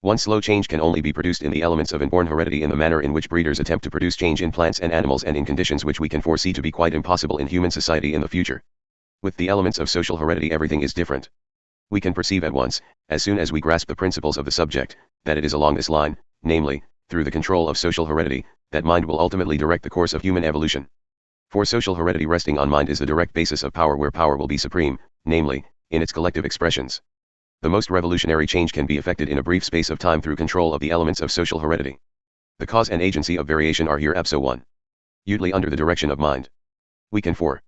One slow change can only be produced in the elements of inborn heredity in the manner in which breeders attempt to produce change in plants and animals, and in conditions which we can foresee to be quite impossible in human society in the future. With the elements of social heredity everything is different. We can perceive at once, as soon as we grasp the principles of the subject, that it is along this line, namely, through the control of social heredity, that mind will ultimately direct the course of human evolution. For social heredity resting on mind is the direct basis of power, where power will be supreme, namely, in its collective expressions. The most revolutionary change can be effected in a brief space of time through control of the elements of social heredity. The cause and agency of variation are here abso 1. Usually under the direction of mind. We can for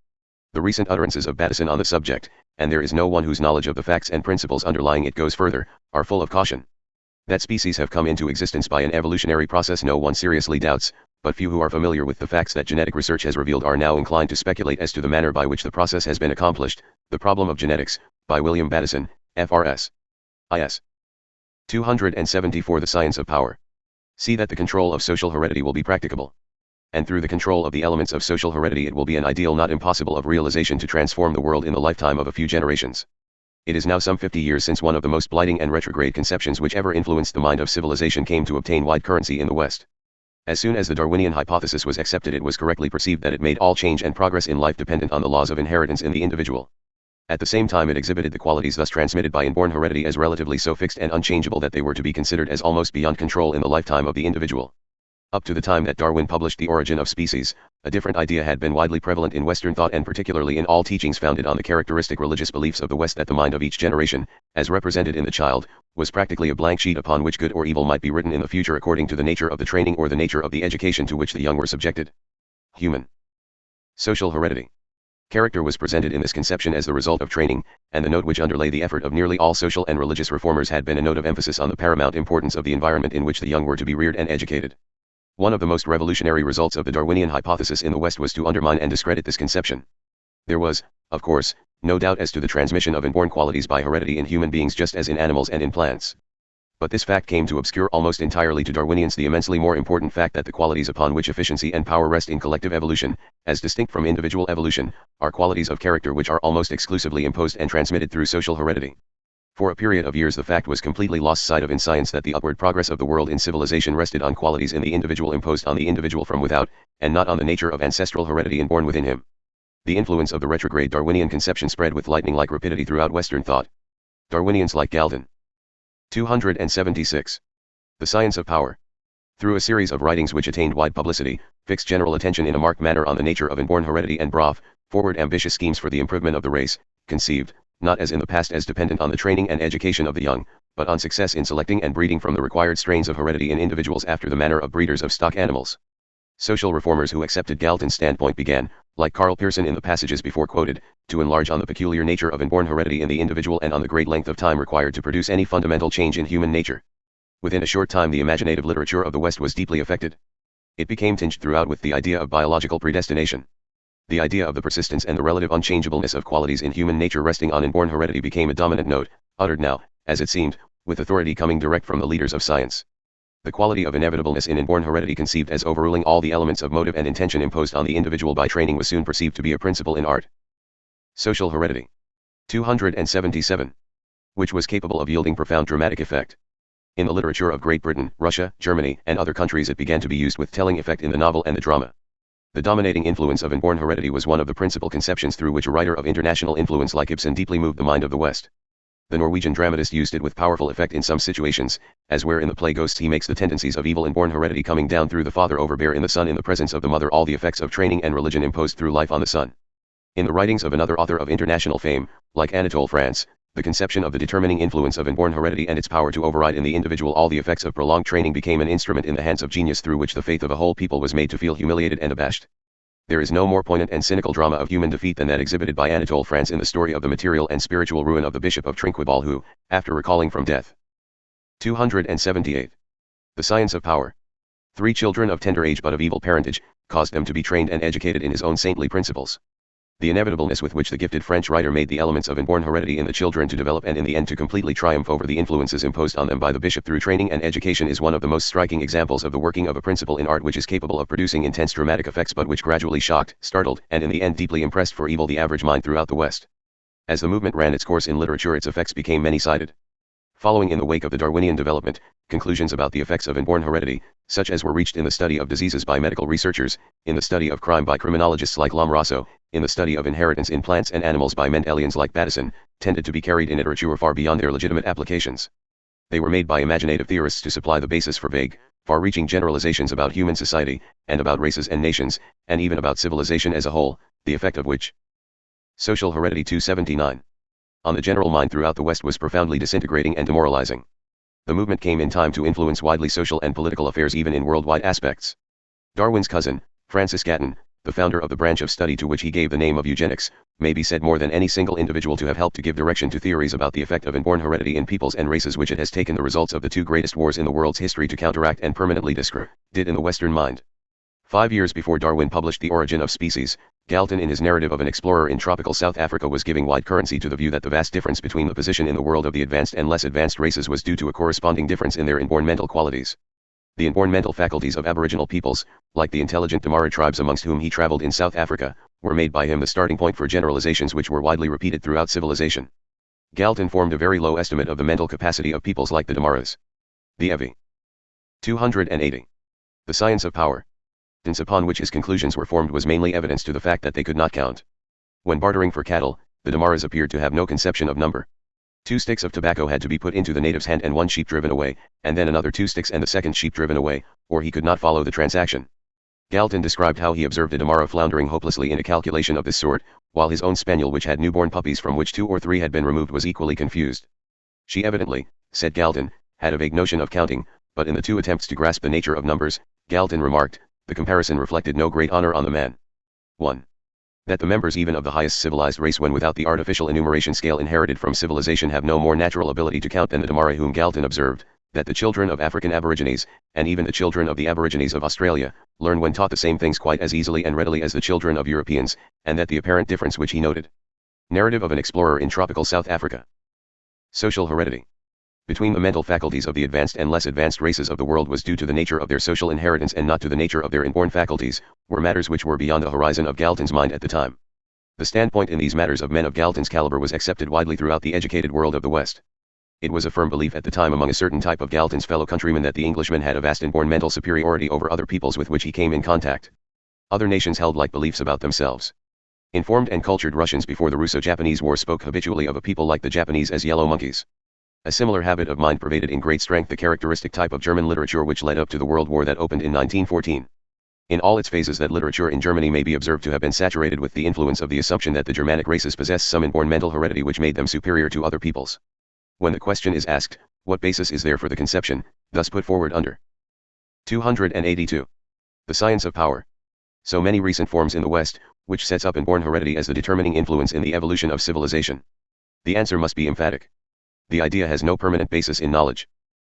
the recent utterances of Bateson on the subject, and there is no one whose knowledge of the facts and principles underlying it goes further, are full of caution. That species have come into existence by an evolutionary process no one seriously doubts, but few who are familiar with the facts that genetic research has revealed are now inclined to speculate as to the manner by which the process has been accomplished. The Problem of Genetics, by William Bateson, FRS. IS. 274. The Science of Power. See that the control of social heredity will be practicable. And through the control of the elements of social heredity it will be an ideal not impossible of realization to transform the world in the lifetime of a few generations. It is now some 50 years since one of the most blighting and retrograde conceptions which ever influenced the mind of civilization came to obtain wide currency in the West. As soon as the Darwinian hypothesis was accepted, it was correctly perceived that it made all change and progress in life dependent on the laws of inheritance in the individual. At the same time it exhibited the qualities thus transmitted by inborn heredity as relatively so fixed and unchangeable that they were to be considered as almost beyond control in the lifetime of the individual. Up to the time that Darwin published The Origin of Species, a different idea had been widely prevalent in Western thought, and particularly in all teachings founded on the characteristic religious beliefs of the West, that the mind of each generation, as represented in the child, was practically a blank sheet upon which good or evil might be written in the future according to the nature of the training or the nature of the education to which the young were subjected. Human social heredity. Character was presented in this conception as the result of training, and the note which underlay the effort of nearly all social and religious reformers had been a note of emphasis on the paramount importance of the environment in which the young were to be reared and educated. One of the most revolutionary results of the Darwinian hypothesis in the West was to undermine and discredit this conception. There was, of course, no doubt as to the transmission of inborn qualities by heredity in human beings just as in animals and in plants. But this fact came to obscure almost entirely to Darwinians the immensely more important fact that the qualities upon which efficiency and power rest in collective evolution, as distinct from individual evolution, are qualities of character which are almost exclusively imposed and transmitted through social heredity. For a period of years the fact was completely lost sight of in science that the upward progress of the world in civilization rested on qualities in the individual imposed on the individual from without, and not on the nature of ancestral heredity inborn within him. The influence of the retrograde Darwinian conception spread with lightning-like rapidity throughout Western thought. Darwinians like Galton. 276. The Science of Power. Through a series of writings which attained wide publicity, fixed general attention in a marked manner on the nature of inborn heredity and brought forward ambitious schemes for the improvement of the race, conceived, not as in the past as dependent on the training and education of the young, but on success in selecting and breeding from the required strains of heredity in individuals after the manner of breeders of stock animals. Social reformers who accepted Galton's standpoint began, like Carl Pearson in the passages before quoted, to enlarge on the peculiar nature of inborn heredity in the individual and on the great length of time required to produce any fundamental change in human nature. Within a short time the imaginative literature of the West was deeply affected. It became tinged throughout with the idea of biological predestination. The idea of the persistence and the relative unchangeableness of qualities in human nature resting on inborn heredity became a dominant note, uttered now, as it seemed, with authority coming direct from the leaders of science. The quality of inevitableness in inborn heredity conceived as overruling all the elements of motive and intention imposed on the individual by training was soon perceived to be a principle in art. Social heredity. 277. Which was capable of yielding profound dramatic effect. In the literature of Great Britain, Russia, Germany, and other countries it began to be used with telling effect in the novel and the drama. The dominating influence of inborn heredity was one of the principal conceptions through which a writer of international influence like Ibsen deeply moved the mind of the West. The Norwegian dramatist used it with powerful effect in some situations, as where in the play Ghosts he makes the tendencies of evil inborn heredity coming down through the father overbear in the son in the presence of the mother all the effects of training and religion imposed through life on the son. In the writings of another author of international fame, like Anatole France, the conception of the determining influence of inborn heredity and its power to override in the individual all the effects of prolonged training became an instrument in the hands of genius through which the faith of a whole people was made to feel humiliated and abashed. There is no more poignant and cynical drama of human defeat than that exhibited by Anatole France in the story of the material and spiritual ruin of the Bishop of Trinqueval who, after recalling from death. 278. The Science of Power. 3 children of tender age but of evil parentage, caused them to be trained and educated in his own saintly principles. The inevitableness with which the gifted French writer made the elements of inborn heredity in the children to develop and in the end to completely triumph over the influences imposed on them by the bishop through training and education is one of the most striking examples of the working of a principle in art which is capable of producing intense dramatic effects but which gradually shocked, startled, and in the end deeply impressed for evil the average mind throughout the West. As the movement ran its course in literature its effects became many-sided. Following in the wake of the Darwinian development, conclusions about the effects of inborn heredity, such as were reached in the study of diseases by medical researchers, in the study of crime by criminologists like Lombroso, in the study of inheritance in plants and animals by Mendelians like Bateson, tended to be carried in literature far beyond their legitimate applications. They were made by imaginative theorists to supply the basis for vague, far-reaching generalizations about human society, and about races and nations, and even about civilization as a whole, the effect of which. Social Heredity 279. On the general mind throughout the West was profoundly disintegrating and demoralizing. The movement came in time to influence widely social and political affairs even in worldwide aspects. Darwin's cousin, Francis Galton, the founder of the branch of study to which he gave the name of eugenics, may be said more than any single individual to have helped to give direction to theories about the effect of inborn heredity in peoples and races which it has taken the results of the 2 greatest wars in the world's history to counteract and permanently discredit in the Western mind. 5 years before Darwin published The Origin of Species, Galton in his narrative of an explorer in tropical South Africa was giving wide currency to the view that the vast difference between the position in the world of the advanced and less advanced races was due to a corresponding difference in their inborn mental qualities. The inborn mental faculties of Aboriginal peoples, like the intelligent Damara tribes amongst whom he traveled in South Africa, were made by him the starting point for generalizations which were widely repeated throughout civilization. Galton formed a very low estimate of the mental capacity of peoples like the Damaras. The Evi. 280. The Science of Power. Evidence upon which his conclusions were formed was mainly evidence to the fact that they could not count. When bartering for cattle, the Damaras appeared to have no conception of number. 2 sticks of tobacco had to be put into the native's hand and 1 sheep driven away, and then another 2 sticks and the second sheep driven away, or he could not follow the transaction. Galton described how he observed a Damara floundering hopelessly in a calculation of this sort, while his own spaniel which had newborn puppies from which 2 or 3 had been removed was equally confused. She evidently, said Galton, had a vague notion of counting, but in the 2 attempts to grasp the nature of numbers, Galton remarked, the comparison reflected no great honor on the man. 1. That the members even of the highest civilized race when without the artificial enumeration scale inherited from civilization have no more natural ability to count than the Damara whom Galton observed, that the children of African Aborigines, and even the children of the Aborigines of Australia, learn when taught the same things quite as easily and readily as the children of Europeans, and that the apparent difference which he noted. Narrative of an explorer in tropical South Africa. Social Heredity. between the mental faculties of the advanced and less advanced races of the world was due to the nature of their social inheritance and not to the nature of their inborn faculties, were matters which were beyond the horizon of Galton's mind at the time. The standpoint in these matters of men of Galton's caliber was accepted widely throughout the educated world of the West. It was a firm belief at the time among a certain type of Galton's fellow countrymen that the Englishman had a vast inborn mental superiority over other peoples with which he came in contact. Other nations held like beliefs about themselves. Informed and cultured Russians before the Russo-Japanese War spoke habitually of a people like the Japanese as yellow monkeys. A similar habit of mind pervaded in great strength the characteristic type of German literature which led up to the World War that opened in 1914. In all its phases that literature in Germany may be observed to have been saturated with the influence of the assumption that the Germanic races possess some inborn mental heredity which made them superior to other peoples. When the question is asked, what basis is there for the conception, thus put forward under 282. The science of power. So many recent forms in the West, which sets up inborn heredity as the determining influence in the evolution of civilization. The answer must be emphatic. The idea has no permanent basis in knowledge.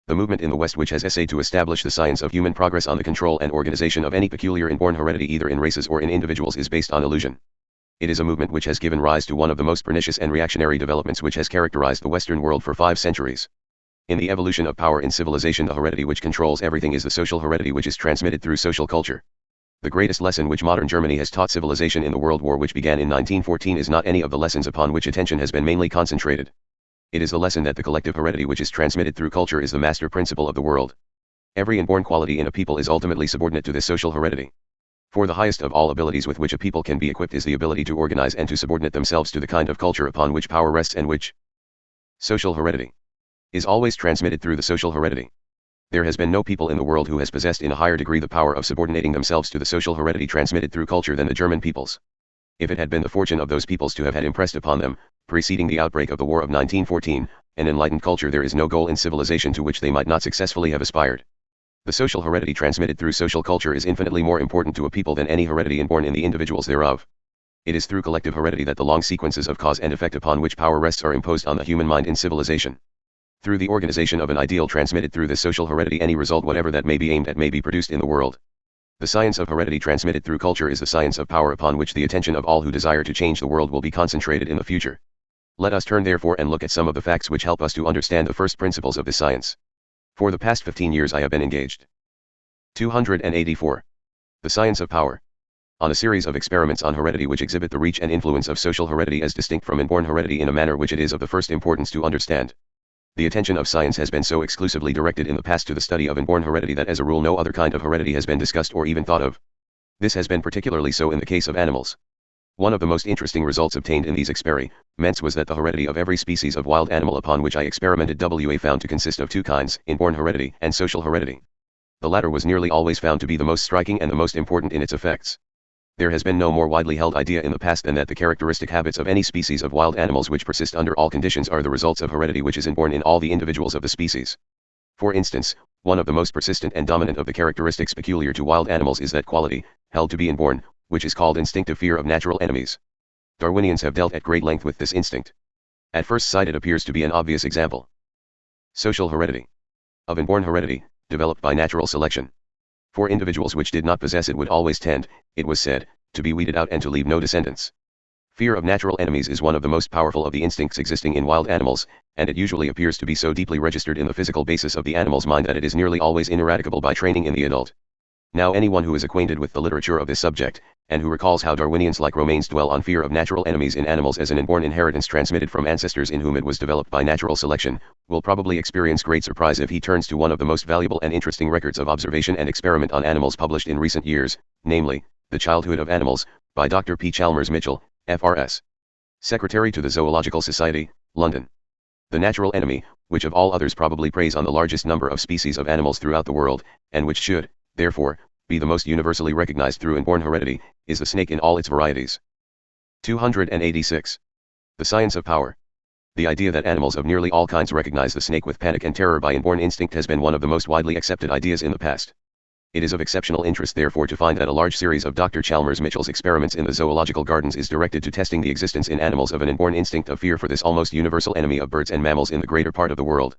The movement in the West which has essayed to establish the science of human progress on the control and organization of any peculiar inborn heredity either in races or in individuals is based on illusion. It is a movement which has given rise to one of the most pernicious and reactionary developments which has characterized the Western world for 5 centuries. In the evolution of power in civilization, the heredity which controls everything is the social heredity which is transmitted through social culture. The greatest lesson which modern Germany has taught civilization in the World War which began in 1914 is not any of the lessons upon which attention has been mainly concentrated. It is the lesson that the collective heredity which is transmitted through culture is the master principle of the world. Every inborn quality in a people is ultimately subordinate to this social heredity. For the highest of all abilities with which a people can be equipped is the ability to organize and to subordinate themselves to the kind of culture upon which power rests and which social heredity is always transmitted through the social heredity. There has been no people in the world who has possessed in a higher degree the power of subordinating themselves to the social heredity transmitted through culture than the German peoples. If it had been the fortune of those peoples to have had impressed upon them, preceding the outbreak of the War of 1914, an enlightened culture, there is no goal in civilization to which they might not successfully have aspired. The social heredity transmitted through social culture is infinitely more important to a people than any heredity inborn in the individuals thereof. It is through collective heredity that the long sequences of cause and effect upon which power rests are imposed on the human mind in civilization. Through the organization of an ideal transmitted through this social heredity, any result whatever that may be aimed at may be produced in the world. The science of heredity transmitted through culture is the science of power upon which the attention of all who desire to change the world will be concentrated in the future. Let us turn therefore and look at some of the facts which help us to understand the first principles of this science. For the past 15 years I have been engaged. 284. The science of power. On a series of experiments on heredity which exhibit the reach and influence of social heredity as distinct from inborn heredity in a manner which it is of the first importance to understand. The attention of science has been so exclusively directed in the past to the study of inborn heredity that as a rule no other kind of heredity has been discussed or even thought of. This has been particularly so in the case of animals. One of the most interesting results obtained in these experiments was that the heredity of every species of wild animal upon which I experimented was found to consist of 2 kinds, inborn heredity and social heredity. The latter was nearly always found to be the most striking and the most important in its effects. There has been no more widely held idea in the past than that the characteristic habits of any species of wild animals which persist under all conditions are the results of heredity which is inborn in all the individuals of the species. For instance, one of the most persistent and dominant of the characteristics peculiar to wild animals is that quality, held to be inborn, which is called instinctive fear of natural enemies. Darwinians have dealt at great length with this instinct. At first sight it appears to be an obvious example. Social heredity. Of inborn heredity, developed by natural selection. For individuals which did not possess it would always tend, it was said, to be weeded out and to leave no descendants. Fear of natural enemies is one of the most powerful of the instincts existing in wild animals, and it usually appears to be so deeply registered in the physical basis of the animal's mind that it is nearly always ineradicable by training in the adult. Now anyone who is acquainted with the literature of this subject, and who recalls how Darwinians like Romanes dwell on fear of natural enemies in animals as an inborn inheritance transmitted from ancestors in whom it was developed by natural selection, will probably experience great surprise if he turns to one of the most valuable and interesting records of observation and experiment on animals published in recent years, namely, The Childhood of Animals, by Dr. P. Chalmers Mitchell, F.R.S. Secretary to the Zoological Society, London. The natural enemy, which of all others probably preys on the largest number of species of animals throughout the world, and which should, therefore, be the most universally recognized through inborn heredity, is the snake in all its varieties. 286. The science of power. The idea that animals of nearly all kinds recognize the snake with panic and terror by inborn instinct has been one of the most widely accepted ideas in the past. It is of exceptional interest therefore to find that a large series of Dr. Chalmers Mitchell's experiments in the zoological gardens is directed to testing the existence in animals of an inborn instinct of fear for this almost universal enemy of birds and mammals in the greater part of the world.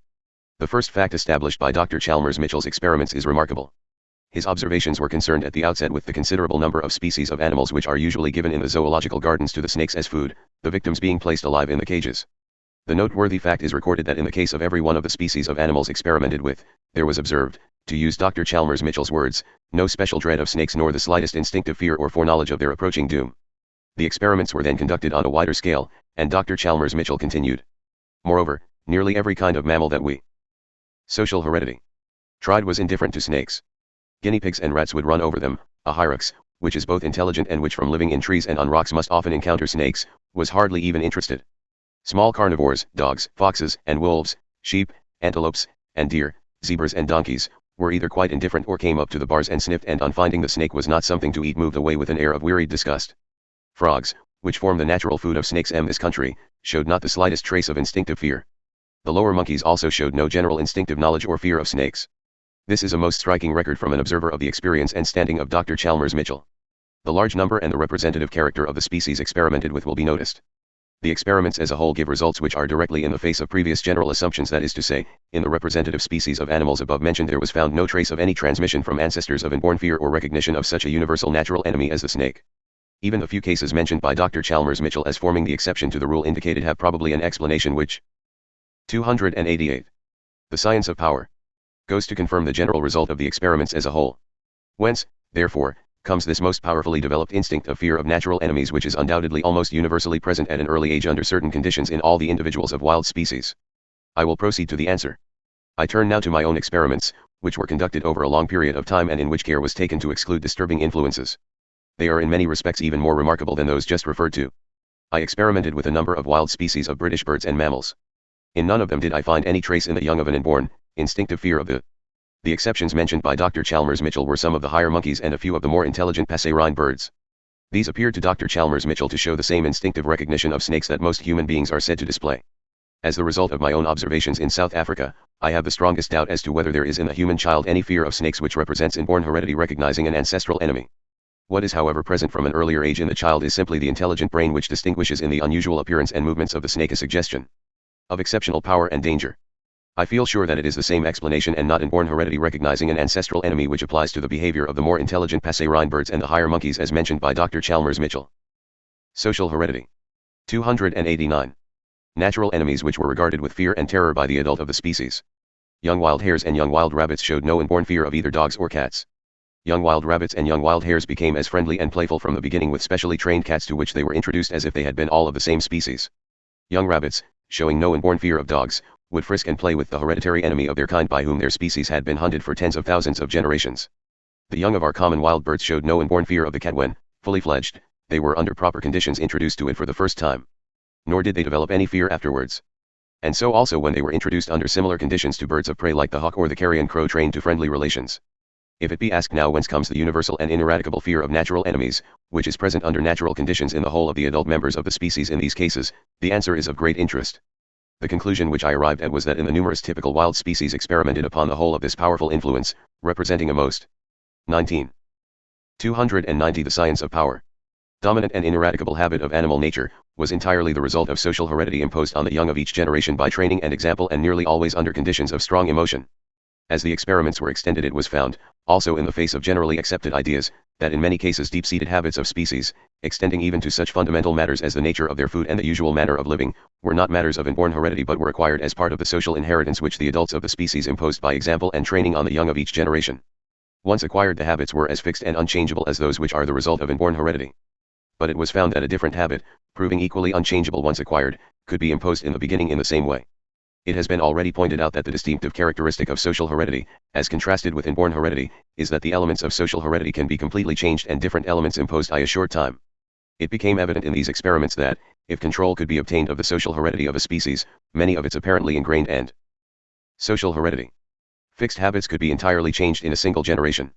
The first fact established by Dr. Chalmers Mitchell's experiments is remarkable. His observations were concerned at the outset with the considerable number of species of animals which are usually given in the zoological gardens to the snakes as food, the victims being placed alive in the cages. The noteworthy fact is recorded that in the case of every one of the species of animals experimented with, there was observed, to use Dr. Chalmers Mitchell's words, no special dread of snakes nor the slightest instinctive fear or foreknowledge of their approaching doom. The experiments were then conducted on a wider scale, and Dr. Chalmers Mitchell continued. Moreover, nearly every kind of mammal that we social heredity tried was indifferent to snakes. Guinea pigs and rats would run over them. A hyrax, which is both intelligent and which from living in trees and on rocks must often encounter snakes, was hardly even interested. Small carnivores, dogs, foxes, and wolves, sheep, antelopes, and deer, zebras and donkeys, were either quite indifferent or came up to the bars and sniffed, and on finding the snake was not something to eat moved away with an air of wearied disgust. Frogs, which form the natural food of snakes in this country, showed not the slightest trace of instinctive fear. The lower monkeys also showed no general instinctive knowledge or fear of snakes. This is a most striking record from an observer of the experience and standing of Dr. Chalmers Mitchell. The large number and the representative character of the species experimented with will be noticed. The experiments as a whole give results which are directly in the face of previous general assumptions, that is to say, in the representative species of animals above mentioned there was found no trace of any transmission from ancestors of inborn fear or recognition of such a universal natural enemy as the snake. Even the few cases mentioned by Dr. Chalmers Mitchell as forming the exception to the rule indicated have probably an explanation which 288. The science of power goes to confirm the general result of the experiments as a whole. Whence, therefore, comes this most powerfully developed instinct of fear of natural enemies, which is undoubtedly almost universally present at an early age under certain conditions in all the individuals of wild species. I will proceed to the answer. I turn now to my own experiments, which were conducted over a long period of time and in which care was taken to exclude disturbing influences. They are in many respects even more remarkable than those just referred to. I experimented with a number of wild species of British birds and mammals. In none of them did I find any trace in the young of an inborn, instinctive fear of the exceptions mentioned by Dr. Chalmers Mitchell were some of the higher monkeys and a few of the more intelligent passerine birds. These appeared to Dr. Chalmers Mitchell to show the same instinctive recognition of snakes that most human beings are said to display. As the result of my own observations in South Africa, I have the strongest doubt as to whether there is in the human child any fear of snakes which represents inborn heredity recognizing an ancestral enemy. What is however present from an earlier age in the child is simply the intelligent brain which distinguishes in the unusual appearance and movements of the snake a suggestion of exceptional power and danger. I feel sure that it is the same explanation and not inborn heredity recognizing an ancestral enemy which applies to the behavior of the more intelligent passerine birds and the higher monkeys as mentioned by Dr. Chalmers Mitchell. Social heredity. 289. Natural enemies which were regarded with fear and terror by the adult of the species. Young wild hares and young wild rabbits showed no inborn fear of either dogs or cats. Young wild rabbits and young wild hares became as friendly and playful from the beginning with specially trained cats to which they were introduced as if they had been all of the same species. Young rabbits, showing no inborn fear of dogs, would frisk and play with the hereditary enemy of their kind by whom their species had been hunted for tens of thousands of generations. The young of our common wild birds showed no inborn fear of the cat when, fully fledged, they were under proper conditions introduced to it for the first time. Nor did they develop any fear afterwards. And so also when they were introduced under similar conditions to birds of prey like the hawk or the carrion crow trained to friendly relations. If it be asked now whence comes the universal and ineradicable fear of natural enemies, which is present under natural conditions in the whole of the adult members of the species in these cases, the answer is of great interest. The conclusion which I arrived at was that in the numerous typical wild species experimented upon the whole of this powerful influence, representing a most 19. 290 The science of power. Dominant and ineradicable habit of animal nature, was entirely the result of social heredity imposed on the young of each generation by training and example and nearly always under conditions of strong emotion. As the experiments were extended it was found, also in the face of generally accepted ideas, that in many cases deep-seated habits of species, extending even to such fundamental matters as the nature of their food and the usual manner of living, were not matters of inborn heredity but were acquired as part of the social inheritance which the adults of the species imposed by example and training on the young of each generation. Once acquired the habits were as fixed and unchangeable as those which are the result of inborn heredity. But it was found that a different habit, proving equally unchangeable once acquired, could be imposed in the beginning in the same way. It has been already pointed out that the distinctive characteristic of social heredity, as contrasted with inborn heredity, is that the elements of social heredity can be completely changed and different elements imposed by a short time. It became evident in these experiments that, if control could be obtained of the social heredity of a species, many of its apparently ingrained and social heredity fixed habits could be entirely changed in a single generation.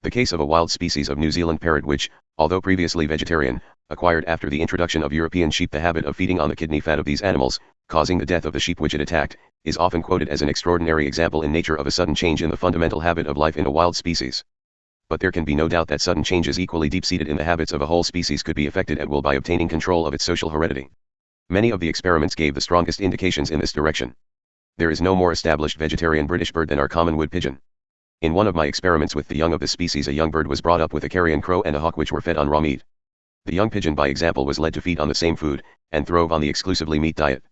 The case of a wild species of New Zealand parrot which, although previously vegetarian, acquired after the introduction of European sheep the habit of feeding on the kidney fat of these animals, causing the death of the sheep which it attacked, is often quoted as an extraordinary example in nature of a sudden change in the fundamental habit of life in a wild species. But there can be no doubt that sudden changes equally deep-seated in the habits of a whole species could be effected at will by obtaining control of its social heredity. Many of the experiments gave the strongest indications in this direction. There is no more established vegetarian British bird than our common wood pigeon. In one of my experiments with the young of this species a young bird was brought up with a carrion crow and a hawk which were fed on raw meat. The young pigeon by example was led to feed on the same food, and throve on the exclusively meat diet.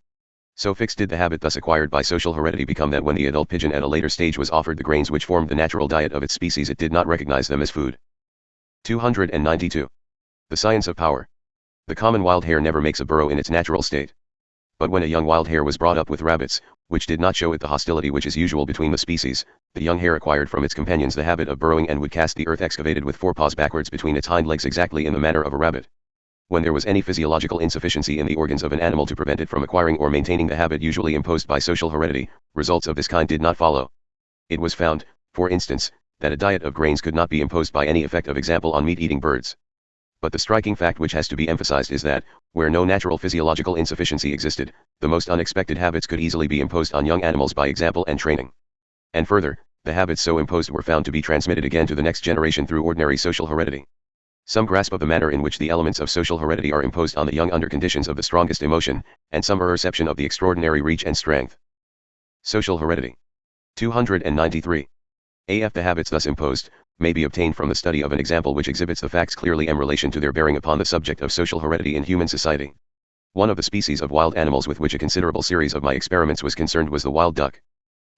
So fixed did the habit thus acquired by social heredity become that when the adult pigeon at a later stage was offered the grains which formed the natural diet of its species, it did not recognize them as food. 292. The science of power. The common wild hare never makes a burrow in its natural state. But when a young wild hare was brought up with rabbits, which did not show it the hostility which is usual between the species, the young hare acquired from its companions the habit of burrowing and would cast the earth excavated with forepaws backwards between its hind legs exactly in the manner of a rabbit. When there was any physiological insufficiency in the organs of an animal to prevent it from acquiring or maintaining the habit usually imposed by social heredity, results of this kind did not follow. It was found, for instance, that a diet of grains could not be imposed by any effective example on meat-eating birds. But the striking fact which has to be emphasized is that, where no natural physiological insufficiency existed, the most unexpected habits could easily be imposed on young animals by example and training. And further, the habits so imposed were found to be transmitted again to the next generation through ordinary social heredity. Some grasp of the manner in which the elements of social heredity are imposed on the young under conditions of the strongest emotion, and some perception of the extraordinary reach and strength. Social heredity. 293. The habits thus imposed may be obtained from the study of an example which exhibits the facts clearly in relation to their bearing upon the subject of social heredity in human society. One of the species of wild animals with which a considerable series of my experiments was concerned was the wild duck.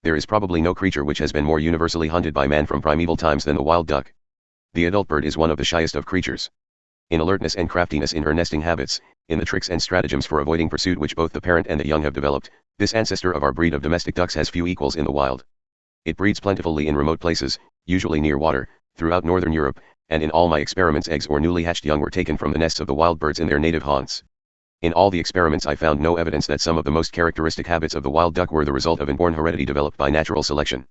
There is probably no creature which has been more universally hunted by man from primeval times than the wild duck. The adult bird is one of the shyest of creatures. In alertness and craftiness in her nesting habits, in the tricks and stratagems for avoiding pursuit which both the parent and the young have developed, this ancestor of our breed of domestic ducks has few equals in the wild. It breeds plentifully in remote places, usually near water, throughout northern Europe, and in all my experiments eggs or newly hatched young were taken from the nests of the wild birds in their native haunts. In all the experiments I found no evidence that some of the most characteristic habits of the wild duck were the result of inborn heredity developed by natural selection.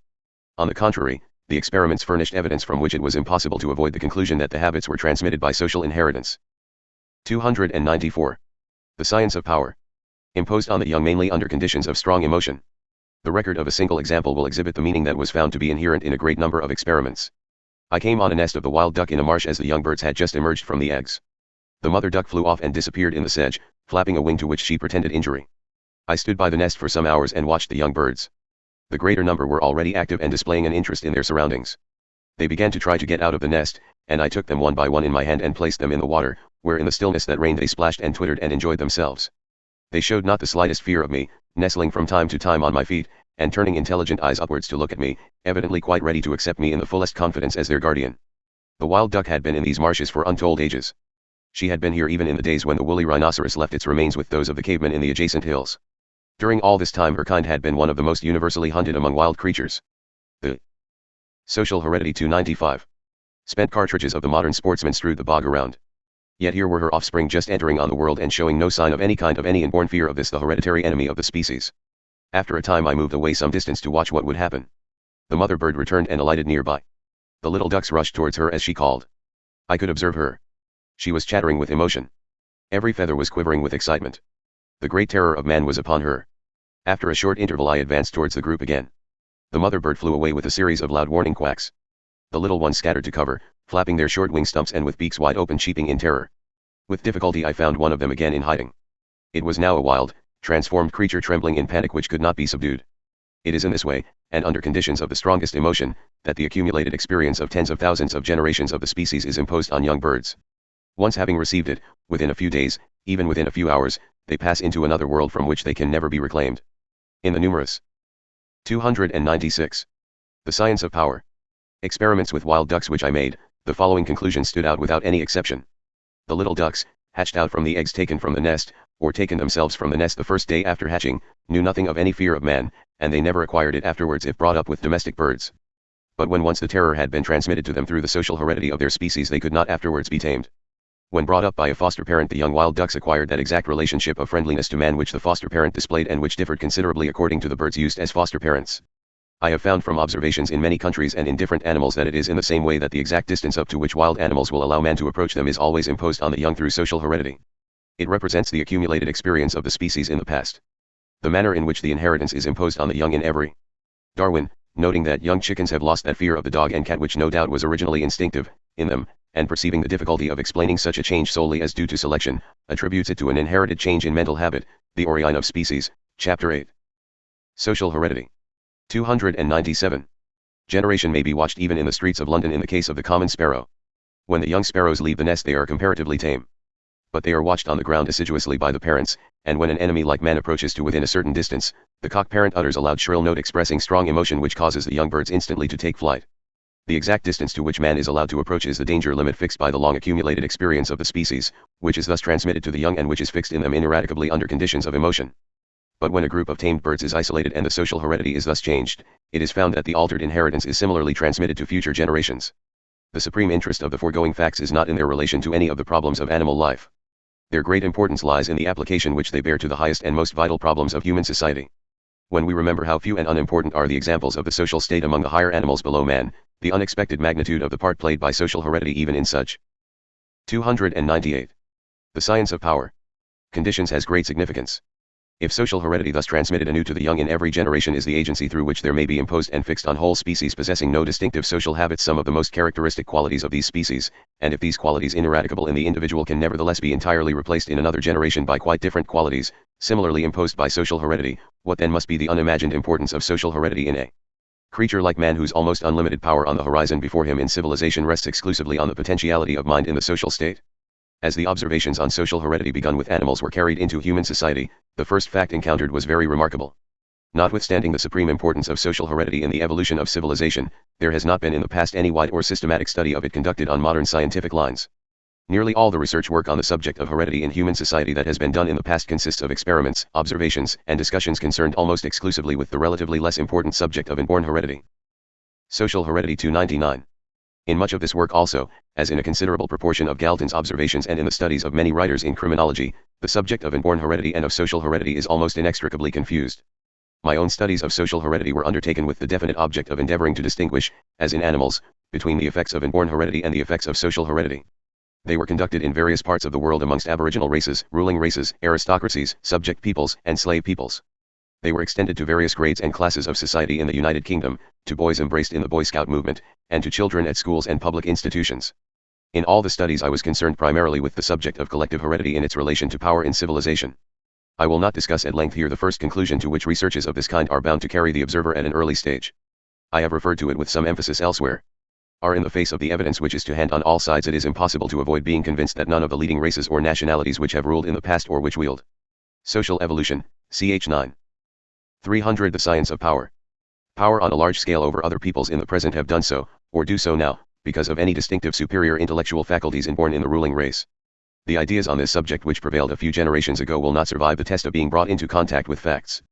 On the contrary, the experiments furnished evidence from which it was impossible to avoid the conclusion that the habits were transmitted by social inheritance. 294. The science of power. Imposed on the young mainly under conditions of strong emotion. The record of a single example will exhibit the meaning that was found to be inherent in a great number of experiments. I came on a nest of the wild duck in a marsh as the young birds had just emerged from the eggs. The mother duck flew off and disappeared in the sedge, flapping a wing to which she pretended injury. I stood by the nest for some hours and watched the young birds. The greater number were already active and displaying an interest in their surroundings. They began to try to get out of the nest, and I took them one by one in my hand and placed them in the water, where in the stillness that reigned they splashed and twittered and enjoyed themselves. They showed not the slightest fear of me, nestling from time to time on my feet, and turning intelligent eyes upwards to look at me, evidently quite ready to accept me in the fullest confidence as their guardian. The wild duck had been in these marshes for untold ages. She had been here even in the days when the woolly rhinoceros left its remains with those of the cavemen in the adjacent hills. During all this time her kind had been one of the most universally hunted among wild creatures. The social heredity. 295. Spent cartridges of the modern sportsman strewed the bog around. Yet here were her offspring just entering on the world and showing no sign of any inborn fear of this the hereditary enemy of the species. After a time I moved away some distance to watch what would happen. The mother bird returned and alighted nearby. The little ducks rushed towards her as she called. I could observe her. She was chattering with emotion. Every feather was quivering with excitement. The great terror of man was upon her. After a short interval I advanced towards the group again. The mother bird flew away with a series of loud warning quacks. The little ones scattered to cover, flapping their short wing stumps and with beaks wide open cheeping in terror. With difficulty I found one of them again in hiding. It was now a wild, transformed creature trembling in panic which could not be subdued. It is in this way, and under conditions of the strongest emotion, that the accumulated experience of tens of thousands of generations of the species is imposed on young birds. Once having received it, within a few days, even within a few hours, they pass into another world from which they can never be reclaimed. In the numerous 296. The science of power. Experiments with wild ducks which I made, the following conclusion stood out without any exception. The little ducks, hatched out from the eggs taken from the nest, or taken themselves from the nest the first day after hatching, knew nothing of any fear of man, and they never acquired it afterwards if brought up with domestic birds. But when once the terror had been transmitted to them through the social heredity of their species they could not afterwards be tamed. When brought up by a foster parent the young wild ducks acquired that exact relationship of friendliness to man which the foster parent displayed and which differed considerably according to the birds used as foster parents. I have found from observations in many countries and in different animals that it is in the same way that the exact distance up to which wild animals will allow man to approach them is always imposed on the young through social heredity. It represents the accumulated experience of the species in the past. The manner in which the inheritance is imposed on the young in every. Darwin, noting that young chickens have lost that fear of the dog and cat which no doubt was originally instinctive, in them, and perceiving the difficulty of explaining such a change solely as due to selection, attributes it to an inherited change in mental habit, the origin of species, Chapter 8. Social heredity. 297. Generation may be watched even in the streets of London in the case of the common sparrow. When the young sparrows leave the nest they are comparatively tame. But they are watched on the ground assiduously by the parents, and when an enemy like man approaches to within a certain distance, the cock parent utters a loud shrill note expressing strong emotion which causes the young birds instantly to take flight. The exact distance to which man is allowed to approach is the danger limit fixed by the long accumulated experience of the species, which is thus transmitted to the young and which is fixed in them ineradicably under conditions of emotion. But when a group of tamed birds is isolated and the social heredity is thus changed, it is found that the altered inheritance is similarly transmitted to future generations. The supreme interest of the foregoing facts is not in their relation to any of the problems of animal life. Their great importance lies in the application which they bear to the highest and most vital problems of human society. When we remember how few and unimportant are the examples of the social state among the higher animals below man, the unexpected magnitude of the part played by social heredity even in such 298. The science of power conditions has great significance. If social heredity thus transmitted anew to the young in every generation is the agency through which there may be imposed and fixed on whole species possessing no distinctive social habits some of the most characteristic qualities of these species, and if these qualities ineradicable in the individual can nevertheless be entirely replaced in another generation by quite different qualities, similarly imposed by social heredity, what then must be the unimagined importance of social heredity in a creature like man whose almost unlimited power on the horizon before him in civilization rests exclusively on the potentiality of mind in the social state? As the observations on social heredity begun with animals were carried into human society, the first fact encountered was very remarkable. Notwithstanding the supreme importance of social heredity in the evolution of civilization, there has not been in the past any wide or systematic study of it conducted on modern scientific lines. Nearly all the research work on the subject of heredity in human society that has been done in the past consists of experiments, observations, and discussions concerned almost exclusively with the relatively less important subject of inborn heredity. Social heredity 299. In much of this work also, as in a considerable proportion of Galton's observations and in the studies of many writers in criminology, the subject of inborn heredity and of social heredity is almost inextricably confused. My own studies of social heredity were undertaken with the definite object of endeavoring to distinguish, as in animals, between the effects of inborn heredity and the effects of social heredity. They were conducted in various parts of the world amongst aboriginal races, ruling races, aristocracies, subject peoples, and slave peoples. They were extended to various grades and classes of society in the United Kingdom, to boys embraced in the Boy Scout movement, and to children at schools and public institutions. In all the studies I was concerned primarily with the subject of collective heredity in its relation to power in civilization. I will not discuss at length here the first conclusion to which researches of this kind are bound to carry the observer at an early stage. I have referred to it with some emphasis elsewhere. In the face of the evidence which is to hand on all sides, it is impossible to avoid being convinced that none of the leading races or nationalities which have ruled in the past or which wield social evolution, ch. 9. 300. The science of power. Power on a large scale over other peoples in the present have done so, or do so now, because of any distinctive superior intellectual faculties inborn in the ruling race. The ideas on this subject which prevailed a few generations ago will not survive the test of being brought into contact with facts.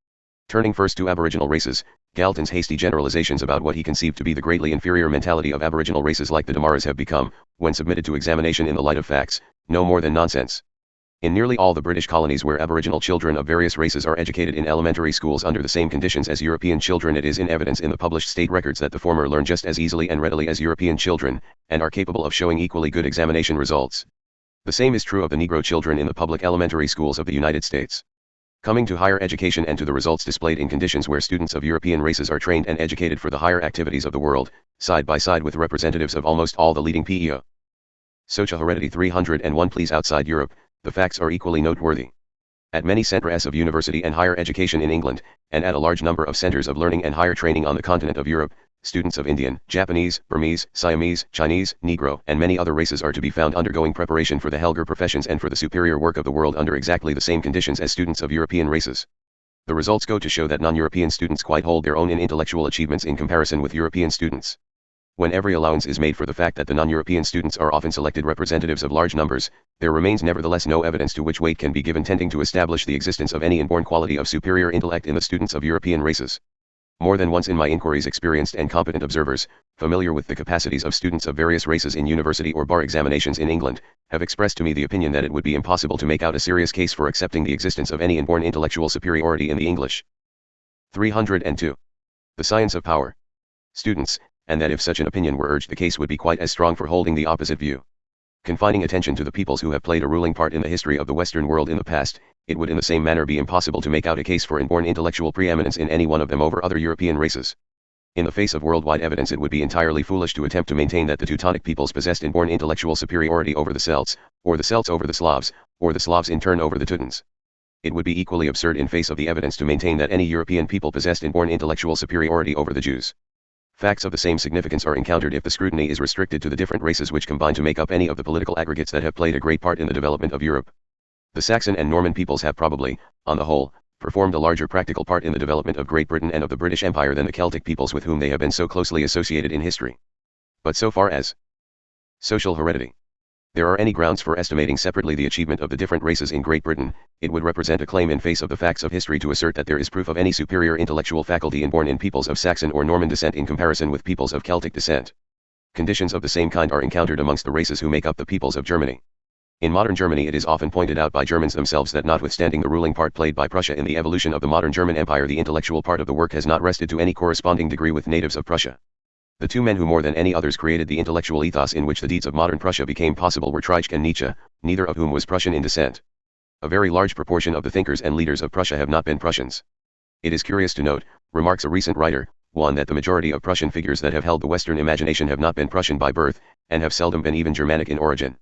Turning first to aboriginal races, Galton's hasty generalizations about what he conceived to be the greatly inferior mentality of aboriginal races like the Damaras have become, when submitted to examination in the light of facts, no more than nonsense. In nearly all the British colonies where aboriginal children of various races are educated in elementary schools under the same conditions as European children, it is in evidence in the published state records that the former learn just as easily and readily as European children, and are capable of showing equally good examination results. The same is true of the Negro children in the public elementary schools of the United States. Coming to higher education and to the results displayed in conditions where students of European races are trained and educated for the higher activities of the world, side by side with representatives of almost all the leading PEO. Social heredity 301. Please, outside Europe, the facts are equally noteworthy. At many centres of university and higher education in England, and at a large number of centres of learning and higher training on the continent of Europe, students of Indian, Japanese, Burmese, Siamese, Chinese, Negro, and many other races are to be found undergoing preparation for the Helger professions and for the superior work of the world under exactly the same conditions as students of European races. The results go to show that non-European students quite hold their own in intellectual achievements in comparison with European students. When every allowance is made for the fact that the non-European students are often selected representatives of large numbers, there remains nevertheless no evidence to which weight can be given tending to establish the existence of any inborn quality of superior intellect in the students of European races. More than once in my inquiries, experienced and competent observers, familiar with the capacities of students of various races in university or bar examinations in England, have expressed to me the opinion that it would be impossible to make out a serious case for accepting the existence of any inborn intellectual superiority in the English. 302. The science of power. Students, and that if such an opinion were urged the case would be quite as strong for holding the opposite view. Confining attention to the peoples who have played a ruling part in the history of the Western world in the past, it would in the same manner be impossible to make out a case for inborn intellectual preeminence in any one of them over other European races. In the face of worldwide evidence, it would be entirely foolish to attempt to maintain that the Teutonic peoples possessed inborn intellectual superiority over the Celts, or the Celts over the Slavs, or the Slavs in turn over the Teutons. It would be equally absurd in face of the evidence to maintain that any European people possessed inborn intellectual superiority over the Jews. Facts of the same significance are encountered if the scrutiny is restricted to the different races which combine to make up any of the political aggregates that have played a great part in the development of Europe. The Saxon and Norman peoples have probably, on the whole, performed a larger practical part in the development of Great Britain and of the British Empire than the Celtic peoples with whom they have been so closely associated in history. But so far as social heredity, there are any grounds for estimating separately the achievement of the different races in Great Britain, it would represent a claim in face of the facts of history to assert that there is proof of any superior intellectual faculty inborn in peoples of Saxon or Norman descent in comparison with peoples of Celtic descent. Conditions of the same kind are encountered amongst the races who make up the peoples of Germany. In modern Germany it is often pointed out by Germans themselves that notwithstanding the ruling part played by Prussia in the evolution of the modern German Empire, the intellectual part of the work has not rested to any corresponding degree with natives of Prussia. The two men who more than any others created the intellectual ethos in which the deeds of modern Prussia became possible were Treitschke and Nietzsche, neither of whom was Prussian in descent. A very large proportion of the thinkers and leaders of Prussia have not been Prussians. It is curious to note, remarks a recent writer, one, that the majority of Prussian figures that have held the Western imagination have not been Prussian by birth, and have seldom been even Germanic in origin.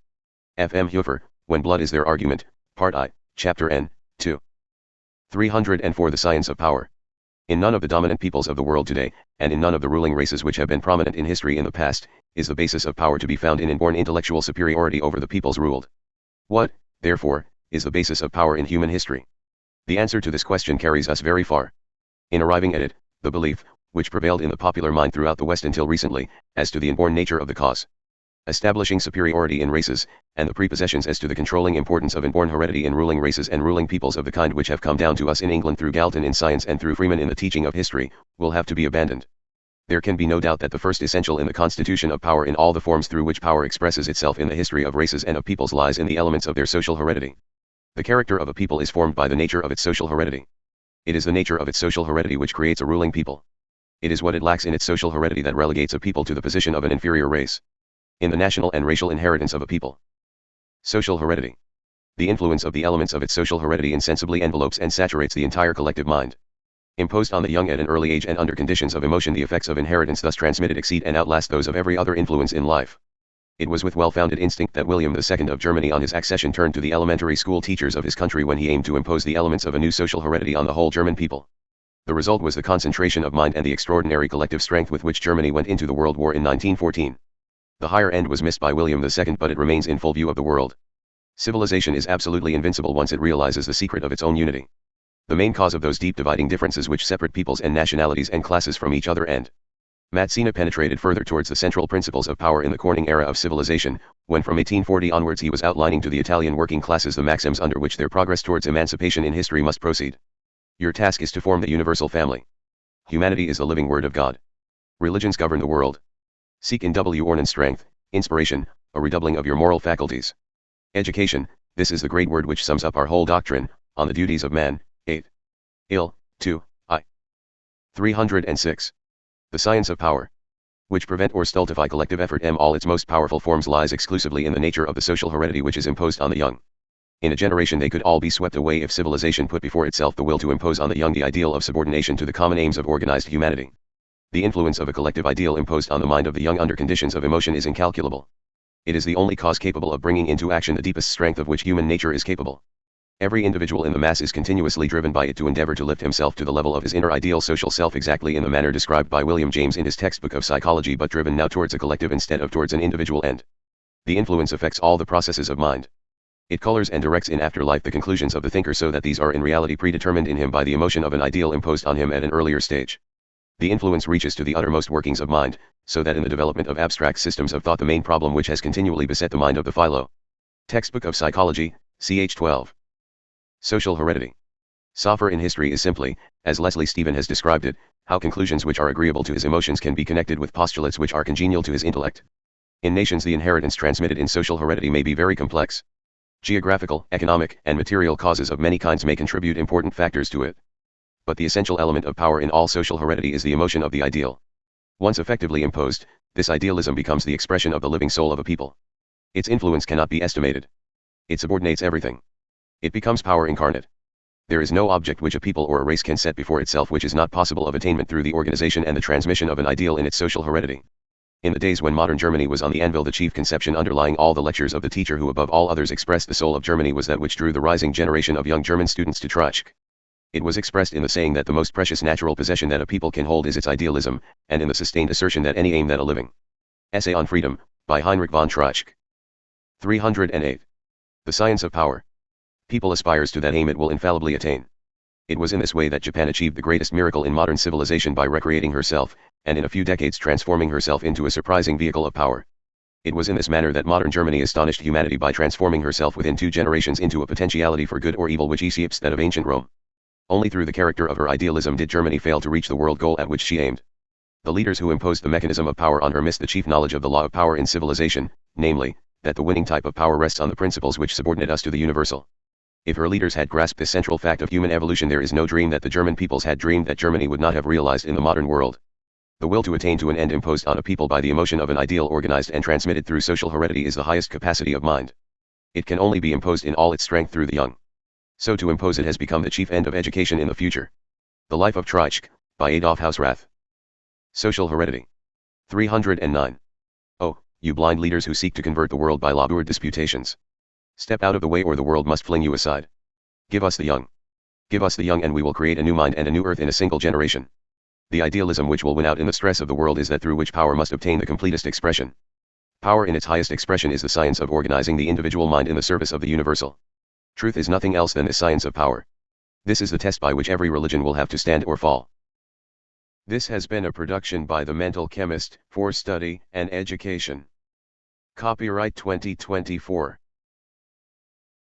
F. M. Hofer, When Blood is Their Argument, Part I, Chapter N, 2. 304 The Science of Power. In none of the dominant peoples of the world today, and in none of the ruling races which have been prominent in history in the past, is the basis of power to be found in inborn intellectual superiority over the peoples ruled. What, therefore, is the basis of power in human history? The answer to this question carries us very far. In arriving at it, the belief, which prevailed in the popular mind throughout the West until recently, as to the inborn nature of the cause establishing superiority in races, and the prepossessions as to the controlling importance of inborn heredity in ruling races and ruling peoples of the kind which have come down to us in England through Galton in science and through Freeman in the teaching of history, will have to be abandoned. There can be no doubt that the first essential in the constitution of power in all the forms through which power expresses itself in the history of races and of peoples lies in the elements of their social heredity. The character of a people is formed by the nature of its social heredity. It is the nature of its social heredity which creates a ruling people. It is what it lacks in its social heredity that relegates a people to the position of an inferior race. In the national and racial inheritance of a people. Social heredity. The influence of the elements of its social heredity insensibly envelopes and saturates the entire collective mind. Imposed on the young at an early age and under conditions of emotion, the effects of inheritance thus transmitted exceed and outlast those of every other influence in life. It was with well-founded instinct that William II of Germany on his accession turned to the elementary school teachers of his country when he aimed to impose the elements of a new social heredity on the whole German people. The result was the concentration of mind and the extraordinary collective strength with which Germany went into the World War in 1914. The higher end was missed by William II, but it remains in full view of the world. Civilization is absolutely invincible once it realizes the secret of its own unity. The main cause of those deep dividing differences which separate peoples and nationalities and classes from each other and Mazzini penetrated further towards the central principles of power in the Corning era of civilization, when from 1840 onwards he was outlining to the Italian working classes the maxims under which their progress towards emancipation in history must proceed. Your task is to form the universal family. Humanity is the living word of God. Religions govern the world. Seek in W. Ornan strength, inspiration, a redoubling of your moral faculties. Education, this is the great word which sums up our whole doctrine, on the duties of man. 8. Ill, 2, I. 306. The science of power. Which prevent or stultify collective effort. All its most powerful forms lies exclusively in the nature of the social heredity which is imposed on the young. In a generation they could all be swept away if civilization put before itself the will to impose on the young the ideal of subordination to the common aims of organized humanity. The influence of a collective ideal imposed on the mind of the young under conditions of emotion is incalculable. It is the only cause capable of bringing into action the deepest strength of which human nature is capable. Every individual in the mass is continuously driven by it to endeavor to lift himself to the level of his inner ideal social self exactly in the manner described by William James in his textbook of psychology, but driven now towards a collective instead of towards an individual end. The influence affects all the processes of mind. It colors and directs in after life the conclusions of the thinker so that these are in reality predetermined in him by the emotion of an ideal imposed on him at an earlier stage. The influence reaches to the uttermost workings of mind, so that in the development of abstract systems of thought the main problem which has continually beset the mind of the philo. Textbook of Psychology, ch. 12. Social heredity. Sopher in history is simply, as Leslie Stephen has described it, how conclusions which are agreeable to his emotions can be connected with postulates which are congenial to his intellect. In nations the inheritance transmitted in social heredity may be very complex. Geographical, economic, and material causes of many kinds may contribute important factors to it. But the essential element of power in all social heredity is the emotion of the ideal. Once effectively imposed, this idealism becomes the expression of the living soul of a people. Its influence cannot be estimated. It subordinates everything. It becomes power incarnate. There is no object which a people or a race can set before itself which is not possible of attainment through the organization and the transmission of an ideal in its social heredity. In the days when modern Germany was on the anvil, the chief conception underlying all the lectures of the teacher who above all others expressed the soul of Germany was that which drew the rising generation of young German students to Treitschke. It was expressed in the saying that the most precious natural possession that a people can hold is its idealism, and in the sustained assertion that any aim that a living. Essay on Freedom, by Heinrich von Treitschke. 308. The Science of Power. People aspires to that aim, it will infallibly attain. It was in this way that Japan achieved the greatest miracle in modern civilization by recreating herself, and in a few decades transforming herself into a surprising vehicle of power. It was in this manner that modern Germany astonished humanity by transforming herself within 2 generations into a potentiality for good or evil which escapes that of ancient Rome. Only through the character of her idealism did Germany fail to reach the world goal at which she aimed. The leaders who imposed the mechanism of power on her missed the chief knowledge of the law of power in civilization, namely, that the winning type of power rests on the principles which subordinate us to the universal. If her leaders had grasped this central fact of human evolution, there is no dream that the German peoples had dreamed that Germany would not have realized in the modern world. The will to attain to an end imposed on a people by the emotion of an ideal organized and transmitted through social heredity is the highest capacity of mind. It can only be imposed in all its strength through the young. So to impose it has become the chief end of education in the future. The Life of Treitschke, by Adolf Hausrath. Social Heredity. 309. Oh, you blind leaders who seek to convert the world by labored disputations. Step out of the way or the world must fling you aside. Give us the young. Give us the young and we will create a new mind and a new earth in a single generation. The idealism which will win out in the stress of the world is that through which power must obtain the completest expression. Power in its highest expression is the science of organizing the individual mind in the service of the universal. Truth is nothing else than the science of power. This is the test by which every religion will have to stand or fall. This has been a production by the Mental Chemist, for study and education. Copyright 2024.